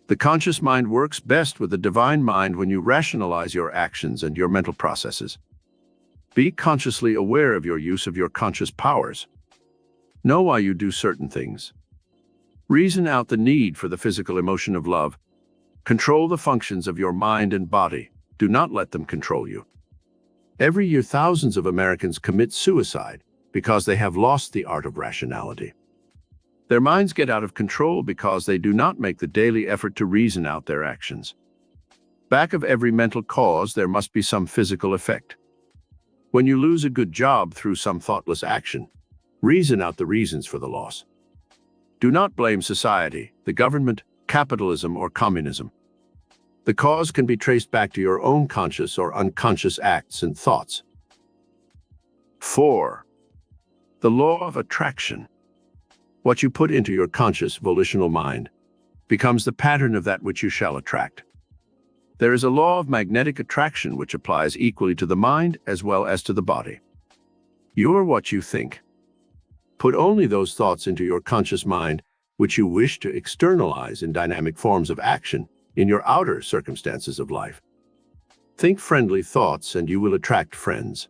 The conscious mind works best with the divine mind when you rationalize your actions and your mental processes. Be consciously aware of your use of your conscious powers. Know why you do certain things. Reason out the need for the physical emotion of love. Control the functions of your mind and body. Do not let them control you. Every year, thousands of Americans commit suicide because they have lost the art of rationality. Their minds get out of control because they do not make the daily effort to reason out their actions. Back of every mental cause, there must be some physical effect. When you lose a good job through some thoughtless action, reason out the reasons for the loss. Do not blame society, the government, capitalism, or communism. The cause can be traced back to your own conscious or unconscious acts and thoughts. 4. The law of attraction. What you put into your conscious, volitional mind becomes the pattern of that which you shall attract. There is a law of magnetic attraction which applies equally to the mind as well as to the body. You are what you think. Put only those thoughts into your conscious mind which you wish to externalize in dynamic forms of action in your outer circumstances of life. Think friendly thoughts and you will attract friends.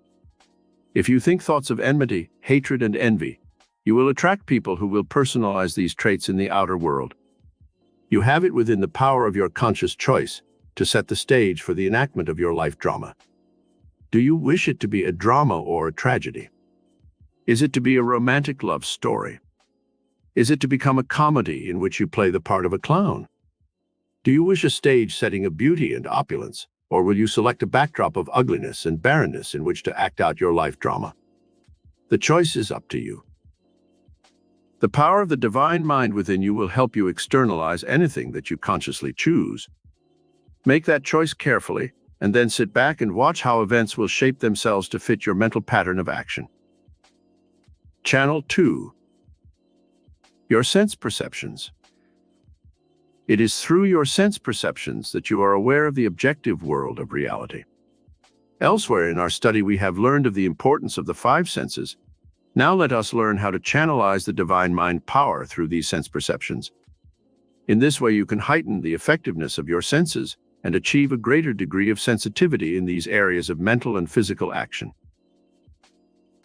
If you think thoughts of enmity, hatred, and envy, you will attract people who will personalize these traits in the outer world. You have it within the power of your conscious choice to set the stage for the enactment of your life drama. Do you wish it to be a drama or a tragedy? Is it to be a romantic love story? Is it to become a comedy in which you play the part of a clown? Do you wish a stage setting of beauty and opulence, or will you select a backdrop of ugliness and barrenness in which to act out your life drama? The choice is up to you. The power of the divine mind within you will help you externalize anything that you consciously choose. Make that choice carefully, and then sit back and watch how events will shape themselves to fit your mental pattern of action. Channel 2. Your sense perceptions. It is through your sense perceptions that you are aware of the objective world of reality. Elsewhere in our study, we have learned of the importance of the 5 senses. Now let us learn how to channelize the divine mind power through these sense perceptions. In this way, you can heighten the effectiveness of your senses and achieve a greater degree of sensitivity in these areas of mental and physical action.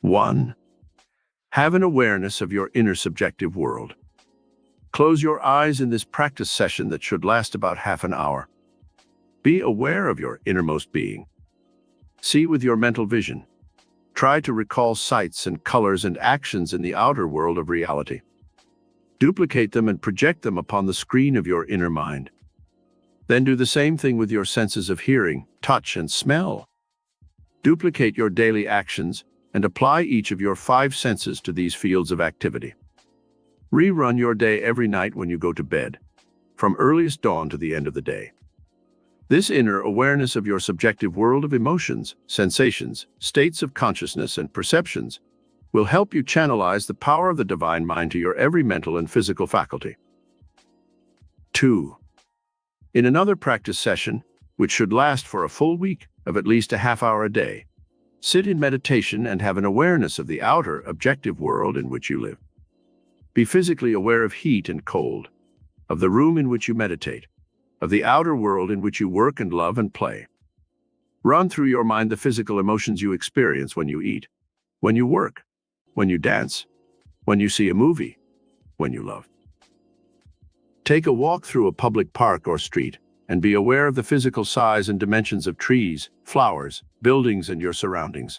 1. Have an awareness of your inner subjective world. Close your eyes in this practice session that should last about half an hour. Be aware of your innermost being. See with your mental vision. Try to recall sights and colors and actions in the outer world of reality. Duplicate them and project them upon the screen of your inner mind. Then do the same thing with your senses of hearing, touch, and smell. Duplicate your daily actions and apply each of your 5 senses to these fields of activity. Rerun your day every night when you go to bed, from earliest dawn to the end of the day. This inner awareness of your subjective world of emotions, sensations, states of consciousness, and perceptions will help you channelize the power of the divine mind to your every mental and physical faculty. 2. In another practice session, which should last for a full week of at least a half hour a day, sit in meditation and have an awareness of the outer, objective world in which you live. Be physically aware of heat and cold, of the room in which you meditate, of the outer world in which you work and love and play. Run through your mind the physical emotions you experience when you eat, when you work, when you dance, when you see a movie, when you love. Take a walk through a public park or street and be aware of the physical size and dimensions of trees, flowers, buildings, and your surroundings.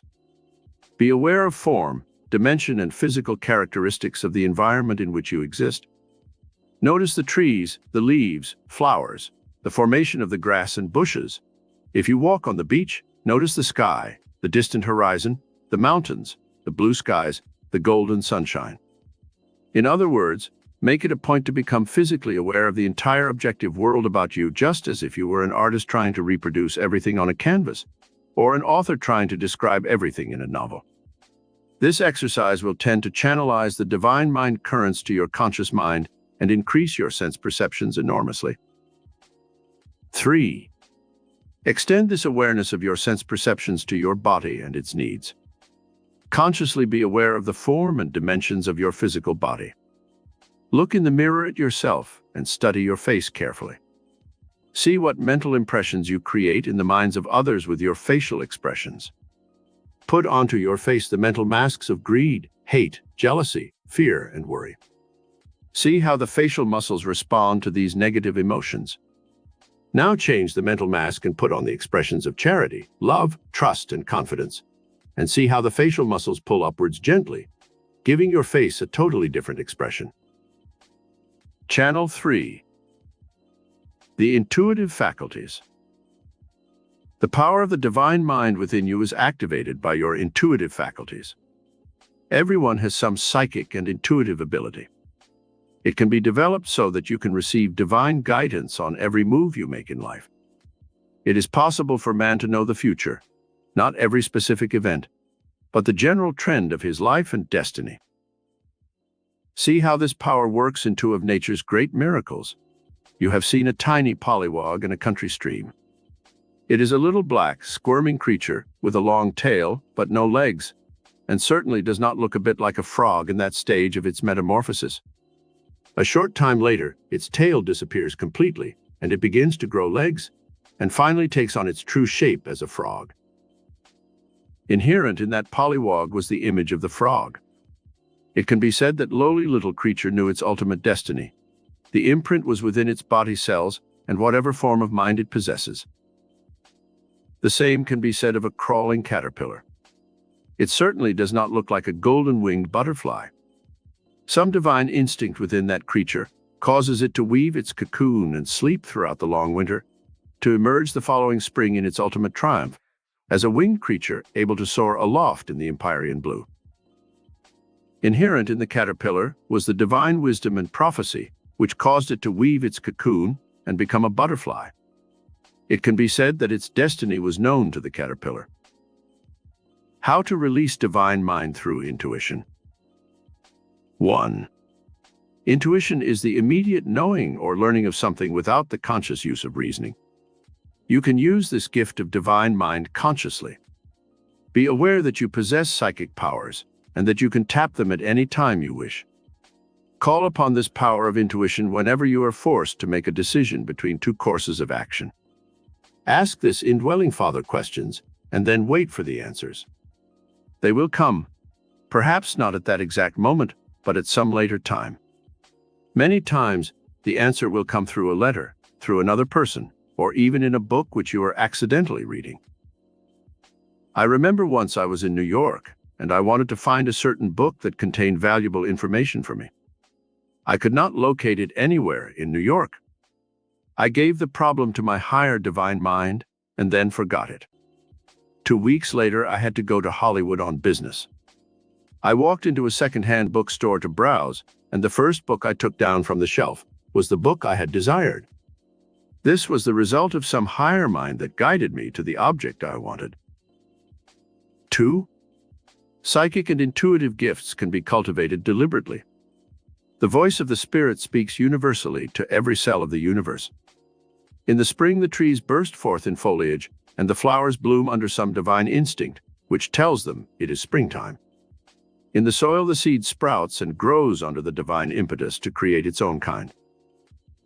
Be aware of form, dimension, and physical characteristics of the environment in which you exist. Notice the trees, the leaves, flowers, the formation of the grass and bushes. If you walk on the beach, notice the sky, the distant horizon, the mountains, the blue skies, the golden sunshine. In other words, make it a point to become physically aware of the entire objective world about you, just as if you were an artist trying to reproduce everything on a canvas, or an author trying to describe everything in a novel. This exercise will tend to channelize the divine mind currents to your conscious mind and increase your sense perceptions enormously. 3. Extend this awareness of your sense perceptions to your body and its needs. Consciously be aware of the form and dimensions of your physical body. Look in the mirror at yourself and study your face carefully. See what mental impressions you create in the minds of others with your facial expressions. Put onto your face the mental masks of greed, hate, jealousy, fear, and worry. See how the facial muscles respond to these negative emotions. Now change the mental mask and put on the expressions of charity, love, trust, and confidence. And see how the facial muscles pull upwards gently, giving your face a totally different expression. Channel 3. The intuitive faculties. The power of the divine mind within you is activated by your intuitive faculties. Everyone has some psychic and intuitive ability. It can be developed so that you can receive divine guidance on every move you make in life. It is possible for man to know the future, not every specific event, but the general trend of his life and destiny. See how this power works in two of nature's great miracles. You have seen a tiny pollywog in a country stream. It is a little black, squirming creature with a long tail but no legs, and certainly does not look a bit like a frog in that stage of its metamorphosis. A short time later, its tail disappears completely, and it begins to grow legs, and finally takes on its true shape as a frog. Inherent in that pollywog was the image of the frog. It can be said that lowly little creature knew its ultimate destiny. The imprint was within its body cells and whatever form of mind it possesses. The same can be said of a crawling caterpillar. It certainly does not look like a golden-winged butterfly. Some divine instinct within that creature causes it to weave its cocoon and sleep throughout the long winter, to emerge the following spring in its ultimate triumph, as a winged creature able to soar aloft in the empyrean blue. Inherent in the caterpillar was the divine wisdom and prophecy which caused it to weave its cocoon and become a butterfly. It can be said that its destiny was known to the caterpillar. How to release divine mind through intuition. 1. Intuition is the immediate knowing or learning of something without the conscious use of reasoning. You can use this gift of divine mind consciously. Be aware that you possess psychic powers and that you can tap them at any time you wish. Call upon this power of intuition whenever you are forced to make a decision between two courses of action. Ask this indwelling Father questions and then wait for the answers. They will come, perhaps not at that exact moment, but at some later time. Many times, the answer will come through a letter, through another person, or even in a book which you are accidentally reading. I remember once I was in New York, and I wanted to find a certain book that contained valuable information for me. I could not locate it anywhere in New York. I gave the problem to my higher divine mind and then forgot it. 2 weeks later, I had to go to Hollywood on business. I walked into a second-hand bookstore to browse, and the first book I took down from the shelf was the book I had desired. This was the result of some higher mind that guided me to the object I wanted. 2. Psychic and intuitive gifts can be cultivated deliberately. The voice of the Spirit speaks universally to every cell of the universe. In the spring, the trees burst forth in foliage, and the flowers bloom under some divine instinct, which tells them it is springtime. In the soil, the seed sprouts and grows under the divine impetus to create its own kind.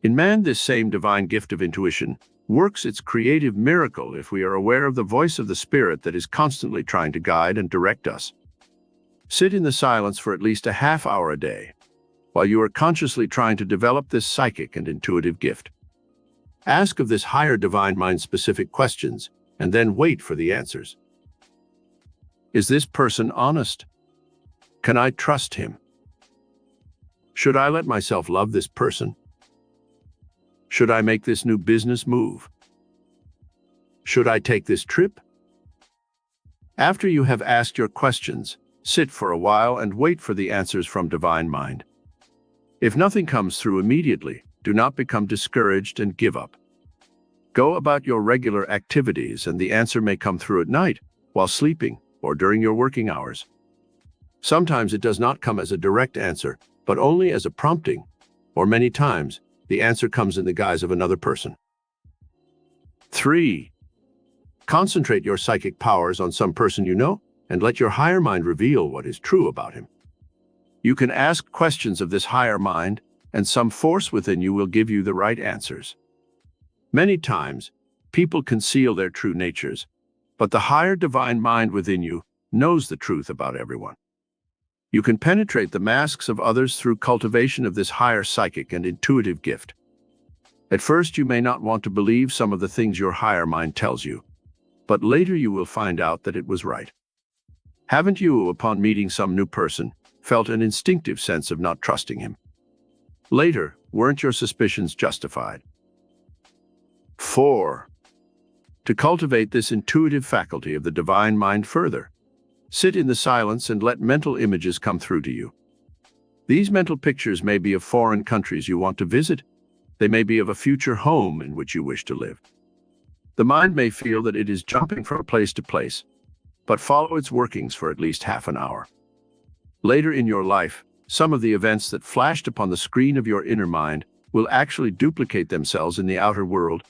In man, this same divine gift of intuition works its creative miracle if we are aware of the voice of the Spirit that is constantly trying to guide and direct us. Sit in the silence for at least a half hour a day, while you are consciously trying to develop this psychic and intuitive gift. Ask of this higher divine mind specific questions, and then wait for the answers. Is this person honest? Can I trust him? Should I let myself love this person? Should I make this new business move? Should I take this trip? After you have asked your questions, sit for a while and wait for the answers from Divine Mind. If nothing comes through immediately, do not become discouraged and give up. Go about your regular activities, and the answer may come through at night, while sleeping, or during your working hours. Sometimes it does not come as a direct answer, but only as a prompting, or many times, the answer comes in the guise of another person. 3. Concentrate your psychic powers on some person you know, and let your higher mind reveal what is true about him. You can ask questions of this higher mind, and some force within you will give you the right answers. Many times, people conceal their true natures, but the higher divine mind within you knows the truth about everyone. You can penetrate the masks of others through cultivation of this higher psychic and intuitive gift. At first, you may not want to believe some of the things your higher mind tells you, but later you will find out that it was right. Haven't you, upon meeting some new person, felt an instinctive sense of not trusting him? Later, weren't your suspicions justified? 4. To cultivate this intuitive faculty of the divine mind further, sit in the silence and let mental images come through to you. These mental pictures may be of foreign countries you want to visit. They may be of a future home in which you wish to live. The mind may feel that it is jumping from place to place, but follow its workings for at least half an hour. Later in your life, some of the events that flashed upon the screen of your inner mind will actually duplicate themselves in the outer world,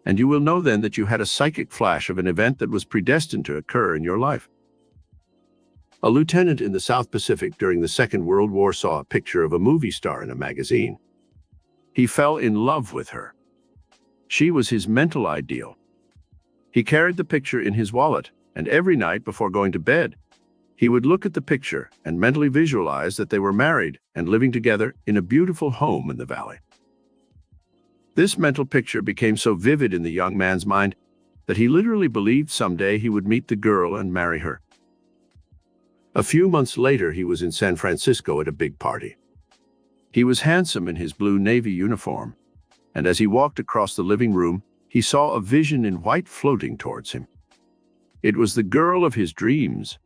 and you will know then that you had a psychic flash of an event that was predestined to occur in your life. A lieutenant in the South Pacific during the Second World War saw a picture of a movie star in a magazine. He fell in love with her. She was his mental ideal. He carried the picture in his wallet, and every night before going to bed, he would look at the picture and mentally visualize that they were married and living together in a beautiful home in the valley. This mental picture became so vivid in the young man's mind that he literally believed someday he would meet the girl and marry her. A few months later, he was in San Francisco at a big party. He was handsome in his blue Navy uniform, and as he walked across the living room, he saw a vision in white floating towards him. It was the girl of his dreams.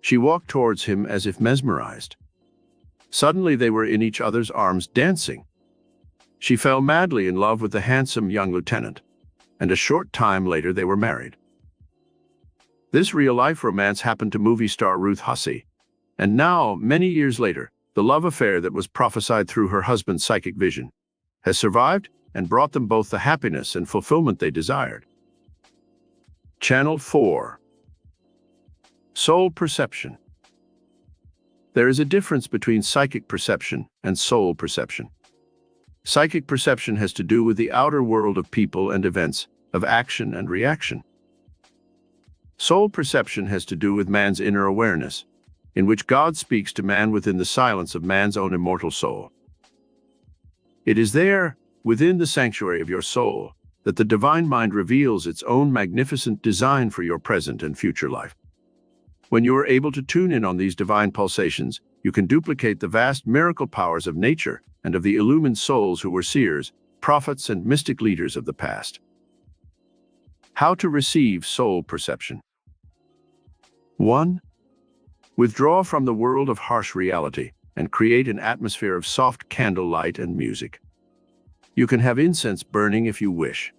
She walked towards him as if mesmerized. Suddenly they were in each other's arms dancing. She fell madly in love with the handsome young lieutenant, and a short time later they were married. This real-life romance happened to movie star Ruth Hussey, and now, many years later, the love affair that was prophesied through her husband's psychic vision has survived and brought them both the happiness and fulfillment they desired. Channel 4. Soul perception. There is a difference between psychic perception and soul perception. Psychic perception has to do with the outer world of people and events, of action and reaction. Soul perception has to do with man's inner awareness, in which God speaks to man within the silence of man's own immortal soul. It is there, within the sanctuary of your soul, that the divine mind reveals its own magnificent design for your present and future life. When you are able to tune in on these divine pulsations, you can duplicate the vast miracle powers of nature and of the illumined souls who were seers, prophets, and mystic leaders of the past. How to receive soul perception. 1. Withdraw from the world of harsh reality and create an atmosphere of soft candlelight and music. You can have incense burning if you wish.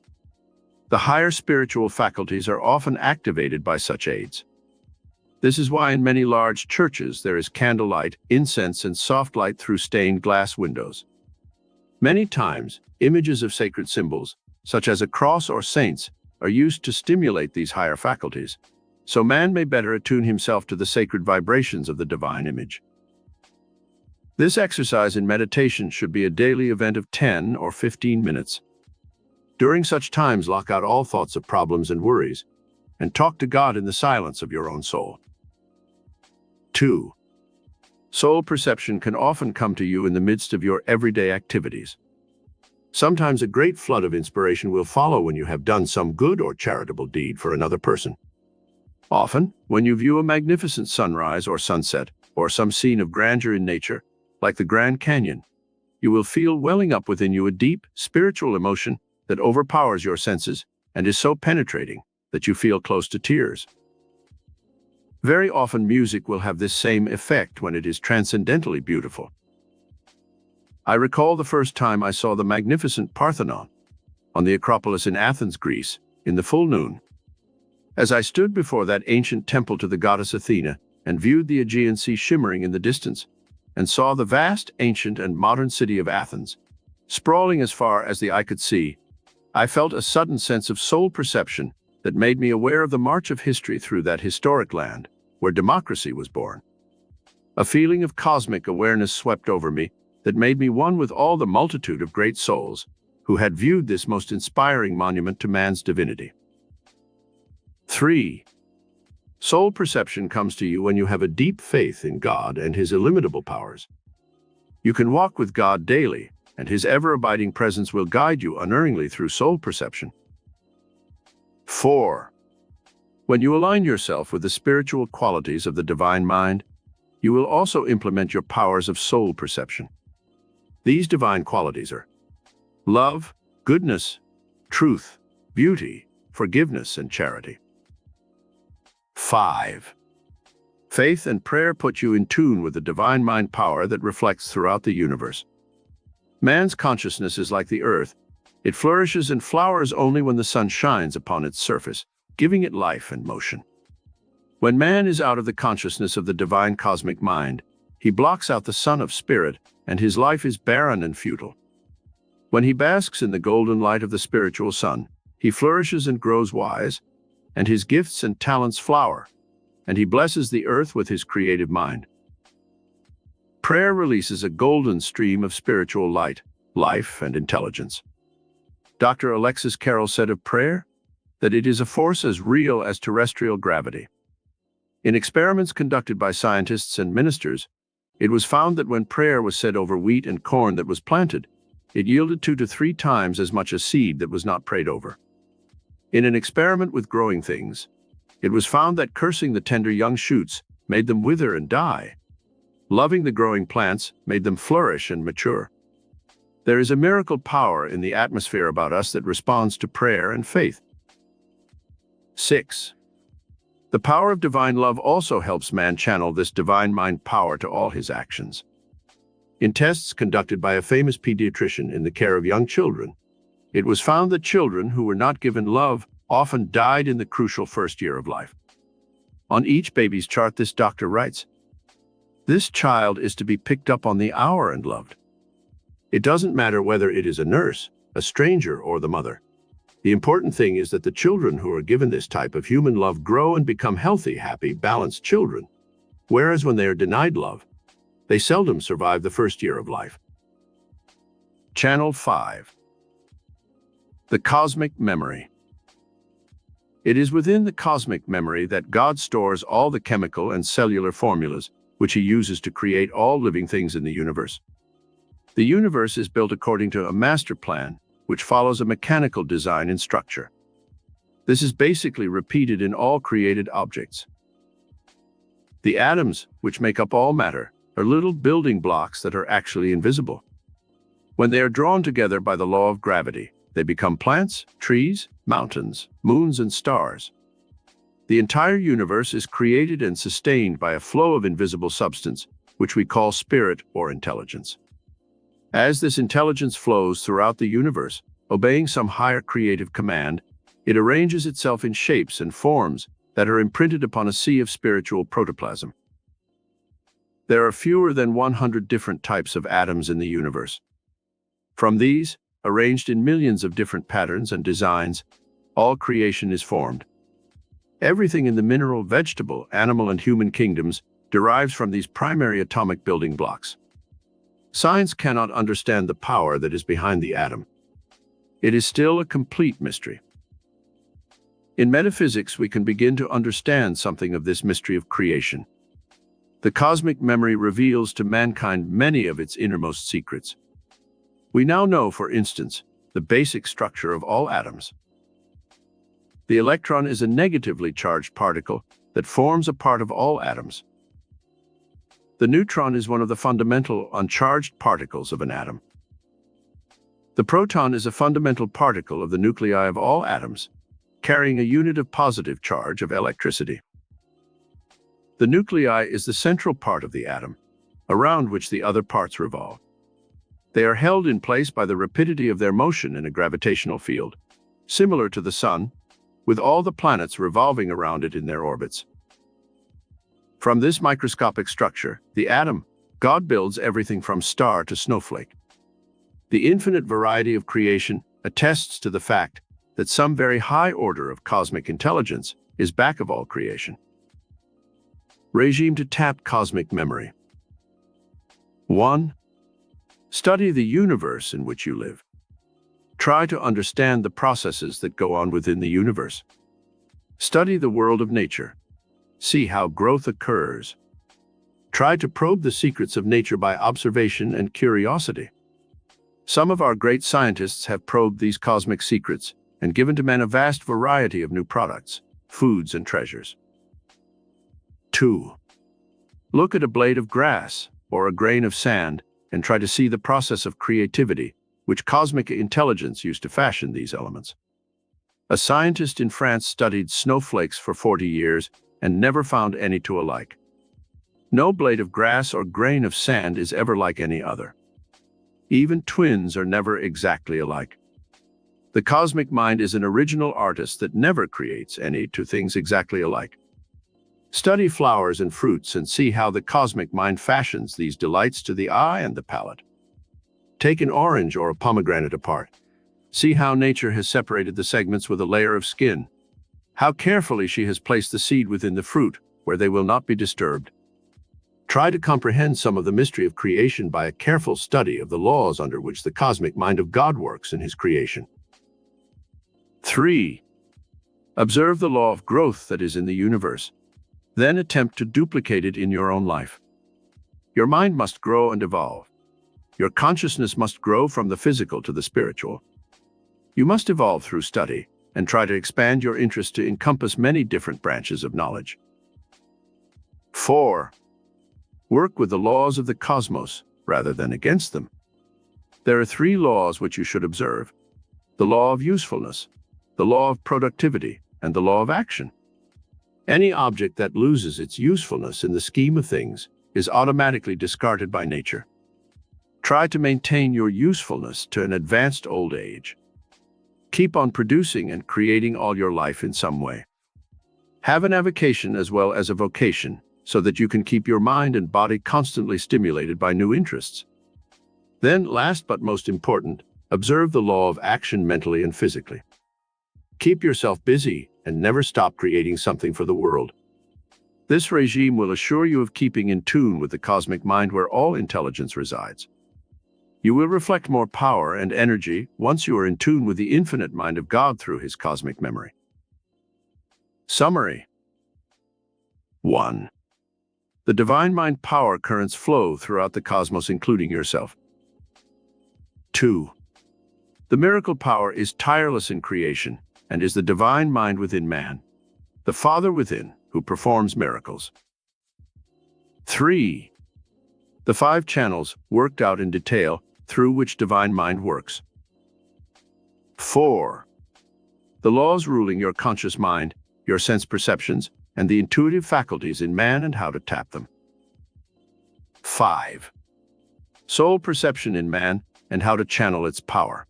The higher spiritual faculties are often activated by such aids. This is why in many large churches there is candlelight, incense, and soft light through stained glass windows. Many times, images of sacred symbols, such as a cross or saints, are used to stimulate these higher faculties, so man may better attune himself to the sacred vibrations of the divine image. This exercise in meditation should be a daily event of 10 or 15 minutes. During such times, lock out all thoughts of problems and worries, and talk to God in the silence of your own soul. 2. Soul perception can often come to you in the midst of your everyday activities. Sometimes a great flood of inspiration will follow when you have done some good or charitable deed for another person. Often, when you view a magnificent sunrise or sunset, or some scene of grandeur in nature, like the Grand Canyon, you will feel welling up within you a deep, spiritual emotion that overpowers your senses and is so penetrating that you feel close to tears. Very often, music will have this same effect when it is transcendentally beautiful. I recall the first time I saw the magnificent Parthenon on the Acropolis in Athens, Greece, in the full noon. As I stood before that ancient temple to the goddess Athena and viewed the Aegean Sea shimmering in the distance, and saw the vast, ancient, and modern city of Athens, sprawling as far as the eye could see, I felt a sudden sense of soul perception that made me aware of the march of history through that historic land where democracy was born. A feeling of cosmic awareness swept over me that made me one with all the multitude of great souls who had viewed this most inspiring monument to man's divinity. 3. Soul perception comes to you when you have a deep faith in God and His illimitable powers. You can walk with God daily, and His ever-abiding presence will guide you unerringly through soul perception. 4. When you align yourself with the spiritual qualities of the divine mind, you will also implement your powers of soul perception. These divine qualities are love, goodness, truth, beauty, forgiveness, and charity. 5. Faith and prayer put you in tune with the divine mind power that reflects throughout the universe. Man's consciousness is like the earth. It flourishes and flowers only when the sun shines upon its surface, giving it life and motion. When man is out of the consciousness of the divine cosmic mind, he blocks out the sun of spirit, and his life is barren and futile. When he basks in the golden light of the spiritual sun, he flourishes and grows wise, and his gifts and talents flower, and he blesses the earth with his creative mind. Prayer releases a golden stream of spiritual light, life, and intelligence. Dr. Alexis Carrel said of prayer that it is a force as real as terrestrial gravity. In experiments conducted by scientists and ministers, it was found that when prayer was said over wheat and corn that was planted, it yielded 2 to 3 times as much as seed that was not prayed over. In an experiment with growing things, it was found that cursing the tender young shoots made them wither and die. Loving the growing plants made them flourish and mature. There is a miracle power in the atmosphere about us that responds to prayer and faith. 6. The power of divine love also helps man channel this divine mind power to all his actions. In tests conducted by a famous pediatrician in the care of young children, it was found that children who were not given love often died in the crucial first year of life. On each baby's chart, this doctor writes, "This child is to be picked up on the hour and loved." It doesn't matter whether it is a nurse, a stranger, or the mother. The important thing is that the children who are given this type of human love grow and become healthy, happy, balanced children. Whereas when they are denied love, they seldom survive the first year of life. Channel 5. The cosmic memory. It is within the cosmic memory that God stores all the chemical and cellular formulas which He uses to create all living things in the universe. The universe is built according to a master plan, which follows a mechanical design and structure. This is basically repeated in all created objects. The atoms, which make up all matter, are little building blocks that are actually invisible. When they are drawn together by the law of gravity, they become plants, trees, mountains, moons, and stars. The entire universe is created and sustained by a flow of invisible substance, which we call spirit or intelligence. As this intelligence flows throughout the universe, obeying some higher creative command, it arranges itself in shapes and forms that are imprinted upon a sea of spiritual protoplasm. There are fewer than 100 different types of atoms in the universe. From these, arranged in millions of different patterns and designs, all creation is formed. Everything in the mineral, vegetable, animal, and human kingdoms derives from these primary atomic building blocks. Science cannot understand the power that is behind the atom. It is still a complete mystery. In metaphysics, we can begin to understand something of this mystery of creation. The cosmic memory reveals to mankind many of its innermost secrets. We now know, for instance, the basic structure of all atoms. The electron is a negatively charged particle that forms a part of all atoms. The neutron is one of the fundamental uncharged particles of an atom. The proton is a fundamental particle of the nuclei of all atoms, carrying a unit of positive charge of electricity. The nuclei is the central part of the atom, around which the other parts revolve. They are held in place by the rapidity of their motion in a gravitational field, similar to the Sun, with all the planets revolving around it in their orbits. From this microscopic structure, the atom, God builds everything from star to snowflake. The infinite variety of creation attests to the fact that some very high order of cosmic intelligence is back of all creation. Regime to tap cosmic memory. 1. Study the universe in which you live. Try to understand the processes that go on within the universe. Study the world of nature. See how growth occurs. Try to probe the secrets of nature by observation and curiosity. Some of our great scientists have probed these cosmic secrets and given to men a vast variety of new products, foods, and treasures. 2. Look at a blade of grass or a grain of sand and try to see the process of creativity which cosmic intelligence used to fashion these elements. A scientist in France studied snowflakes for 40 years and never found any two alike. No blade of grass or grain of sand is ever like any other. Even twins are never exactly alike. The cosmic mind is an original artist that never creates any two things exactly alike. Study flowers and fruits and see how the cosmic mind fashions these delights to the eye and the palate. Take an orange or a pomegranate apart. See how nature has separated the segments with a layer of skin. How carefully she has placed the seed within the fruit, where they will not be disturbed. Try to comprehend some of the mystery of creation by a careful study of the laws under which the cosmic mind of God works in his creation. 3. Observe the law of growth that is in the universe. Then attempt to duplicate it in your own life. Your mind must grow and evolve. Your consciousness must grow from the physical to the spiritual. You must evolve through study and try to expand your interest to encompass many different branches of knowledge. 4. Work with the laws of the cosmos rather than against them. There are 3 laws which you should observe: the law of usefulness, the law of productivity, and the law of action. Any object that loses its usefulness in the scheme of things is automatically discarded by nature. Try to maintain your usefulness to an advanced old age. Keep on producing and creating all your life in some way. Have an avocation as well as a vocation, so that you can keep your mind and body constantly stimulated by new interests. Then, last but most important, observe the law of action mentally and physically. Keep yourself busy and never stop creating something for the world. This regime will assure you of keeping in tune with the cosmic mind where all intelligence resides. You will reflect more power and energy once you are in tune with the infinite mind of God through his cosmic memory. Summary. 1. The divine mind power currents flow throughout the cosmos, including yourself. 2. The miracle power is tireless in creation and is the divine mind within man, the Father within, who performs miracles. 3. The 5 channels worked out in detail through which divine mind works. 4. The laws ruling your conscious mind, your sense perceptions, and the intuitive faculties in man and how to tap them. 5. Soul perception in man and how to channel its power.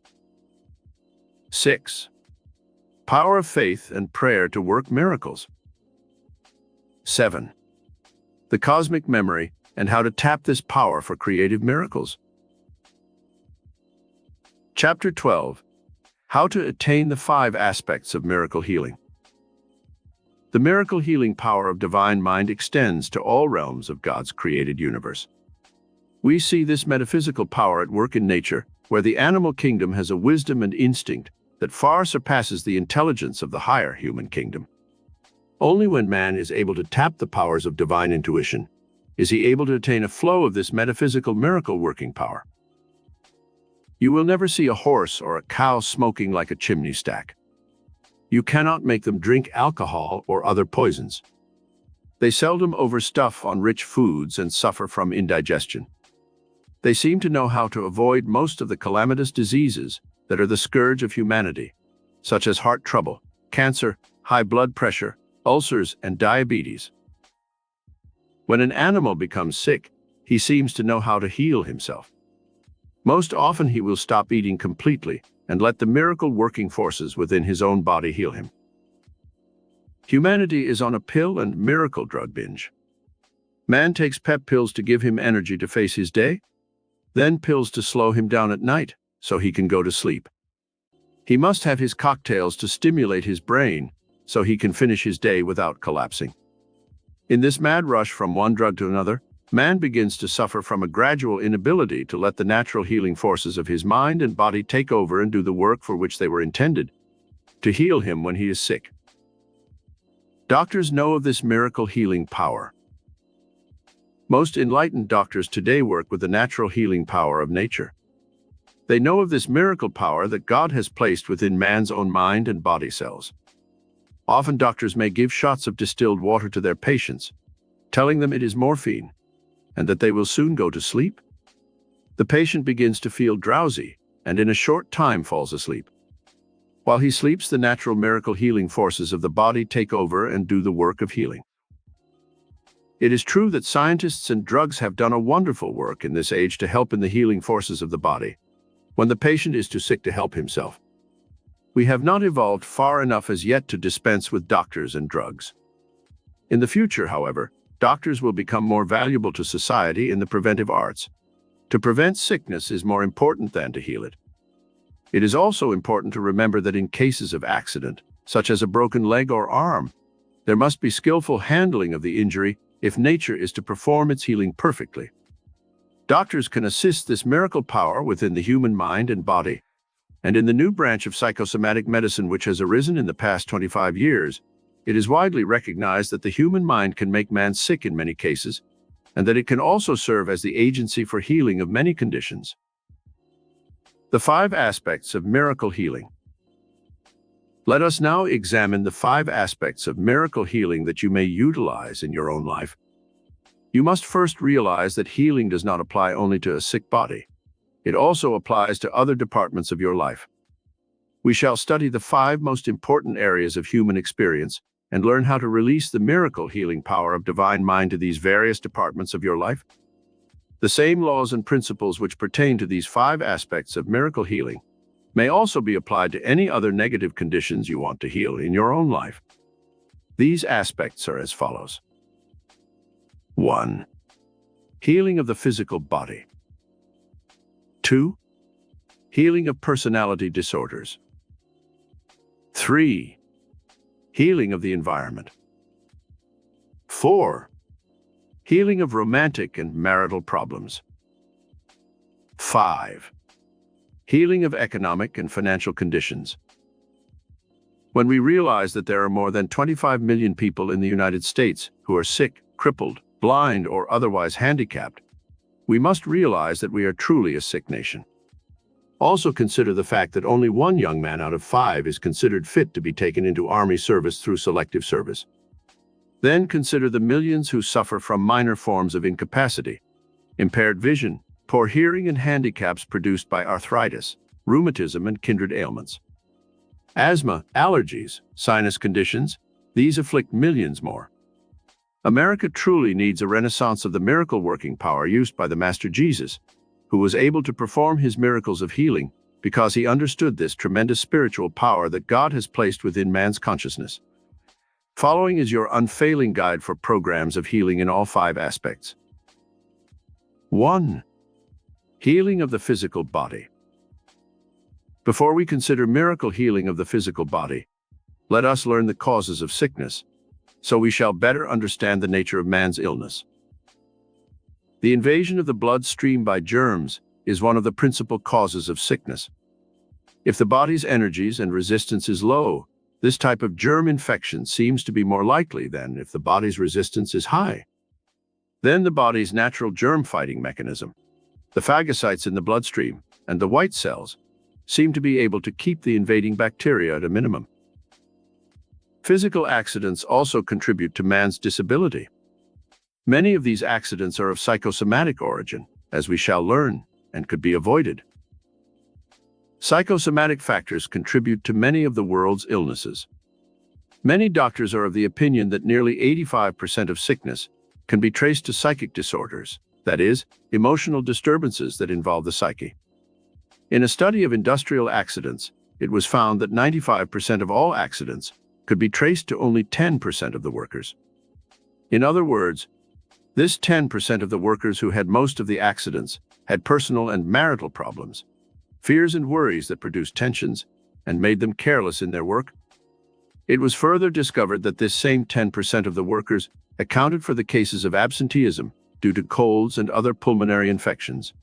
6. Power of faith and prayer to work miracles. 7. The cosmic memory and how to tap this power for creative miracles. Chapter 12. How to attain the 5 aspects of miracle healing. The miracle healing power of divine mind extends to all realms of God's created universe. We see this metaphysical power at work in nature, where the animal kingdom has a wisdom and instinct that far surpasses the intelligence of the higher human kingdom. Only when man is able to tap the powers of divine intuition, is he able to attain a flow of this metaphysical miracle working power. You will never see a horse or a cow smoking like a chimney stack. You cannot make them drink alcohol or other poisons. They seldom overstuff on rich foods and suffer from indigestion. They seem to know how to avoid most of the calamitous diseases that are the scourge of humanity, such as heart trouble, cancer, high blood pressure, ulcers, and diabetes. When an animal becomes sick, he seems to know how to heal himself. Most often he will stop eating completely and let the miracle-working forces within his own body heal him. Humanity is on a pill and miracle drug binge. Man takes pep pills to give him energy to face his day, then pills to slow him down at night so he can go to sleep. He must have his cocktails to stimulate his brain so he can finish his day without collapsing. In this mad rush from one drug to another, man begins to suffer from a gradual inability to let the natural healing forces of his mind and body take over and do the work for which they were intended, to heal him when he is sick. Doctors know of this miracle healing power. Most enlightened doctors today work with the natural healing power of nature. They know of this miracle power that God has placed within man's own mind and body cells. Often doctors may give shots of distilled water to their patients, telling them it is morphine, and that they will soon go to sleep. The patient begins to feel drowsy and in a short time falls asleep. While he sleeps, the natural miracle healing forces of the body take over and do the work of healing. It is true that scientists and drugs have done a wonderful work in this age to help in the healing forces of the body, when the patient is too sick to help himself. We have not evolved far enough as yet to dispense with doctors and drugs. In the future, however, doctors will become more valuable to society in the preventive arts. To prevent sickness is more important than to heal it. It is also important to remember that in cases of accident, such as a broken leg or arm, there must be skillful handling of the injury if nature is to perform its healing perfectly. Doctors can assist this miracle power within the human mind and body. And in the new branch of psychosomatic medicine which has arisen in the past 25 years, it is widely recognized that the human mind can make man sick in many cases, and that it can also serve as the agency for healing of many conditions. The 5 aspects of miracle healing. Let us now examine the 5 aspects of miracle healing that you may utilize in your own life. You must first realize that healing does not apply only to a sick body. It also applies to other departments of your life. We shall study the 5 most important areas of human experience and learn how to release the miracle healing power of divine mind to these various departments of your life. The same laws and principles which pertain to these 5 aspects of miracle healing may also be applied to any other negative conditions you want to heal in your own life. These aspects are as follows. 1. Healing of the physical body. 2. Healing of personality disorders. 3. Healing of the environment. 4. Healing of romantic and marital problems. 5. Healing of economic and financial conditions. When we realize that there are more than 25 million people in the United States who are sick, crippled, blind, or otherwise handicapped, we must realize that we are truly a sick nation. Also consider the fact that only 1 young man out of 5 is considered fit to be taken into Army service through selective service. Then consider the millions who suffer from minor forms of incapacity, impaired vision, poor hearing, and handicaps produced by arthritis, rheumatism, and kindred ailments. Asthma, allergies, sinus conditions, these afflict millions more. America truly needs a renaissance of the miracle-working power used by the Master Jesus, who was able to perform his miracles of healing because he understood this tremendous spiritual power that God has placed within man's consciousness. Following is your unfailing guide for programs of healing in all 5 aspects. 1. Healing of the physical body. Before we consider miracle healing of the physical body, let us learn the causes of sickness, so we shall better understand the nature of man's illness. The invasion of the bloodstream by germs is one of the principal causes of sickness. If the body's energies and resistance is low, this type of germ infection seems to be more likely than if the body's resistance is high. Then the body's natural germ-fighting mechanism, the phagocytes in the bloodstream, and the white cells, seem to be able to keep the invading bacteria at a minimum. Physical accidents also contribute to man's disability. Many of these accidents are of psychosomatic origin, as we shall learn, and could be avoided. Psychosomatic factors contribute to many of the world's illnesses. Many doctors are of the opinion that nearly 85% of sickness can be traced to psychic disorders, that is, emotional disturbances that involve the psyche. In a study of industrial accidents, it was found that 95% of all accidents could be traced to only 10% of the workers. In other words, this 10% of the workers who had most of the accidents had personal and marital problems, fears and worries that produced tensions and made them careless in their work. It was further discovered that this same 10% of the workers accounted for the cases of absenteeism due to colds and other pulmonary infections.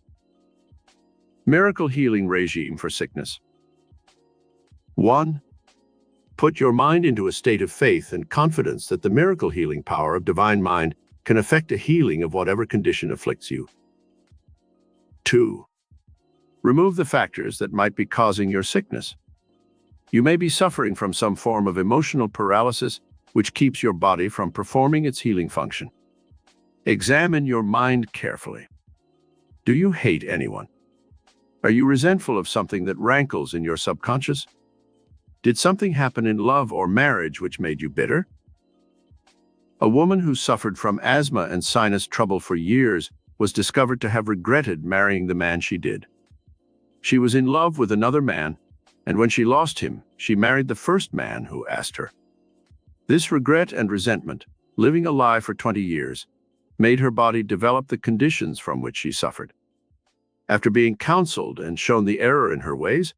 Miracle healing regime for sickness. 1. Put your mind into a state of faith and confidence that the miracle healing power of divine mind can effect a healing of whatever condition afflicts you. 2. Remove the factors that might be causing your sickness. You may be suffering from some form of emotional paralysis which keeps your body from performing its healing function. Examine your mind carefully. Do you hate anyone? Are you resentful of something that rankles in your subconscious? Did something happen in love or marriage which made you bitter? A woman who suffered from asthma and sinus trouble for years was discovered to have regretted marrying the man she did. She was in love with another man, and when she lost him, she married the first man who asked her. This regret and resentment, living a lie for 20 years, made her body develop the conditions from which she suffered. After being counseled and shown the error in her ways,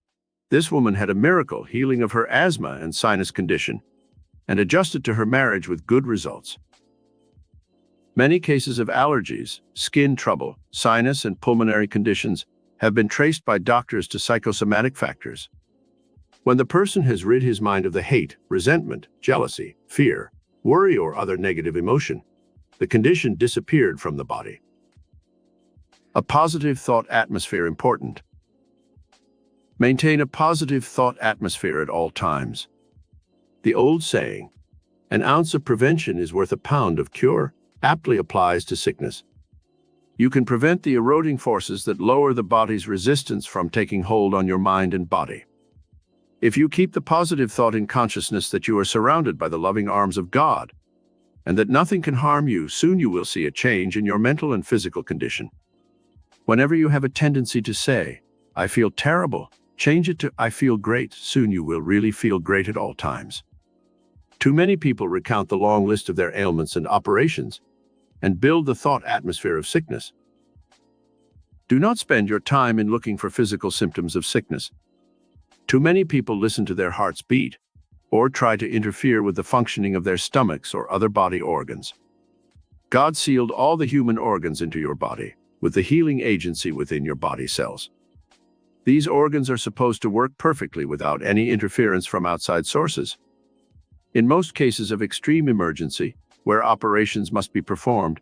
this woman had a miracle healing of her asthma and sinus condition and adjusted to her marriage with good results. Many cases of allergies, skin trouble, sinus and pulmonary conditions have been traced by doctors to psychosomatic factors. When the person has rid his mind of the hate, resentment, jealousy, fear, worry, or other negative emotion, the condition disappeared from the body. A positive thought atmosphere important. Maintain a positive thought atmosphere at all times. The old saying, "An ounce of prevention is worth a pound of cure," aptly applies to sickness. You can prevent the eroding forces that lower the body's resistance from taking hold on your mind and body. If you keep the positive thought in consciousness that you are surrounded by the loving arms of God, and that nothing can harm you, soon you will see a change in your mental and physical condition. Whenever you have a tendency to say, "I feel terrible," change it to, "I feel great." Soon you will really feel great at all times. Too many people recount the long list of their ailments and operations and build the thought atmosphere of sickness. Do not spend your time in looking for physical symptoms of sickness. Too many people listen to their heart's beat or try to interfere with the functioning of their stomachs or other body organs. God sealed all the human organs into your body with the healing agency within your body cells. These organs are supposed to work perfectly without any interference from outside sources. In most cases of extreme emergency, where operations must be performed,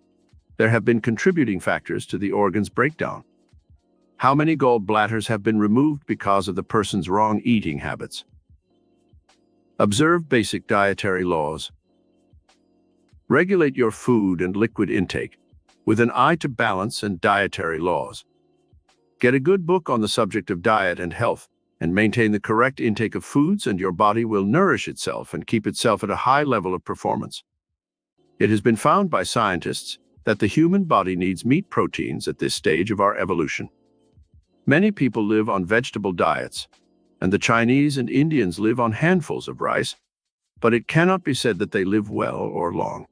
there have been contributing factors to the organ's breakdown. How many gallbladders have been removed because of the person's wrong eating habits? Observe basic dietary laws. Regulate your food and liquid intake with an eye to balance and dietary laws. Get a good book on the subject of diet and health and maintain the correct intake of foods, and your body will nourish itself and keep itself at a high level of performance. It has been found by scientists that the human body needs meat proteins at this stage of our evolution. Many people live on vegetable diets, and the Chinese and Indians live on handfuls of rice, but it cannot be said that they live well or long.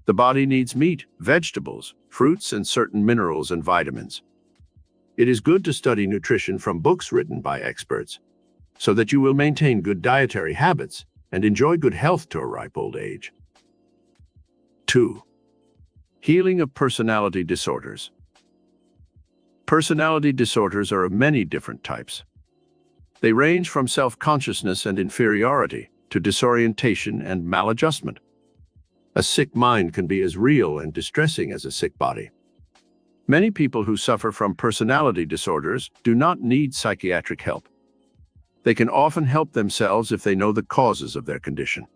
The body needs meat, vegetables, fruits, and certain minerals and vitamins. It is good to study nutrition from books written by experts, so that you will maintain good dietary habits and enjoy good health to a ripe old age. 2. Healing of personality disorders. Personality disorders are of many different types. They range from self-consciousness and inferiority to disorientation and maladjustment. A sick mind can be as real and distressing as a sick body. Many people who suffer from personality disorders do not need psychiatric help. They can often help themselves if they know the causes of their condition.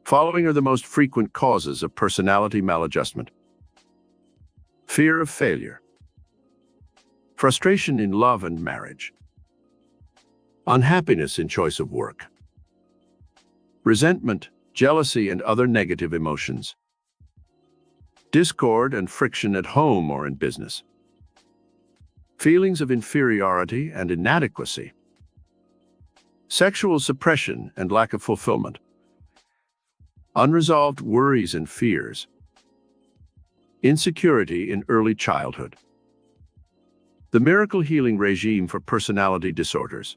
Following are the most frequent causes of personality maladjustment. Fear of failure. Frustration in love and marriage. Unhappiness in choice of work. Resentment, jealousy, and other negative emotions. Discord and friction at home or in business. Feelings of inferiority and inadequacy. Sexual suppression and lack of fulfillment. Unresolved worries and fears. Insecurity in early childhood. The miracle healing regime for personality disorders.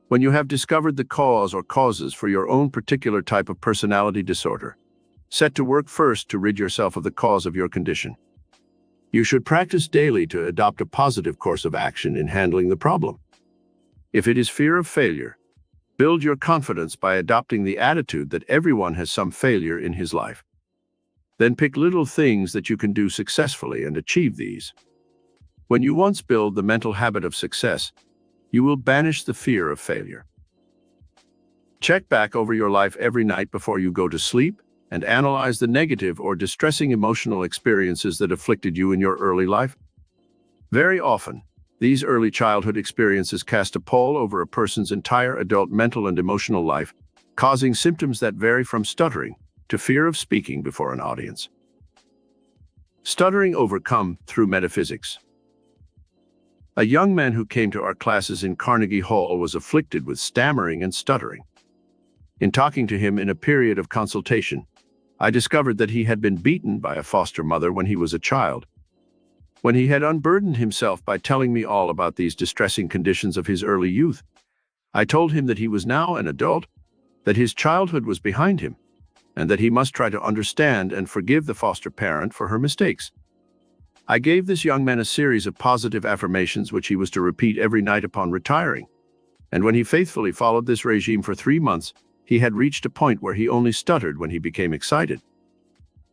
When you have discovered the cause or causes for your own particular type of personality disorder, set to work first to rid yourself of the cause of your condition. You should practice daily to adopt a positive course of action in handling the problem. If it is fear of failure, build your confidence by adopting the attitude that everyone has some failure in his life. Then pick little things that you can do successfully and achieve these. When you once build the mental habit of success, you will banish the fear of failure. Check back over your life every night before you go to sleep and analyze the negative or distressing emotional experiences that afflicted you in your early life. Very often, these early childhood experiences cast a pall over a person's entire adult mental and emotional life, causing symptoms that vary from stuttering to fear of speaking before an audience. Stuttering overcome through metaphysics. A young man who came to our classes in Carnegie Hall was afflicted with stammering and stuttering. In talking to him in a period of consultation, I discovered that he had been beaten by a foster mother when he was a child. When he had unburdened himself by telling me all about these distressing conditions of his early youth, I told him that he was now an adult, that his childhood was behind him, and that he must try to understand and forgive the foster parent for her mistakes. I gave this young man a series of positive affirmations which he was to repeat every night upon retiring, and when he faithfully followed this regime for 3 months, he had reached a point where he only stuttered when he became excited.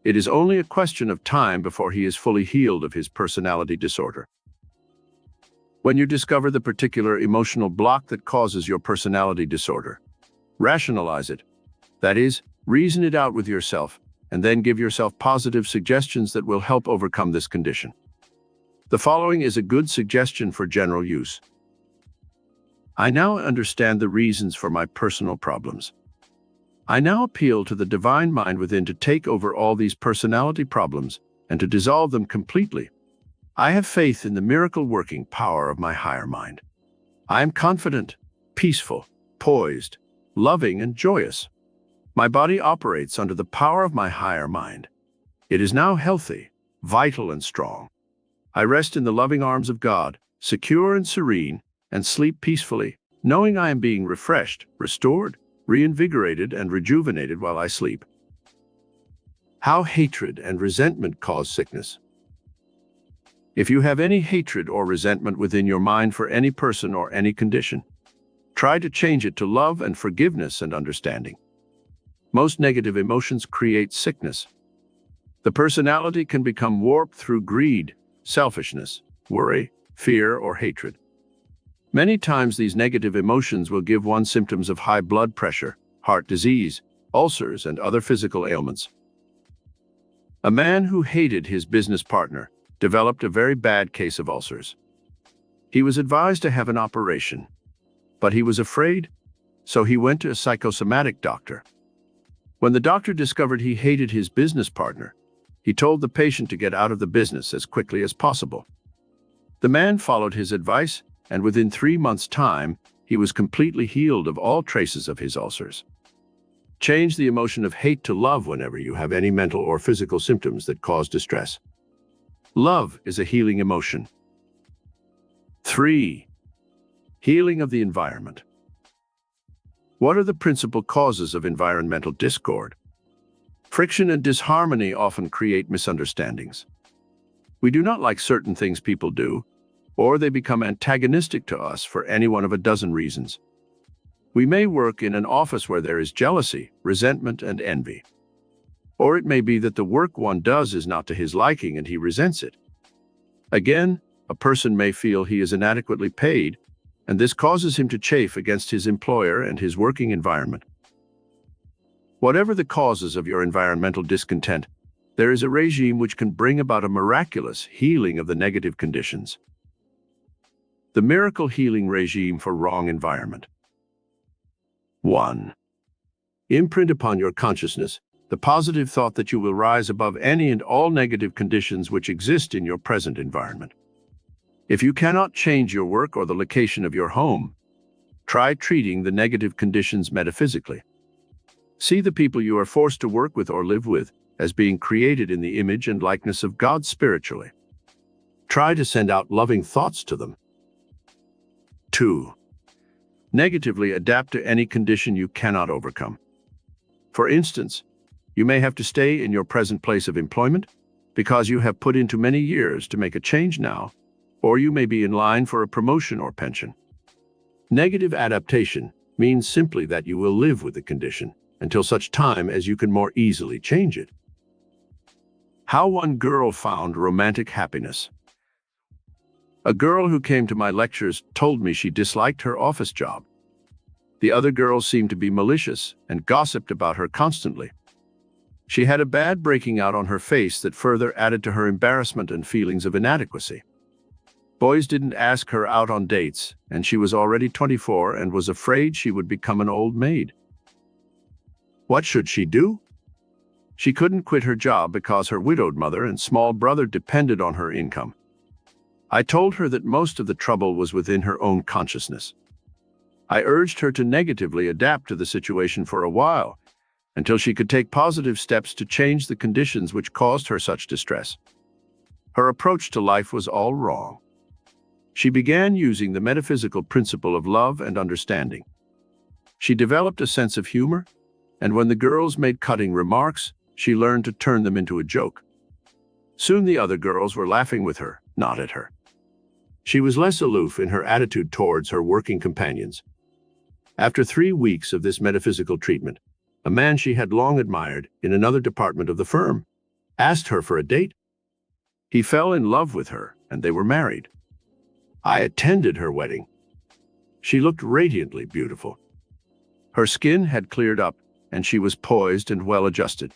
It is only a question of time before he is fully healed of his personality disorder. When you discover the particular emotional block that causes your personality disorder, rationalize it. That is, reason it out with yourself, and then give yourself positive suggestions that will help overcome this condition. The following is a good suggestion for general use. I now understand the reasons for my personal problems. I now appeal to the divine mind within to take over all these personality problems and to dissolve them completely. I have faith in the miracle-working power of my higher mind. I am confident, peaceful, poised, loving, and joyous. My body operates under the power of my higher mind. It is now healthy, vital, and strong. I rest in the loving arms of God, secure and serene, and sleep peacefully, knowing I am being refreshed, restored, reinvigorated, and rejuvenated while I sleep. How hatred and resentment cause sickness. If you have any hatred or resentment within your mind for any person or any condition, try to change it to love and forgiveness and understanding. Most negative emotions create sickness. The personality can become warped through greed, selfishness, worry, fear, or hatred. Many times these negative emotions will give one symptoms of high blood pressure, heart disease, ulcers, and other physical ailments. A man who hated his business partner developed a very bad case of ulcers. He was advised to have an operation, but he was afraid, so he went to a psychosomatic doctor. When the doctor discovered he hated his business partner, he told the patient to get out of the business as quickly as possible. The man followed his advice, and within 3 months' time, he was completely healed of all traces of his ulcers. Change the emotion of hate to love whenever you have any mental or physical symptoms that cause distress. Love is a healing emotion. 3. Healing of the environment. What are the principal causes of environmental discord? Friction and disharmony often create misunderstandings. We do not like certain things people do, or they become antagonistic to us for any one of a dozen reasons. We may work in an office where there is jealousy, resentment, and envy. Or it may be that the work one does is not to his liking and he resents it. Again, a person may feel he is inadequately paid, and this causes him to chafe against his employer and his working environment. Whatever the causes of your environmental discontent, there is a regime which can bring about a miraculous healing of the negative conditions. The miracle healing regime for wrong environment. 1. Imprint upon your consciousness the positive thought that you will rise above any and all negative conditions which exist in your present environment. If you cannot change your work or the location of your home, try treating the negative conditions metaphysically. See the people you are forced to work with or live with as being created in the image and likeness of God spiritually. Try to send out loving thoughts to them. 2. Negatively adapt to any condition you cannot overcome. For instance, you may have to stay in your present place of employment because you have put in too many years to make a change now, or you may be in line for a promotion or pension. Negative adaptation means simply that you will live with the condition until such time as you can more easily change it. How one girl found romantic happiness. A girl who came to my lectures told me she disliked her office job. The other girls seemed to be malicious and gossiped about her constantly. She had a bad breaking out on her face that further added to her embarrassment and feelings of inadequacy. Boys didn't ask her out on dates, and she was already 24 and was afraid she would become an old maid. What should she do? She couldn't quit her job because her widowed mother and small brother depended on her income. I told her that most of the trouble was within her own consciousness. I urged her to negatively adapt to the situation for a while, until she could take positive steps to change the conditions which caused her such distress. Her approach to life was all wrong. She began using the metaphysical principle of love and understanding. She developed a sense of humor, and when the girls made cutting remarks, she learned to turn them into a joke. Soon the other girls were laughing with her, not at her. She was less aloof in her attitude towards her working companions. After 3 weeks of this metaphysical treatment, a man she had long admired in another department of the firm asked her for a date. He fell in love with her, and they were married. I attended her wedding. She looked radiantly beautiful. Her skin had cleared up, and she was poised and well-adjusted.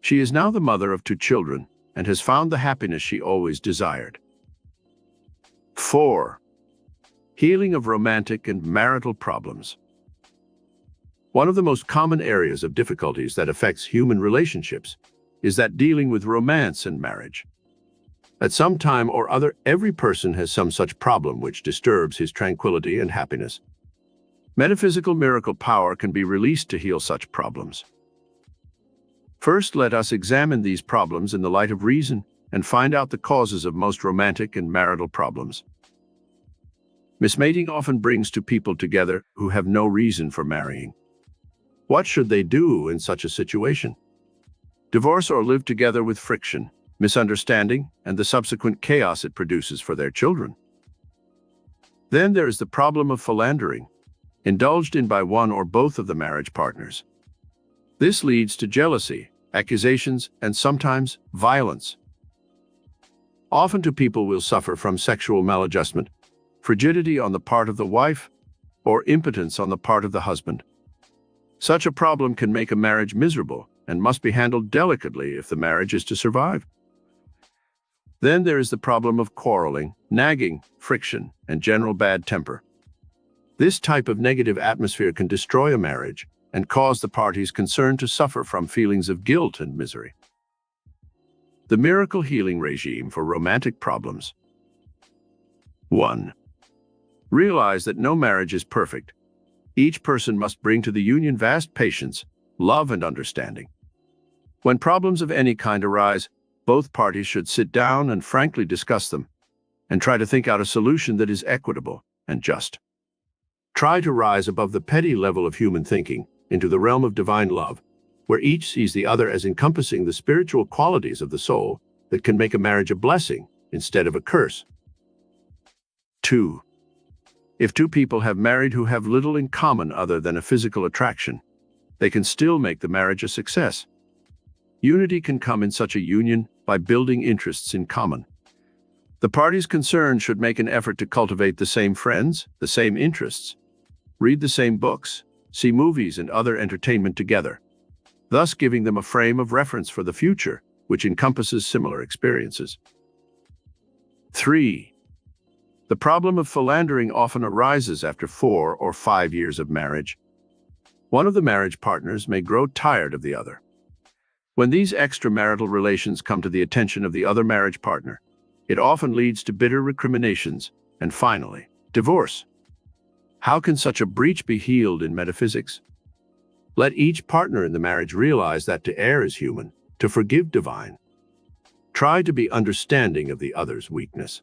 She is now the mother of 2 children and has found the happiness she always desired. 4. Healing of romantic and marital problems. One of the most common areas of difficulties that affects human relationships is that dealing with romance and marriage. At some time or other, every person has some such problem which disturbs his tranquility and happiness. Metaphysical miracle power can be released to heal such problems. First, let us examine these problems in the light of reason and find out the causes of most romantic and marital problems. Mismating often brings 2 people together who have no reason for marrying. What should they do in such a situation? Divorce or live together with friction, misunderstanding, and the subsequent chaos it produces for their children. Then there is the problem of philandering, indulged in by one or both of the marriage partners. This leads to jealousy, accusations, and sometimes violence. Often 2 people will suffer from sexual maladjustment, frigidity on the part of the wife, or impotence on the part of the husband. Such a problem can make a marriage miserable and must be handled delicately if the marriage is to survive. Then there is the problem of quarreling, nagging, friction, and general bad temper. This type of negative atmosphere can destroy a marriage and cause the parties concerned to suffer from feelings of guilt and misery. The miracle healing regime for romantic problems. 1. Realize that no marriage is perfect. Each person must bring to the union vast patience, love, and understanding. When problems of any kind arise, both parties should sit down and frankly discuss them, and try to think out a solution that is equitable and just. Try to rise above the petty level of human thinking into the realm of divine love, where each sees the other as encompassing the spiritual qualities of the soul that can make a marriage a blessing instead of a curse. 2. If two people have married who have little in common other than a physical attraction, they can still make the marriage a success. Unity can come in such a union by building interests in common. The parties concerned should make an effort to cultivate the same friends, the same interests, read the same books, see movies and other entertainment together, thus giving them a frame of reference for the future, which encompasses similar experiences. 3. The problem of philandering often arises after 4 or 5 years of marriage. One of the marriage partners may grow tired of the other. When these extramarital relations come to the attention of the other marriage partner, it often leads to bitter recriminations and, finally, divorce. How can such a breach be healed in metaphysics? Let each partner in the marriage realize that to err is human, to forgive divine. Try to be understanding of the other's weakness.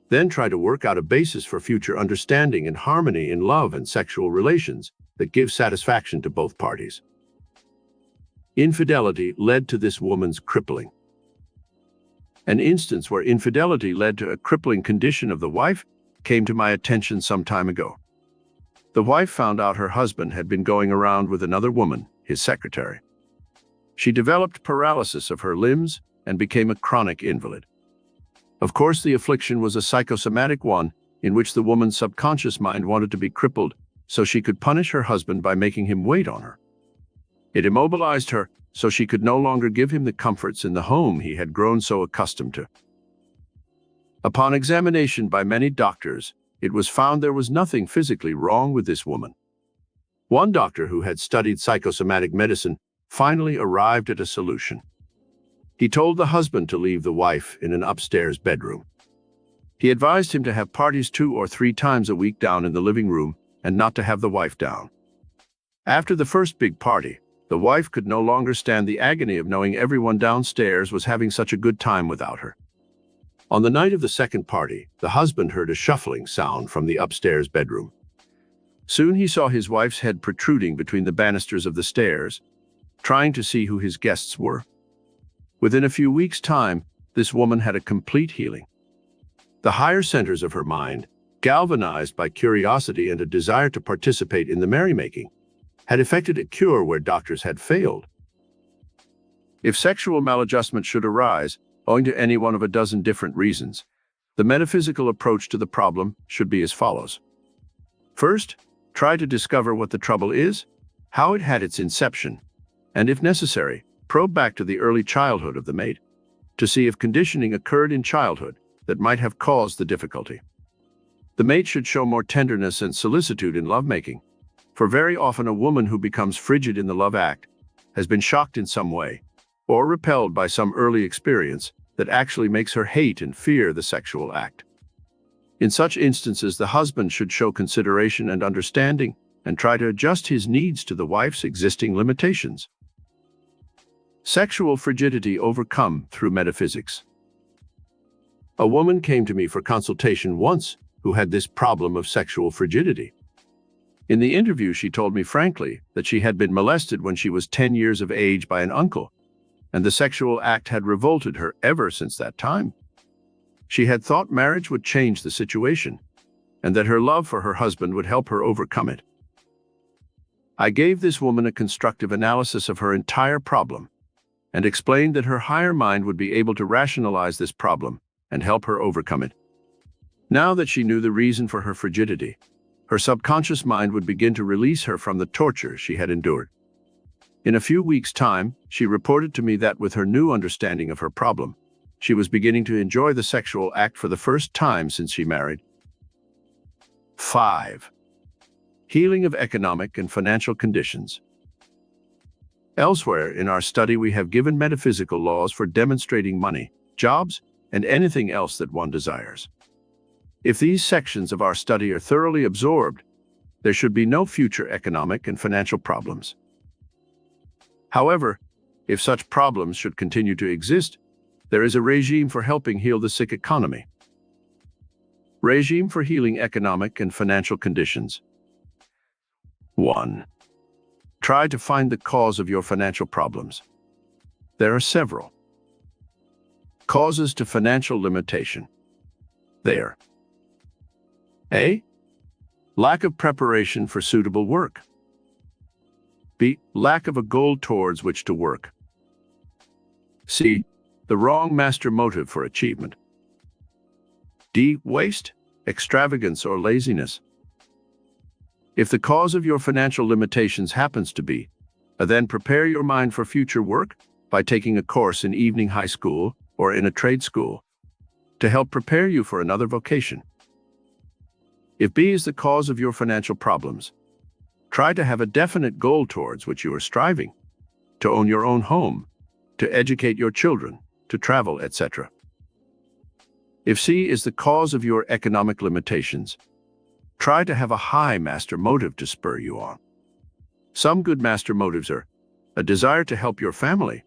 Then try to work out a basis for future understanding and harmony in love and sexual relations that give satisfaction to both parties. Infidelity led to this woman's crippling. An instance where infidelity led to a crippling condition of the wife came to my attention some time ago. The wife found out her husband had been going around with another woman, his secretary. She developed paralysis of her limbs and became a chronic invalid. Of course, the affliction was a psychosomatic one in which the woman's subconscious mind wanted to be crippled so she could punish her husband by making him wait on her. It immobilized her so she could no longer give him the comforts in the home he had grown so accustomed to. Upon examination by many doctors, it was found there was nothing physically wrong with this woman. One doctor who had studied psychosomatic medicine finally arrived at a solution. He told the husband to leave the wife in an upstairs bedroom. He advised him to have parties 2 or 3 times a week down in the living room and not to have the wife down. After the first big party, the wife could no longer stand the agony of knowing everyone downstairs was having such a good time without her. On the night of the second party, the husband heard a shuffling sound from the upstairs bedroom. Soon he saw his wife's head protruding between the banisters of the stairs, trying to see who his guests were. Within a few weeks' time, this woman had a complete healing. The higher centers of her mind, galvanized by curiosity and a desire to participate in the merrymaking, had effected a cure where doctors had failed. If sexual maladjustment should arise, owing to any one of a dozen different reasons, the metaphysical approach to the problem should be as follows. First, try to discover what the trouble is, how it had its inception, and if necessary, probe back to the early childhood of the mate to see if conditioning occurred in childhood that might have caused the difficulty. The mate should show more tenderness and solicitude in lovemaking, for very often a woman who becomes frigid in the love act has been shocked in some way or repelled by some early experience that actually makes her hate and fear the sexual act. In such instances, the husband should show consideration and understanding and try to adjust his needs to the wife's existing limitations. Sexual frigidity overcome through metaphysics. A woman came to me for consultation once who had this problem of sexual frigidity. In the interview, she told me frankly that she had been molested when she was 10 years of age by an uncle, and the sexual act had revolted her ever since that time. She had thought marriage would change the situation, and that her love for her husband would help her overcome it. I gave this woman a constructive analysis of her entire problem, and explained that her higher mind would be able to rationalize this problem and help her overcome it. Now that she knew the reason for her frigidity, her subconscious mind would begin to release her from the torture she had endured. In a few weeks' time, she reported to me that with her new understanding of her problem, she was beginning to enjoy the sexual act for the first time since she married. 5. Healing of economic and financial conditions. Elsewhere in our study, we have given metaphysical laws for demonstrating money, jobs, and anything else that one desires. If these sections of our study are thoroughly absorbed, there should be no future economic and financial problems. However, if such problems should continue to exist, there is a regime for helping heal the sick economy. Regime for healing economic and financial conditions. 1. Try to find the cause of your financial problems. There are several. Causes to financial limitation. There. A. Lack of preparation for suitable work. B. Lack of a goal towards which to work. C. The wrong master motive for achievement. D. Waste, extravagance, or laziness. If the cause of your financial limitations happens to be, then prepare your mind for future work by taking a course in evening high school or in a trade school to help prepare you for another vocation. If B is the cause of your financial problems, try to have a definite goal towards which you are striving, to own your own home, to educate your children, to travel, etc. If C is the cause of your economic limitations, try to have a high master motive to spur you on. Some good master motives are a desire to help your family,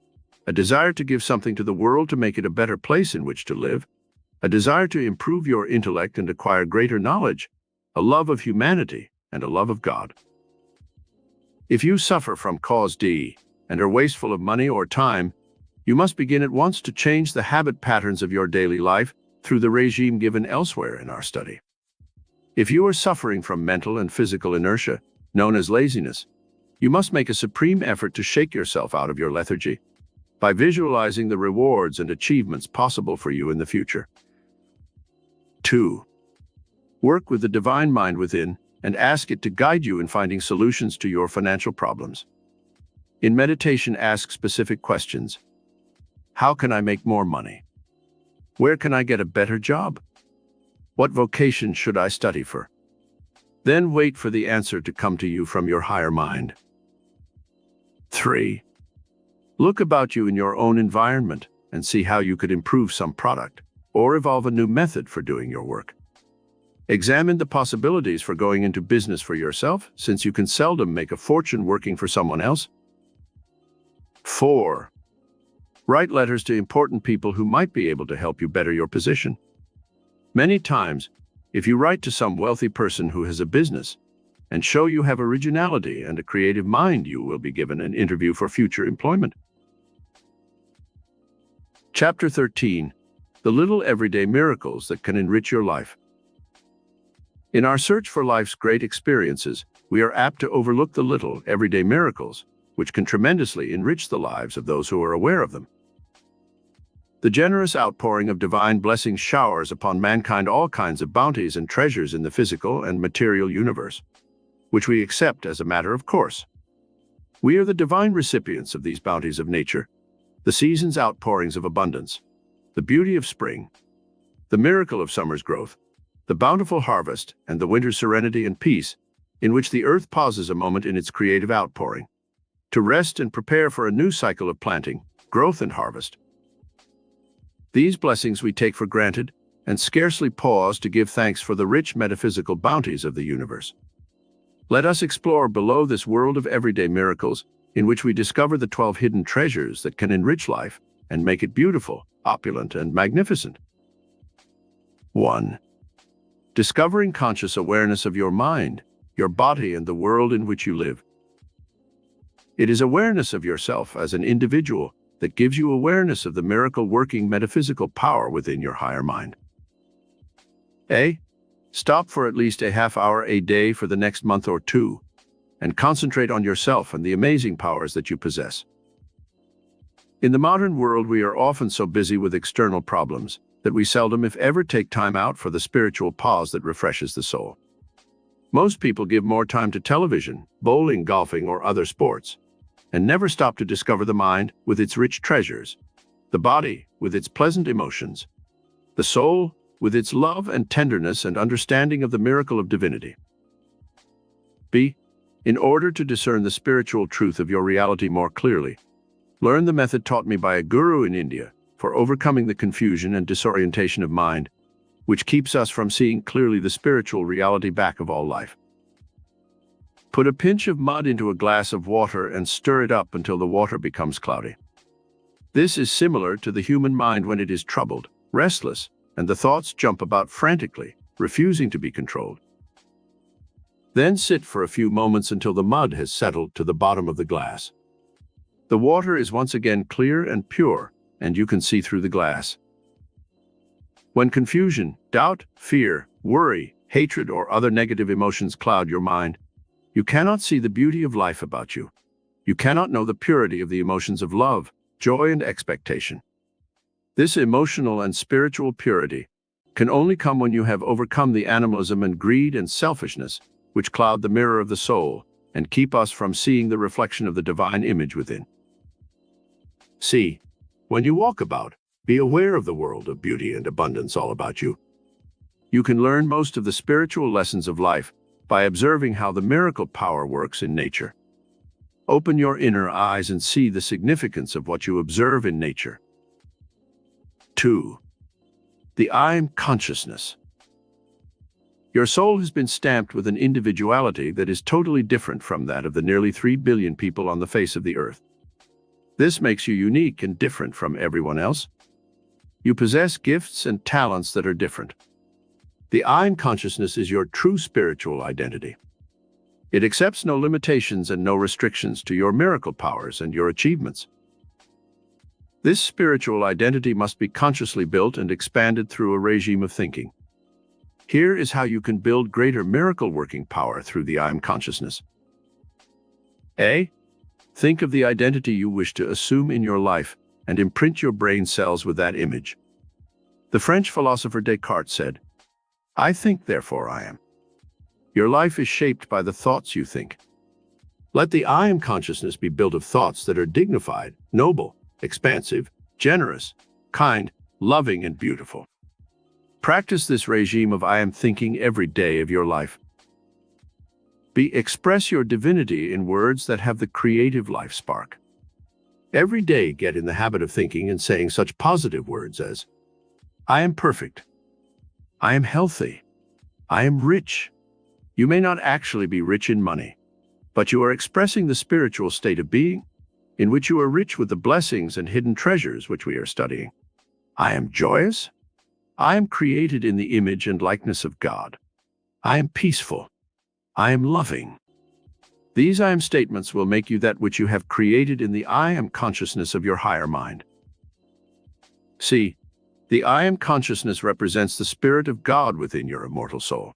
a desire to give something to the world to make it a better place in which to live, a desire to improve your intellect and acquire greater knowledge, a love of humanity, and a love of God. If you suffer from cause D and are wasteful of money or time, you must begin at once to change the habit patterns of your daily life through the regime given elsewhere in our study. If you are suffering from mental and physical inertia, known as laziness, you must make a supreme effort to shake yourself out of your lethargy by visualizing the rewards and achievements possible for you in the future. 2. Work with the divine mind within and ask it to guide you in finding solutions to your financial problems. In meditation, ask specific questions. How can I make more money? Where can I get a better job? What vocation should I study for? Then wait for the answer to come to you from your higher mind. 3. Look about you in your own environment and see how you could improve some product or evolve a new method for doing your work. Examine the possibilities for going into business for yourself, since you can seldom make a fortune working for someone else. 4. Write letters to important people who might be able to help you better your position. Many times, if you write to some wealthy person who has a business and show you have originality and a creative mind, you will be given an interview for future employment. Chapter 13. The little everyday miracles that can enrich your life. In our search for life's great experiences, we are apt to overlook the little everyday miracles, which can tremendously enrich the lives of those who are aware of them. The generous outpouring of divine blessings showers upon mankind all kinds of bounties and treasures in the physical and material universe, which we accept as a matter of course. We are the divine recipients of these bounties of nature, the season's outpourings of abundance, the beauty of spring, the miracle of summer's growth, the bountiful harvest, and the winter's serenity and peace, in which the earth pauses a moment in its creative outpouring, to rest and prepare for a new cycle of planting, growth, and harvest. These blessings we take for granted and scarcely pause to give thanks for the rich metaphysical bounties of the universe. Let us explore below this world of everyday miracles, in which we discover the 12 hidden treasures that can enrich life and make it beautiful, opulent, and magnificent. 1. Discovering conscious awareness of your mind, your body, and the world in which you live. It is awareness of yourself as an individual that gives you awareness of the miracle-working metaphysical power within your higher mind. A. Stop for at least a half hour a day for the next month or two, and concentrate on yourself and the amazing powers that you possess. In the modern world, we are often so busy with external problems that we seldom, if ever, take time out for the spiritual pause that refreshes the soul. Most people give more time to television, bowling, golfing, or other sports, and never stop to discover the mind with its rich treasures, the body with its pleasant emotions, the soul with its love and tenderness and understanding of the miracle of divinity. B. In order to discern the spiritual truth of your reality more clearly, learn the method taught me by a guru in India for overcoming the confusion and disorientation of mind, which keeps us from seeing clearly the spiritual reality back of all life. Put a pinch of mud into a glass of water and stir it up until the water becomes cloudy. This is similar to the human mind when it is troubled, restless, and the thoughts jump about frantically, refusing to be controlled. Then sit for a few moments until the mud has settled to the bottom of the glass. The water is once again clear and pure, and you can see through the glass. When confusion, doubt, fear, worry, hatred, or other negative emotions cloud your mind, you cannot see the beauty of life about you. You cannot know the purity of the emotions of love, joy, and expectation. This emotional and spiritual purity can only come when you have overcome the animalism and greed and selfishness which cloud the mirror of the soul and keep us from seeing the reflection of the divine image within. See, when you walk about, be aware of the world of beauty and abundance all about you. You can learn most of the spiritual lessons of life by observing how the miracle power works in nature. Open your inner eyes and see the significance of what you observe in nature. 2. The I am consciousness. Your soul has been stamped with an individuality that is totally different from that of the nearly 3 billion people on the face of the earth. This makes you unique and different from everyone else. You possess gifts and talents that are different. The I am consciousness is your true spiritual identity. It accepts no limitations and no restrictions to your miracle powers and your achievements. This spiritual identity must be consciously built and expanded through a regime of thinking. Here is how you can build greater miracle-working power through the I am consciousness. A. Think of the identity you wish to assume in your life and imprint your brain cells with that image. The French philosopher Descartes said, "I think, therefore I am." Your life is shaped by the thoughts you think. Let the I am consciousness be built of thoughts that are dignified, noble, expansive, generous, kind, loving, and beautiful. Practice this regime of I am thinking every day of your life. B. Express your divinity in words that have the creative life spark. Every day get in the habit of thinking and saying such positive words as, I am perfect. I am healthy. I am rich. You may not actually be rich in money, but you are expressing the spiritual state of being in which you are rich with the blessings and hidden treasures which we are studying. I am joyous. I am created in the image and likeness of God. I am peaceful. I am loving. These I am statements will make you that which you have created in the I am consciousness of your higher mind. See, the I am consciousness represents the Spirit of God within your immortal soul.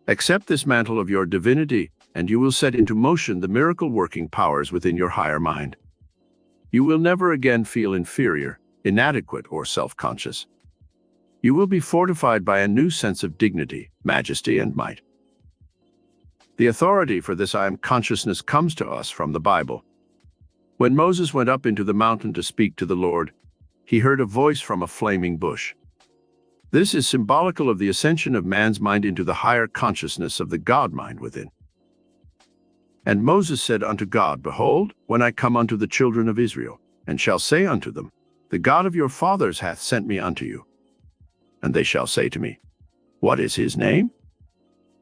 Accept this mantle of your divinity, and you will set into motion the miracle-working powers within your higher mind. You will never again feel inferior, inadequate, or self-conscious. You will be fortified by a new sense of dignity, majesty, and might. The authority for this I am consciousness comes to us from the Bible. When Moses went up into the mountain to speak to the Lord, he heard a voice from a flaming bush. This is symbolical of the ascension of man's mind into the higher consciousness of the God mind within. And Moses said unto God, Behold, when I come unto the children of Israel, and shall say unto them, The God of your fathers hath sent me unto you. And they shall say to me, What is his name?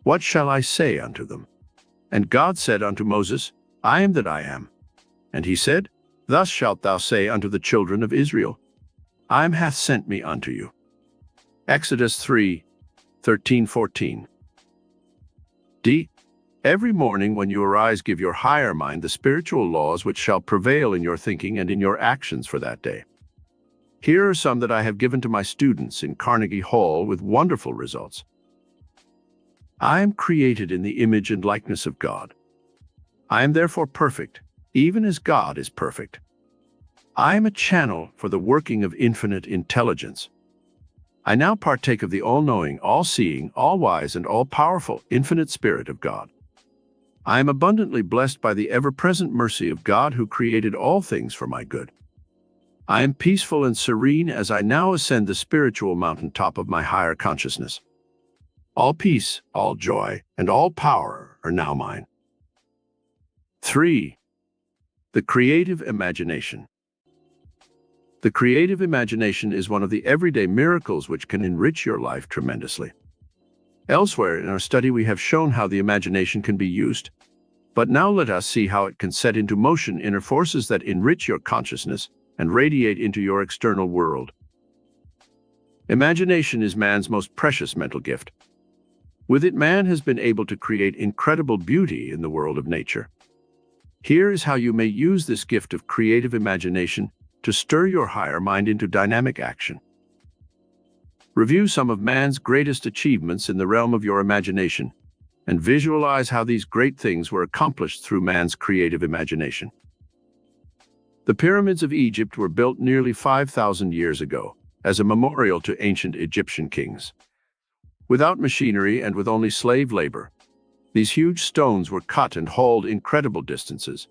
What shall I say unto them? And God said unto Moses, I am that I am. And he said, Thus shalt thou say unto the children of Israel, I am hath sent me unto you. Exodus 3:13-14. D. Every morning when you arise, give your higher mind the spiritual laws which shall prevail in your thinking and in your actions for that day. Here are some that I have given to my students in Carnegie Hall with wonderful results. I am created in the image and likeness of God. I am therefore perfect, even as God is perfect. I am a channel for the working of infinite intelligence. I now partake of the all-knowing, all-seeing, all-wise, and all-powerful infinite Spirit of God. I am abundantly blessed by the ever-present mercy of God who created all things for my good. I am peaceful and serene as I now ascend the spiritual mountaintop of my higher consciousness. All peace, all joy, and all power are now mine. 3. The creative imagination. The creative imagination is one of the everyday miracles which can enrich your life tremendously. Elsewhere in our study we have shown how the imagination can be used, but now let us see how it can set into motion inner forces that enrich your consciousness and radiate into your external world. Imagination is man's most precious mental gift. With it, man has been able to create incredible beauty in the world of nature. Here is how you may use this gift of creative imagination to stir your higher mind into dynamic action. Review some of man's greatest achievements in the realm of your imagination and visualize how these great things were accomplished through man's creative imagination. The pyramids of Egypt were built nearly 5,000 years ago as a memorial to ancient Egyptian kings. Without machinery and with only slave labor, these huge stones were cut and hauled incredible distances,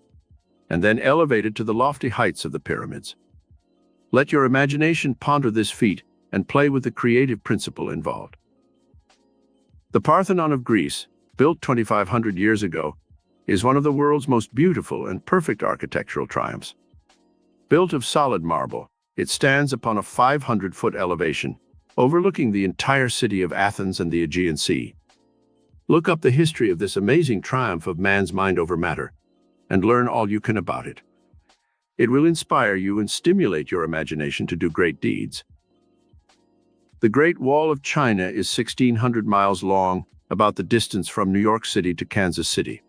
and then elevated to the lofty heights of the pyramids. Let your imagination ponder this feat and play with the creative principle involved. The Parthenon of Greece, built 2,500 years ago, is one of the world's most beautiful and perfect architectural triumphs. Built of solid marble, it stands upon a 500-foot elevation, overlooking the entire city of Athens and the Aegean Sea. Look up the history of this amazing triumph of man's mind over matter, and learn all you can about it. It will inspire you and stimulate your imagination to do great deeds. The Great Wall of China is 1,600 miles long, about the distance from New York City to Kansas City.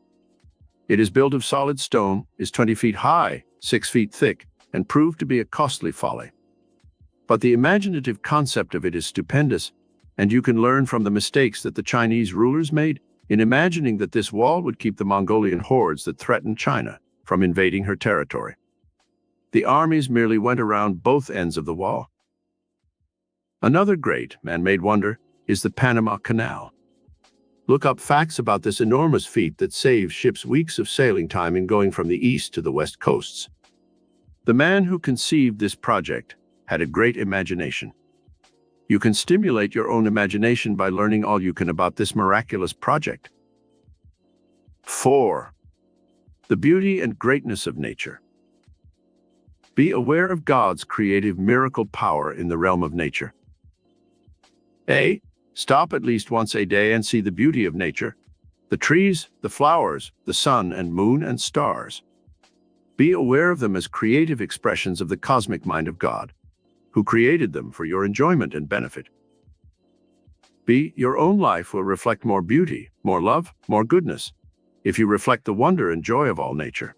It is built of solid stone, is 20 feet high, 6 feet thick, and proved to be a costly folly. But the imaginative concept of it is stupendous, and you can learn from the mistakes that the Chinese rulers made in imagining that this wall would keep the Mongolian hordes that threatened China from invading her territory. The armies merely went around both ends of the wall. Another great man-made wonder is the Panama Canal. Look up facts about this enormous feat that saves ships weeks of sailing time in going from the east to the west coasts. The man who conceived this project had a great imagination. You can stimulate your own imagination by learning all you can about this miraculous project. 4. The beauty and greatness of nature. Be aware of God's creative miracle power in the realm of nature. A. Stop at least once a day and see the beauty of nature, the trees, the flowers, the sun and moon and stars. Be aware of them as creative expressions of the cosmic mind of God, who created them for your enjoyment and benefit. B. Your own life will reflect more beauty, more love, more goodness, if you reflect the wonder and joy of all nature.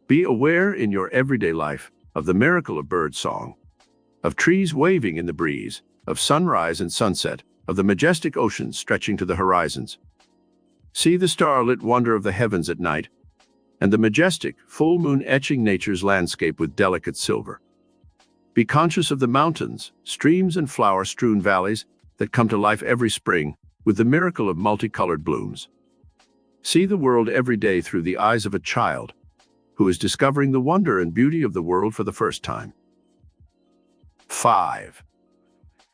Be aware in your everyday life of the miracle of bird song, of trees waving in the breeze, of sunrise and sunset, of the majestic oceans stretching to the horizons. See the starlit wonder of the heavens at night, and the majestic full moon etching nature's landscape with delicate silver. Be conscious of the mountains, streams, and flower-strewn valleys that come to life every spring with the miracle of multicolored blooms. See the world every day through the eyes of a child who is discovering the wonder and beauty of the world for the first time. 5.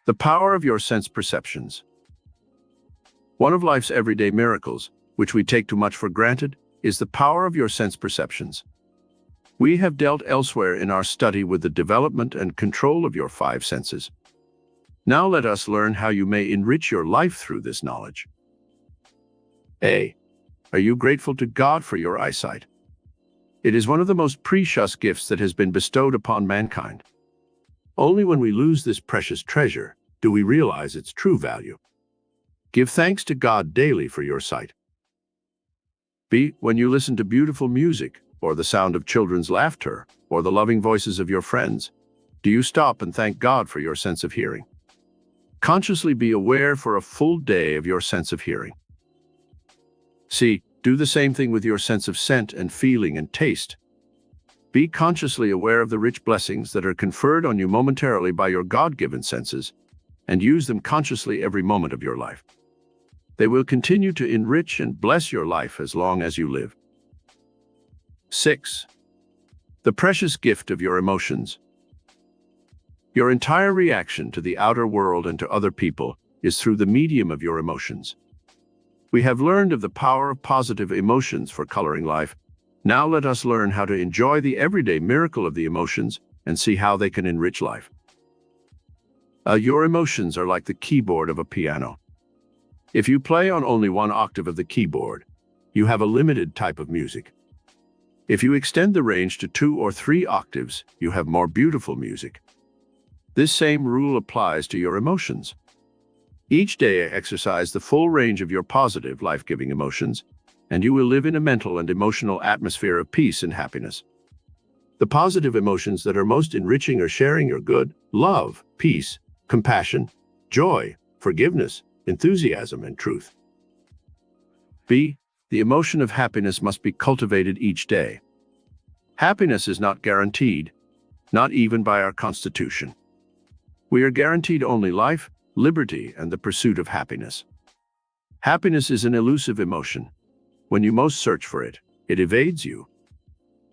The power of your sense perceptions. One of life's everyday miracles, which we take too much for granted, is the power of your sense perceptions. We have dealt elsewhere in our study with the development and control of your 5 senses. Now let us learn how you may enrich your life through this knowledge. A. Are you grateful to God for your eyesight? It is one of the most precious gifts that has been bestowed upon mankind. Only when we lose this precious treasure do we realize its true value. Give thanks to God daily for your sight. B. When you listen to beautiful music, or the sound of children's laughter, or the loving voices of your friends, do you stop and thank God for your sense of hearing? Consciously be aware for a full day of your sense of hearing. C. Do the same thing with your sense of scent and feeling and taste. Be consciously aware of the rich blessings that are conferred on you momentarily by your God-given senses, and use them consciously every moment of your life. They will continue to enrich and bless your life as long as you live. 6. The precious gift of your emotions. Your entire reaction to the outer world and to other people is through the medium of your emotions. We have learned of the power of positive emotions for coloring life. Now let us learn how to enjoy the everyday miracle of the emotions and see how they can enrich life. Your emotions are like the keyboard of a piano. If you play on only one octave of the keyboard, you have a limited type of music. If you extend the range to 2 or 3 octaves, you have more beautiful music. This same rule applies to your emotions. Each day exercise the full range of your positive, life-giving emotions, and you will live in a mental and emotional atmosphere of peace and happiness. The positive emotions that are most enriching are sharing your good, love, peace, compassion, joy, forgiveness, enthusiasm, and truth. B. The emotion of happiness must be cultivated each day. Happiness is not guaranteed, not even by our Constitution. We are guaranteed only life, liberty, and the pursuit of happiness. Happiness is an elusive emotion. When you most search for it, it evades you.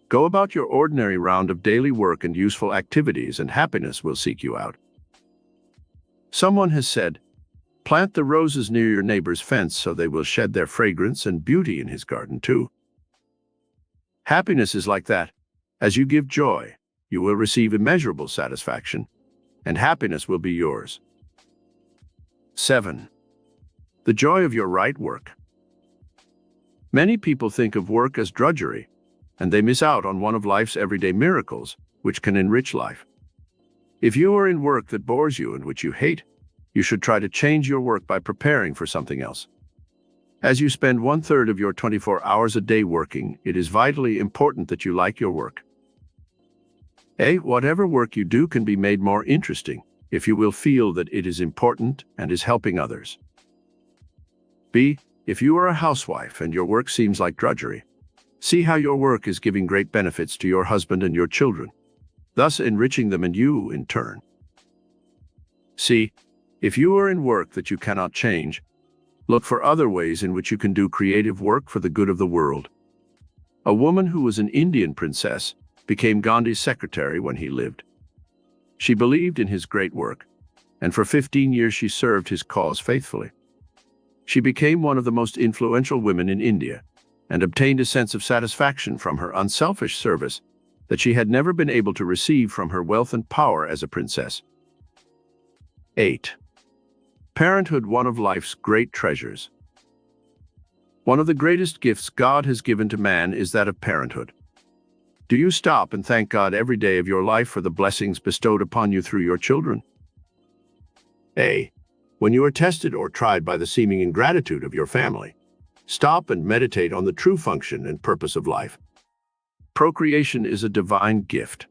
Go about your ordinary round of daily work and useful activities, and happiness will seek you out. Someone has said, plant the roses near your neighbor's fence so they will shed their fragrance and beauty in his garden too. Happiness is like that. As you give joy, you will receive immeasurable satisfaction, and happiness will be yours. 7. The joy of your right work. Many people think of work as drudgery, and they miss out on one of life's everyday miracles, which can enrich life. If you are in work that bores you and which you hate, you should try to change your work by preparing for something else. As you spend 1/3 of your 24 hours a day working, it is vitally important that you like your work. Whatever work you do can be made more interesting if you will feel that it is important and is helping others. B. If you are a housewife and your work seems like drudgery, see how your work is giving great benefits to your husband and your children, thus enriching them and you in turn. C. If you are in work that you cannot change, look for other ways in which you can do creative work for the good of the world. A woman who was an Indian princess became Gandhi's secretary when he lived. She believed in his great work, and for 15 years she served his cause faithfully. She became one of the most influential women in India, and obtained a sense of satisfaction from her unselfish service that she had never been able to receive from her wealth and power as a princess. 8. Parenthood, one of life's great treasures. One of the greatest gifts God has given to man is that of parenthood. Do you stop and thank God every day of your life for the blessings bestowed upon you through your children? When you are tested or tried by the seeming ingratitude of your family, stop and meditate on the true function and purpose of life. Procreation is a divine gift.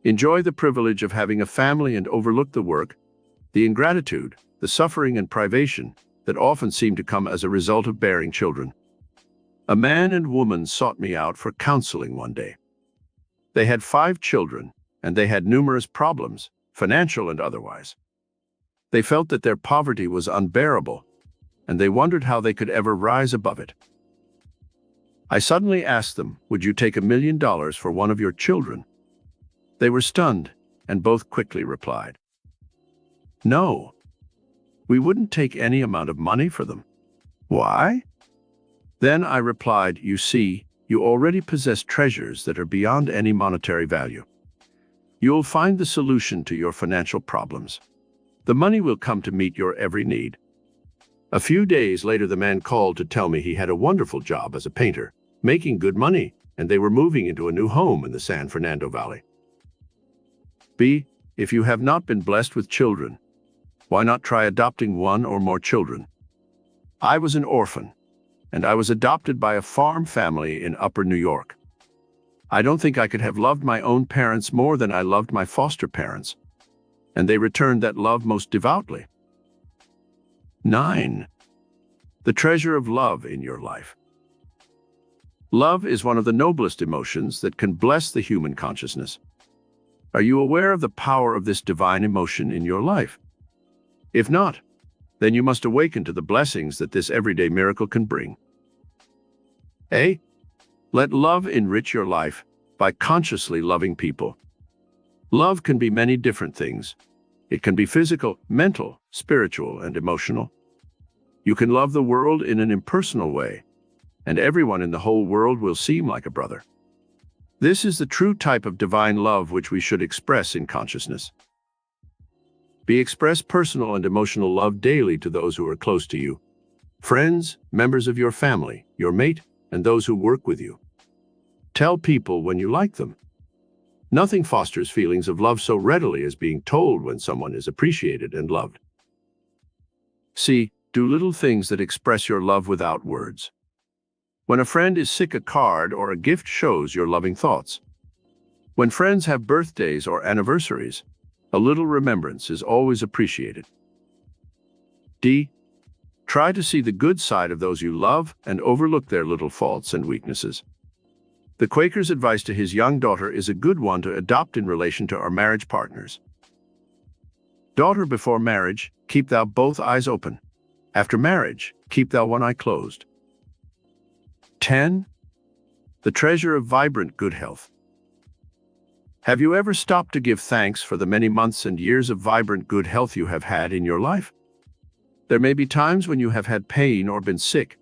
Enjoy the privilege of having a family and overlook the work, the ingratitude, the suffering and privation that often seem to come as a result of bearing children. A man and woman sought me out for counseling one day. They had 5 children, and they had numerous problems, financial and otherwise. They felt that their poverty was unbearable, and they wondered how they could ever rise above it. I suddenly asked them, would you take $1 million for one of your children? They were stunned, and both quickly replied, no, we wouldn't take any amount of money for them. Why? Then I replied, you see, you already possess treasures that are beyond any monetary value. You'll find the solution to your financial problems. The money will come to meet your every need. A few days later, the man called to tell me he had a wonderful job as a painter, making good money, and they were moving into a new home in the San Fernando Valley. B. If you have not been blessed with children, why not try adopting one or more children? I was an orphan, and I was adopted by a farm family in Upper New York. I don't think I could have loved my own parents more than I loved my foster parents, and they returned that love most devoutly. 9. The treasure of love in your life. Love is one of the noblest emotions that can bless the human consciousness. Are you aware of the power of this divine emotion in your life? If not, then you must awaken to the blessings that this everyday miracle can bring. Let love enrich your life by consciously loving people. Love can be many different things. It can be physical, mental, spiritual, and emotional. You can love the world in an impersonal way, and everyone in the whole world will seem like a brother. This is the true type of divine love which we should express in consciousness. Express personal and emotional love daily to those who are close to you. Friends, members of your family, your mate, and those who work with you. Tell people when you like them. Nothing fosters feelings of love so readily as being told when someone is appreciated and loved. C. Do little things that express your love without words. When a friend is sick, a card or a gift shows your loving thoughts. When friends have birthdays or anniversaries, a little remembrance is always appreciated. D. Try to see the good side of those you love and overlook their little faults and weaknesses. The Quaker's advice to his young daughter is a good one to adopt in relation to our marriage partners. Daughter, before marriage, keep thou both eyes open. After marriage, keep thou one eye closed. 10. The treasure of vibrant good health. Have you ever stopped to give thanks for the many months and years of vibrant good health you have had in your life? There may be times when you have had pain or been sick,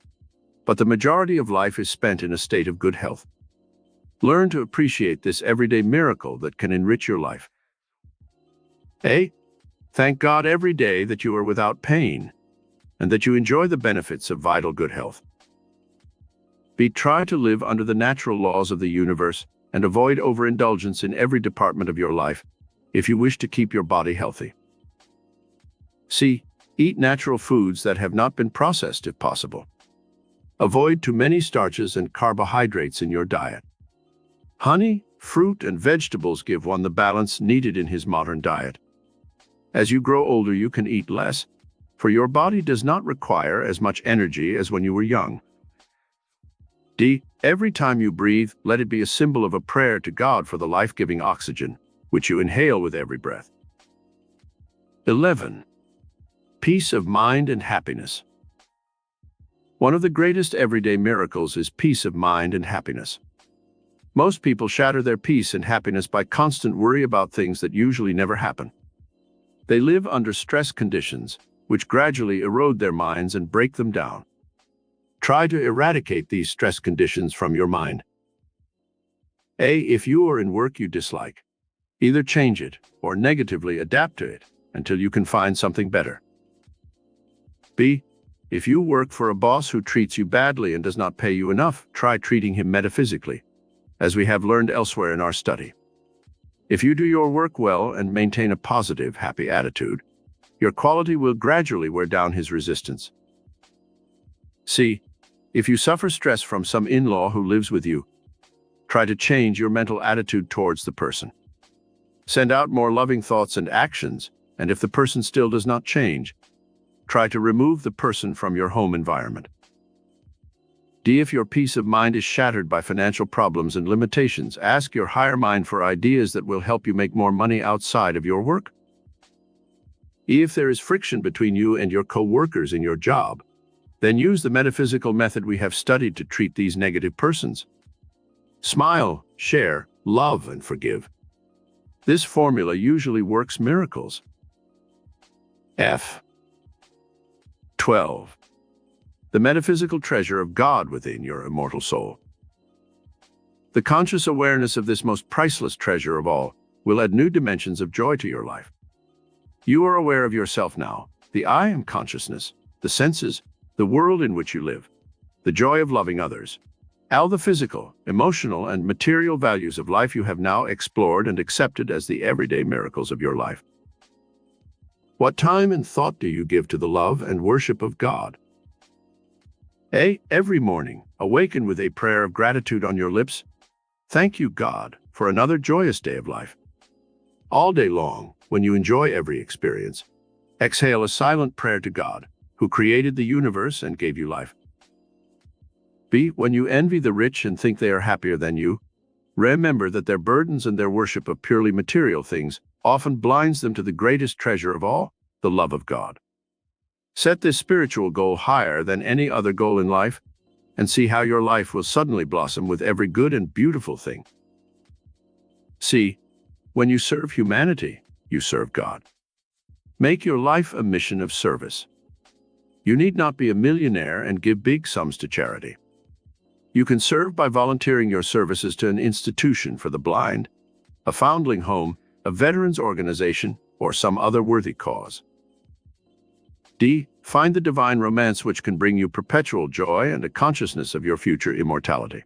but the majority of life is spent in a state of good health. Learn to appreciate this everyday miracle that can enrich your life. A. Thank God every day that you are without pain and that you enjoy the benefits of vital good health. B. Try to live under the natural laws of the universe and avoid overindulgence in every department of your life if you wish to keep your body healthy. C. Eat natural foods that have not been processed if possible. Avoid too many starches and carbohydrates in your diet. Honey, fruit, and vegetables give one the balance needed in his modern diet. As you grow older, you can eat less, for your body does not require as much energy as when you were young. D. Every time you breathe, let it be a symbol of a prayer to God for the life-giving oxygen, which you inhale with every breath. 11. Peace of mind and happiness. One of the greatest everyday miracles is peace of mind and happiness. Most people shatter their peace and happiness by constant worry about things that usually never happen. They live under stress conditions, which gradually erode their minds and break them down. Try to eradicate these stress conditions from your mind. A. If you are in work you dislike, either change it or negatively adapt to it until you can find something better. B. If you work for a boss who treats you badly and does not pay you enough, try treating him metaphysically, as we have learned elsewhere in our study. If you do your work well and maintain a positive, happy attitude, your quality will gradually wear down his resistance. C. If you suffer stress from some in-law who lives with you, try to change your mental attitude towards the person. Send out more loving thoughts and actions, and if the person still does not change, try to remove the person from your home environment. D. If your peace of mind is shattered by financial problems and limitations, ask your higher mind for ideas that will help you make more money outside of your work. E. If there is friction between you and your co-workers in your job, then use the metaphysical method we have studied to treat these negative persons. Smile, share, love, and forgive. This formula usually works miracles. F. 12. The metaphysical treasure of God within your immortal soul. The conscious awareness of this most priceless treasure of all will add new dimensions of joy to your life. You are aware of yourself now, the I am consciousness, the senses, the world in which you live, the joy of loving others. All the physical, emotional, and material values of life you have now explored and accepted as the everyday miracles of your life. What time and thought do you give to the love and worship of God? A. Every morning, awaken with a prayer of gratitude on your lips. Thank you, God, for another joyous day of life. All day long, when you enjoy every experience, exhale a silent prayer to God, who created the universe and gave you life. B. When you envy the rich and think they are happier than you, remember that their burdens and their worship of purely material things often blinds them to the greatest treasure of all, the love of God. Set this spiritual goal higher than any other goal in life, and see how your life will suddenly blossom with every good and beautiful thing. C. When you serve humanity, you serve God. Make your life a mission of service. You need not be a millionaire and give big sums to charity. You can serve by volunteering your services to an institution for the blind, a foundling home, a veterans organization, or some other worthy cause. D. Find the divine romance which can bring you perpetual joy and a consciousness of your future immortality.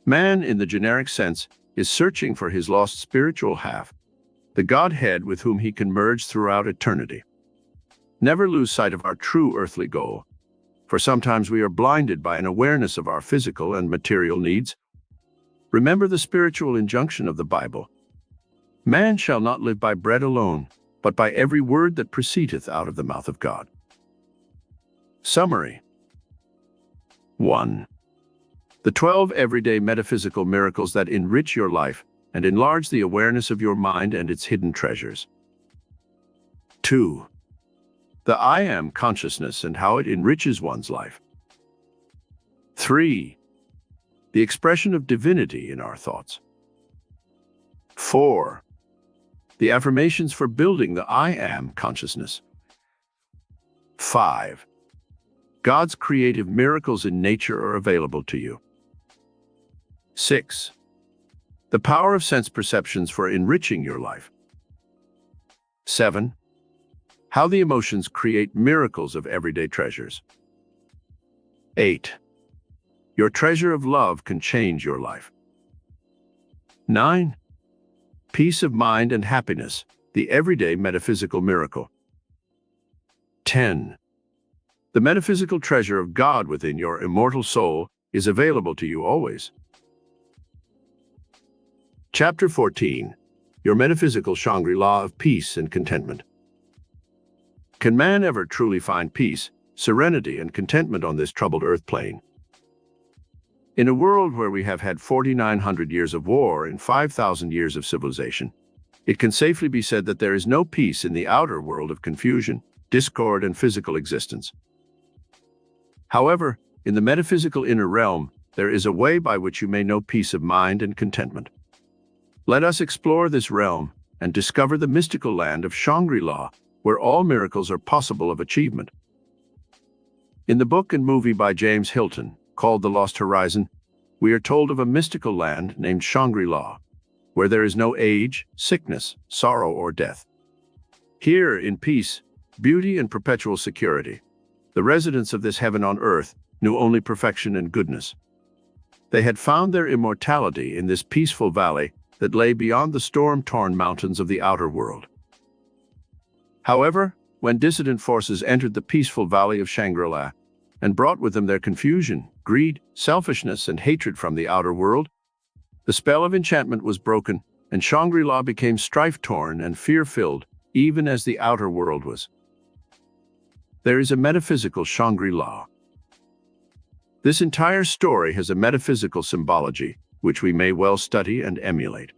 Man, in the generic sense, is searching for his lost spiritual half, the Godhead with whom he can merge throughout eternity. Never lose sight of our true earthly goal, for sometimes we are blinded by an awareness of our physical and material needs. Remember the spiritual injunction of the Bible. Man shall not live by bread alone, but by every word that proceedeth out of the mouth of God. Summary. 1. The 12 everyday metaphysical miracles that enrich your life and enlarge the awareness of your mind and its hidden treasures. 2. The I Am consciousness and how it enriches one's life. 3. The expression of divinity in our thoughts. 4. The affirmations for building the I Am consciousness. 5. God's creative miracles in nature are available to you. 6. The power of sense perceptions for enriching your life. 7. How the emotions create miracles of everyday treasures. 8. Your treasure of love can change your life. 9. Peace of mind and happiness, the everyday metaphysical miracle. 10. The metaphysical treasure of God within your immortal soul is available to you always. Chapter 14. Your metaphysical Shangri-La of peace and contentment. Can man ever truly find peace, serenity, and contentment on this troubled earth plane? In a world where we have had 4,900 years of war and 5,000 years of civilization, it can safely be said that there is no peace in the outer world of confusion, discord, and physical existence. However, in the metaphysical inner realm, there is a way by which you may know peace of mind and contentment. Let us explore this realm and discover the mystical land of Shangri-La, where all miracles are possible of achievement. In the book and movie by James Hilton, called The Lost Horizon, we are told of a mystical land named Shangri-La, where there is no age, sickness, sorrow, or death. Here, in peace, beauty, and perpetual security, the residents of this heaven on earth knew only perfection and goodness. They had found their immortality in this peaceful valley that lay beyond the storm-torn mountains of the outer world. However, when dissident forces entered the peaceful valley of Shangri-La and brought with them their confusion, greed, selfishness, and hatred from the outer world, the spell of enchantment was broken, and Shangri-La became strife-torn and fear-filled, even as the outer world was. There is a metaphysical Shangri-La. This entire story has a metaphysical symbology, which we may well study and emulate.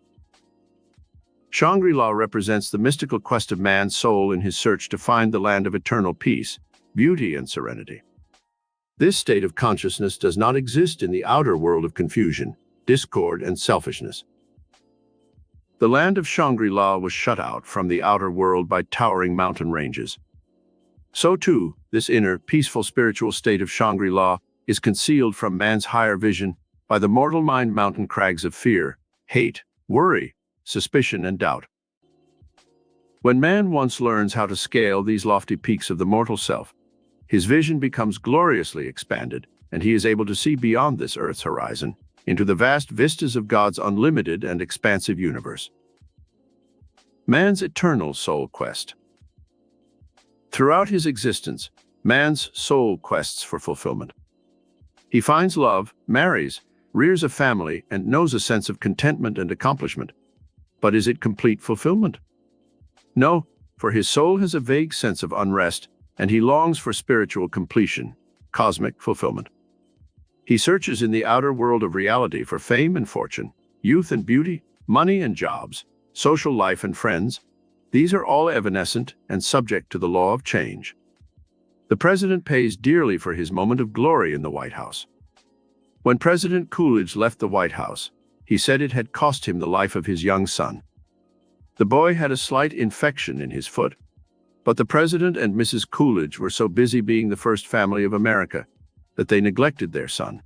Shangri-La represents the mystical quest of man's soul in his search to find the land of eternal peace, beauty, and serenity. This state of consciousness does not exist in the outer world of confusion, discord, and selfishness. The land of Shangri-La was shut out from the outer world by towering mountain ranges. So too, this inner, peaceful spiritual state of Shangri-La is concealed from man's higher vision by the mortal mind mountain crags of fear, hate, worry, suspicion, and doubt. When man once learns how to scale these lofty peaks of the mortal self, his vision becomes gloriously expanded, and he is able to see beyond this earth's horizon into the vast vistas of God's unlimited and expansive universe. Man's eternal soul quest. Throughout his existence, man's soul quests for fulfillment. He finds love, marries, rears a family, and knows a sense of contentment and accomplishment. But is it complete fulfillment? No, for his soul has a vague sense of unrest, and he longs for spiritual completion, cosmic fulfillment. He searches in the outer world of reality for fame and fortune, youth and beauty, money and jobs, social life and friends. These are all evanescent and subject to the law of change. The president pays dearly for his moment of glory in the White House. When President Coolidge left the White House, he said it had cost him the life of his young son. The boy had a slight infection in his foot, but the President and Mrs. Coolidge were so busy being the first family of America that they neglected their son.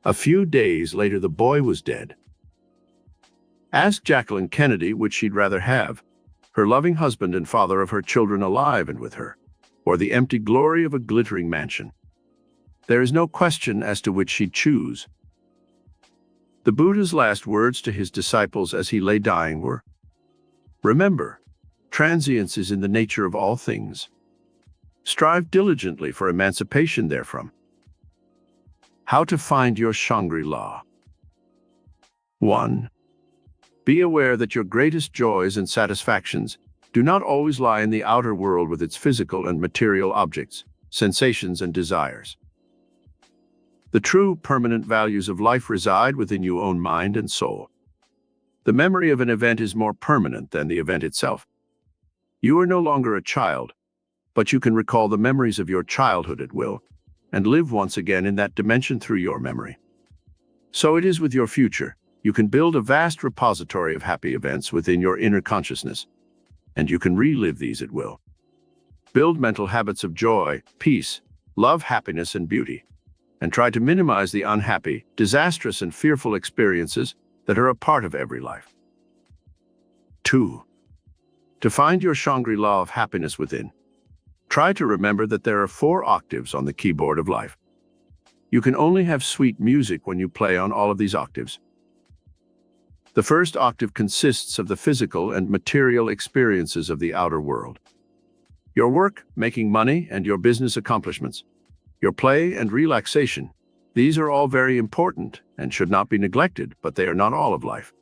A few days later, the boy was dead. Ask Jacqueline Kennedy which she'd rather have, her loving husband and father of her children alive and with her, or the empty glory of a glittering mansion. There is no question as to which she'd choose. The Buddha's last words to his disciples as he lay dying were, "Remember, transience is in the nature of all things. Strive diligently for emancipation therefrom." How to find your Shangri-La. 1. Be aware that your greatest joys and satisfactions do not always lie in the outer world with its physical and material objects, sensations, and desires. The true permanent values of life reside within your own mind and soul. The memory of an event is more permanent than the event itself. You are no longer a child, but you can recall the memories of your childhood at will and live once again in that dimension through your memory. So it is with your future. You can build a vast repository of happy events within your inner consciousness, and you can relive these at will. Build mental habits of joy, peace, love, happiness, and beauty, and try to minimize the unhappy, disastrous, and fearful experiences that are a part of every life. 2. To find your Shangri-La of happiness within, try to remember that there are 4 octaves on the keyboard of life. You can only have sweet music when you play on all of these octaves. The first octave consists of the physical and material experiences of the outer world. Your work, making money, and your business accomplishments. Your play and relaxation. These are all very important and should not be neglected, but they are not all of life.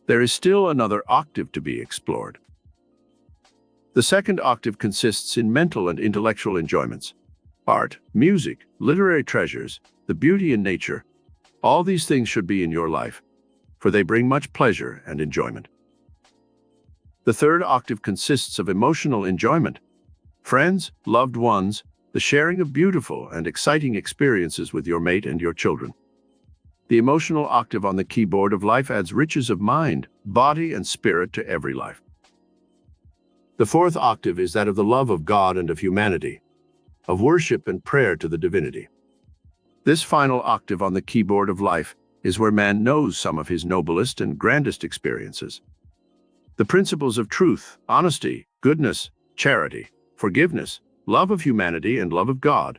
There is still another octave to be explored. The second octave consists in mental and intellectual enjoyments. Art, music, literary treasures, the beauty in nature. All these things should be in your life, for they bring much pleasure and enjoyment. The third octave consists of emotional enjoyment. Friends, loved ones, the sharing of beautiful and exciting experiences with your mate and your children. The emotional octave on the keyboard of life adds riches of mind, body, and spirit to every life. The fourth octave is that of the love of God and of humanity, of worship and prayer to the divinity. This final octave on the keyboard of life is where man knows some of his noblest and grandest experiences. The principles of truth, honesty, goodness, charity, forgiveness, love of humanity, and love of God.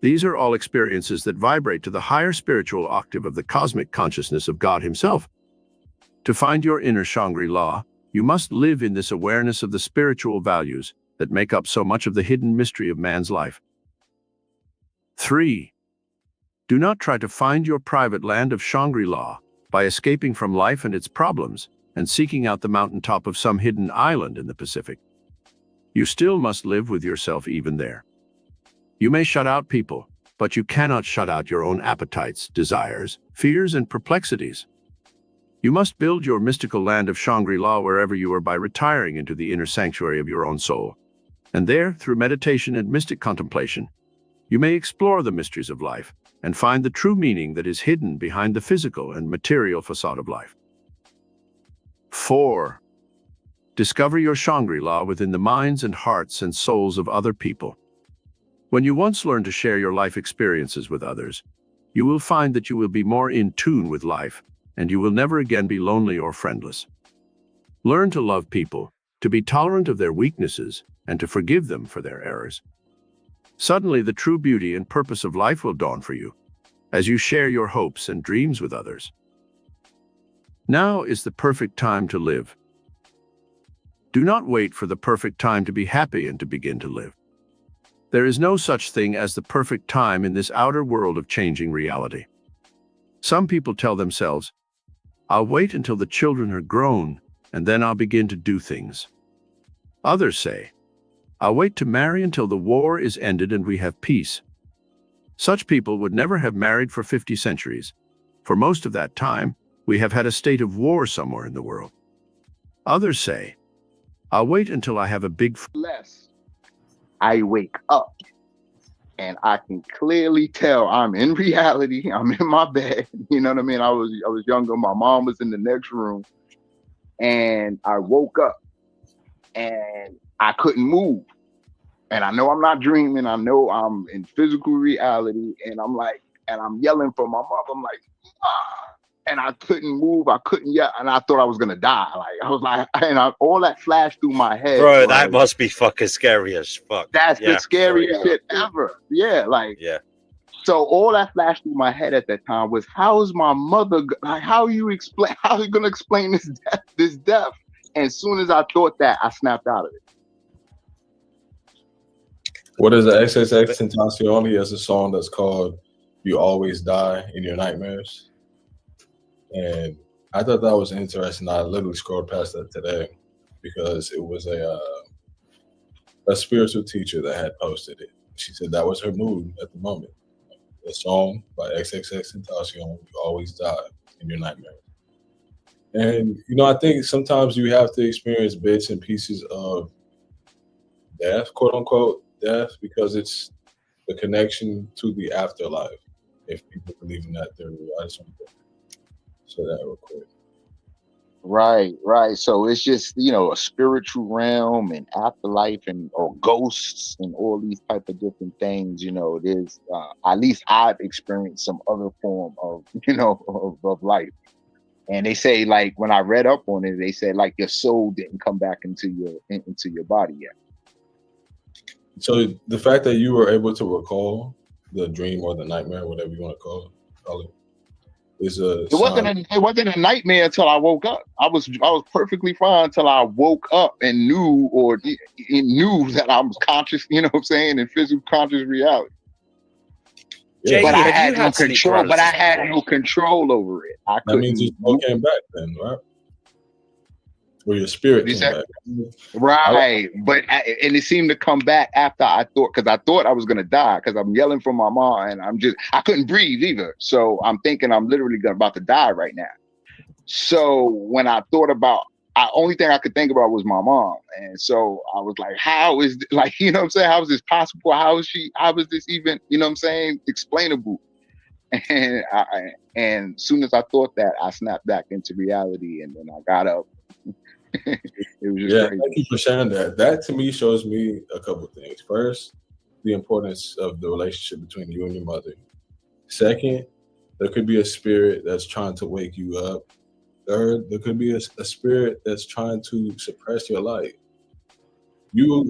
These are all experiences that vibrate to the higher spiritual octave of the cosmic consciousness of God Himself. To find your inner Shangri-La, you must live in this awareness of the spiritual values that make up so much of the hidden mystery of man's life. 3. Do not try to find your private land of Shangri-La by escaping from life and its problems and seeking out the mountaintop of some hidden island in the Pacific. You still must live with yourself even there. You may shut out people, but you cannot shut out your own appetites, desires, fears, and perplexities. You must build your mystical land of Shangri-La wherever you are by retiring into the inner sanctuary of your own soul. And there, through meditation and mystic contemplation, you may explore the mysteries of life and find the true meaning that is hidden behind the physical and material facade of life. 4. Discover your Shangri-La within the minds and hearts and souls of other people. When you once learn to share your life experiences with others, you will find that you will be more in tune with life, and you will never again be lonely or friendless. Learn to love people, to be tolerant of their weaknesses, and to forgive them for their errors. Suddenly, the true beauty and purpose of life will dawn for you, as you share your hopes and dreams with others. Now is the perfect time to live. Do not wait for the perfect time to be happy and to begin to live. There is no such thing as the perfect time in this outer world of changing reality. Some people tell themselves, "I'll wait until the children are grown, and then I'll begin to do things." Others say, "I'll wait to marry until the war is ended and we have peace." Such people would never have married for 50 centuries. For most of that time, we have had a state of war somewhere in the world. Others say, "I'll wait until I have a big..." Less, I wake up and I can clearly tell I'm in reality. I'm in my bed. You know what I mean? I was younger. My mom was in the next room, and I woke up and I couldn't move. And I know I'm not dreaming. I know I'm in physical reality, and I'm yelling for my mom. I'm like, "Ah." And I couldn't move. I couldn't yell, and I thought I was gonna die. All that flashed through my head. Bro, that must be fucking scary as fuck. That's the scariest shit ever. Yeah, yeah. So all that flashed through my head at that time was, how is my mother? How are you gonna explain this death? And as soon as I thought that, I snapped out of it. What is the XXX Tentacion? He has a song that's called "You Always Die in Your Nightmares." And I thought that was interesting. I literally scrolled past that today because it was a spiritual teacher that had posted it. she said that was her mood at the moment. A song by XXXTentacion, "You Always Die in Your Nightmares." And I think sometimes you have to experience bits and pieces of death, quote unquote death, because it's the connection to the afterlife. If people believe in that theory, I just want to say that real quick. Right, right. So it's just, a spiritual realm and afterlife and or ghosts and all these type of different things. There's at least I've experienced some other form of, of life. And they say, like, when I read up on it, they said like your soul didn't come back into your body yet. So the fact that you were able to recall the dream or the nightmare, whatever you want to call it, is a sign. It wasn't a nightmare until I woke up. I was perfectly fine until I woke up and knew that I was conscious, what I'm saying, in physical conscious reality. Jay, but I have had you no had sleep control. But I paralysis had before? no control over it. That means your soul came back then, right? Or your spirit came back. Right. And it seemed to come back after because I thought I was going to die because I'm yelling for my mom and I couldn't breathe either. So I'm thinking I'm literally about to die right now. So when I thought about, only thing I could think about was my mom. And so I was like, how is, like, what I'm saying? How is this possible? How is this even, what I'm saying, explainable? And and as soon as I thought that, I snapped back into reality and then I got up. It was just crazy. Thank you for sharing that. That to me shows me a couple of things. First, the importance of the relationship between you and your mother. Second, there could be a spirit that's trying to wake you up. Third, there could be a spirit that's trying to suppress your life. You're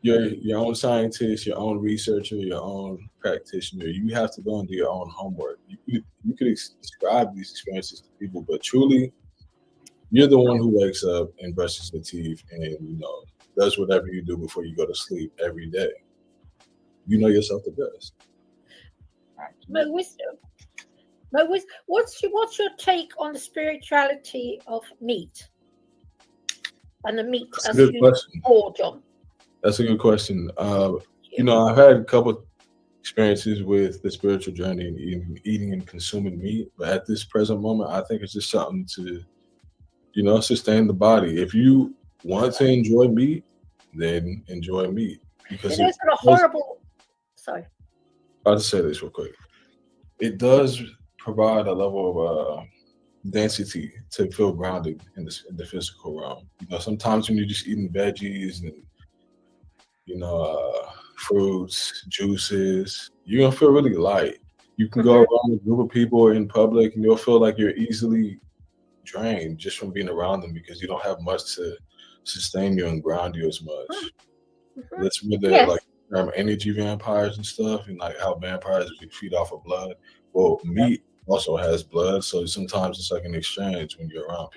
your own scientist, your own researcher, your own practitioner. You have to go and do your own homework. You could describe these experiences to people, but truly, you're the one who wakes up and brushes their teeth and does whatever you do before you go to sleep every day. You know yourself the best. My wisdom. What's your take on the spirituality of meat? And the meat That's a good question. John. That's a good question. I've had a couple experiences with the spiritual journey and eating and consuming meat, but at this present moment, I think it's just something to sustain the body. If you want to enjoy meat, then enjoy meat. Because there's a horrible. Sorry. I'll just say this real quick. It does provide a level of density to feel grounded in the physical realm. Sometimes when you're just eating veggies and fruits, juices, you're gonna feel really light. You can go around a group of people in public and you'll feel like you're easily drained just from being around them because you don't have much to sustain you and ground you as much. That's where they're like energy vampires and stuff, and like how vampires feed off of blood. Well, meat also has blood, so sometimes it's like an exchange when you're around.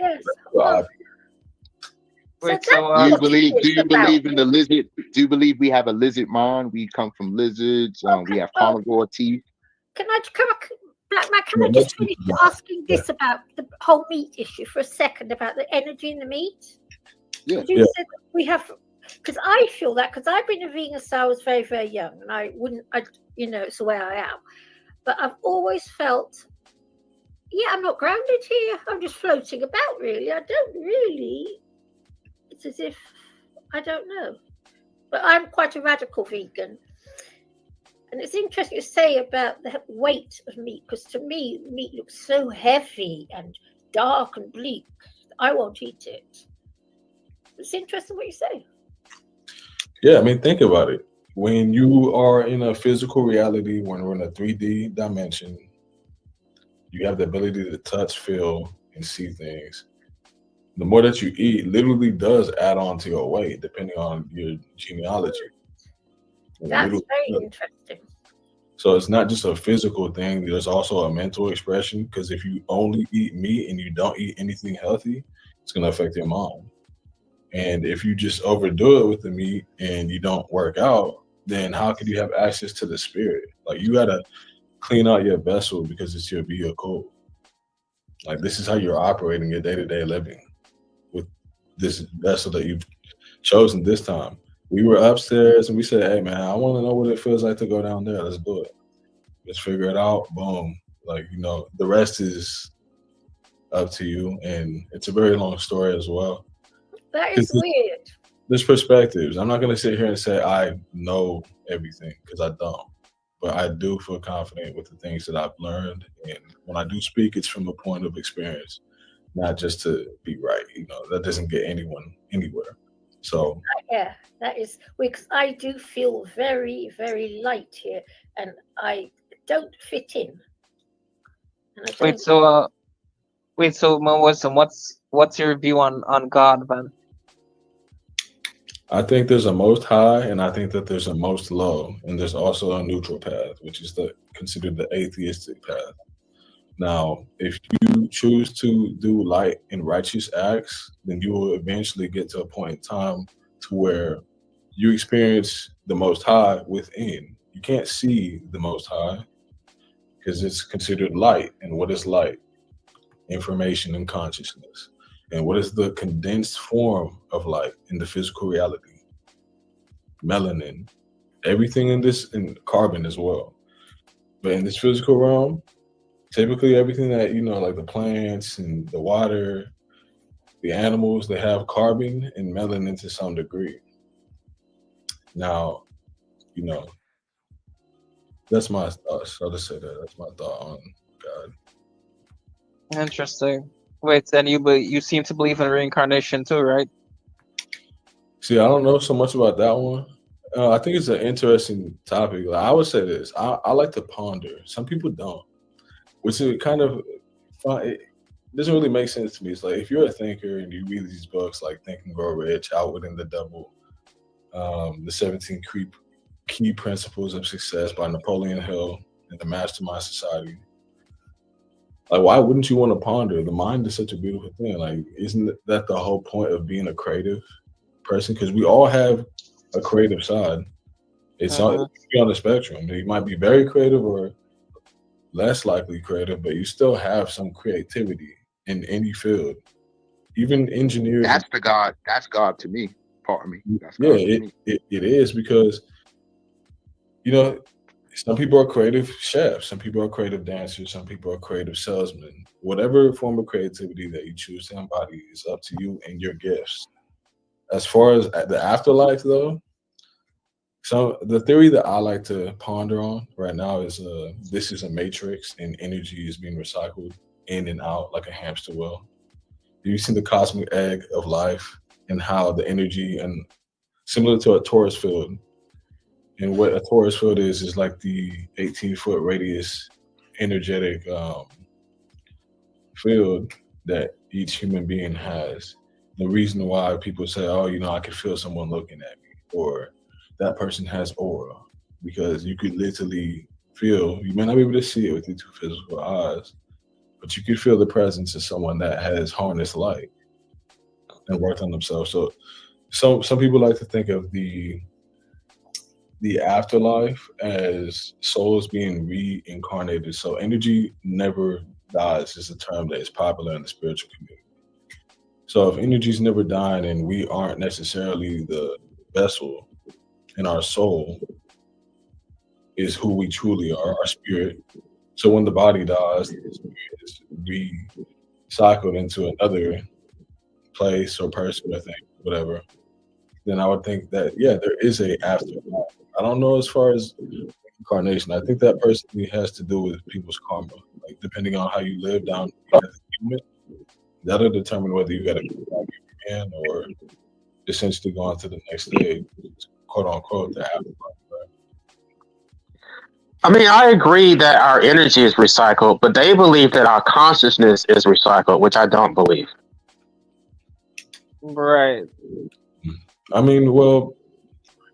Wait, do you believe in the lizard? Do you believe we have a lizard mind? We come from lizards. We have carnivore teeth. Can I just finish asking this about the whole meat issue for a second about the energy in the meat? Yeah. You said that we have, because I feel that because I've been a vegan since I was very, very young, and it's the way I am. But I've always felt, I'm not grounded here. I'm just floating about. Really, I don't really. It's as if I don't know. But I'm quite a radical vegan. And it's interesting to say about the weight of meat, because to me, meat looks so heavy and dark and bleak. I won't eat it. It's interesting what you say. Yeah, I mean, think about it. When you are in a physical reality, when we're in a 3D dimension, you have the ability to touch, feel, and see things. The more that you eat literally does add on to your weight, depending on your genealogy. That's very interesting. So it's not just a physical thing. There's also a mental expression, because if you only eat meat and you don't eat anything healthy, it's going to affect your mind. And if you just overdo it with the meat and you don't work out, then how could you have access to the spirit? Like, you got to clean out your vessel because it's your vehicle. Like, this is how you're operating your day-to-day living with this vessel that you've chosen this time. We were upstairs and we said, "Hey man, I want to know what it feels like to go down there. Let's do it. Let's figure it out." Boom. Like, the rest is up to you, and it's a very long story as well. That is weird. There's perspectives. I'm not going to sit here and say I know everything, because I don't. But I do feel confident with the things that I've learned. And when I do speak, it's from a point of experience, not just to be right. That doesn't get anyone anywhere. So Yeah, that is because I do feel very, very light here, and I don't fit in. And I Wait, don't- so Wisdom, what's your view on God, man? I think there's a most high, and I think that there's a most low, and there's also a neutral path, which is considered the atheistic path. Now, if you choose to do light and righteous acts, then you will eventually get to a point in time to where you experience the Most High within. You can't see the Most High because it's considered light. And what is light? Information and consciousness. And what is the condensed form of light in the physical reality? Melanin. Everything in this, and carbon as well. But in this physical realm, typically everything that, like the plants and the water, the animals, they have carbon and melanin to some degree. Now, that's my thoughts. I'll just say that. That's my thought on God. Interesting. Wait, then you seem to believe in reincarnation too, right? See, I don't know so much about that one. I think it's an interesting topic. Like, I would say this. I like to ponder. Some people don't, which is kind of fun. It doesn't really make sense to me. It's like if you're a thinker and you read these books like Think and Grow Rich, Outwitting the Devil, the 17 Key Principles of Success by Napoleon Hill, and the Mastermind Society. Like, why wouldn't you want to ponder? The mind is such a beautiful thing. Like, isn't that the whole point of being a creative person? Because we all have a creative side. It's on the spectrum. You might be very creative or less likely creative, but you still have some creativity in any field. Even engineers. That's God to me. Pardon me. That's God yeah, to me. it is, because some people are creative chefs, some people are creative dancers, some people are creative salesmen. Whatever form of creativity that you choose to embody is up to you and your gifts. As far as the afterlife, though, so the theory that I like to ponder on right now is this is a matrix and energy is being recycled in and out like a hamster wheel. You've seen the cosmic egg of life and how the energy, and similar to a torus field. And what a torus field is like the 18-foot radius energetic field that each human being has. The reason why people say, "Oh, I can feel someone looking at me," or that person has aura, because you could literally feel. You may not be able to see it with your two physical eyes, but you could feel the presence of someone that has harnessed light and worked on themselves. So some people like to think of the afterlife as souls being reincarnated. So energy never dies is a term that is popular in the spiritual community. So if energy's never dying and we aren't necessarily the vessel, and our soul is who we truly are, our spirit. So when the body dies, the spirit is recycled into another place or person, I think, whatever. Then I would think that, yeah, there is a afterlife. I don't know as far as incarnation. I think that personally has to do with people's karma. Like, depending on how you live down at the moment, that'll determine whether you got to go back again or essentially go on to the next stage, quote unquote, the afterlife. I mean, I agree that our energy is recycled, but they believe that our consciousness is recycled, which I don't believe. Right. I mean, well,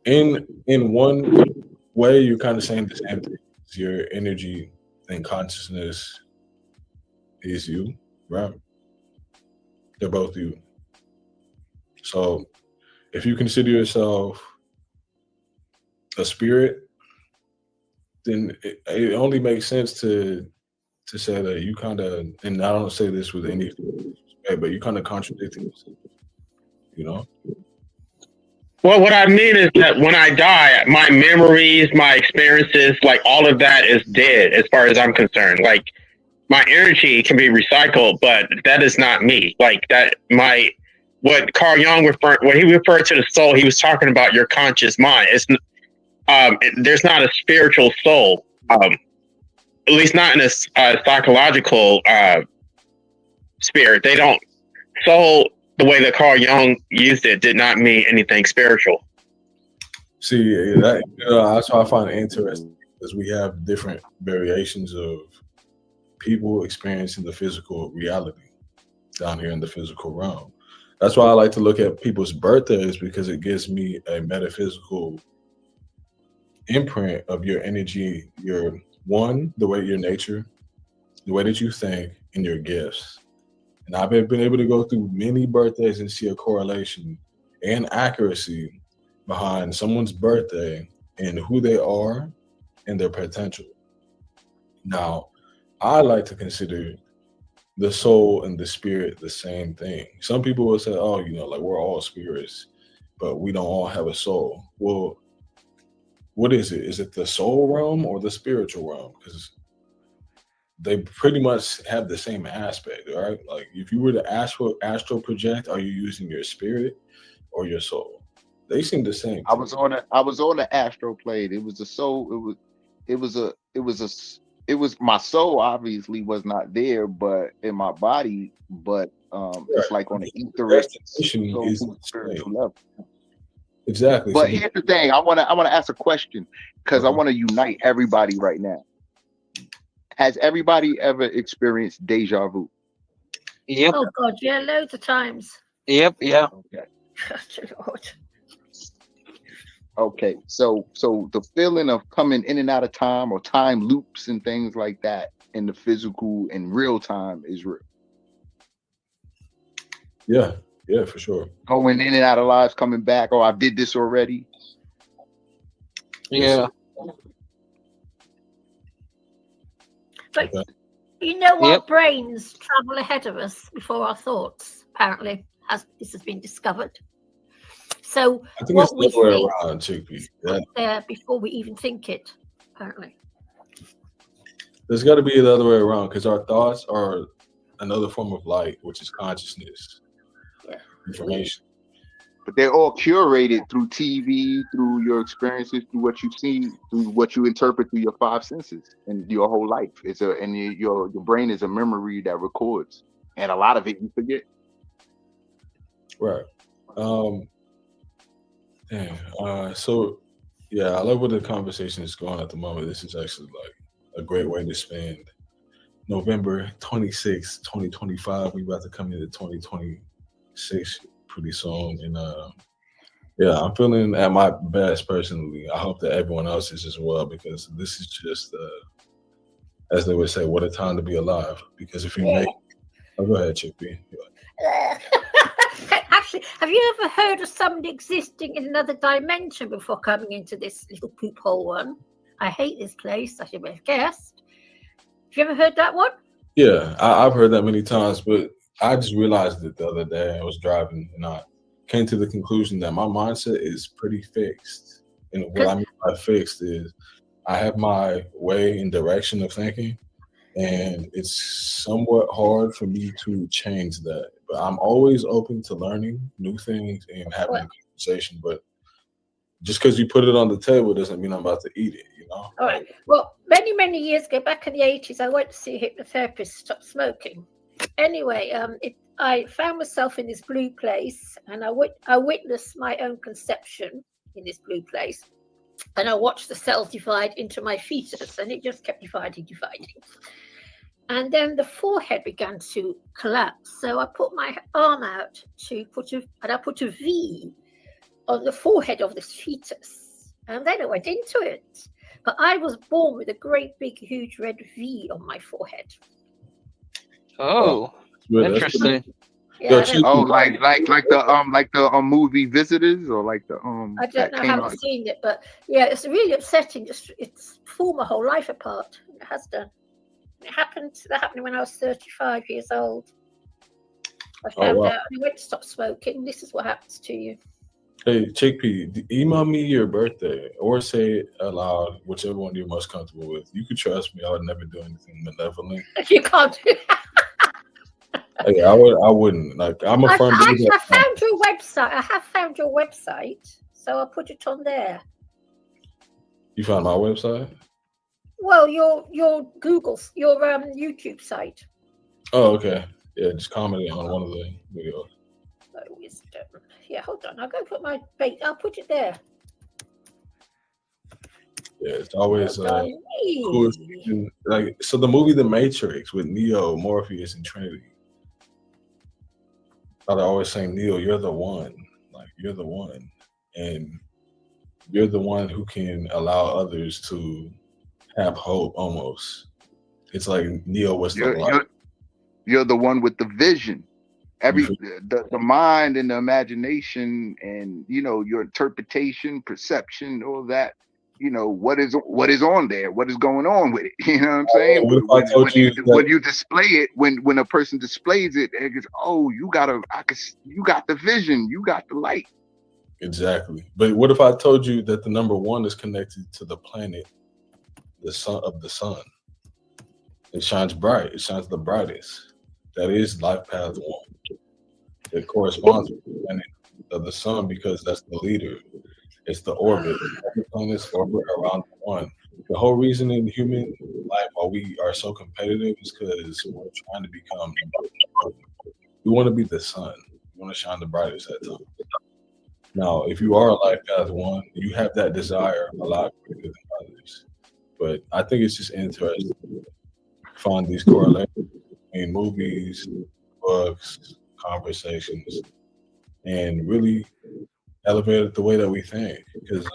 in one way, you're kind of saying the same thing. Your energy and consciousness is you, right? They're both you. So if you consider yourself a spirit, then it only makes sense to say that you kind of, and I don't say this with any, but you kind of contradicting yourself, Well, what I mean is that when I die, my memories, my experiences, like all of that is dead as far as I'm concerned. Like my energy can be recycled, but that is not me. Like that, what Carl Jung when he referred to the soul, he was talking about your conscious mind. There's not a spiritual soul, at least not in a psychological spirit. They don't soul the way that Carl Jung used it did not mean anything spiritual. See, that's why I find it interesting because we have different variations of people experiencing the physical reality down here in the physical realm. That's why I like to look at people's birthdays because it gives me a metaphysical imprint of your energy, your your nature, the way that you think, and your gifts. And I've been able to go through many birthdays and see a correlation and accuracy behind someone's birthday and who they are and their potential. Now, I like to consider the soul and the spirit the same thing. Some people will say, oh, like we're all spirits, but we don't all have a soul. Well, what is it? Is it the soul realm or the spiritual realm? Because they pretty much have the same aspect, right? Like if you were to astral project, are you using your spirit or your soul? They seem the same. I was on the astral plane. It was a soul. It was my soul obviously was not there, but in my body, but it's like on the etheric spiritual level. Exactly. But here's the thing: I want to ask a question because I want to unite everybody right now. Has everybody ever experienced deja vu? Yep. Oh God, yeah, loads of times. Yep. Yeah. Okay. Lord. Okay. So the feeling of coming in and out of time or time loops and things like that in the physical in real time is real. Yeah. Yeah, for sure. Going in and out of lives, coming back. Oh, I did this already. Yeah. But you know what? Brains travel ahead of us before our thoughts. Apparently, this has been discovered. So I think what it's we the other way think around, Chickpea. is there before we even think it. Apparently, There's got to be the other way around because our thoughts are another form of light, which is consciousness, information. But they're all curated through TV, through your experiences, through what you see, through what you interpret through your five senses, and your whole life. Your brain is a memory that records, and a lot of it you forget. Right. So yeah, I love where the conversation is going at the moment. This is actually like a great way to spend November 26, 2025. We about to come into 2026 pretty soon. And yeah, I'm feeling at my best personally. I hope that everyone else is as well, because this is just as they would say, what a time to be alive. Because if you go ahead, Chickpea. actually, have you ever heard of somebody existing in another dimension before coming into this little poop hole one? I hate this place. I should have guessed. Have you ever heard that one? Yeah, I've heard that many times, but I just realized it the other day. I was driving and I came to the conclusion that my mindset is pretty fixed. And what I mean by fixed is I have my way and direction of thinking, and it's somewhat hard for me to change that. But I'm always open to learning new things and having a conversation. But just because you put it on the table doesn't mean I'm about to eat it, All right. Well, many years ago, back in the 80s, I went to see a hypnotherapist stop smoking. Anyway, I found myself in this blue place, and I witnessed my own conception in this blue place. And I watched the cells divide into my fetus, and it just kept dividing. And then the forehead began to collapse. So I put my arm out to put a V on the forehead of this fetus. And then I went into it. But I was born with a great big huge red V on my forehead. Oh, interesting. Yeah, like the movie Visitors, or like the I don't know, I haven't seen it, but yeah, it's really upsetting. It's pulled my whole life apart. It has done. That happened when I was 35 years old. I found out, and I went to stop smoking. This is what happens to you. Hey, Chickpea, email me your birthday or say it aloud, whichever one you're most comfortable with. You can trust me; I would never do anything malevolent. You can't do that. Hey, I wouldn't. Like, I'm a firm believer. I found your website. I have found your website, so I'll put it on there. You found my website? Well, your Google's your YouTube site. Oh, okay. Yeah, just comment on one of the videos. Oh, wisdom. Yeah, hold on. I'll go put my bait. I'll put it there. Yeah, it's always Well cool. Like, so the movie The Matrix with Neo, Morpheus, and Trinity. I'd always say, Neo, you're the one. Like, you're the one, and you're the one who can allow others to have hope. Almost, it's like Neo was the light. You're the one with the vision. The mind and the imagination, and your interpretation, perception, all that. What is on there, what is going on with it. You know what I'm saying? When you display it, when a person displays it, it goes, oh, you got the vision, you got the light. Exactly. But what if I told you that the number one is connected to the planet, the sun of the sun? It shines bright. It shines the brightest. That is life path one. It corresponds with the planet of the sun because that's the leader. It's the orbit. Every planet's orbit around the one. The whole reason in human life why we are so competitive is because we're trying to become. We want to be the sun. We want to shine the brightest at times. Now, if you are a life path one, you have that desire a lot quicker than others. But I think it's just interesting to find these correlations between movies, books, conversations, and really elevate the way that we think. Because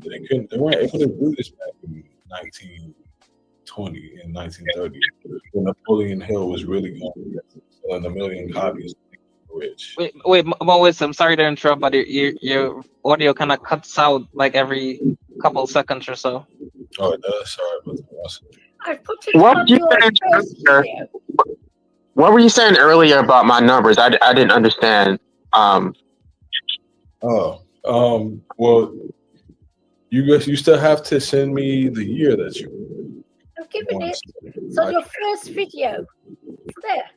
they weren't able to do this back in 1920 and 1930 when Napoleon Hill was really selling 1 million copies. Rich. Wait, I'm sorry to interrupt, but your audio kind of cuts out like every couple seconds or so. Oh, it does. Sorry about that. I put it on your first video. What were you saying earlier about my numbers? I didn't understand. Well, you still have to send me the year that you. I'm giving it. It's on your first video. There.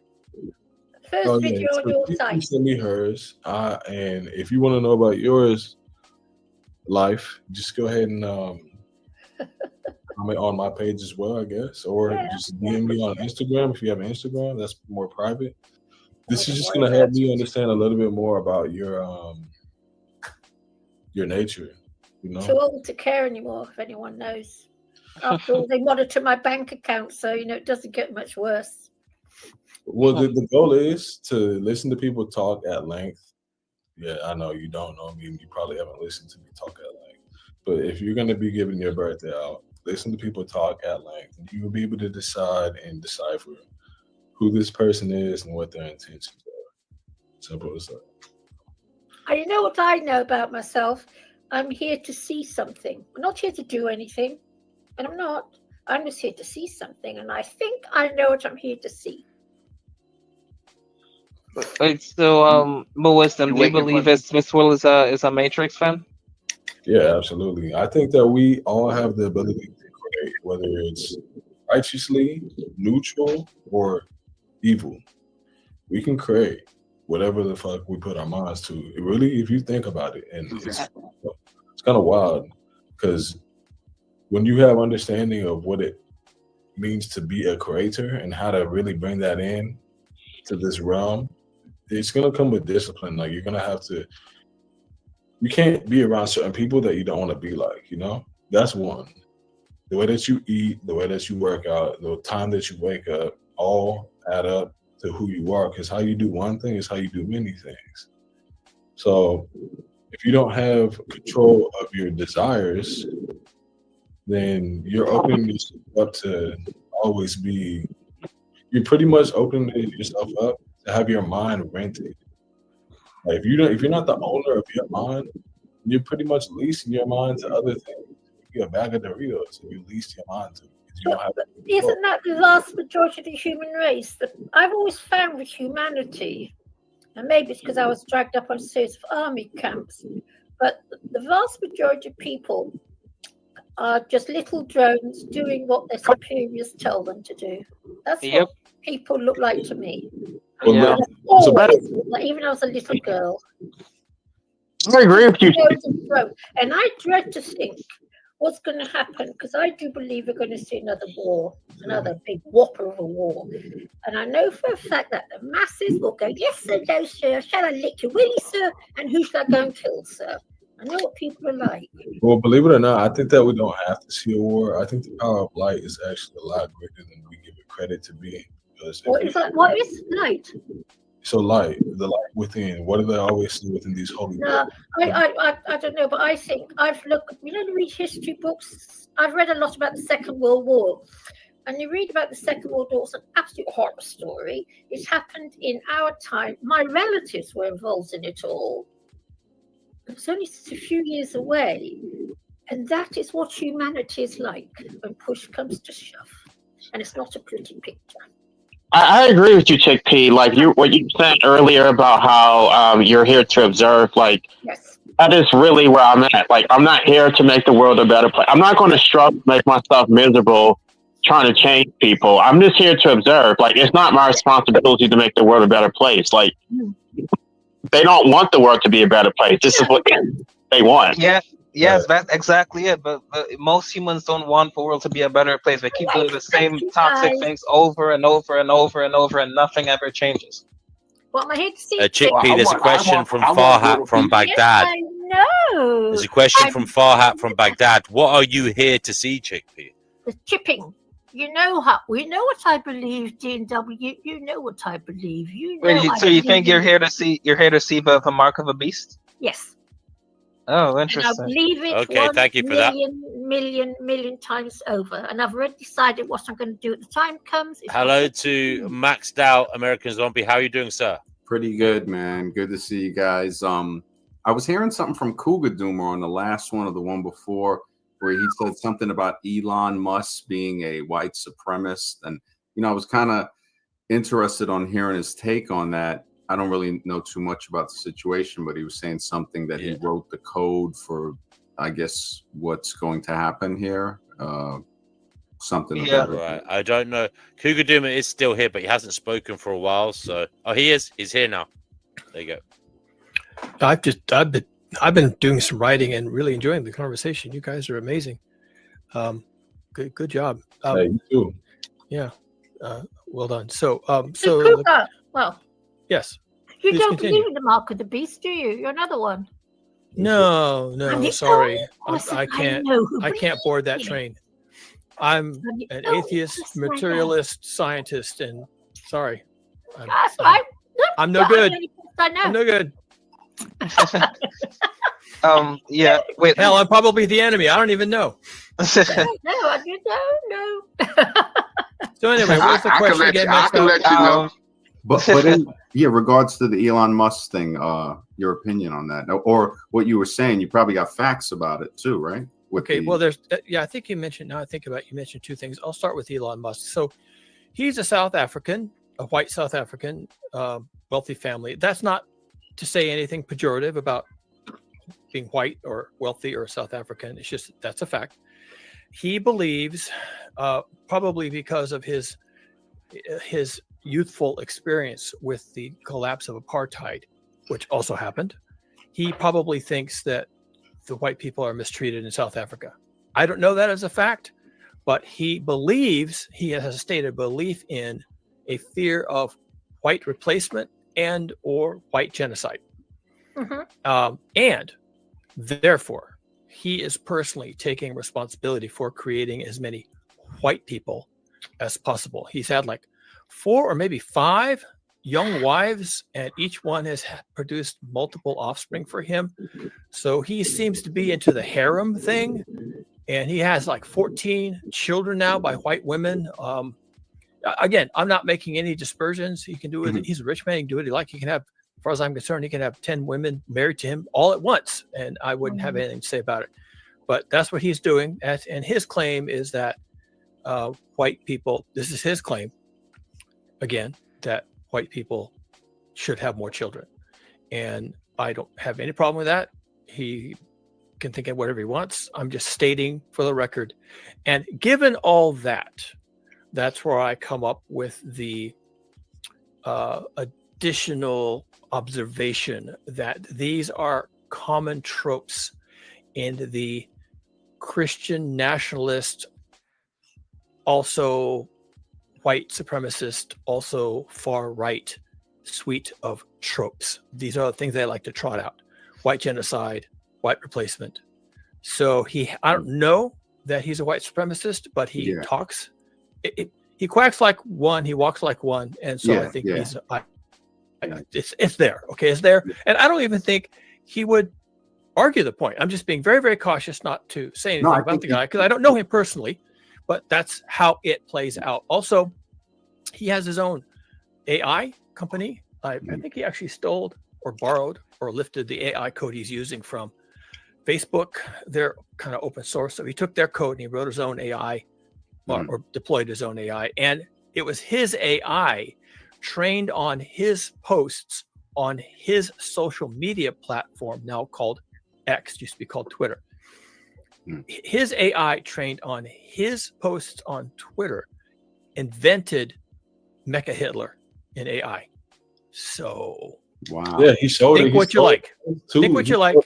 First video on your site. Send me hers, and if you want to know about yours, life, just go ahead and comment on my page as well, I guess, or just DM me on Instagram if you have an Instagram. That's more private. This is just gonna help me understand a little bit more about your nature. Too old to care anymore, if anyone knows. After all, they monitor my bank account, so it doesn't get much worse. Well, the goal is to listen to people talk at length. Yeah, I know you don't know me, and you probably haven't listened to me talk at length. But if you're going to be giving your birthday out, listen to people talk at length, and you will be able to decide and decipher who this person is and what their intentions are. Simple as that. And you know what I know about myself? I'm here to see something. I'm not here to do anything, and I'm not. I'm just here to see something, and I think I know what I'm here to see. Wait, so Wisdom, do you believe Miss Will is a Matrix fan? Yeah, absolutely. I think that we all have the ability to create, whether it's righteously, neutral, or evil. We can create whatever the fuck we put our minds to. It really, if you think about it, and it's kind of wild because when you have understanding of what it means to be a creator and how to really bring that in to this realm, it's gonna come with discipline. Like, you're gonna have to. You can't be around certain people that you don't want to be like. That's one. The way that you eat, the way that you work out, the time that you wake up, all add up to who you are. Because how you do one thing is how you do many things. So if you don't have control of your desires, then you're opening yourself up to always be. You're pretty much opening yourself up to have your mind rented. Like, if you're not the owner of your mind, you're pretty much leasing your mind to other things. You're a bag of Doritos, and you lease your mind to. You don't have. Isn't that the vast majority of the human race? That I've always found with humanity, and maybe it's because I was dragged up on a series of army camps. But the vast majority of people are just little drones doing what their superiors tell them to do. That's Yep. what people look like to me. Well, Yeah. And so better. always, like, even when I was a little girl. I agree with you. Drones and drones. And I dread to think what's going to happen, because I do believe we're going to see another war, another big whopper of a war. And I know for a fact that the masses will go, yes, sir, no, sir. Shall I lick your willy, sir? And who shall I go and kill, sir? I know what people are like. Well, believe it or not, I think that we don't have to see a war. I think the power of light is actually a lot greater than we give it credit to be. Because What is that? What is light? so light, the light within. What do they always see within these holy? No, I don't know, but I think I've looked, read history books. I've read a lot about the Second World War. And you read about the Second World War, it's an absolute horror story. It happened in our time. My relatives were involved in it all. It was only a few years away. And that is what humanity is like when push comes to shove. And it's not a pretty picture. I agree with you, Chick P. Like what you said earlier about how you're here to observe. Like Yes. that is really where I'm at. Like I'm not here to make the world a better place. I'm not going to struggle to make myself miserable trying to change people. I'm just here to observe. Like it's not my responsibility to make the world a better place. Like they don't want the world to be a better place. This is what they want. Yeah. Yes, that's exactly it. But most humans don't want the world to be a better place. They keep doing the same toxic things over and over and over and over, and nothing ever changes. Well, my head seems Chickpea, there's a question from Farhat from Baghdad. I know. There's a question from Farhat from Baghdad. What are you here to see, Chickpea? The chipping. You know how we know what I believe, DW. You know what I believe. You know. Wait, so you think you're here to see the mark of a beast? Yes. Oh, And I interesting. believe it Okay, thank you for that. million times over. And I've already decided what I'm going to do at the time comes. It's Hello to Maxed Out American Zombie. How are you doing, sir? Pretty good, man. Good to see you guys. I was hearing something from Cougar Doomer on the last one or the one before, where he said something about Elon Musk being a white supremacist. And, I was kind of interested on hearing his take on that. I don't really know too much about the situation, but he was saying something that he wrote the code for, I guess, what's going to happen here. Something. Yeah, right. I don't know. Cougar Doomer is still here, but he hasn't spoken for a while. So, he is. He's here now. There you go. I've been doing some writing and really enjoying the conversation. You guys are amazing. Good job. Hey, you too. Yeah. Well done. So, Cougar. Well. Yes. You Please don't continue. believe in the mark of the beast, do you? You're another one. No, sorry. I can't. know who I can't board that train. I'm an atheist, that's my materialist, scientist, and sorry, I'm no not good. the only person I know. I'm no good. Yeah. Wait. Hell, I'm probably the enemy. I don't even know. No. So anyway, what's the question again? I can let you know. But in regards to the Elon Musk thing, your opinion on that, or what you were saying, you probably got facts about it too, right? Well, there's I think you mentioned. Now I think about it, you mentioned two things. I'll start with Elon Musk. So he's a South African, a white South African, wealthy family. That's not to say anything pejorative about being white or wealthy or South African. It's just that's a fact. He believes, probably because of his youthful experience with the collapse of apartheid, which also happened, he probably thinks that the white people are mistreated in South Africa. I don't know that as a fact, but he believes, he has a stated belief in a fear of white replacement and or white genocide. And therefore, he is personally taking responsibility for creating as many white people as possible. He's had like 4 or maybe 5 young wives, and each one has produced multiple offspring for him. So he seems to be into the harem thing, and he has like 14 children now by white women. Again, I'm not making any dispersions. He can do it. He's a rich man. He can do what he like. He can have, as far as I'm concerned, he can have 10 women married to him all at once, and I wouldn't have anything to say about it. But that's what he's doing. And his claim is that white people, this is his claim, again, that white people should have more children. And I don't have any problem with that. He can think of whatever he wants. I'm just stating for the record. And given all that, that's where I come up with the additional observation that these are common tropes in the Christian nationalist, also white supremacist, also far right suite of tropes. These are the things they like to trot out: white genocide, white replacement. So I don't know that he's a white supremacist, but he talks. He quacks like one, he walks like one, and so I think he's. It's there, okay? It's there, and I don't even think he would argue the point. I'm just being very, very cautious not to say anything about the guy because I don't know him personally, but that's how it plays out. Also, he has his own AI company. I think he actually stole or borrowed or lifted the AI code he's using from Facebook. They're kind of open source, so he took their code and he wrote his own AI or deployed his own AI, and it was his AI trained on his posts on his social media platform, now called X, used to be called Twitter. His AI trained on his posts on Twitter invented Mecha Hitler in AI. So wow, yeah, he showed think it. What you like. Think what you like.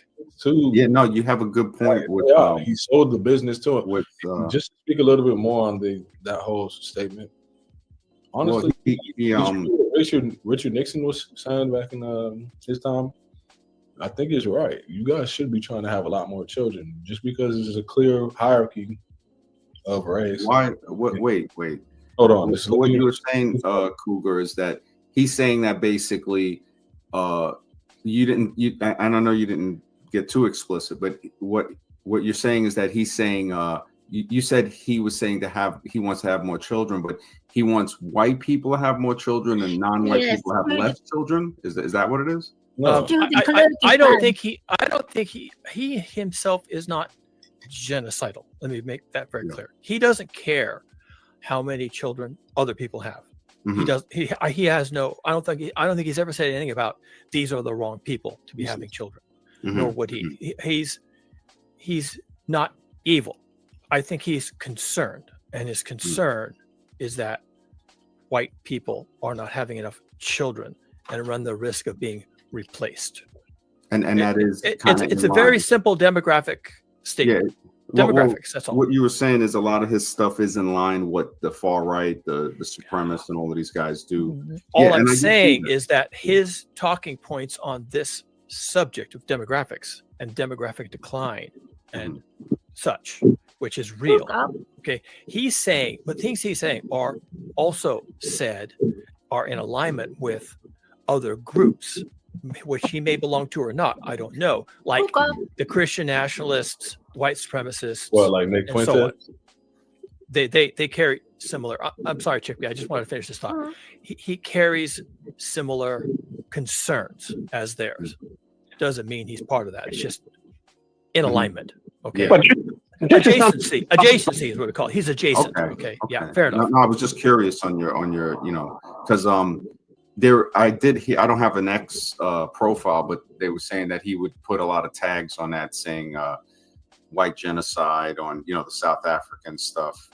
Yeah, no, you have a good point. With he sold the business to him. With just to speak a little bit more on that whole statement. Honestly, Richard Nixon was saying back in his time. I think he's right. You guys should be trying to have a lot more children, just because there's a clear hierarchy of race. Why? Wait. Hold on. So what you were saying, Cougar, is that he's saying that basically, you didn't. And I know you didn't get too explicit, but what you're saying is that he's saying. You said he was saying he wants to have more children, but he wants white people to have more children and non-white people to have less children. Is that what it is? No. I don't think he himself is not genocidal. Let me make that very clear. He doesn't care how many children other people have. He does. He has no. I don't think he's ever said anything about these are the wrong people to be having children. Nor would he. He's not evil. I think he's concerned, and his concern is that white people are not having enough children and run the risk of being replaced. And that is it's a very simple demographic statement. Demographics, that's all. What you were saying is a lot of his stuff is in line what the far right, the supremacists, and all of these guys do. All I'm saying is that his talking points on this subject of demographics and demographic decline and such, which is real. Okay, he's saying, but things he's saying are also are in alignment with other groups, which he may belong to or not. I don't know, like the Christian nationalists, white supremacists. Well, like Nick Fuentes. So they carry similar. I'm sorry, Chickpea. I just wanted to finish this thought. He carries similar concerns as theirs. Doesn't mean he's part of that. It's just in alignment. Okay. But adjacency is what we call it. He's adjacent. Okay. Yeah, fair enough. No, I was just curious on your because I don't have an X profile, but they were saying that he would put a lot of tags on that saying white genocide on the South African stuff.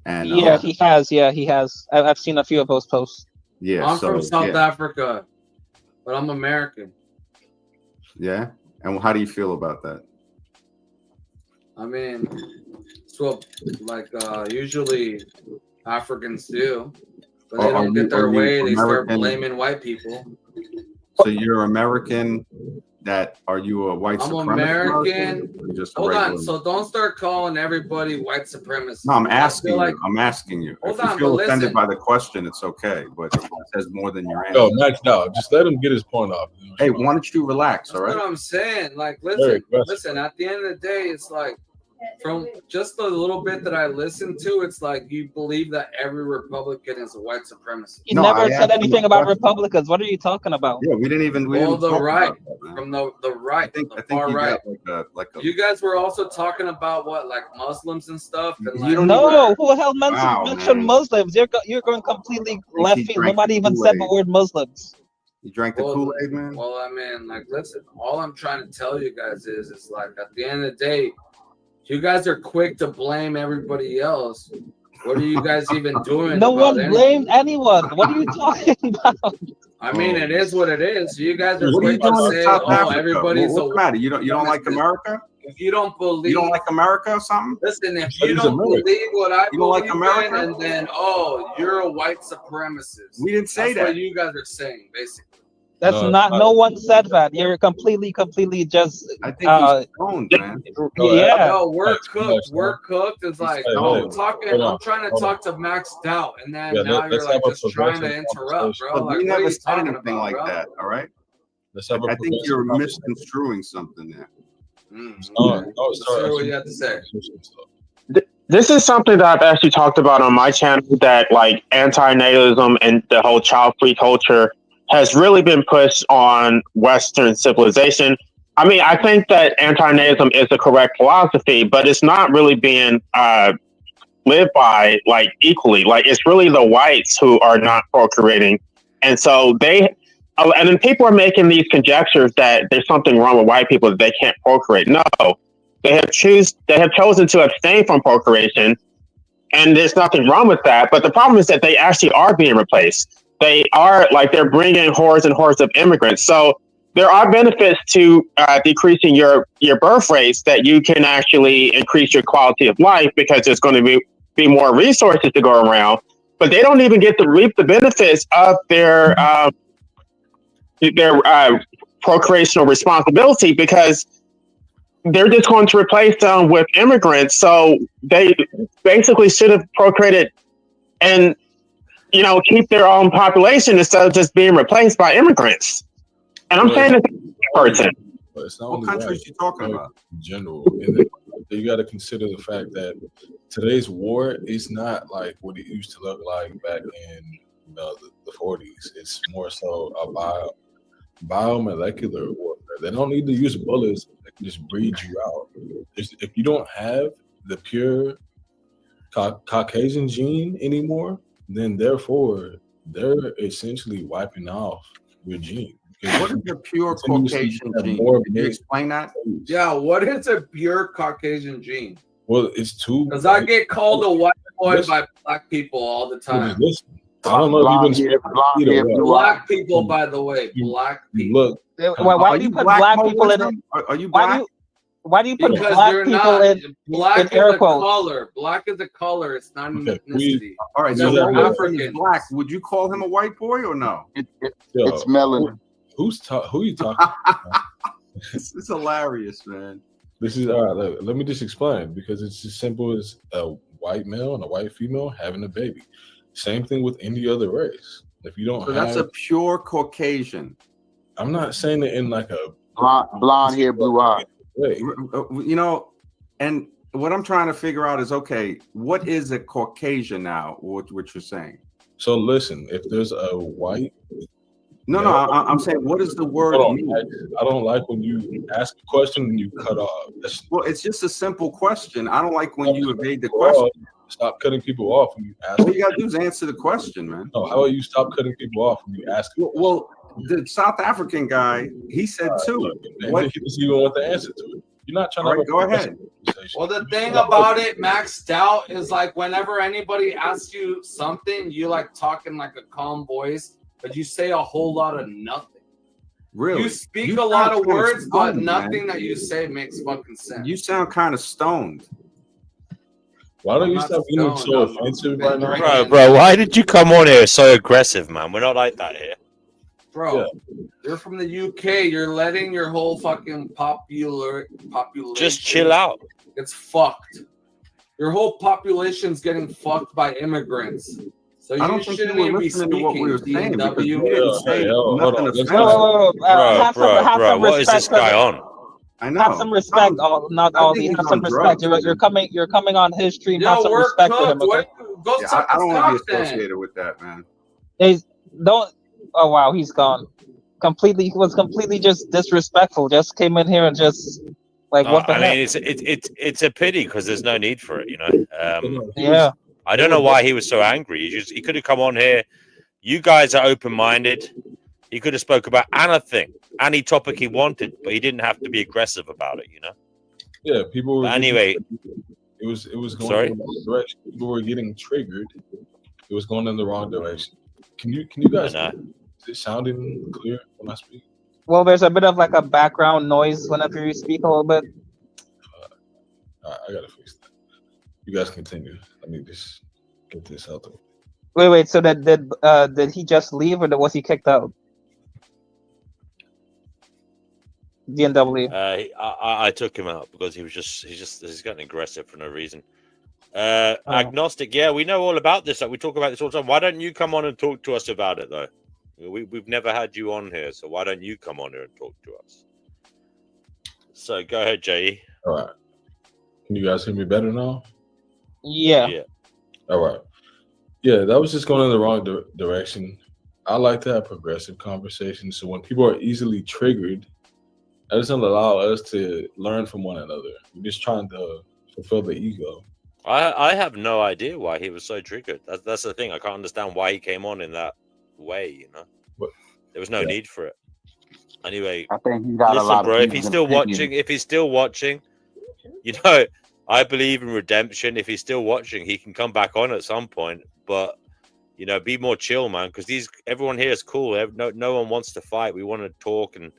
And he has. I've seen a few of those posts. Yeah, I'm from South Africa, but I'm American. Yeah, and how do you feel about that? I mean, it's what usually Africans do, but they don't get their way. They start blaming white people. So you're American. Are you a white supremacist? I'm American. Hold on. So don't start calling everybody white supremacist. No, I'm asking you. I'm asking you. Hold if you on, feel but offended listen. by the question, it's okay. But it says more than your answer. No, Max, no. Just let him get his point off. Hey, why don't you relax? That's All right. what I'm saying. Like, Very listen. At the end of the day, it's like from just the little bit that I listened to, it's like you believe that every Republican is a white supremacist. He never said anything about Republicans. What are you talking about? Yeah, we didn't even. The right, from the right, I think far you right. got like a. You guys were also talking about what, like Muslims and stuff. And like, No, who the hell mentioned Muslims? You're going completely left field. Nobody even said the word Muslims. You drank the Kool-Aid, man? Well, I mean, like, listen, all I'm trying to tell you guys is like, at the end of the day, you guys are quick to blame everybody else. What are you guys even doing? No one anything? blamed anyone. What are you talking about? I mean, it is what it is. You guys are What are you quick to doing in say, South "Oh, Africa? everybody's What's the matter? You don't like America? If you don't believe, You don't like America or something? Listen, if you don't believe what I You don't like believe America? in, and then you're a white supremacist. We didn't say That's that. what you guys are saying, basically. That's no one said that. You're completely just. I think he's stoned, man. Yeah. No, we're cooked. We're cooked. It's like I'm Hold on, trying to talk to Maxed Out, and then Yeah, now let's you're like have a just trying to progressive interrupt, bro. But Like, we what are never you said talking anything about, like bro? that, all right? Let's have a I think progressive you're conversation. misconstruing something there. Let's sorry, hear what you have to say. This is something that I've actually talked about on my channel, that like anti-natalism and the whole child-free culture has really been pushed on Western civilization. I mean, I think that anti-natalism is the correct philosophy, but it's not really being lived by like equally. Like, it's really the whites who are not procreating, and so and then people are making these conjectures that there's something wrong with white people, that they can't procreate. No, they have chosen to abstain from procreation, and there's nothing wrong with that. But the problem is that they actually are being replaced. They are they're bringing hordes and hordes of immigrants. So there are benefits to decreasing your birth rates, that you can actually increase your quality of life because there's going to be more resources to go around. But they don't even get to reap the benefits of their procreational responsibility, because they're just going to replace them with immigrants. So they basically should have procreated and, keep their own population instead of just being replaced by immigrants. And I'm saying this person. But it's not What only countries that, you talking about? in general. And then you got to consider the fact that today's war is not like what it used to look like back in the 40s. It's more so a biomolecular warfare. They don't need to use bullets. They can just breed you out. If you don't have the pure Caucasian gene anymore, then therefore they're essentially wiping off your gene. What is the pure Caucasian gene? Can you explain that? Yeah, what is a pure Caucasian gene? Well, it's too. Because I get called a white boy by black people all the time. I don't know if you've been black people, by the way, black people. Look, why do you put black people in it? Are you black? Why do you put Because black they're people not, in black in is air a quotes? color. Black is a color. It's not an ethnicity. All right, They're so African. black. Would you call him a white boy or no? It's melanin. Who you talking? It's hilarious, man. This is all right. Let me just explain, because it's as simple as a white male and a white female having a baby. Same thing with any other race. If you don't So have, that's a pure Caucasian. I'm not saying it in like a blonde hair, blue eye. way. And what I'm trying to figure out is, okay, what is a Caucasian now? What you're saying? So listen, if there's a white. No, I'm saying, what does the word mean? I don't like when you ask a question and you cut off. Well, it's just a simple question. I don't like when you evade the question. Stop cutting people off when you ask. All you gotta do is answer the question, man. No, how about you stop cutting people off when you ask? Well, the South African guy, he said too. What he doesn't even want the answer to it. You're not trying to go ahead. Well, the thing about it, Maxed Out, is like whenever anybody asks you something, you like talking like a calm voice, but you say a whole lot of nothing. Really? You speak a lot of words, but nothing that you say makes fucking sense. You sound kind of stoned. Why don't you stop being so offensive right now? Bro, why did you come on here so aggressive, man? We're not like that here. Bro, you're from the UK. You're letting your whole fucking population. Just chill out. It's fucked. Your whole population's getting fucked by immigrants. So I don't you think shouldn't you were even be listening to what we were saying, because DW. you didn't say nothing offensive. Bro, what is this guy on? I know. Have some respect, not all the. Have some respect. You're coming on his stream. Have some respect for him. Okay? I don't want to be associated with that, man. Don't. Oh wow, he's gone. He was completely just disrespectful. Just came in here and just like what the heck? I mean, it's a pity because there's no need for it, you know. Yeah. I don't know why he was so angry. He could have come on here. You guys are open-minded. He could have spoke about anything, any topic he wanted, but he didn't have to be aggressive about it, you know. Yeah, people were. Anyway, it was going sorry? in the wrong direction. People were getting triggered. It was going in the wrong direction. Can you guys? Is it sounding clear when I speak? Well, there's a bit of like a background noise whenever you speak a little bit. I gotta fix that. You guys continue. Let me just get this out the way. Wait. So did he just leave or was he kicked out? DNW. I took him out because he's gotten aggressive for no reason. Agnostic, yeah, we know all about this. Like we talk about this all the time. Why don't you come on and talk to us about it though? We've never had you on here, so why don't you come on here and talk to us? So go ahead, Jay. All right. Can you guys hear me better now? Yeah. All right. Yeah, that was just going in the wrong direction. I like to have progressive conversations. So when people are easily triggered, that doesn't allow us to learn from one another. We're just trying to fulfill the ego. I have no idea why he was so triggered. That's the thing. I can't understand why he came on in that way, you know. There was no need for it. Anyway, I think he's got a lot bro, of if he's still watching, you know, I believe in redemption. If he's still watching, he can come back on at some point. But you know, be more chill, man, because everyone here is cool. No one wants to fight. We want to talk and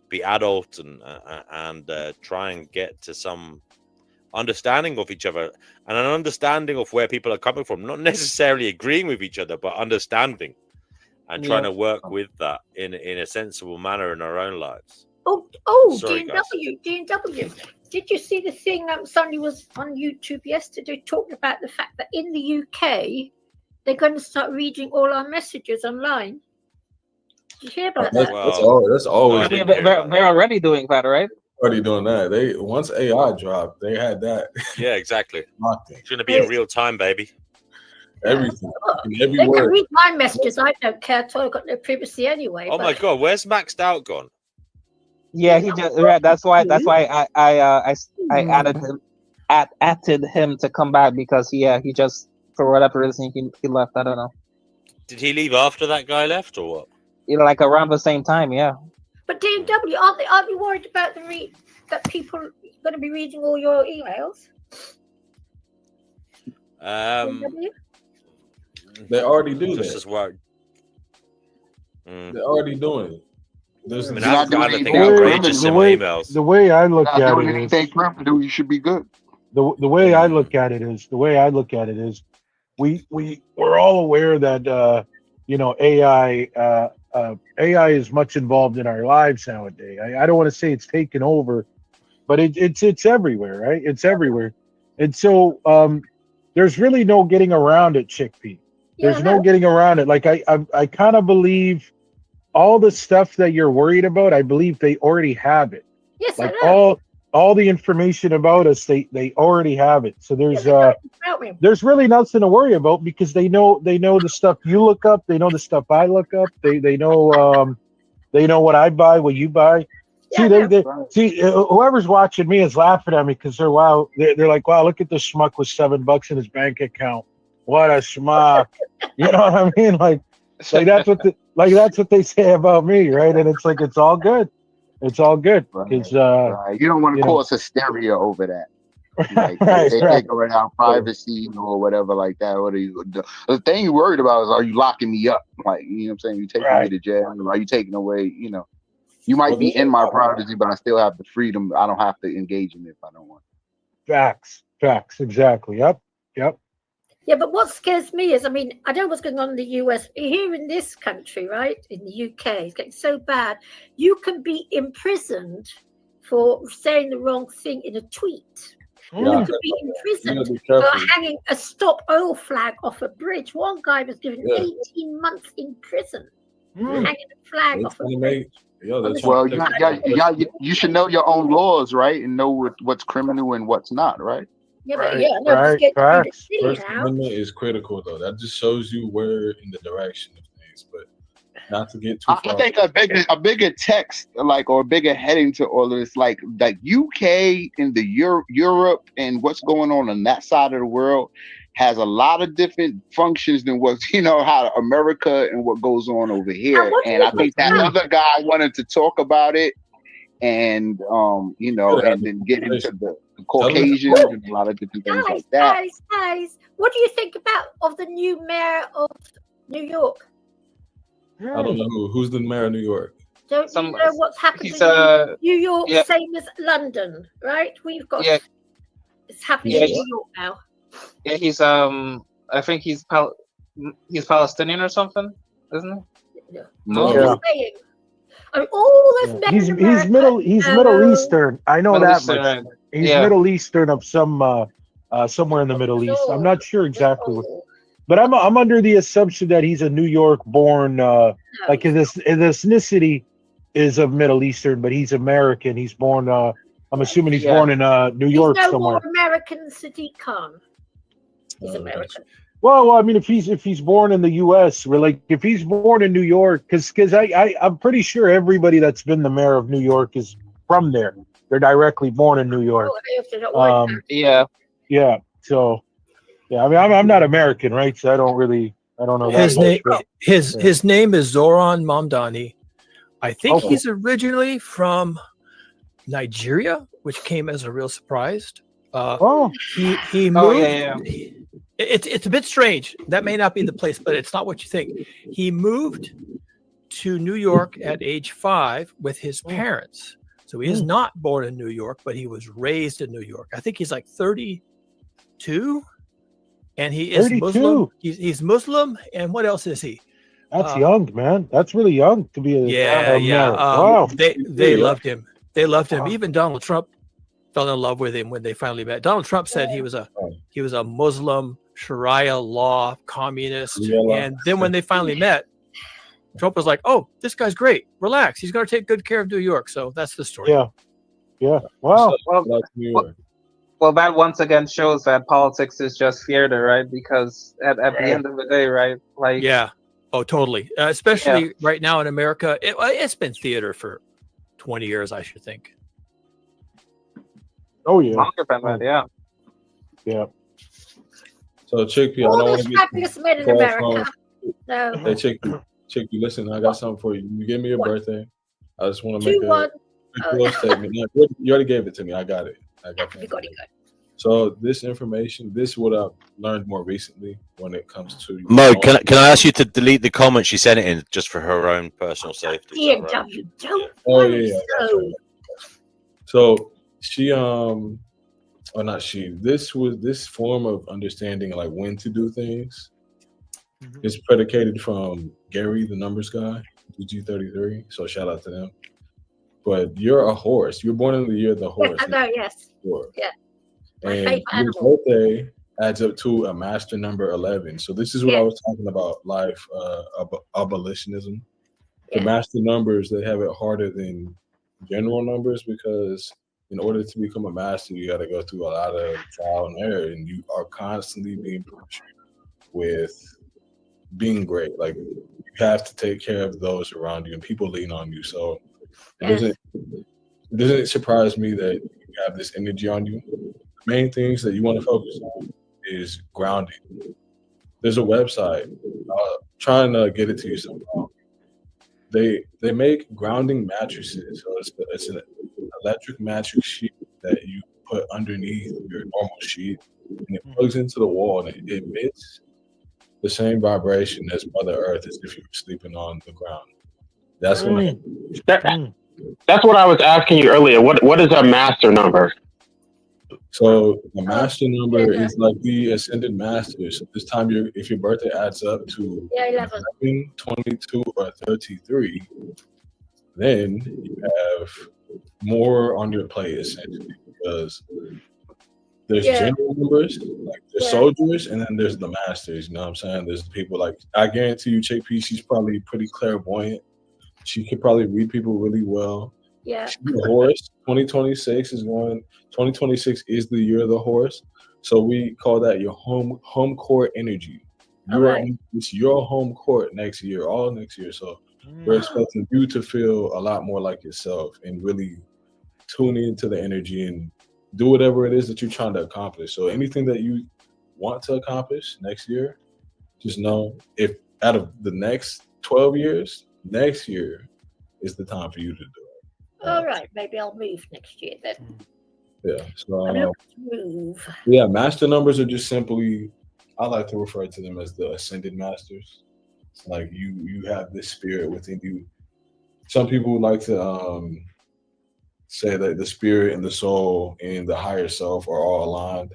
be adult and try and get to some understanding of each other and an understanding of where people are coming from. Not necessarily agreeing with each other, but understanding and trying to work with that in a sensible manner in our own lives. Sorry, DNW. Did you see the thing somebody was on YouTube yesterday talking about the fact that in the UK they're going to start reading all our messages online? Did you hear about that? That's always. They're already doing that, right? Already doing that. Once AI dropped, they had that. Yeah, exactly. It's going to be in real time, baby. Everything. They can read my messages. I don't care at all. I've got no privacy anyway. Oh my god, where's Maxed Out gone? Yeah, he just. Yeah, that's why I added him to come back because he just for whatever reason he left. I don't know. Did he leave after that guy left or what? You know, like around the same time, yeah. But DMW, aren't you worried about that people are going to be reading all your emails? They already do this that. Is what, They're already doing it. The way I look at it is, you should be good. The way I look at it is, we're all aware that AI is much involved in our lives nowadays. I don't want to say it's taken over, but it's everywhere, right? It's everywhere, and so there's really no getting around it, Chickpea. There's no getting around it. Like I kind of believe all the stuff that you're worried about, I believe they already have it. Yes, like all the information about us, they already have it. So there's really nothing to worry about because they know the stuff you look up, they know the stuff I look up, they know what I buy, what you buy. See, whoever's watching me is laughing at me because they're like, wow, look at this schmuck with $7 in his bank account. What a schmuck. You know what I mean? Like that's what they say about me, right? And it's like it's all good. It's all good because you don't want to cause hysteria over that. Like, they take around privacy or whatever like that. What are you? The thing you're worried about is, are you locking me up? Like, you know what I'm saying? You taking me to jail? Are you taking away? You know, you might be in my privacy, but I still have the freedom. I don't have to engage in it if I don't want. Facts, exactly. Yep. Yeah, but what scares me is, I mean, I know what's going on in the US. Here in this country, right, in the UK, it's getting so bad. You can be imprisoned for saying the wrong thing in a tweet. You could be imprisoned for hanging a stop oil flag off a bridge. One guy was given 18 months in prison for hanging a flag off a bridge. Well, you should know your own laws, right, and know what's criminal and what's not, right? Yeah, First Amendment is critical, though. That just shows you where in the direction of things, but not to get too far. I think a bigger text, or a bigger heading to all of this, like UK and the Europe and what's going on that side of the world, has a lot of different functions than what how America and what goes on over here. And I think that other guy wanted to talk about it, and and then get into the Caucasians and a lot of different things like that. Guys, what do you think of the new mayor of New York? I don't know who's the mayor of New York. Don't you know what's happened in New York? Same as London, right? We've got it's happening in New York now. Yeah, he's I think he's Palestinian or something, isn't he? No. He's Middle Eastern. I know that much. He's Middle Eastern of some somewhere in the Middle East. I'm not sure exactly what, but I'm under the assumption that he's a New York born like his ethnicity is of Middle Eastern, but he's American. He's born I'm assuming he's born in New York somewhere. More American Sadiq Khan. He's American. Well, I mean, if he's born in the U.S., or like if he's born in New York, because I'm pretty sure everybody that's been the mayor of New York is from there. They're directly born in New York. Yeah. So, I mean, I'm not American, right? So I don't know. His name is Zoran Mamdani. I think he's originally from Nigeria, which came as a real surprise. He moved. It's a bit strange. That may not be the place, but it's not what you think. He moved to New York at age 5 with his parents. So he is not born in New York, but he was raised in New York. I think he's like 32, and he is 32. Muslim. He's Muslim, and what else is he? That's young, man. That's really young to be a mayor. Wow. They loved him. They loved him. Even Donald Trump fell in love with him when they finally met. Donald Trump said he was a Muslim Sharia law communist, and then when they finally met, Trump was like, "Oh, this guy's great. Relax. He's going to take good care of New York." So that's the story. Yeah. Wow. Well, that once again shows that politics is just theater, right? Because at the end of the day, right? Like, oh, totally. Especially right now in America, it's been theater for 20 years, I should think. Oh yeah. Longer than that, yeah. So Chickpea, I don't want to get happiest men in America. No. Hey Chickpea, listen, I got something for you. You give me your birthday. I just want to make a little statement. No, you already gave it to me. I got it. You got it. So this information, this is what I've learned more recently when it comes to Mo. Can I ask you to delete the comment she sent it in just for her own personal safety? So she or not she. This form of understanding like when to do things is predicated from Gary, the numbers guy, GG33. So shout out to them. But you're a horse. You're born in the year of the horse. Yes, I know, yes. Yeah. And your birthday adds up to a master number 11. So this is what I was talking about, life abolitionism. The master numbers, they have it harder than general numbers because in order to become a master, you got to go through a lot of trial and error, and you are constantly being pressured with being great. Like you have to take care of those around you, and people lean on you. So it doesn't surprise me that you have this energy on you. The main things that you want to focus on is grounding. There's a website. Trying to get it to you somehow. They make grounding mattresses. So it's an electric mattress sheet that you put underneath your normal sheet, and it plugs into the wall, and it emits the same vibration as Mother Earth as if you were sleeping on the ground. That's that's what I was asking you earlier. What is a master number? So the master number is like the ascended master. So this time, if your birthday adds up to 11, 22, or 33, then you have more on your plate essentially because there's general numbers, like there's soldiers, and then there's the masters. You know what I'm saying? There's the people like I guarantee you, Chickpea, she's probably pretty clairvoyant. She could probably read people really well. Yeah. She's a horse. 2026 is the year of the horse. So we call that your home court energy. It's your home court next year, all next year. So we're expecting you to feel a lot more like yourself and really tune into the energy and do whatever it is that you're trying to accomplish. So anything that you want to accomplish next year, just know if out of the next 12 years, next year is the time for you to do it. All right, maybe I'll move next year then. Yeah. So I'm looking to move. yeah, master numbers are just simply, I like to refer to them as the ascended masters. It's like you have this spirit within you. Some people like to say that the spirit and the soul and the higher self are all aligned.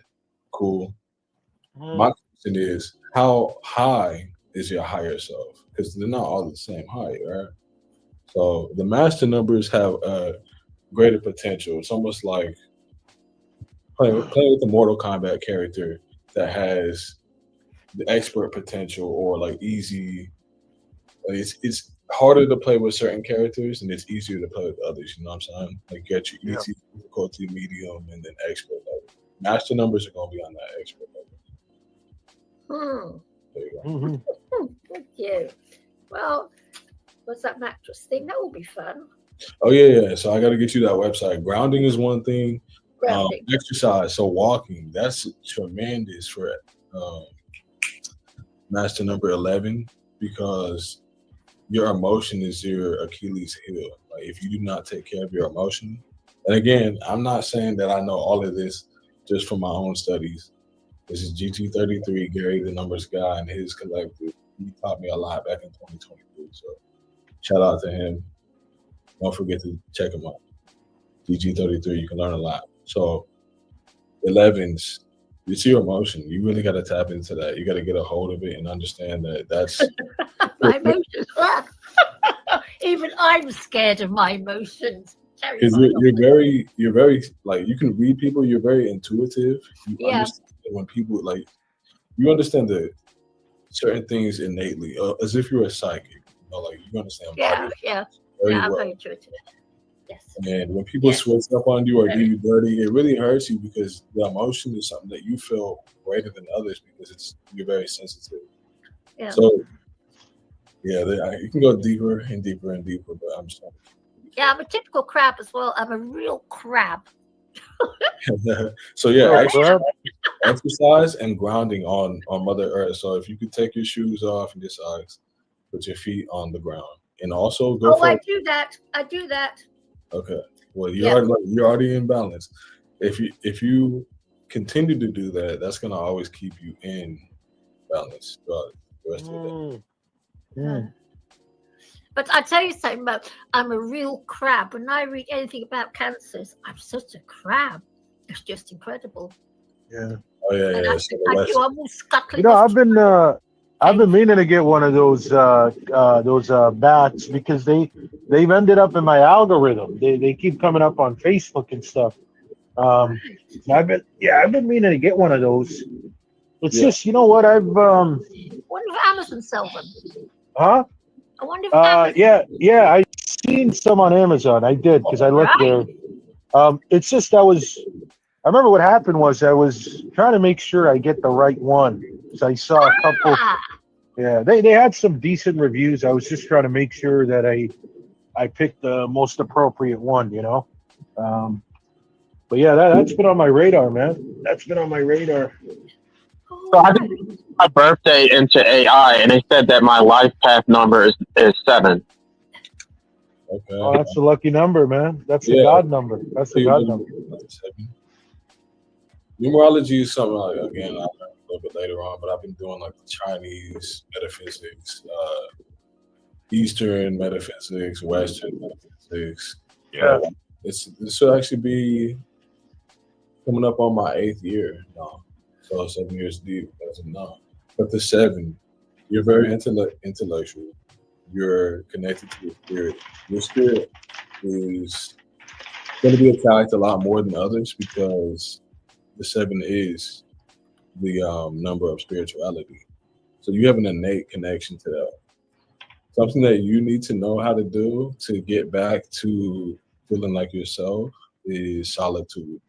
Cool. My question is, how high is your higher self? Because they're not all the same height, right? So the master numbers have a greater potential. It's almost like playing with the Mortal Kombat character that has the expert potential or like easy. It's harder to play with certain characters and it's easier to play with others. You know what I'm saying? Like you got your easy, difficulty, medium, and then expert level. Master numbers are gonna be on that expert level. There you go. Thank you. Well, what's that mattress thing? That will be fun. Oh yeah. So I got to get you that website. Grounding is one thing. Grounding. Exercise. So walking. That's tremendous for master number 11 because your emotion is your Achilles heel. Like if you do not take care of your emotion, and again, I'm not saying that I know all of this just from my own studies. This is GT33, Gary the Numbers Guy, and his collective. He taught me a lot back in 2023. So shout out to him. Don't forget to check him out. GT33, you can learn a lot. So 11s, it's your emotion. You really got to tap into that. You got to get a hold of it and understand that that's my emotions. Even I'm scared of my emotions. Because you're very like you can read people. You're very intuitive. You understand when people like you understand the certain things innately, as if you're a psychic. You know, like you understand. Very well. I'm very intuitive. Yes. And when people switch up on you or do you dirty, it really hurts you because the emotion is something that you feel greater than others because you're very sensitive. Yeah. So yeah, you can go deeper and deeper and deeper, but I'm just. Yeah, I'm a typical crab as well. I'm a real crab. So yeah, exercise and grounding on Mother Earth. So if you could take your shoes off and just put your feet on the ground, and also go. I do that. I do that. Okay. Well, you're already in balance. If you continue to do that, that's gonna always keep you in balance throughout the rest of the day. Yeah. But I tell you something about I'm a real crab. When I read anything about cancers, I'm such a crab. It's just incredible. Yeah. Oh yeah. I'm all scuttling. You know, I've been meaning to get one of those bats because they've ended up in my algorithm. They keep coming up on Facebook and stuff. I've been meaning to get one of those. It's just, you know what, I wonder if Amazon sells them. Huh? I wonder if Amazon. Yeah, I seen some on Amazon. I did because I looked there. It's just I remember what happened was I was trying to make sure I get the right one. So I saw a couple. Yeah, they had some decent reviews. I was just trying to make sure that I picked the most appropriate one, you know. But yeah, that's been on my radar, man. That's been on my radar. So I did my birthday into AI, and they said that my life path number is 7. Okay. Oh, that's a lucky number, man. That's the God number. That's the God number. Numerology is something again I learned a little bit later on, but I've been doing like the Chinese metaphysics, Eastern metaphysics, Western metaphysics. Yeah. This should actually be coming up on my 8th year now. So 7 years deep as of now. But the 7, you're very intellectual. You're connected to your spirit. Your spirit is going to be attacked a lot more than others because the 7 is the number of spirituality. So you have an innate connection to that. Something that you need to know how to do to get back to feeling like yourself is solitude.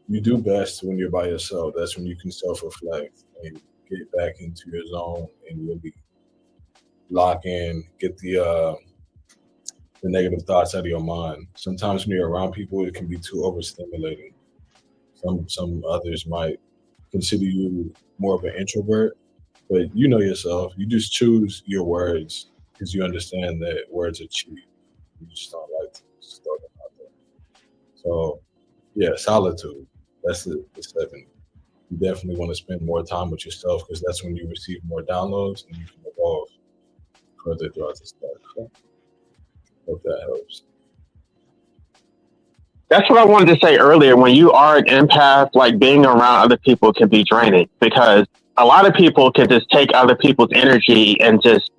You do best when you're by yourself. That's when you can self-reflect and get back into your zone and really lock in, get the negative thoughts out of your mind. Sometimes when you're around people, it can be too overstimulating. Some others might consider you more of an introvert, but you know yourself. You just choose your words because you understand that words are cheap. You just don't like to just throw them out there. So, yeah, solitude. That's the 7. You definitely want to spend more time with yourself because that's when you receive more downloads and you can evolve further throughout this life. So, hope that helps. That's what I wanted to say earlier. When you are an empath, like being around other people can be draining because a lot of people can just take other people's energy and just,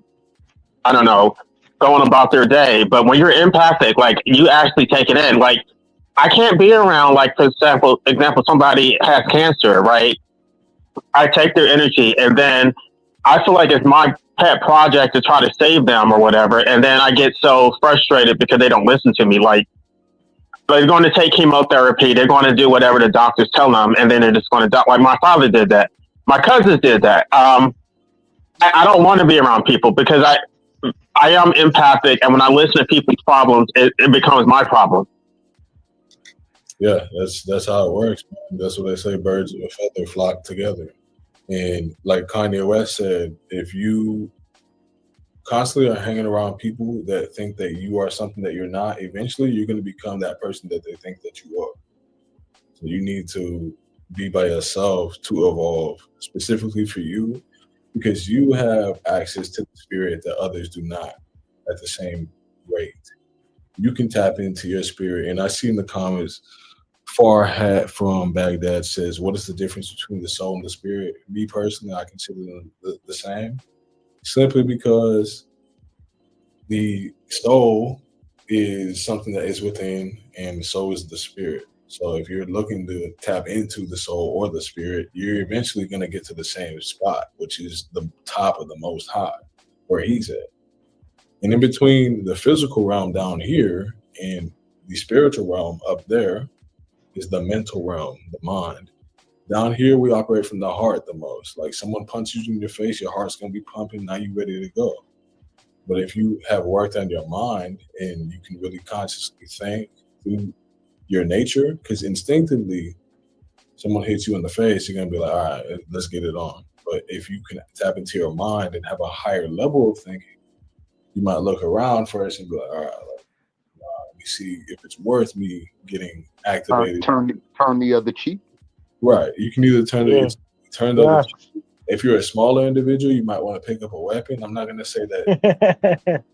I don't know, going about their day. But when you're empathic, like you actually take it in. Like I can't be around, like for example, somebody has cancer, right? I take their energy and then I feel like it's my pet project to try to save them or whatever. And then I get so frustrated because they don't listen to me. Like they're going to take chemotherapy. They're going to do whatever the doctors tell them. And then they're just going to die. Like my father did that. My cousins did that. I don't want to be around people because I am empathic. And when I listen to people's problems, it becomes my problem. Yeah, that's how it works, man. That's what they say, birds of a feather flock together. And like Kanye West said, if you constantly are hanging around people that think that you are something that you're not, eventually you're going to become that person that they think that you are. So you need to be by yourself to evolve, specifically for you, because you have access to the spirit that others do not at the same rate. You can tap into your spirit. And I see in the comments, Farhat from Baghdad says, what is the difference between the soul and the spirit? Me personally, I consider them the same, simply because the soul is something that is within and the soul is the spirit. So if you're looking to tap into the soul or the spirit, you're eventually going to get to the same spot, which is the top of the Most High, where he's at. And in between the physical realm down here and the spiritual realm up there is the mental realm, the mind. Down here, we operate from the heart the most. Like someone punches you in your face, your heart's going to be pumping, now you're ready to go. But if you have worked on your mind and you can really consciously think through your nature, because instinctively, someone hits you in the face, you're going to be like, all right, let's get it on. But if you can tap into your mind and have a higher level of thinking, you might look around first and be like, all right, let me see if it's worth me getting activated. Turn the other cheek. Right. You can either turn the other cheek. If you're a smaller individual, you might want to pick up a weapon. I'm not going to say that.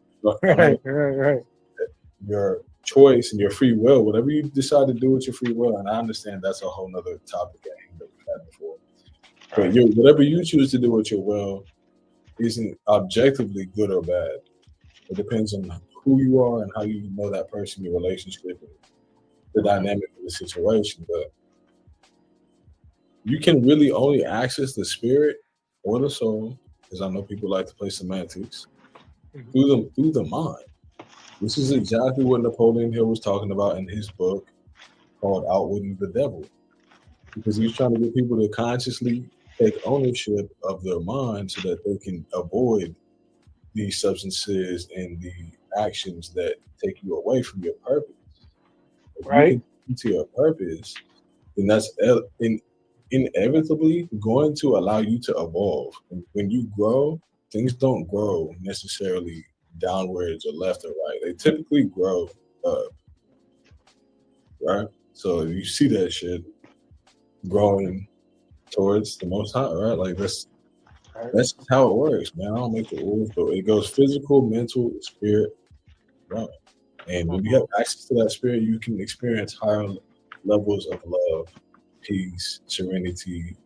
Right. Your choice and your free will, whatever you decide to do with your free will, and I understand that's a whole nother topic that we've had before. But whatever you choose to do with your will isn't objectively good or bad. It depends on who you are and how you know that person, your relationship, the dynamic of the situation. But you can really only access the spirit or the soul, because I know people like to play semantics, through the mind. This is exactly what Napoleon Hill was talking about in his book called Outwitting the Devil, because he's trying to get people to consciously take ownership of their mind so that they can avoid these substances and the actions that take you away from your purpose. If you can get to your purpose, then that's inevitably going to allow you to evolve. And when you grow, things don't grow necessarily downwards or left or right. They typically grow up, right? So you see that shit growing towards the Most High, right? Like that's how it works, man. I don't make the rules, but it goes physical, mental, spirit, right? And when you have access to that spirit, you can experience higher levels of love, peace, serenity,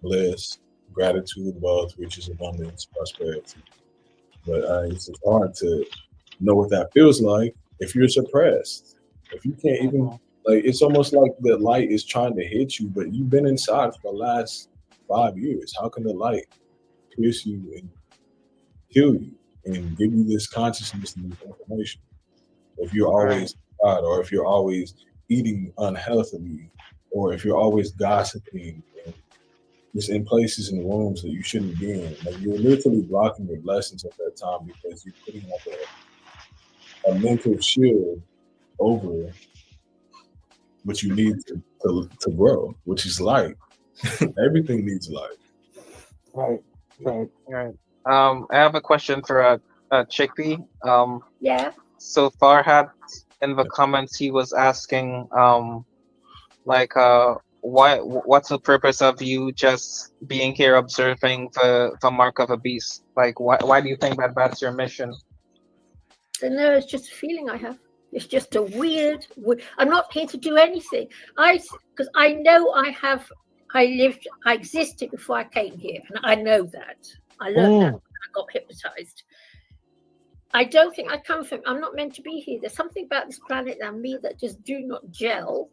bliss, gratitude, wealth, riches, abundance, prosperity. But it's just hard to know what that feels like if you're suppressed. If you can't even, like, it's almost like the light is trying to hit you, but you've been inside for the last 5 years. How can the light pierce you and kill you and give you this consciousness and this information? If you're always God, or if you're always eating unhealthily, or if you're always gossiping and just in places and rooms that you shouldn't be in, like you're literally blocking your blessings at that time because you're putting up a mental shield over what you need to grow, which is light. Everything needs life. Right. All right. I have a question for Chickpea. Yeah. So Farhat in the comments he was asking what's the purpose of you just being here observing the mark of a beast? Like why do you think that that's your mission? So no, it's just a feeling I have. It's just a weird. I'm not here to do anything. Because I know I existed before I came here, and I know that. I learned that when I got hypnotized. I don't think I come from. I'm not meant to be here. There's something about this planet and me that just do not gel.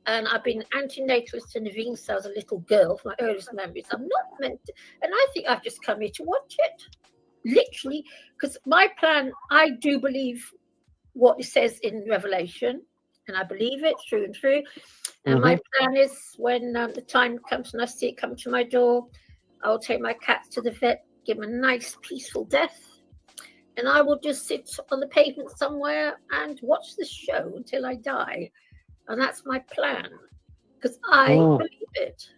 And I've been antinatalist to Naveen since I was a little girl, from my earliest memories. I'm not meant to, and I think I've just come here to watch it. Literally, because my plan, I do believe what it says in Revelation, and I believe it through and through. And my plan is when the time comes and I see it come to my door, I will take my cats to the vet, give them a nice, peaceful death, and I will just sit on the pavement somewhere and watch the show until I die. And that's my plan, because I believe it.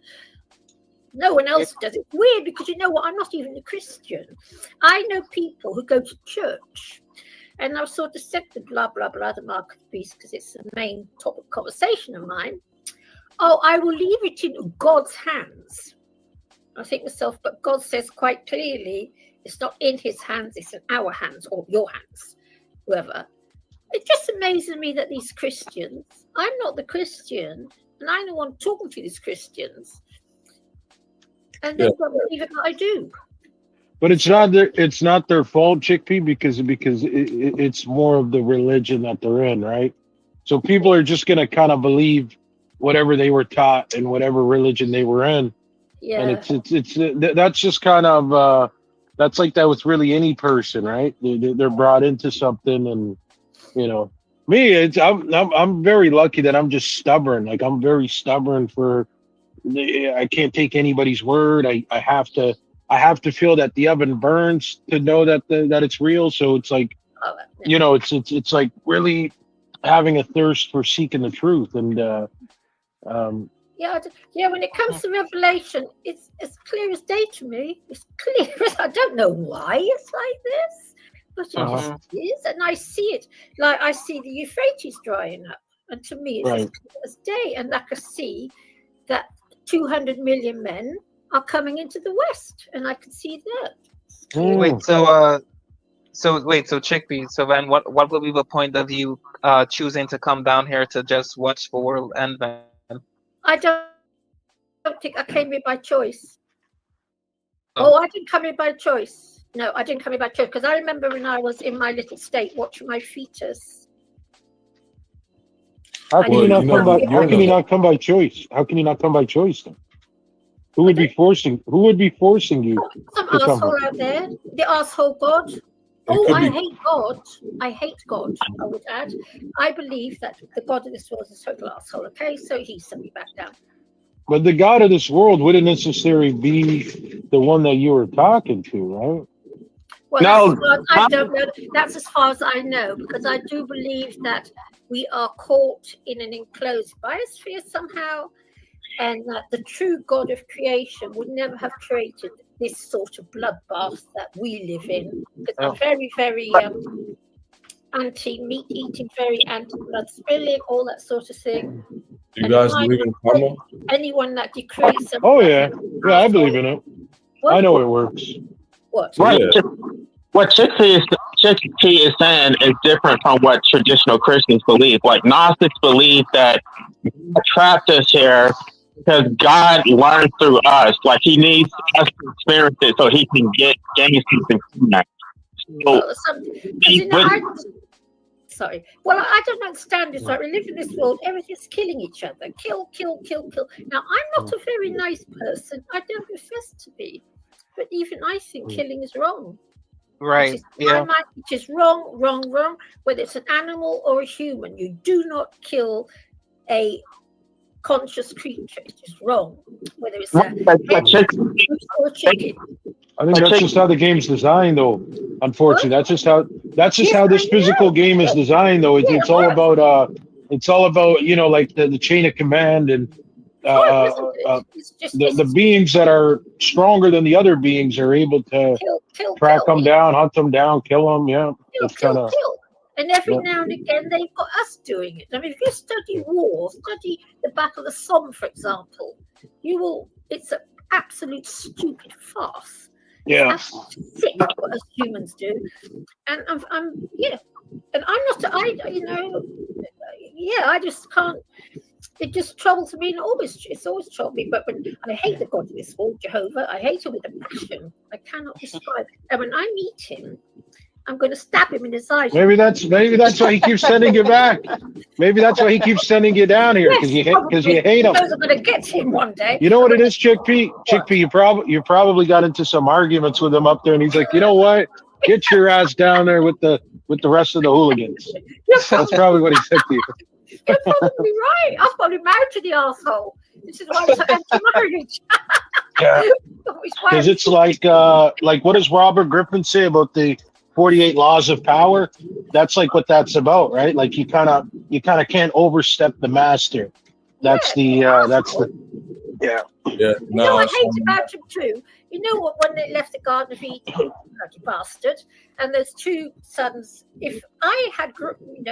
No one else does. It's weird because you know what? I'm not even a Christian. I know people who go to church, and I've sort of said the blah, blah, blah, the mark of the beast, because it's the main topic of conversation of mine. Oh, I will leave it in God's hands. I think myself, but God says quite clearly, it's not in his hands, it's in our hands, or your hands, whoever. It just amazes me that these Christians, I'm not the Christian, and I know I'm talking to these Christians, and they don't believe it that I do. But it's not their fault, Chickpea, because it's more of the religion that they're in, right? So people are just gonna kind of believe whatever they were taught and whatever religion they were in. Yeah. And it's that's just kind of that's like that with really any person, right? They're brought into something, and you know, me, I'm very lucky that I'm just stubborn. Like I'm very stubborn I can't take anybody's word. I have to feel that the oven burns to know that that it's real. So it's like, you know, it's like really having a thirst for seeking the truth. And when it comes to Revelation, it's clear as day to me. It's clear as I don't know why it's like this, but it just is, and I see it. Like I see the Euphrates drying up, and to me it's as clear as day. And I can see that 200 million men are coming into the West, and I can see that. Wait, so Chickpea, so then what will be the point of you choosing to come down here to just watch the world end then? I don't think I came here by choice. I didn't come here by choice. No, I didn't come here by choice, because I remember when I was in my little state watching my fetus. how can you not come by choice? How can you not come by choice then? Who would be forcing you? Some asshole out there, the asshole God. I hate God. I hate God, I would add. I believe that the God of this world is a total asshole, okay? So he sent me back down. But the God of this world wouldn't necessarily be the one that you were talking to, right? Well, I don't know. That's as far as I know, because I do believe that we are caught in an enclosed biosphere somehow, and that the true God of creation would never have created this sort of bloodbath that we live in. Because I'm very, very anti-meat eating, very anti-blood spilling, all that sort of thing. You guys believe in karma? Anyone that decrees something. Oh yeah, I believe in it. I know it works. What? Right. What Chickpea is saying is different from what traditional Christians believe. Like Gnostics believe that God trapped us here because God learns through us. Like he needs us to experience it so he can gain something from that. Sorry. Well, I don't understand this. Right? We live in this world, everything's killing each other. Kill. Now, I'm not a very nice person. I don't profess to be. But even I think killing is wrong. Right. My mind, it is wrong. Whether it's an animal or a human, you do not kill a conscious creature. It is wrong. Whether it's a or a chicken. I think that's just how the game's designed, though. Unfortunately, that's just how this physical game is designed, though. It's all about you know, like the chain of command, and the beings that are stronger than the other beings are able to track them down, hunt them down, kill them. Yeah, it's kind of. And every now and again, they've got us doing it. I mean, if you study war, study the Battle of the Somme, for example, you will. It's an absolute stupid farce. Yeah. It's sick what us humans do, and I'm yeah, and I'm not. I just can't. It just troubles me, and it's always troubled me. But when I hate the God of this world, Jehovah, I hate him with a passion. I cannot describe. And when I meet him, I'm going to stab him in his eyes. Maybe that's why he keeps sending you back. Maybe that's why he keeps sending you down here because you hate him. I'm going to get him one day. You know what it is, Chickpea? Chickpea, you probably got into some arguments with him up there, and he's like, you know what? Get your ass down there with the rest of the hooligans. That's probably what he said to you. You're probably right. I was probably married to the arsehole. This is why I'm so anti-marriage. Yeah. Because it's like what does Robert Griffin say about the 48 laws of power? That's like what that's about, right? Like you kind of can't overstep the master. That's yeah. Yeah. I hate about him too. You know what? When they left the Garden of Eden, bloody bastard, and there's two sons. If I had,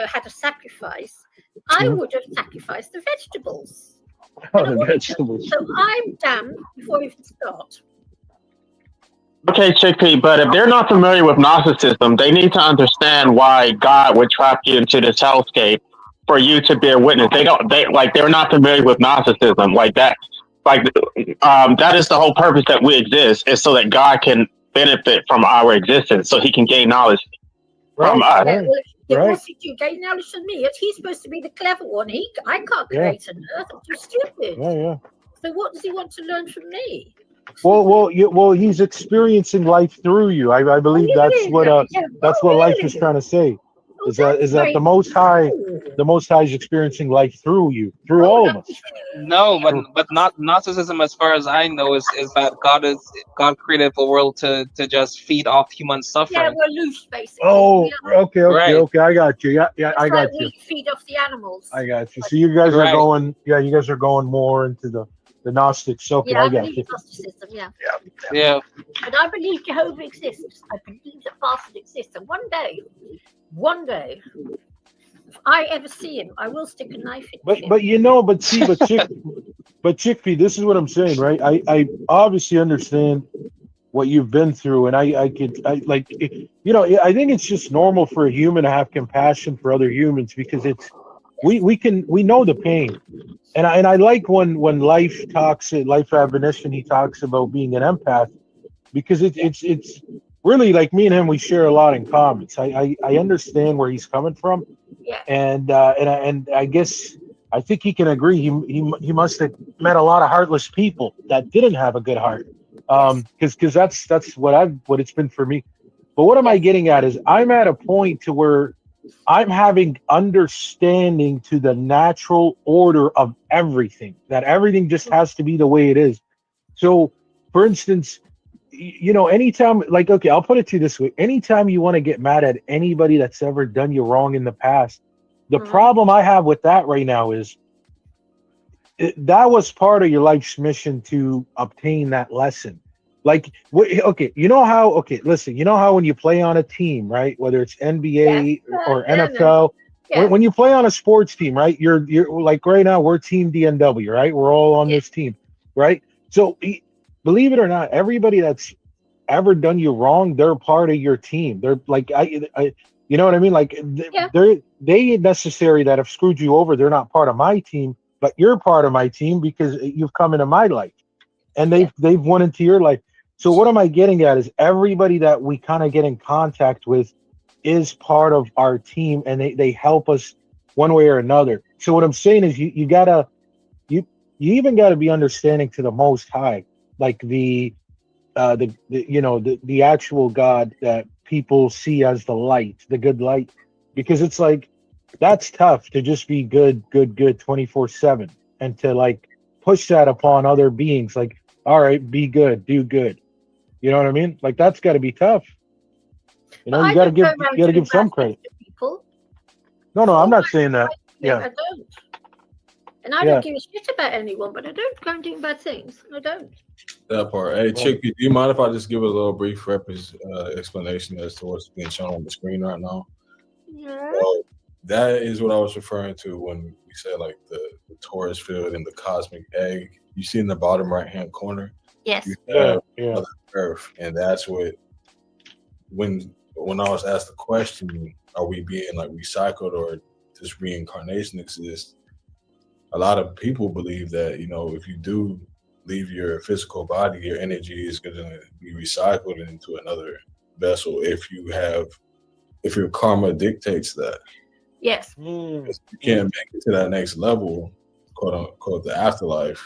had a sacrifice, I would have sacrificed the vegetables. Oh, the vegetables. So I'm damned before we even start. Okay, Chickpea, but if they're not familiar with Gnosticism, they need to understand why God would trap you into this hellscape for you to bear witness. They're not familiar with Gnosticism like that. That is the whole purpose that we exist, is so that God can benefit from our existence, so he can gain knowledge from us. What's he do? Gain knowledge from me? He's supposed to be the clever one. I can't create an earth. I'm too stupid. Yeah. So what does he want to learn from me? Well, he's experiencing life through you. I believe that's what life is trying to say. Is that the Most High is experiencing life through you, through all of us. No, but not Gnosticism, as far as I know, is that God created the world to just feed off human suffering. Yeah, we're loose, basically. Oh, okay, Right. I got you. Yeah, I got you. We feed off the animals. I got you. So you guys are going. Yeah, you guys are going more into the Gnostics. Okay, yeah, I got you. Gnosticism, Yeah. But I believe Jehovah exists. I believe that bastard exists. And one day, if I ever see him, I will stick a knife in him. But Chickpea, this is what I'm saying, right? I obviously understand what you've been through, and I think it's just normal for a human to have compassion for other humans because we know the pain. And I like when Life Admonition, he talks about being an empath because it's really like me and him, we share a lot in common. I understand where he's coming from. Yeah. And I guess I think he can agree. He must have met a lot of heartless people that didn't have a good heart. Because that's what it's been for me. But what am I getting at is I'm at a point to where I'm having understanding to the natural order of everything, that everything just has to be the way it is. So, for instance, anytime, I'll put it to you this way. Anytime you want to get mad at anybody that's ever done you wrong in the past, the problem I have with that right now is that was part of your life's mission to obtain that lesson. Listen, you know how when you play on a team, right? Whether it's NBA or NFL, when you play on a sports team, right? You're like right now, we're Team DNW, right? We're all on this team, right? So believe it or not, everybody that's ever done you wrong, they're part of your team. They're like, you know what I mean? Like they ain't necessary that have screwed you over. They're not part of my team, but you're part of my team because you've come into my life and they've won into your life. So what am I getting at is everybody that we kind of get in contact with is part of our team and they help us one way or another. So what I'm saying is you even gotta be understanding to the Most High, like the actual God that people see as the light, the good light, because it's like that's tough to just be good 24/7 and to push that upon other beings. Like, all right, be good, do good. You know what I mean? Like that's got to be tough. You got to give some credit. People. No, I'm not saying that. Yeah. I don't. And I don't give a shit about anyone, but I don't go and do bad things. I don't. That part. Hey, Chick, do you mind if I just give a little brief explanation as to what's being shown on the screen right now? Yeah. So that is what I was referring to when we said like the torus field and the cosmic egg. You see in the bottom right-hand corner? Yes. You have Mother Earth, and that's what when I was asked the question, are we being like recycled or does reincarnation exist? A lot of people believe that, you know, if you do leave your physical body, your energy is going to be recycled into another vessel if your karma dictates that. Yes. If you can't make it to that next level, quote unquote, the afterlife,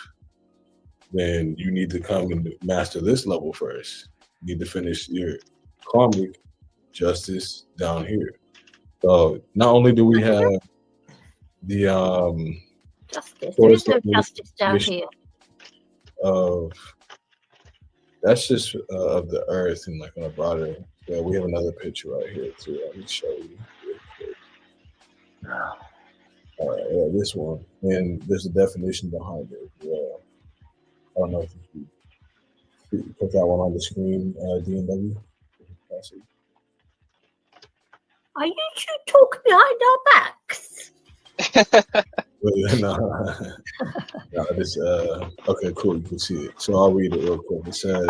then you need to come and master this level first. You need to finish your karmic justice down here. So not only do we have the justice, there is no justice down here. That's just of the earth and like on a broader. Yeah, we have another picture right here too. Let me show you. All right, yeah, this one, and there's a definition behind it as well. I don't know if you put that one on the screen, DNW. Are you two talking behind our backs? No, this okay, cool. You can see it. So I'll read it real quick. It says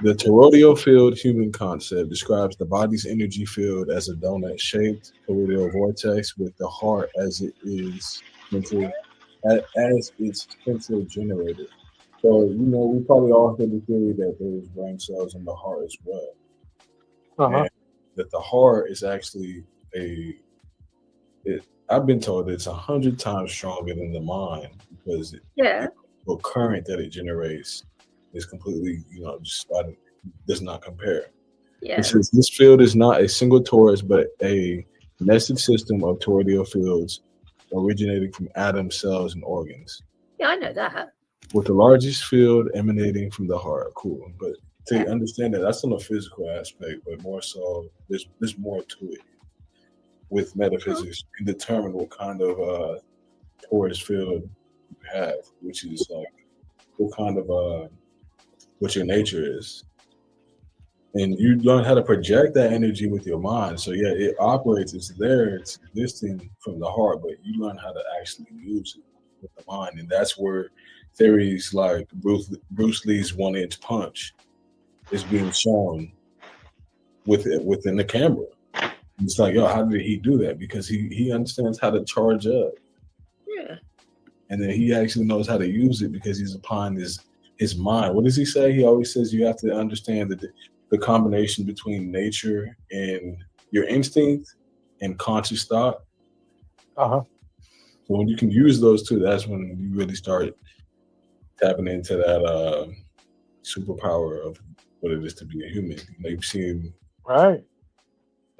the toroidal field human concept describes the body's energy field as a donut-shaped toroidal vortex with the heart as its central generator. So you know, we probably all heard the theory that there's brain cells in the heart as well. And that the heart is actually I've been told it's 100 times stronger than the mind because the current that it generates is completely, does not compare. Yeah. It says this field is not a single torus, but a nested system of toroidal fields originating from atoms, cells, and organs. Yeah, I know that. With the largest field emanating from the heart. Cool. But to understand that, that's on a physical aspect, but more so, there's more to it. With metaphysics, you can determine what kind of torus field you have, which is like what kind of what your nature is. And you learn how to project that energy with your mind. So yeah, it operates, it's there, it's existing from the heart, but you learn how to actually use it with the mind. And that's where theories like Bruce Lee's 1-inch punch is being shown within the camera. It's like, yo, how did he do that? Because he understands how to charge up. Yeah. And then he actually knows how to use it because he's applying his mind. What does he say? He always says you have to understand the combination between nature and your instinct and conscious thought. So when you can use those two, that's when you really start tapping into that superpower of what it is to be a human. You've seen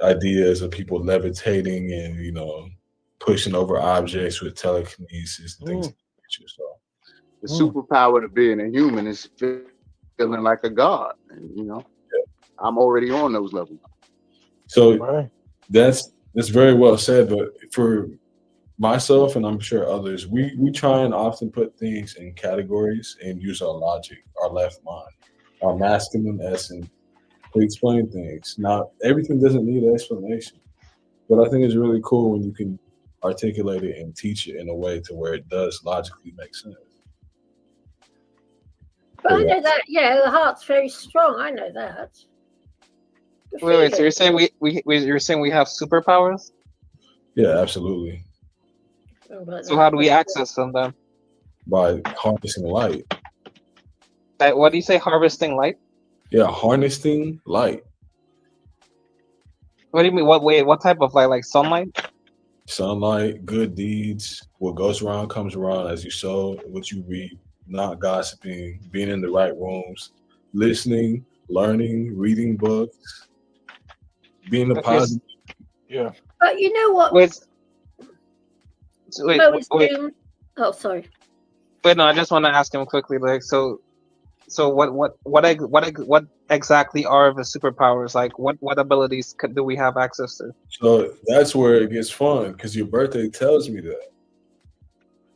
ideas of people levitating and pushing over objects with telekinesis and things of that nature. So the superpower to being a human is feeling like a god, and I'm already on those levels. So that's very well said. But for myself, and I'm sure others, we try and often put things in categories and use our logic, our left mind, our masculine essence to explain things. Now, everything doesn't need an explanation, but I think it's really cool when you can articulate it and teach it in a way to where it does logically make sense. But I know that, the heart's very strong. I know that. Wait. So you're saying you're saying we have superpowers? Yeah, absolutely. So how do we access them then? By harnessing light. What do you say? Harvesting light? Yeah, harnessing light. What do you mean? What type of light? Like sunlight? Sunlight, good deeds. What goes around comes around, as you sow, what you read. Not gossiping, being in the right rooms, listening, learning, reading books, being a positive. Yeah. But you know what? Wait. Oh, sorry. Wait, no, I just want to ask him quickly. Like, so what exactly are the superpowers? Like, what abilities do we have access to? So that's where it gets fun because your birthday tells me that.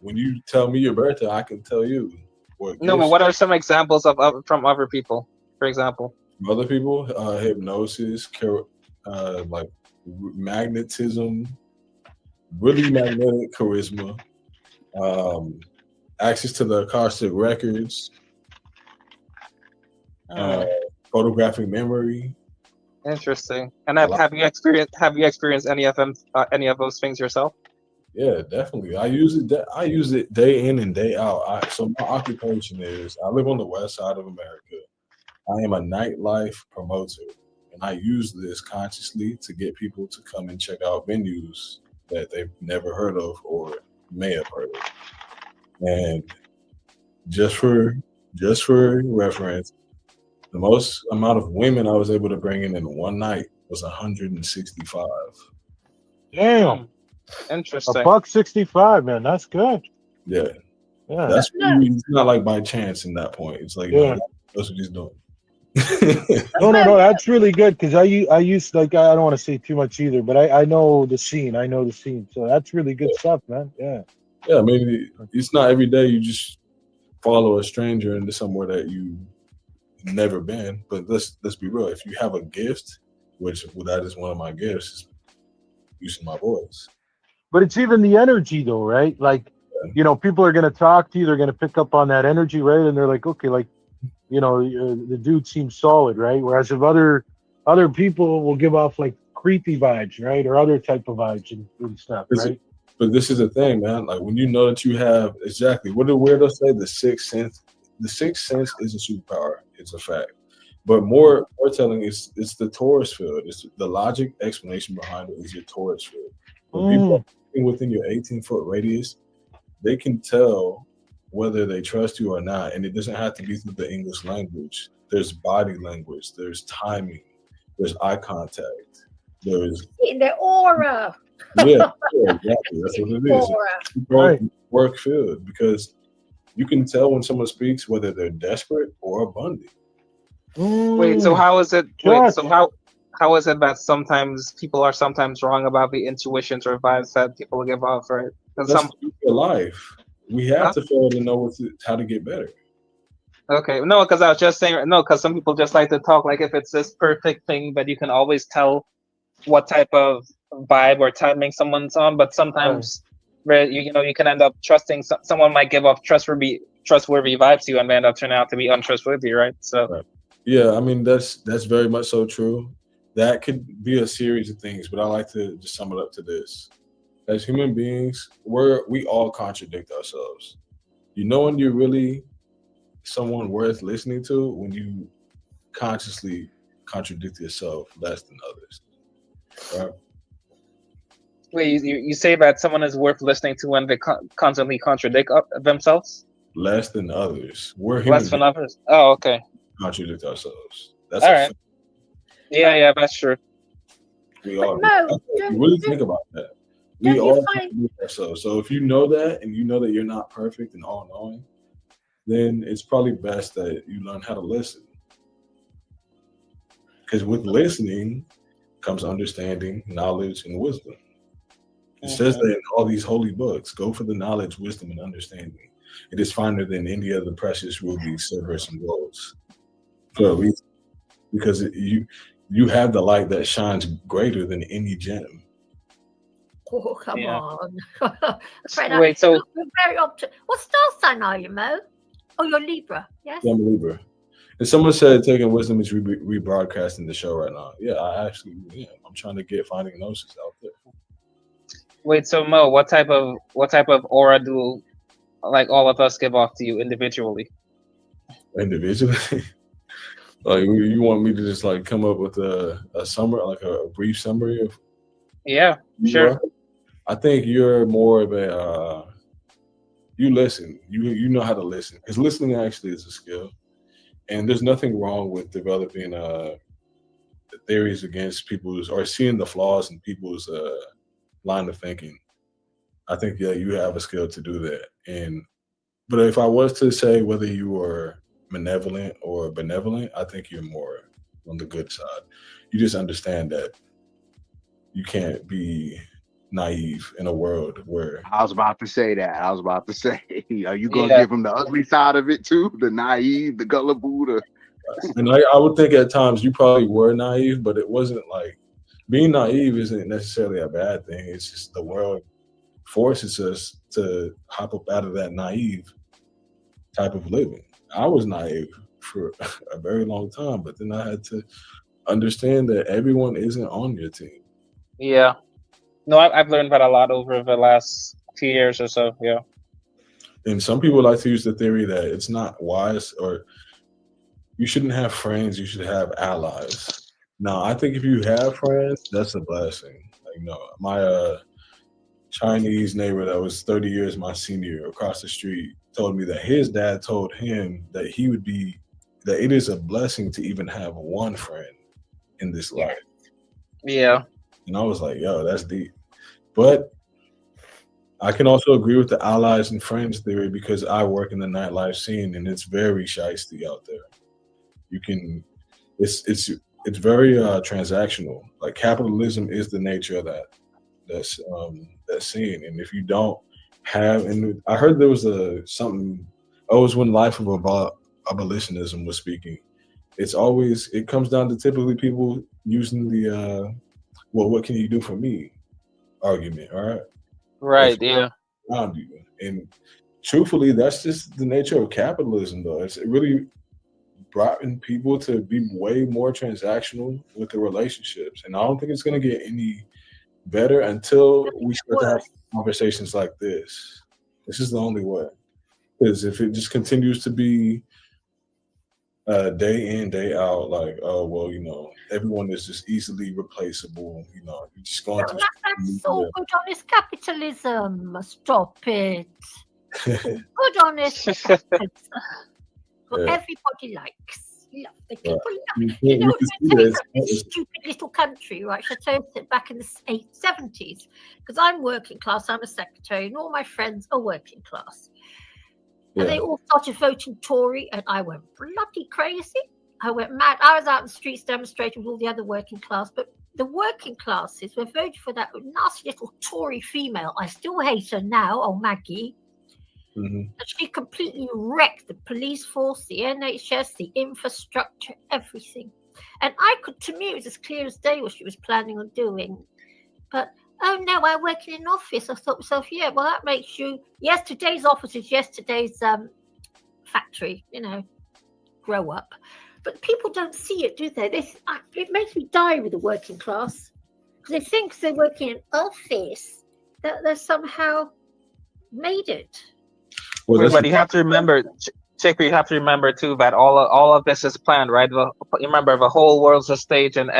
when you tell me your birthday, I can tell you what No, but gifts what are some examples of from other people, for example? from other people. Hypnosis, like magnetism, really magnetic charisma, access to the Akashic records, photographic memory. Interesting. And have you experienced any of them, any of those things yourself? Yeah, definitely. I use it. I use it day in and day out. So my occupation is I live on the west side of America. I am a nightlife promoter, and I use this consciously to get people to come and check out venues that they've never heard of or may have heard of. And just for reference, the most amount of women I was able to bring in one night was 165. Damn. Interesting. $165, man. That's good. Yeah. Yeah. That's it's not like by chance in that point. It's like, Yeah. no, that's what he's doing. No. That's really good because I used like I don't want to say too much either, but I know the scene. So that's really good stuff, man. Yeah. Yeah, maybe it's not every day you just follow a stranger into somewhere that you never been. But let's be real. If you have a gift, which that is one of my gifts, is using my voice. But it's even the energy though, right? Like, people are gonna talk to you, they're gonna pick up on that energy, right? And they're like, okay, like, the dude seems solid, right? Whereas if other people will give off like creepy vibes, right, or other type of vibes and stuff, right? But this is the thing, man. Like when you know that you have exactly what do weirdos say? The sixth sense. The sixth sense is a superpower. It's a fact. But more telling is it's the Taurus field. It's the logic explanation behind it is your Taurus field. When people are within your 18-foot radius, they can tell whether they trust you or not, and it doesn't have to be through the English language. There's body language. There's timing. There's eye contact. There's in their aura. Yeah, exactly. That's what it is. It's work field because you can tell when someone speaks whether they're desperate or abundant. Wait, so how is it? Wait, so how is it that sometimes people are sometimes wrong about the intuitions or vibes that people give off, right? That's your life. We have to fail to know how to get better. Okay, no, because I was just saying because some people just like to talk like if it's this perfect thing, but you can always tell what type of vibe or timing someone's on. But sometimes, where you can end up trusting someone might give off trustworthy vibes to you, and they end up turning out to be untrustworthy, right? So, yeah, I mean that's very much so true. That could be a series of things, but I like to just sum it up to this: as human beings, we all contradict ourselves. When you're really someone worth listening to when you consciously contradict yourself less than others. Right? Wait, you say that someone is worth listening to when they constantly contradict themselves? Less than others. We're less than others. Oh, okay. Contradict ourselves. That's all right. Yeah, that's true. We all really think about that. We all contradict ourselves. So if you know that and you know that you're not perfect and all knowing, then it's probably best that you learn how to listen. Because with listening comes understanding, knowledge, and wisdom. It says that in all these holy books, go for the knowledge, wisdom, and understanding. It is finer than any of the precious rubies, silvers, and golds. For a reason. Because you have the light that shines greater than any gem. Oh, come on. Wait, so you're very what star sign are you, Mo? Oh, you're Libra, yes? Yeah, I'm a Libra. And someone said taking wisdom is rebroadcasting the show right now. Yeah, I actually am. I'm trying to get Finding Gnosis out there. Wait, so Mo, what type of aura do like all of us give off to you individually? Individually? Like you want me to just like come up with a brief summary of? Yeah, sure. I think you're more of a you listen. You know how to listen because listening actually is a skill, and there's nothing wrong with developing theories against people's or seeing the flaws in people's line of thinking. I think you have a skill to do that. But if I was to say whether you were malevolent or benevolent, I think you're more on the good side. You just understand that you can't be naive in a world where I was about to say that. I was about to say, are you gonna give him the ugly side of it too? The naive, the gullible, the and I would think at times you probably were naive, but it wasn't like being naive isn't necessarily a bad thing. It's just the world forces us to hop up out of that naive type of living. I was naive for a very long time, but then I had to understand that everyone isn't on your team. Yeah. No, I've learned that a lot over the last few years or so. Yeah. And some people like to use the theory that it's not wise or you shouldn't have friends, you should have allies. Now, I think if you have friends, that's a blessing. Like, my Chinese neighbor that was 30 years my senior across the street told me that his dad told him that that it is a blessing to even have one friend in this life. Yeah. And I was like, yo, that's deep. But I can also agree with the allies and friends theory because I work in the nightlife scene and it's very shiesty out there. It's very transactional. Like capitalism is the nature of that scene. And if you don't have, and I heard there was it was when Life of Abolitionism was speaking. It comes down to typically people using the well, what can you do for me argument, all right? Right, yeah. Around you. And truthfully, that's just the nature of capitalism, though. It really brought in people to be way more transactional with the relationships. And I don't think it's going to get any better until we start to have conversations like this. This is the only way. Because if it just continues to be day in, day out, like, oh, well, everyone is just easily replaceable. You're just going to. That's all good honest capitalism. Stop it. Good honest capitalism. What everybody likes. The people love. You know, this stupid little country, right? Chateau back in the 70s, because I'm working class, I'm a secretary, and all my friends are working class. And they all started voting Tory, and I went bloody crazy. I went mad. I was out in the streets demonstrating with all the other working class, but the working classes were voting for that nasty little Tory female. I still hate her now, old Maggie. Mm-hmm. And she completely wrecked the police force, the NHS, the infrastructure, everything. And to me, it was as clear as day what she was planning on doing. But oh no, I work in an office. I thought to myself, yeah, well, that makes you, yesterday's office is yesterday's factory, grow up. But people don't see it, do they? It makes me die with the working class. Because they think they work in an office, that they're somehow made it. But you have to remember, Chick, you have to remember too that all of this is planned, right? Remember, the whole world's a stage and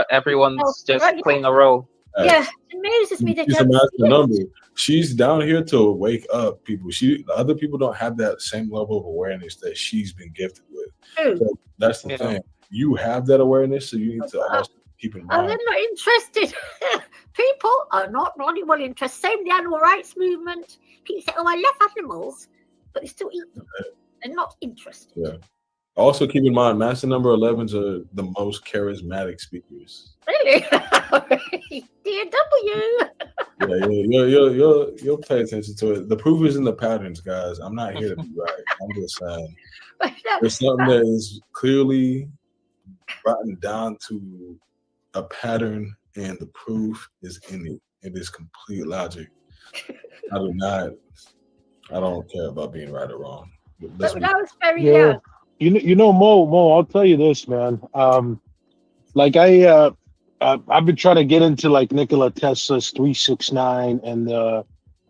everyone's just playing a role. Yeah, it amuses me that she's a master number. She's down here to wake up people. Other people don't have that same level of awareness that she's been gifted with. So that's the thing. You have that awareness, so you need to also keep in mind. Oh, they're not interested. People are not really well interested. Same the animal rights movement. People say, "Oh, I love animals," but they still eat them. They're not interested. Yeah. Also, keep in mind, Master Number 11s are the most charismatic speakers. Really? DW. Yeah, you'll pay attention to it. The proof is in the patterns, guys. I'm not here to be right. I'm just saying. There's something that is clearly brought down to a pattern, and the proof is in it. It is complete logic. I don't care about being right or wrong. But that was very young. Mo, I'll tell you this, man. Like I've been trying to get into like Nikola Tesla's 369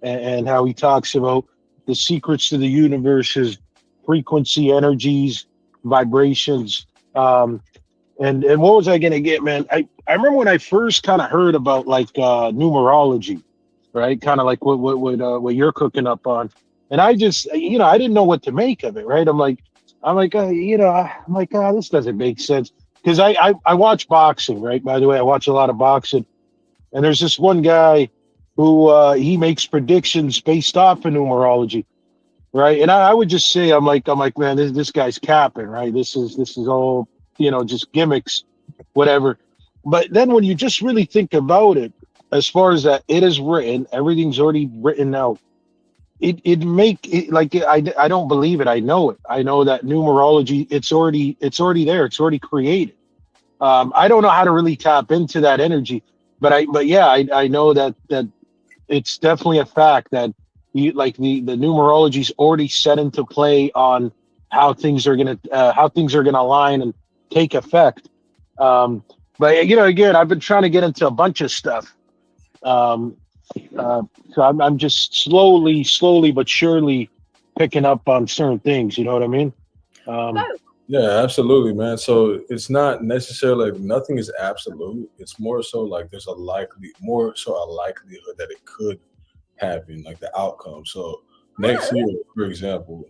and how he talks about the secrets to the universe's frequency, energies, vibrations. And what was I gonna get, man? I remember when I first kind of heard about like numerology, right? Kind of like what you're cooking up on. And I just, I didn't know what to make of it, right? I'm like, this doesn't make sense. Because I watch boxing, right? By the way, I watch a lot of boxing. And there's this one guy who he makes predictions based off of numerology, right? And I would just say, I'm like, man, this guy's capping, right? This is all, just gimmicks, whatever. But then when you just really think about it, as far as that, it is written. Everything's already written out. It make it like I don't believe it. I know it. I know that numerology. It's already there. It's already created. I don't know how to really tap into that energy, but yeah, I know that it's definitely a fact that you like the numerology's already set into play on how things are gonna align and take effect. But again, I've been trying to get into a bunch of stuff. Um, so I'm just slowly but surely picking up on certain things. You know what I mean? Yeah, absolutely, man. So it's not necessarily like nothing is absolute. It's more so like there's a likelihood that it could happen, like the outcome. So next year, for example,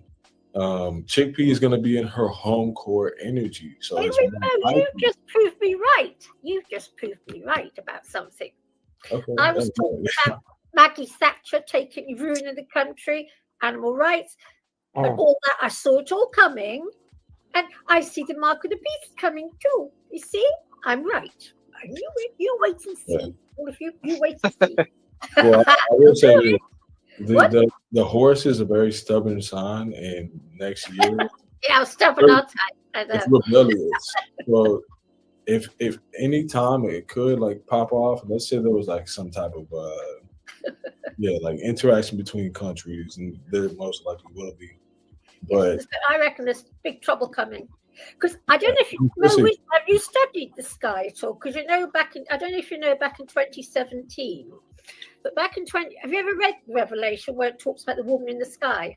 Chickpea is going to be in her home core energy. So it's you've just proved me right. You've just proved me right about something. Okay. I was talking about Maggie Thatcher ruining the country, animal rights, and all that. I saw it all coming, and I see the mark of the beast coming too. You see, I'm right. I knew it. You wait and see. Yeah. All of you, you wait and see. Well, I will say the horse is a very stubborn sign, and next year, yeah, stubborn aren't I? It's rebellious. So if any time it could like pop off, let's say there was like some type of like interaction between countries, and there most likely will be. But I reckon there's big trouble coming. Because I don't know if you know, have you studied the sky at all? Because I don't know if you know back in 2017, but back in have you ever read Revelation where it talks about the woman in the sky?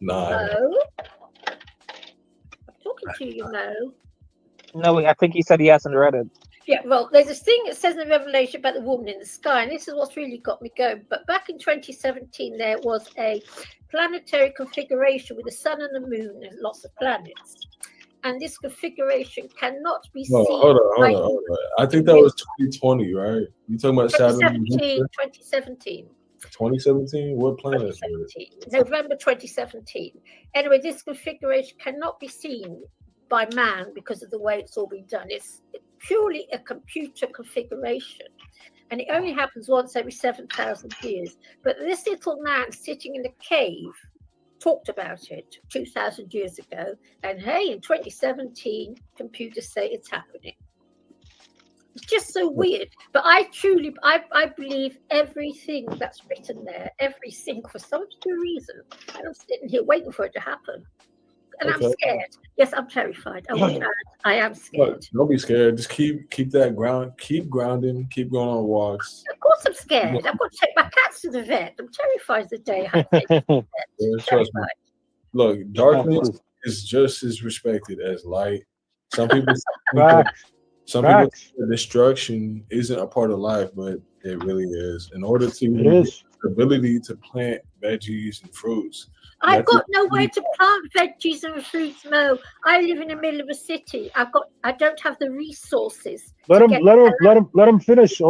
No. I'm talking to you, No, I think he said he hasn't read it. Yeah, well, there's this thing that says in Revelation about the woman in the sky, and this is what's really got me going. But back in 2017, there was a planetary configuration with the sun and the moon and lots of planets. And this configuration cannot be seen. Hold on. I think that was 2020, right? You talking about Saturn? 2017. 2017? What planet? 2017. November 2017. Anyway, this configuration cannot be seen by man because of the way it's all been done. It's purely a computer configuration, and it only happens once every 7,000 years. But this little man sitting in a cave talked about it 2,000 years ago, and hey, in 2017, computers say it's happening. It's just so weird. But I believe everything that's written there, everything for some reason, and I'm sitting here waiting for it to happen. And I'm scared. Yes, I'm terrified. I am scared. Don't be scared. Just keep that ground. Keep grounding. Keep going on walks. Of course, I'm scared. I've got to take my cats to the vet. I'm terrified the day I have to take them to the vet. Trust me. Look, darkness is just as respected as light. Some people think destruction isn't a part of life, but it really is. In order to the ability to plant veggies and fruits. I've got nowhere to plant veggies and fruits, Mo. I live in the middle of a city. I don't have the resources. Let him finish. Let him finish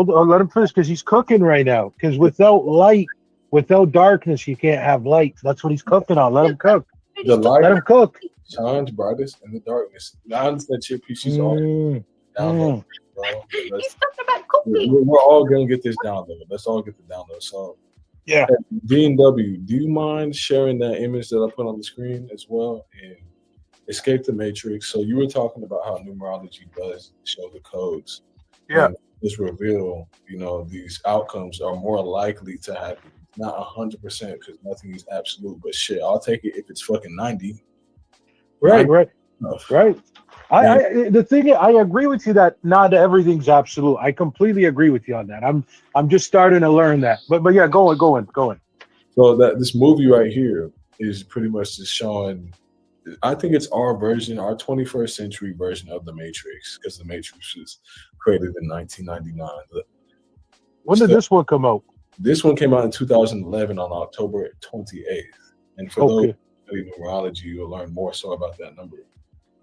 because he's cooking right now. Because without light, without darkness, you can't have light. That's what he's cooking on. Let him cook. The light, let him cook. Shines brightest in the darkness. Now I understand Chickpea. She's all download. He's talking about cooking. We're all gonna get this download. Let's all get the download. So. Yeah. D&W, do you mind sharing that image that I put on the screen as well and escape the matrix? So you were talking about how numerology does show the codes. Yeah. Just reveal, these outcomes are more likely to happen. Not 100% because nothing is absolute, but shit, I'll take it if it's fucking 90. Right. The thing is, I agree with you that not everything's absolute. I completely agree with you on that. I'm just starting to learn that. But yeah, go on. So that this movie right here is pretty much just showing. I think it's our version, our 21st century version of the Matrix, because the Matrix was created in 1999. When did this one come out? This one came out in 2011 on October 28th. And for those who study numerology, you'll learn more so about that number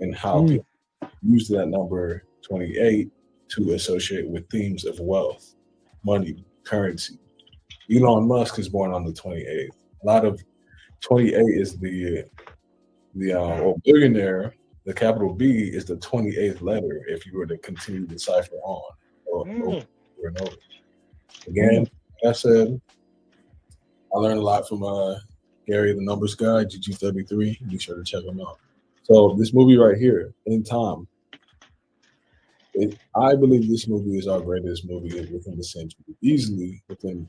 and how people use that number 28 to associate with themes of wealth, money, currency. Elon Musk is born on the 28th. A lot of 28 is the billionaire. The capital B is the 28th letter. If you were to continue to cipher on, or over and over. Again, like I said, I learned a lot from Gary, the numbers guy, GG33. Be sure to check him out. So this movie right here, In Time, I believe this movie is our greatest movie within the century, easily within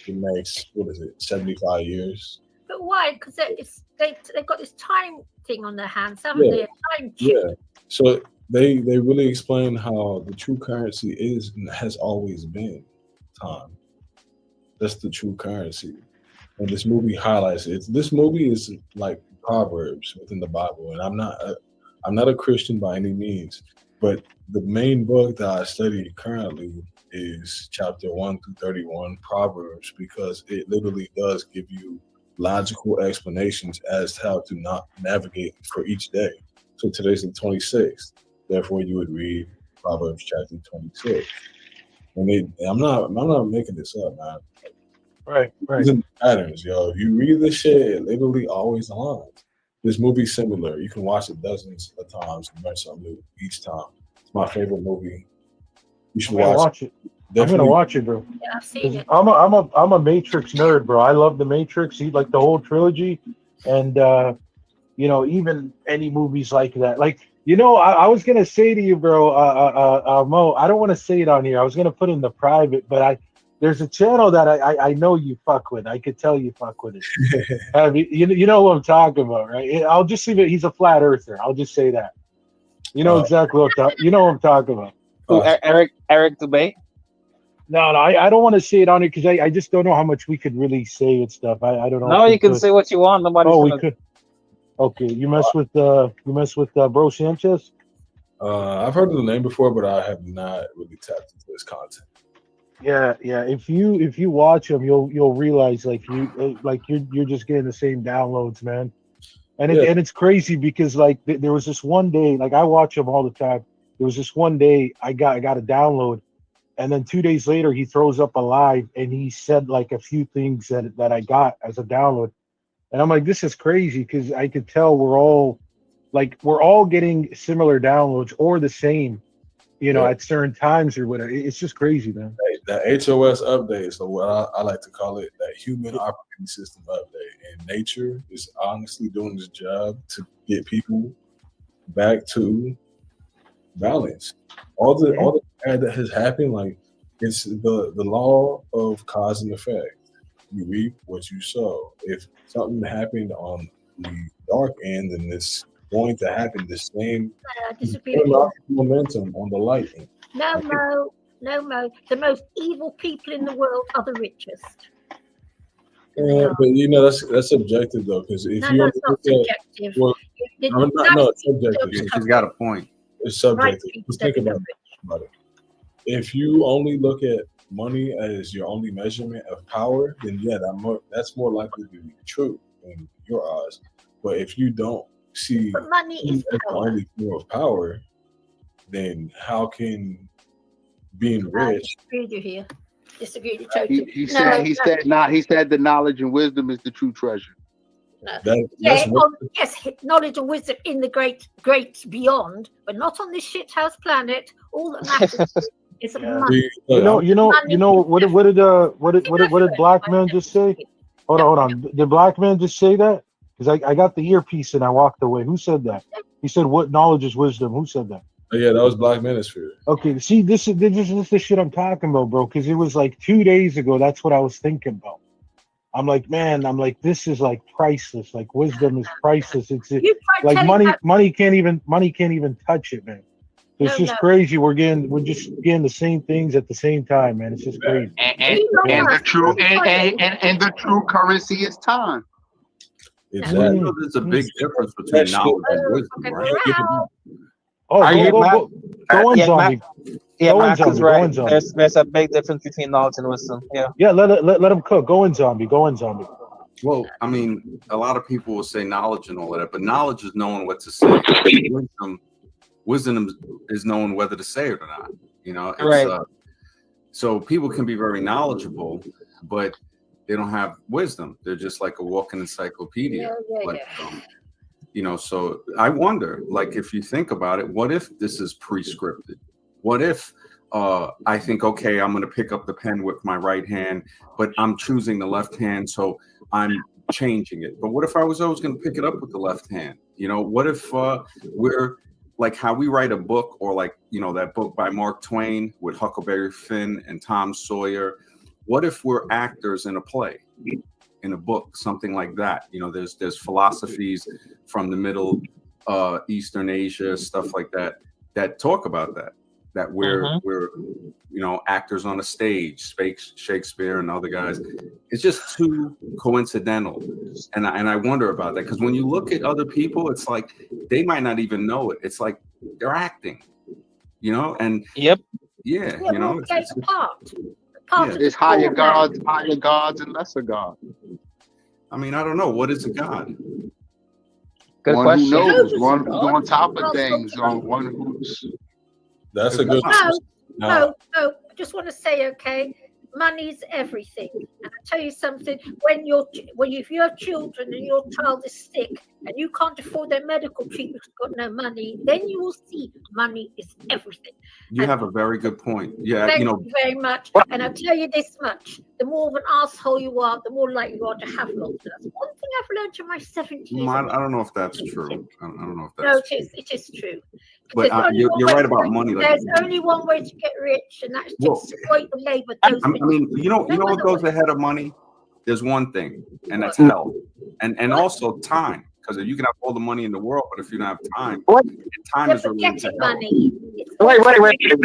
the next, 75 years. But why? Because they've got this time thing on their hands, haven't they? A time chip. Yeah. So they really explain how the true currency is and has always been time. That's the true currency. And this movie highlights it. This movie is like Proverbs within the Bible. And I'm not a Christian by any means, but the main book that I study currently is chapter 1 through 31, Proverbs, because it literally does give you logical explanations as to how to not navigate for each day. So today's the 26th. Therefore, you would read Proverbs chapter 26. And I'm not making this up, man. Right. These are the patterns, yo. If you read this shit, it literally always aligns. This movie's similar. You can watch it dozens of times and learn something new each time. It's my favorite movie. You should watch it. I'm gonna watch it, bro. Yeah, I've seen it. I'm a Matrix nerd, bro. I love the Matrix, like the whole trilogy, and even any movies like that. Like, I was gonna say to you, bro, Mo. I don't want to say it on here. I was gonna put it in the private, but there's a channel that I know you fuck with. I could tell you fuck with it. you know what I'm talking about, right? I'll just leave it. He's a flat earther. I'll just say that. You know exactly what I'm talking about. Eric Dubay. No, I don't want to say it on it because I just don't know how much we could really say and stuff. I don't know. No, you can say what you want. Nobody's we could. Okay, you mess with Bro Sanchez. I've heard of the name before, but I have not really tapped into his content. Yeah. If you watch him, you'll realize you're just getting the same downloads, man. And it's crazy because there was this one day, I watch him all the time. There was this one day I got a download, and then 2 days later he throws up a live and he said a few things that I got as a download, and I'm like, this is crazy because I could tell we're all getting similar downloads or the same, at certain times or whatever. It's just crazy, man. The HOS update, so what I like to call it, that human operating system update, and nature is honestly doing its job to get people back to balance. All the bad that has happened, it's the law of cause and effect. You reap what you sow. If something happened on the dark end, then it's going to happen the same momentum on the light end. No, Mo. The most evil people in the world are the richest. Yeah, but that's subjective though, because if you that's not subjective. It's subjective. She's got a point. It's subjective. Just think about it. If you only look at money as your only measurement of power, then that's more likely to be true in your eyes. But if you don't see money is as the only form of power, then how can being rich? Disagree totally. He said the knowledge and wisdom is the true treasure. No. Yes, knowledge and wisdom in the great beyond, but not on this shithouse planet. All that matters is money. What did Black Man just say? Hold on. Did Black Man just say that? Because I got the earpiece and I walked away. Who said that? He said, "What knowledge is wisdom?" Who said that? Oh, yeah, that was Black Manosphere. Okay, see, this is the shit I'm talking about, bro. Because it was 2 days ago. That's what I was thinking about. I'm like, man. This is priceless. Wisdom is priceless. It's money can't even touch it, man. It's just crazy. We're just getting the same things at the same time, man. It's just crazy. And the true currency is time. Exactly. There's a big difference between knowledge and wisdom, right? Go on, zombie. Yeah, Mac is right. There's a big difference between knowledge and wisdom. Yeah. Yeah, let him cook. Go on, zombie. Well, I mean, a lot of people will say knowledge and all of that, but knowledge is knowing what to say. Wisdom is knowing whether to say it or not. It's, right. So people can be very knowledgeable, but they don't have wisdom. They're just like a walking encyclopedia. So I wonder, if you think about it, what if this is pre-scripted? What if I think, okay, I'm going to pick up the pen with my right hand, but I'm choosing the left hand, so I'm changing it. But what if I was always going to pick it up with the left hand? You know, what if we're like how we write a book, or like, you know, that book by Mark Twain with Huckleberry Finn and Tom Sawyer? What if we're actors in a play, in a book, something like that? You know, there's philosophies from the Middle Eastern Asia, stuff like that, that talk about that we're you know, actors on a stage, Shakespeare and other guys. It's just too coincidental, and I wonder about that, because when you look at other people, it's like they might not even know it. It's like they're acting, you know. And yep, yeah, you know, it's part. There's higher gods and lesser gods. I mean, I don't know, what is a god? Good one question. who knows, one who's on top of things, one who's. That's a good. No. I just want to say, okay, money's everything. And I tell you something: if you have children and your child is sick and you can't afford their medical treatment, got no money, then you will see money is everything. You have a very good point. Yeah, Thank you know, you very much. And I'll tell you this much: the more of an asshole you are, the more likely you are to have lots. That's one thing I've learned in my 70s. I don't know if that's true. I don't know if that's. No, it is true. But you're right about money. Like, there's only one way to get rich, and that's to exploit the labor. I mean, you know what goes ahead of money? There's one thing, and that's health, and also time. Because you can have all the money in the world, but if you don't have time, time is related to money. Wait. But you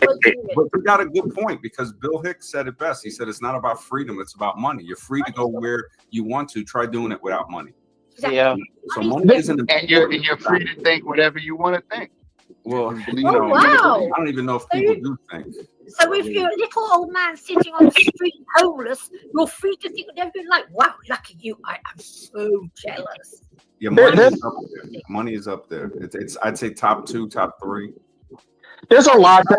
got a good point, because Bill Hicks said it best. He said it's not about freedom; it's about money. You're free to go where you want to. Try doing it without money. Yeah. So money isn't. And you're free to think whatever you want to think. Well, wow. I don't even know if people do think. So if you're a little old man sitting on the street homeless, you're free to think whatever you like. Wow, lucky you! I am so jealous. Yeah, money is up there. Money is up there. It's I'd say top 2, top 3. There's a lot to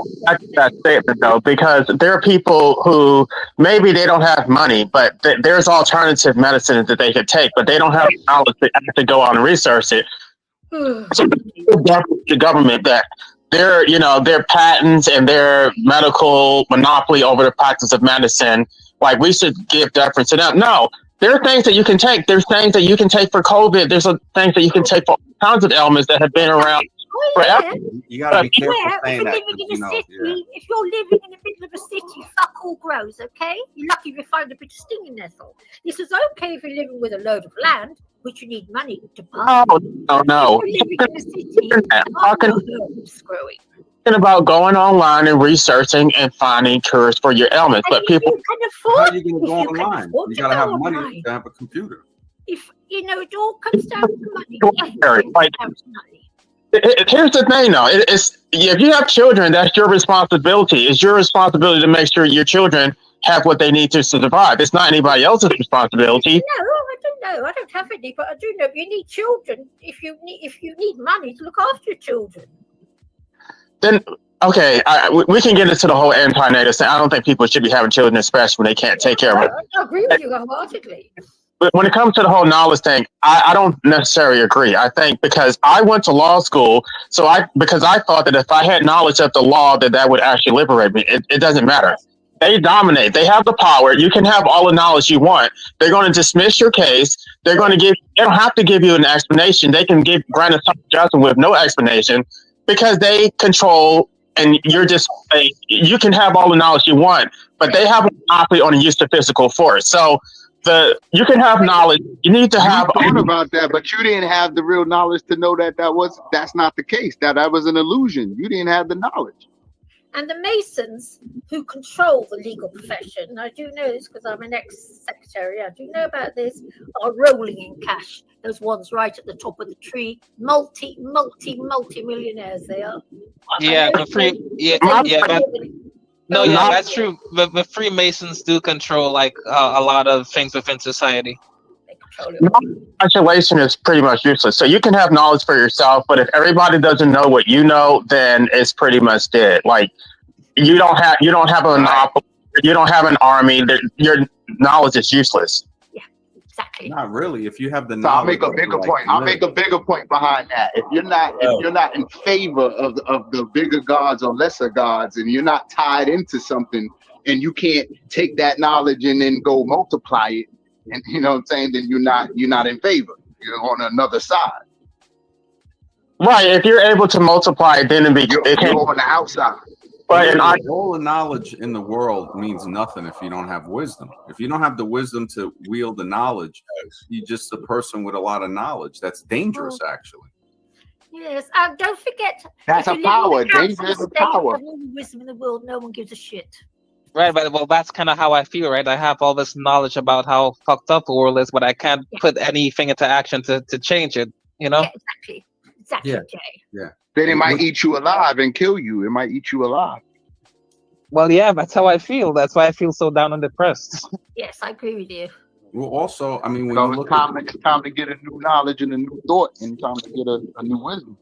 that statement, though, because there are people who maybe they don't have money, but there's alternative medicines that they could take, but they don't have the knowledge to go out and research it. So the government that their patents and their medical monopoly over the practice of medicine, like, we should give deference to them. No, there are things that you can take. There's things that you can take for COVID. There's things that you can take for all kinds of ailments that have been around forever. You gotta be careful saying that. If you're living in the middle of a city, fuck all grows, okay? You're lucky if you find a bit of sting in there. This is okay if you're living with a load of land, which you need money to buy. Oh, no. If you're living in a city, screwy. About going online and researching and finding cures for your ailments, but people how are you going to go online? You got to have money to have a computer. If it all comes down to money. Here's the thing, though. It's if you have children, that's your responsibility. It's your responsibility to make sure your children have what they need to survive. It's not anybody else's responsibility. No, I don't know. I don't have any, but I do know you need children. If you need money to look after your children. Then, okay, we can get into the whole anti-natal thing. I don't think people should be having children, especially when they can't take care of it. I agree with you wholeheartedly. But when it comes to the whole knowledge thing, I don't necessarily agree. I think because I went to law school, because I thought that if I had knowledge of the law, that would actually liberate me. It doesn't matter. They dominate. They have the power. You can have all the knowledge you want. They're going to dismiss your case. They don't have to give you an explanation. They can grant a judgment with no explanation, because they control, and you're just you can have all the knowledge you want, but they have a monopoly on the use of physical force. So you can have knowledge. You need to have. You thought about that, but you didn't have the real knowledge to know that's not the case. That was an illusion. You didn't have the knowledge. And the Masons who control the legal profession, I do know this because I'm an ex-secretary, I do know about this, are rolling in cash. Those ones right at the top of the tree, multi-millionaires they are. Yeah, that's true. The Freemasons do control a lot of things within society. Speculation is pretty much useless. So you can have knowledge for yourself, but if everybody doesn't know what you know, then it's pretty much dead. Like you don't have a monopoly, you don't have an army. Your knowledge is useless. Yeah, exactly. Exactly. Not really. If you have the So I'll knowledge, make a bigger point. I'll make a bigger point behind that. If you're not in favor of the bigger gods or lesser gods, and you're not tied into something, and you can't take that knowledge and then go multiply it, and you know what I'm saying, then you're not in favor. You're on another side. Right. If you're able to multiply, then You're on the outside. But all the knowledge in the world means nothing if you don't have wisdom. If you don't have the wisdom to wield the knowledge, you're just a person with a lot of knowledge. That's dangerous, actually. Yes, don't forget. That's a power. Danger is a power. All the wisdom in the world, no one gives a shit. Right, but well, that's kind of how I feel, right? I have all this knowledge about how fucked up the world is, but I can't put anything into action to change it. You know? Yeah, exactly. Exactly. Yeah. Jay. Yeah. Then it might eat you alive and kill you. It might eat you alive. Well, yeah, that's how I feel. That's why I feel so down and depressed. Yes, I agree with you. Well, also, I mean, when So you it's look time to get a new knowledge and a new thought, and time to get a new wisdom.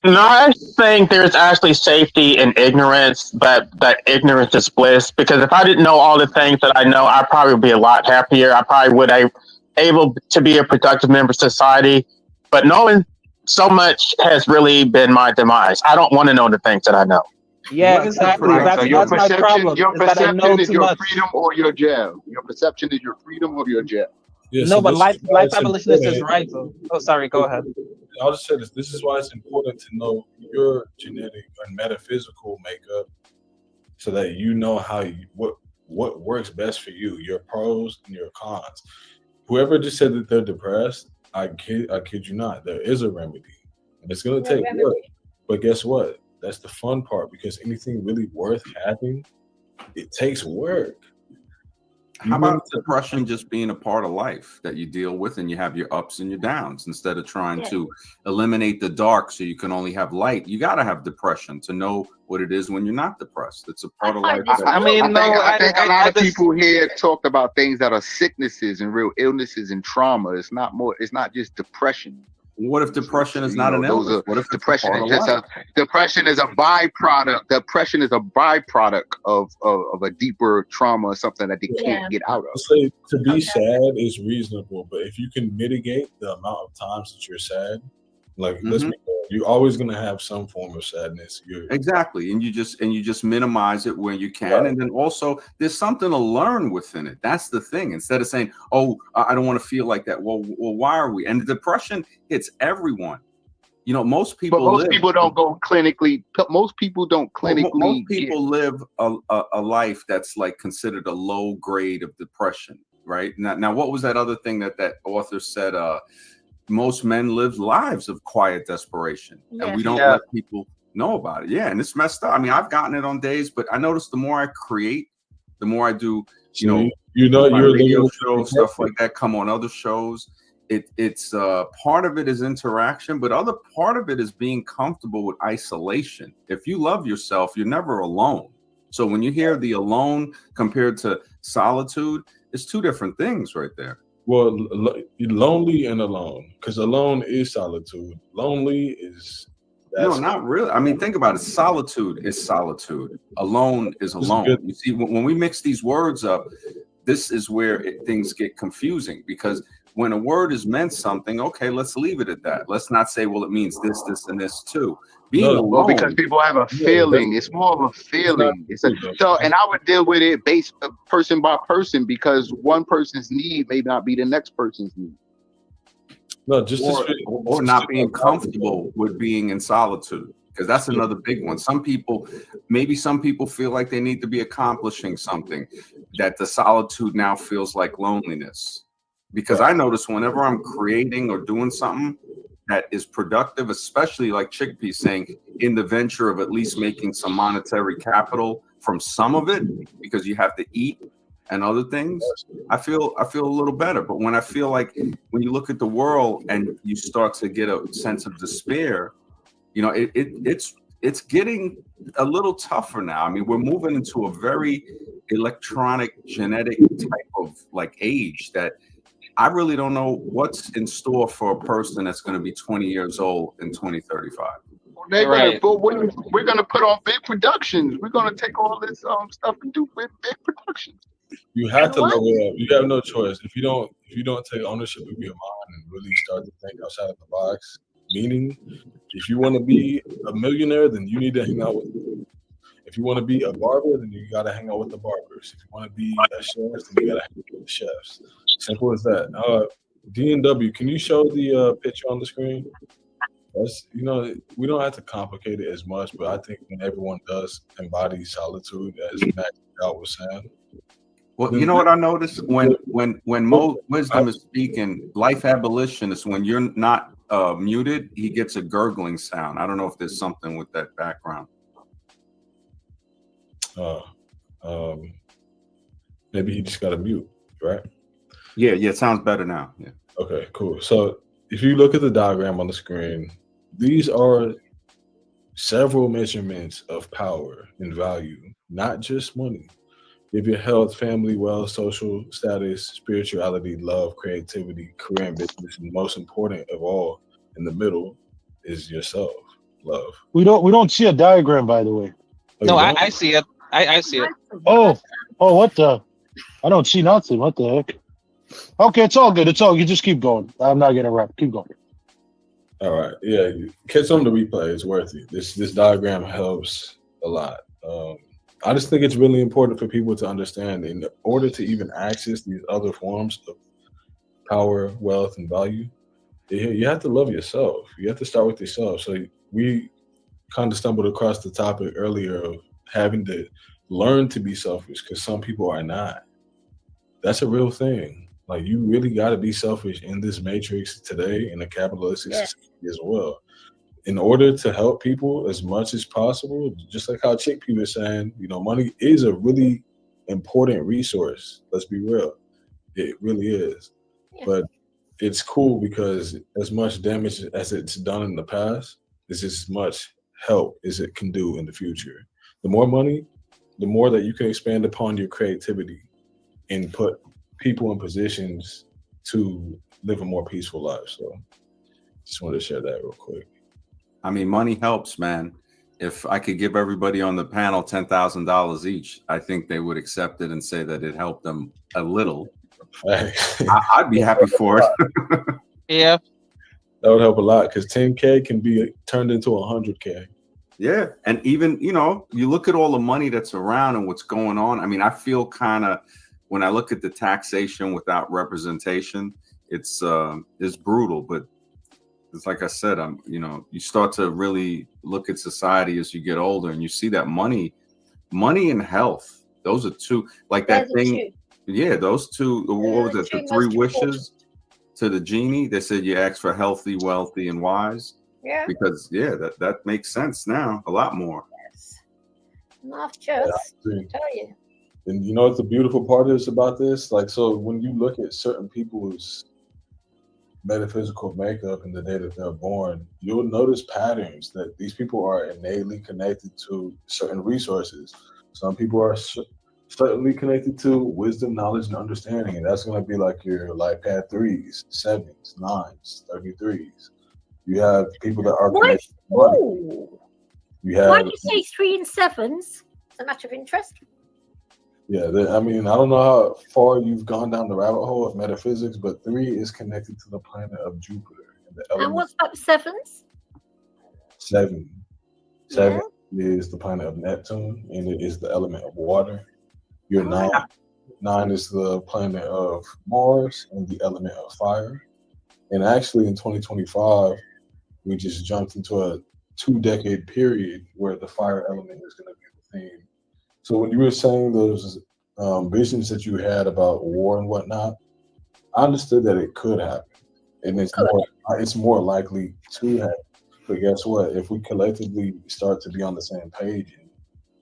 No, I think there's actually safety in ignorance, but that ignorance is bliss. Because if I didn't know all the things that I know, I'd probably be a lot happier. I probably would be able to be a productive member of society. But knowing so much has really been my demise. I don't want to know the things that I know. Yeah, exactly. So your That's my perception, problem. your is that I know perception is too your much. freedom or your jail. Your perception is your freedom or your jail. Yeah, No, so but this life is why it's abolitionist is important. right. Though. Oh, sorry. Go ahead. I'll just say this. This is why it's important to know your genetic and metaphysical makeup, so that you know what works best for you, your pros and your cons. Whoever just said that they're depressed, I kid you not, there is a remedy, and it's gonna take work. But guess what? That's the fun part, because anything really worth having, it takes work. How about depression just being a part of life that you deal with, and you have your ups and your downs instead of trying to eliminate the dark so you can only have light? You got to have depression to know what it is when you're not depressed. It's a part of life. I think a lot of people here talked about things that are sicknesses and real illnesses and trauma. It's not just depression. What if depression is not an illness? What if depression is just depression is a byproduct? Depression is a byproduct of a deeper trauma or something that they can't get out of. Say to be sad is reasonable, but if you can mitigate the amount of times that you're sad, like let's be clear, you're always going to have some form of sadness. Exactly, and you just minimize it where you can, and then also there's something to learn within it. That's the thing. Instead of saying, "Oh, I don't want to feel like that." Well, why are we? And the depression hits everyone. You know, most people. But most people don't go clinically. Most people don't clinically. Most people live a life that's like considered a low grade of depression, right? Now, what was that other thing that author said? Most men live lives of quiet desperation, and we don't let people know about it. Yeah, and it's messed up. I mean, I've gotten it on days, but I notice the more I create, the more I do, my radio show, stuff like that, come on other shows. It's part of it is interaction, but other part of it is being comfortable with isolation. If you love yourself, you're never alone. So when you hear the alone compared to solitude, it's two different things right there. Well, lonely and alone, because alone is solitude. Lonely is no, not really. I mean, think about it. Solitude is solitude. Alone is alone. You see, when we mix these words up, this is where things get confusing, because when a word is meant something, okay, let's leave it at that. Let's not say, well, it means this, this, and this too. Being alone, because people have a feeling. It's more of a feeling. And I would deal with it based person by person, because one person's need may not be the next person's need. No, just or not being comfortable with being in solitude, because that's another big one. Some people feel like they need to be accomplishing something, that the solitude now feels like loneliness. Because I notice whenever I'm creating or doing something that is productive, especially like Chickpea saying, in the venture of at least making some monetary capital from some of it, because you have to eat and other things, I feel a little better. But when I feel like, when you look at the world and you start to get a sense of despair, you know, it's getting a little tougher now. I mean, we're moving into a very electronic, genetic type of like age that I really don't know what's in store for a person that's going to be 20 years old in 2035. They're Right. we're gonna put on big productions. We're gonna take all this stuff and do big productions. You have to level up. You have no choice. If you don't take ownership of your mind and really start to think outside of the box, meaning if you want to be a millionaire, then you need to hang out with. If you want to be a barber, then you got to hang out with the barbers. If you want to be a chef, then you got to hang out with the chefs. Simple as that. D&W, can you show the picture on the screen? That's, we don't have to complicate it as much, but I think when everyone does embody solitude, as Max Out was saying. Well, you know what I noticed when Mo Wisdom is speaking, life abolitionist, when you're not muted, he gets a gurgling sound. I don't know if there's something with that background. Maybe he just got a mute, right? Yeah, it sounds better now. Yeah. Okay, cool. So if you look at the diagram on the screen, these are several measurements of power and value, not just money. You have your health, family, wealth, social status, spirituality, love, creativity, career, and business, and most important of all, in the middle, is yourself, love. We don't see a diagram, by the way. No, I see it. I see it. Oh, what the? I don't see nothing. What the heck? Okay, it's all good. It's all. You just keep going. I'm not gonna rap. Keep going. All right. Yeah, catch on the replay. It's worth it. This diagram helps a lot. I just think it's really important for people to understand in order to even access these other forms of power, wealth, and value, you have to love yourself. You have to start with yourself. So we kind of stumbled across the topic earlier of having to learn to be selfish because some people are not. That's a real thing. Like, you really got to be selfish in this matrix today in a capitalistic society as well. In order to help people as much as possible, just like how Chickpea was saying, money is a really important resource. Let's be real. It really is. Yeah. But it's cool because as much damage as it's done in the past is as much help as it can do in the future. The more money, the more that you can expand upon your creativity and put people in positions to live a more peaceful life. So just wanted to share that real quick. I mean, money helps, man. If I could give everybody on the panel $10,000 each, I think they would accept it and say that it helped them a little. I'd be happy for it. Yeah. That would help a lot because 10K can be turned into 100K. Yeah. And even, you look at all the money that's around and what's going on. I mean, I feel kind of, when I look at the taxation without representation, it's brutal. But it's like I said, you start to really look at society as you get older and you see that money and health, those are two, like that thing. Yeah, those two, what was it? The three wishes to the genie. They said you ask for healthy, wealthy, and wise. Yeah. Because that makes sense now, a lot more. Yes. Not just, I tell you. And you know what the beautiful part is about this? Like, so when you look at certain people's metaphysical makeup in the day that they're born, you'll notice patterns that these people are innately connected to certain resources. Some people are certainly connected to wisdom, knowledge, and understanding, and that's going to be like your life path 3s, 7s, 9s, 33s. You have people that are connected to money. Why do you say 3 and 7s? Is a matter of interest? Yeah, I mean, I don't know how far you've gone down the rabbit hole of metaphysics, but 3 is connected to the planet of Jupiter. And what's about the 7s? 7 is the planet of Neptune, and it is the element of water. Your 9 is the planet of Mars and the element of fire. And actually, in 2025, we just jumped into a 2-decade period where the fire element is going to be the theme. So when you were saying those visions that you had about war and whatnot, I understood that it could happen, and it's more likely to happen. But guess what? If we collectively start to be on the same page and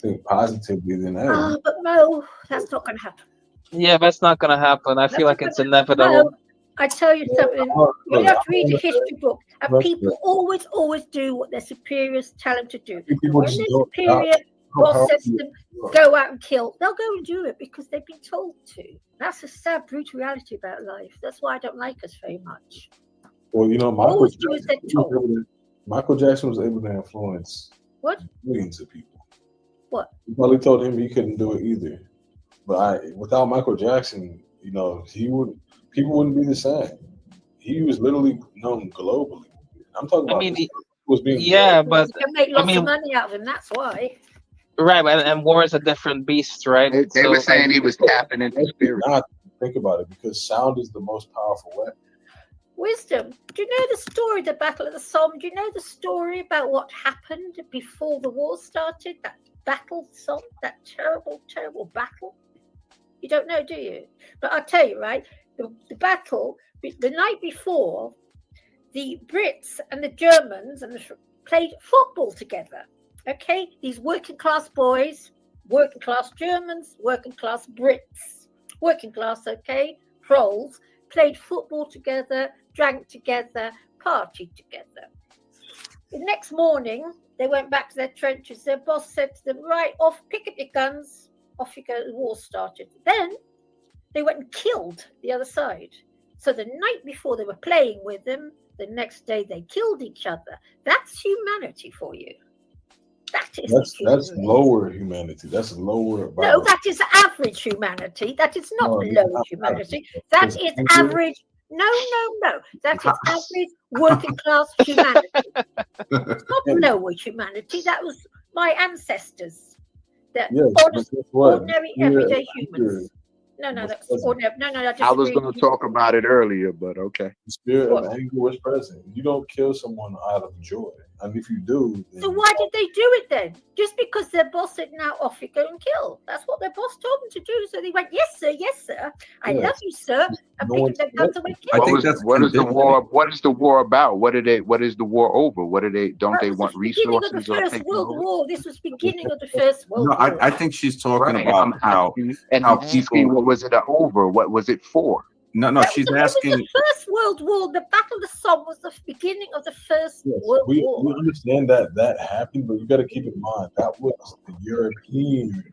think positively, then but no, that's not going to happen. Yeah, that's not going to happen. I feel like it's inevitable. I tell you something. You have to read the history book, and people always do what their superiors tell them to do. When their superior boss says to them, go out and kill, they'll go and do it because they've been told to. That's a sad, brutal reality about life. That's why I don't like us very much. Well, my Michael Jackson was able to influence What? millions of people. What? You probably told him he couldn't do it either. But without Michael Jackson, people wouldn't be the same. He was literally known globally. I'm talking about this was being yeah, but You can make lots of money out of him. That's why. right, and war is a different beast, right? They were saying he was tapping into spirit. Not think about it, because sound is the most powerful weapon. Wisdom. Do you know the story, the Battle of the Somme? Do you know the story about what happened before the war started? That battle, Somme, that terrible, terrible battle. You don't know, do you? But I'll tell you, right? The battle, the night before, the Brits and the Germans played football together. Okay, these working class boys, working class Germans, working class Brits, working class, okay, trolls, played football together, drank together, partied together. The next morning, they went back to their trenches. Their boss said to them, right, off, pick up your guns, off you go. The war started. Then they went and killed the other side. So the night before they were playing with them, the next day they killed each other. That's humanity for you. That's lower humanity. That's lower. No, that is average humanity. That is not low humanity. That is average. No. That is average working class humanity. It's not lower humanity. That was my ancestors. That ordinary everyday humans. No, that's ordinary. No, I was going to talk about it earlier, but okay. The spirit of anger was present. You don't kill someone out of joy. And if you do, so why did they do it then? Just because their boss said, now off you go and kill. That's what their boss told them to do. So they went, yes, sir. I love you, sir. And picked up their guns and went kill. What is the war? What is the war about? What is the war over? What do they? Don't they want resources? Beginning of the First World War. This was beginning of the First World War. I think she's talking about how people. What was it over? What was it for? No, she's asking. The First World War, the Battle of the Somme was the beginning of the First World War. We understand that happened, but you got to keep in mind that was the European.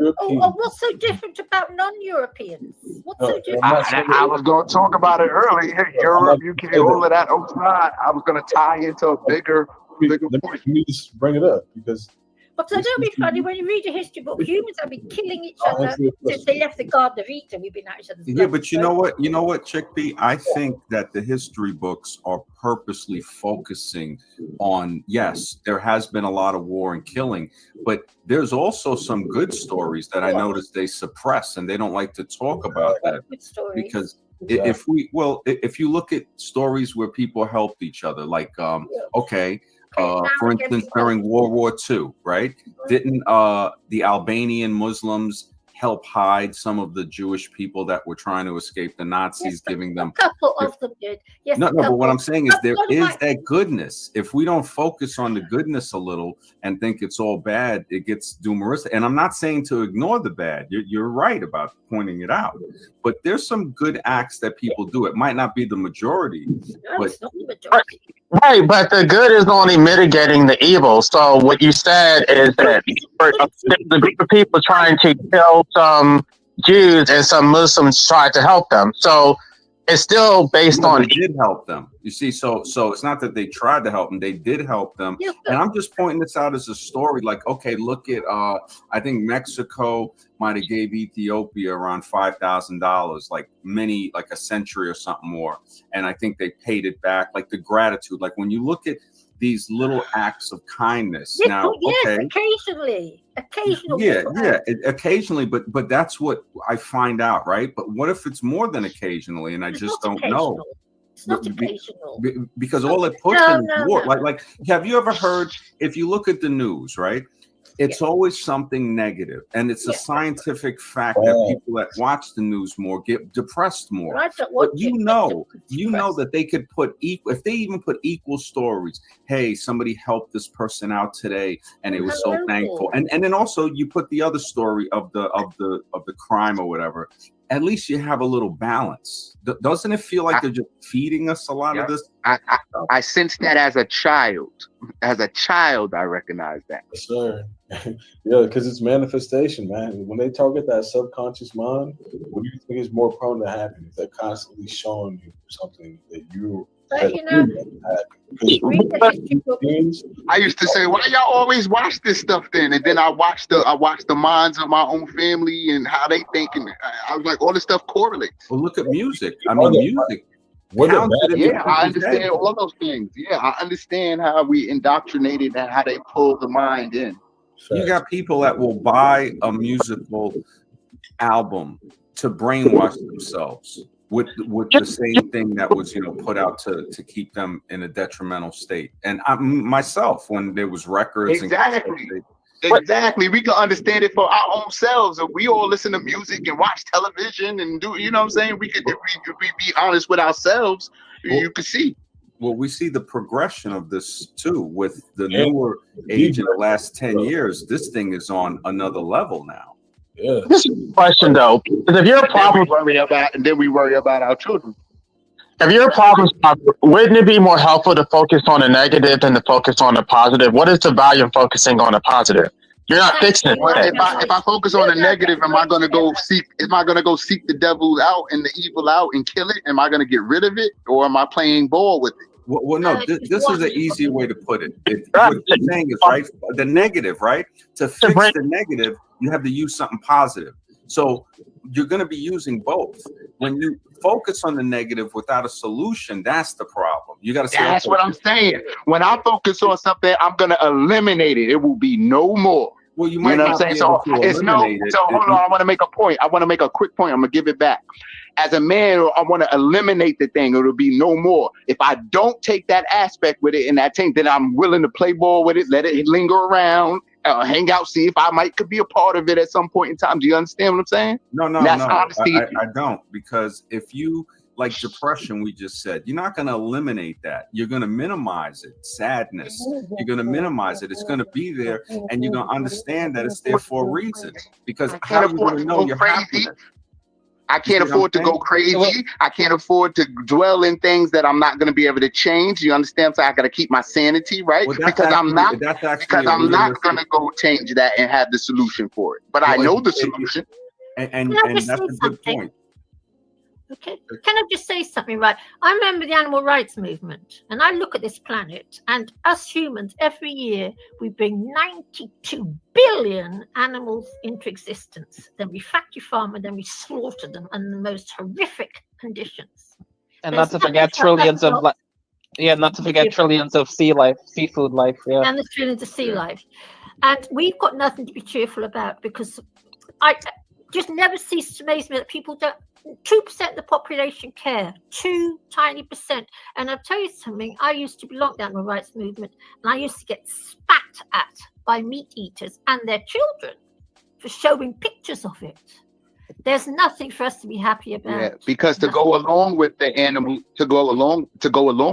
Oh, what's so different about non-Europeans? What's so different? I was going to talk about it earlier. Europe, UK, all of that outside. I was going to tie into a bigger point. Let me just bring it up because. But don't be funny, when you read a history book, humans have been killing each other since they left the Garden of Eden. We've been at each other's Yeah, but you know what, Chickpea? I think that the history books are purposely focusing on, yes, there has been a lot of war and killing, but there's also some good stories that I noticed they suppress, and they don't like to talk about that. Because if you look at stories where people helped each other, like, for instance, during World War II, right? Didn't the Albanian Muslims help hide some of the Jewish people that were trying to escape the Nazis, giving them? A couple of them did. Yes, no, but what I'm saying is there is that goodness. If we don't focus on the goodness a little and think it's all bad, it gets doomeristic. And I'm not saying to ignore the bad. You're right about pointing it out. But there's some good acts that people do. It might not be the majority, but it's not the majority. Right, but the good is only mitigating the evil. So what you said is that the group of people trying to kill some Jews and some Muslims tried to help them. So it's still based on. They did help them. You see, so it's not that they tried to help them; they did help them. Yeah, and I'm just pointing this out as a story. Like, okay, look at I think Mexico might have gave Ethiopia around $5,000, like a century or something more, and I think they paid it back. Like the gratitude, like when you look at these little acts of kindness. Occasionally. Occasionally, but that's what I find out, right? But what if it's more than occasionally, and I just don't know? It's not occasional. Because all it puts in is war. Like, have you ever heard? If you look at the news, right? It's always something negative, and it's a scientific fact that people that watch the news more get depressed more. But you know that they could put if they even put equal stories. Hey, somebody helped this person out today, and it was so thankful. And then also you put the other story of the crime or whatever. At least you have a little balance. Doesn't it feel like they're just feeding us a lot of this? I sense that as a child. As a child, I recognize that. Yes, sir. Yeah, because it's manifestation, man. When they target that subconscious mind, what do you think is more prone to happen? If they're constantly showing you something that you But you know, read the history books. I used to say, why y'all always watch this stuff then? And then I watched the minds of my own family and how they think, and I was like, all this stuff correlates. Well, look at music. I mean, music. Yeah, I understand all those things. Yeah, I understand how we indoctrinated and how they pull the mind in. You got people that will buy a musical album to brainwash themselves with the same thing that was, put out to keep them in a detrimental state. And I myself, when there was records, Exactly. We can understand it for our own selves. If we all listen to music and watch television and do, you know what I'm saying? We could, if we be honest with ourselves, you can see. Well, we see the progression of this too with the newer age in the last 10 years. This thing is on another level now. Yeah. This is a question though, because if you're a problem, then we worry about our children. If you're a problem solver, wouldn't it be more helpful to focus on the negative than to focus on the positive? What is the value of focusing on the positive? You're not fixing it. If I focus on the negative, am I going to go seek the devil out and the evil out and kill it? Am I going to get rid of it, or am I playing ball with it? Well, no, this is an easier way to put it. What you're saying is right. The negative, right? To fix the negative, you have to use something positive. So you're going to be using both. When you focus on the negative without a solution, that's the problem. You got to say, that's what I'm saying. When I focus on something, I'm going to eliminate it. It will be no more. Well, you might not be able to eliminate it. So hold on, I want to make a point. I want to make a quick point. I'm going to give it back. As a man, I want to eliminate the thing. It'll be no more. If I don't take that aspect with it and that thing, then I'm willing to play ball with it, let it linger around, hang out, see if I could be a part of it at some point in time. Do you understand what I'm saying? No. Honesty. I don't, because if you, like depression, we just said, you're not going to eliminate that. You're going to minimize it. Sadness, you're going to minimize it. It's going to be there, and you're going to understand that it's there for a reason. Because how are you going to know you're happy? I can't afford to go crazy. I can't afford to dwell in things that I'm not going to be able to change. You understand? So I got to keep my sanity, right? Because I'm not going to go change that and have the solution for it. But I know the solution. And that's a good point. Okay. Can I just say something, right? I remember the animal rights movement, and I look at this planet, and us humans, every year, we bring 92 billion animals into existence. Then we factory farm, and then we slaughter them under the most horrific conditions. And not to forget trillions of trillions of sea life, seafood life. Yeah. And the trillions of sea life. And we've got nothing to be cheerful about, because I just never cease to amaze me that people don't. 2% of the population care, 2 tiny percent. And I'll tell you something, I used to belong to the animal rights movement, and I used to get spat at by meat eaters and their children for showing pictures of it. There's nothing for us to be happy about. Yeah, because to go along with the animal, to go along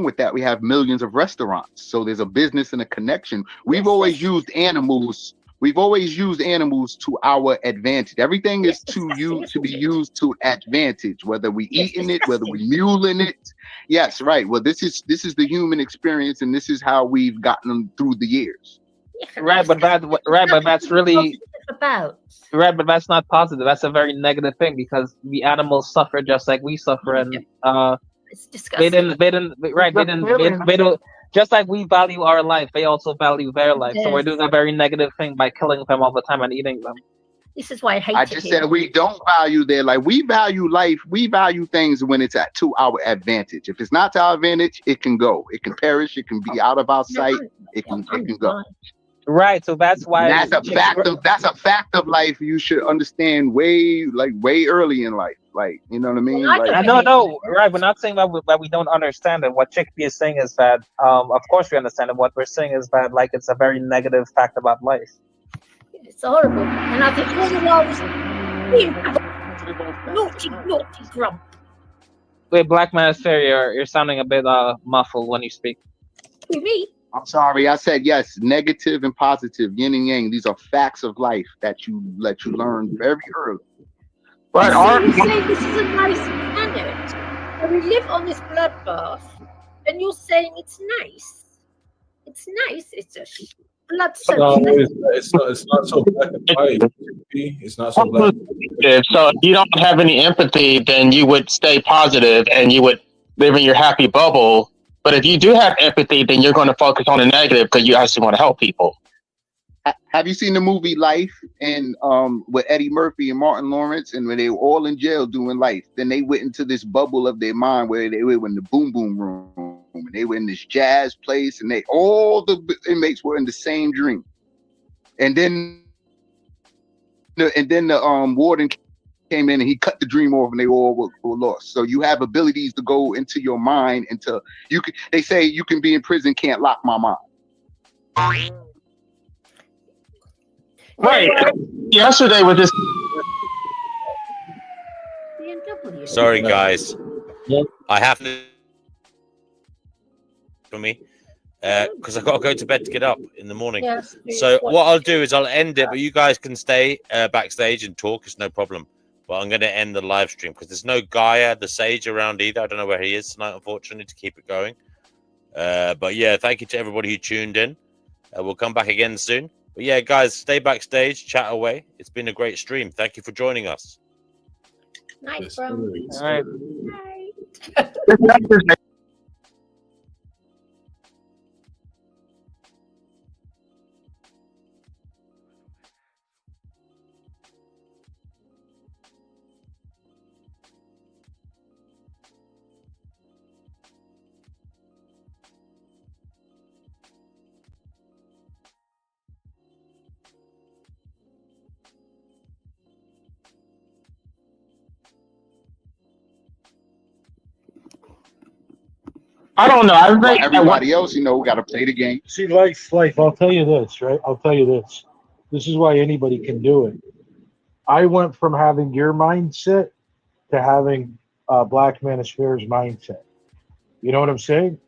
with that, we have millions of restaurants. So there's a business and a connection. We've always used animals. We've always used animals to our advantage. Everything is to be used to advantage, whether we eating it, whether we muling it. Yes, right. Well, this is the human experience, and this is how we've gotten them through the years. Right, but that's really about. Right, but that's not positive. That's a very negative thing, because the animals suffer just like we suffer, and it's disgusting. They don't. Just like we value our life, they also value their life. Yes. So we're doing a very negative thing by killing them all the time and eating them. This is why I hate I just said we don't value their life. We value life. We value things when it's to our advantage. If it's not to our advantage, it can go. It can perish. It can be out of our sight. It can go. Right. So that's why that's a fact of life. You should understand way early in life. Like, you know what I mean? No, right. We're not saying that we don't understand it. What Chickpea is saying is that, of course we understand it. What we're saying is that, like, it's a very negative fact about life. It's horrible. And I think all the naughty grump. Wait, Black Man is fair. You're sounding a bit muffled when you speak. Who, me? I'm sorry. I said yes. Negative and positive, yin and yang. These are facts of life that you learn very early. But you say this is a nice planet, and we live on this bloodbath, and you're saying it's nice. It's nice. It's a blood. It's not so black and white. It's not so black. So if you don't have any empathy, then you would stay positive and you would live in your happy bubble But if you do have empathy, then you're going to focus on the negative because you actually want to help people. Have you seen the movie Life and with Eddie Murphy and Martin Lawrence, and when they were all in jail doing life, then they went into this bubble of their mind where they were in the boom boom room and they were in this jazz place and all the inmates were in the same dream. And then the warden came in and he cut the dream off and they all were lost. So you have abilities to go into your mind they say you can be in prison, can't lock my mind. Right. Yesterday was just. Sorry, guys. I have to for me because I've got to go to bed to get up in the morning. Yes, so what I'll do is I'll end it, but you guys can stay backstage and talk. It's no problem. But I'm going to end the live stream because there's no Gaia, the Sage, around either. I don't know where he is tonight, unfortunately, to keep it going. But yeah, thank you to everybody who tuned in. We'll come back again soon. But yeah, guys, stay backstage, chat away. It's been a great stream. Thank you for joining us. Night, bro. All right. I don't know. I think everybody else, we got to play the game. See, life. I'll tell you this, right? I'll tell you this. This is why anybody can do it. I went from having your mindset to having Black Manosphere's mindset. You know what I'm saying?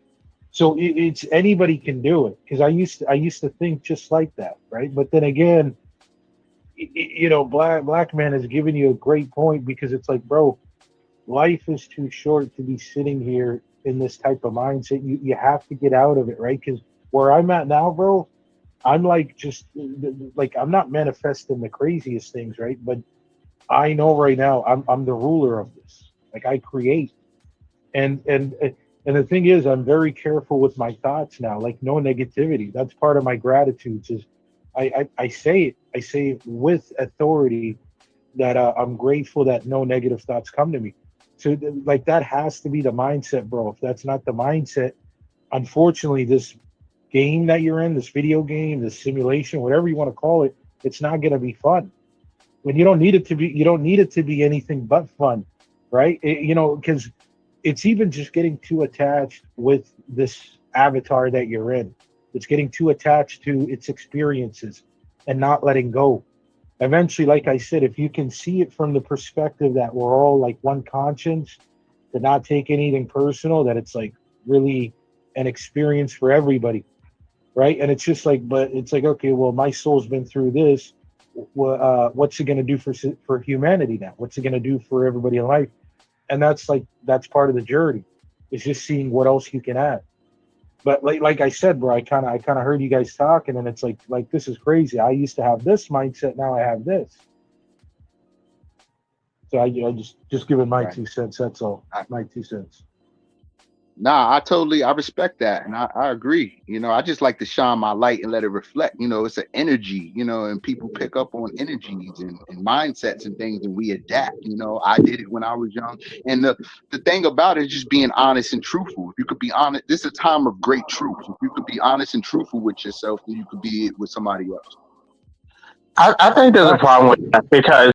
So it's anybody can do it because I used to think just like that, right? But then again, Black Man has given you a great point because it's like, bro, life is too short to be sitting here in this type of mindset. You have to get out of it, right? Because where I'm at now, bro, I'm like I'm not manifesting the craziest things, right? But I know right now I'm the ruler of this. Like I create, and the thing is, I'm very careful with my thoughts now. Like no negativity. That's part of my gratitude. Is I say it with authority that I'm grateful that no negative thoughts come to me. So like that has to be the mindset, bro. If that's not the mindset, unfortunately, this game that you're in, this video game, this simulation, whatever you want to call it, it's not going to be fun. When you don't need it to be, anything but fun, right? Because it's even just getting too attached with this avatar that you're in. It's getting too attached to its experiences and not letting go. Eventually, like I said, if you can see it from the perspective that we're all like one conscience, to not take anything personal, that it's like really an experience for everybody, right? And it's just like, but it's like, okay, well, my soul's been through this. What's it going to do for humanity now? What's it going to do for everybody in life? And that's part of the journey. It's just seeing what else you can add. But like I said, bro, I kind of heard you guys talking, and it's like this is crazy. I used to have this mindset, now I have this. So I just giving my 2 cents. That's all. My 2 cents. Nah, I respect that, and I agree. I just like to shine my light and let it reflect. It's an energy, and people pick up on energies and mindsets and things, and we adapt. I did it when I was young, and the thing about it is just being honest and truthful. If you could be honest, this is a time of great truth. If you could be honest and truthful with yourself, then you could be it with somebody else. I think there's a problem with that because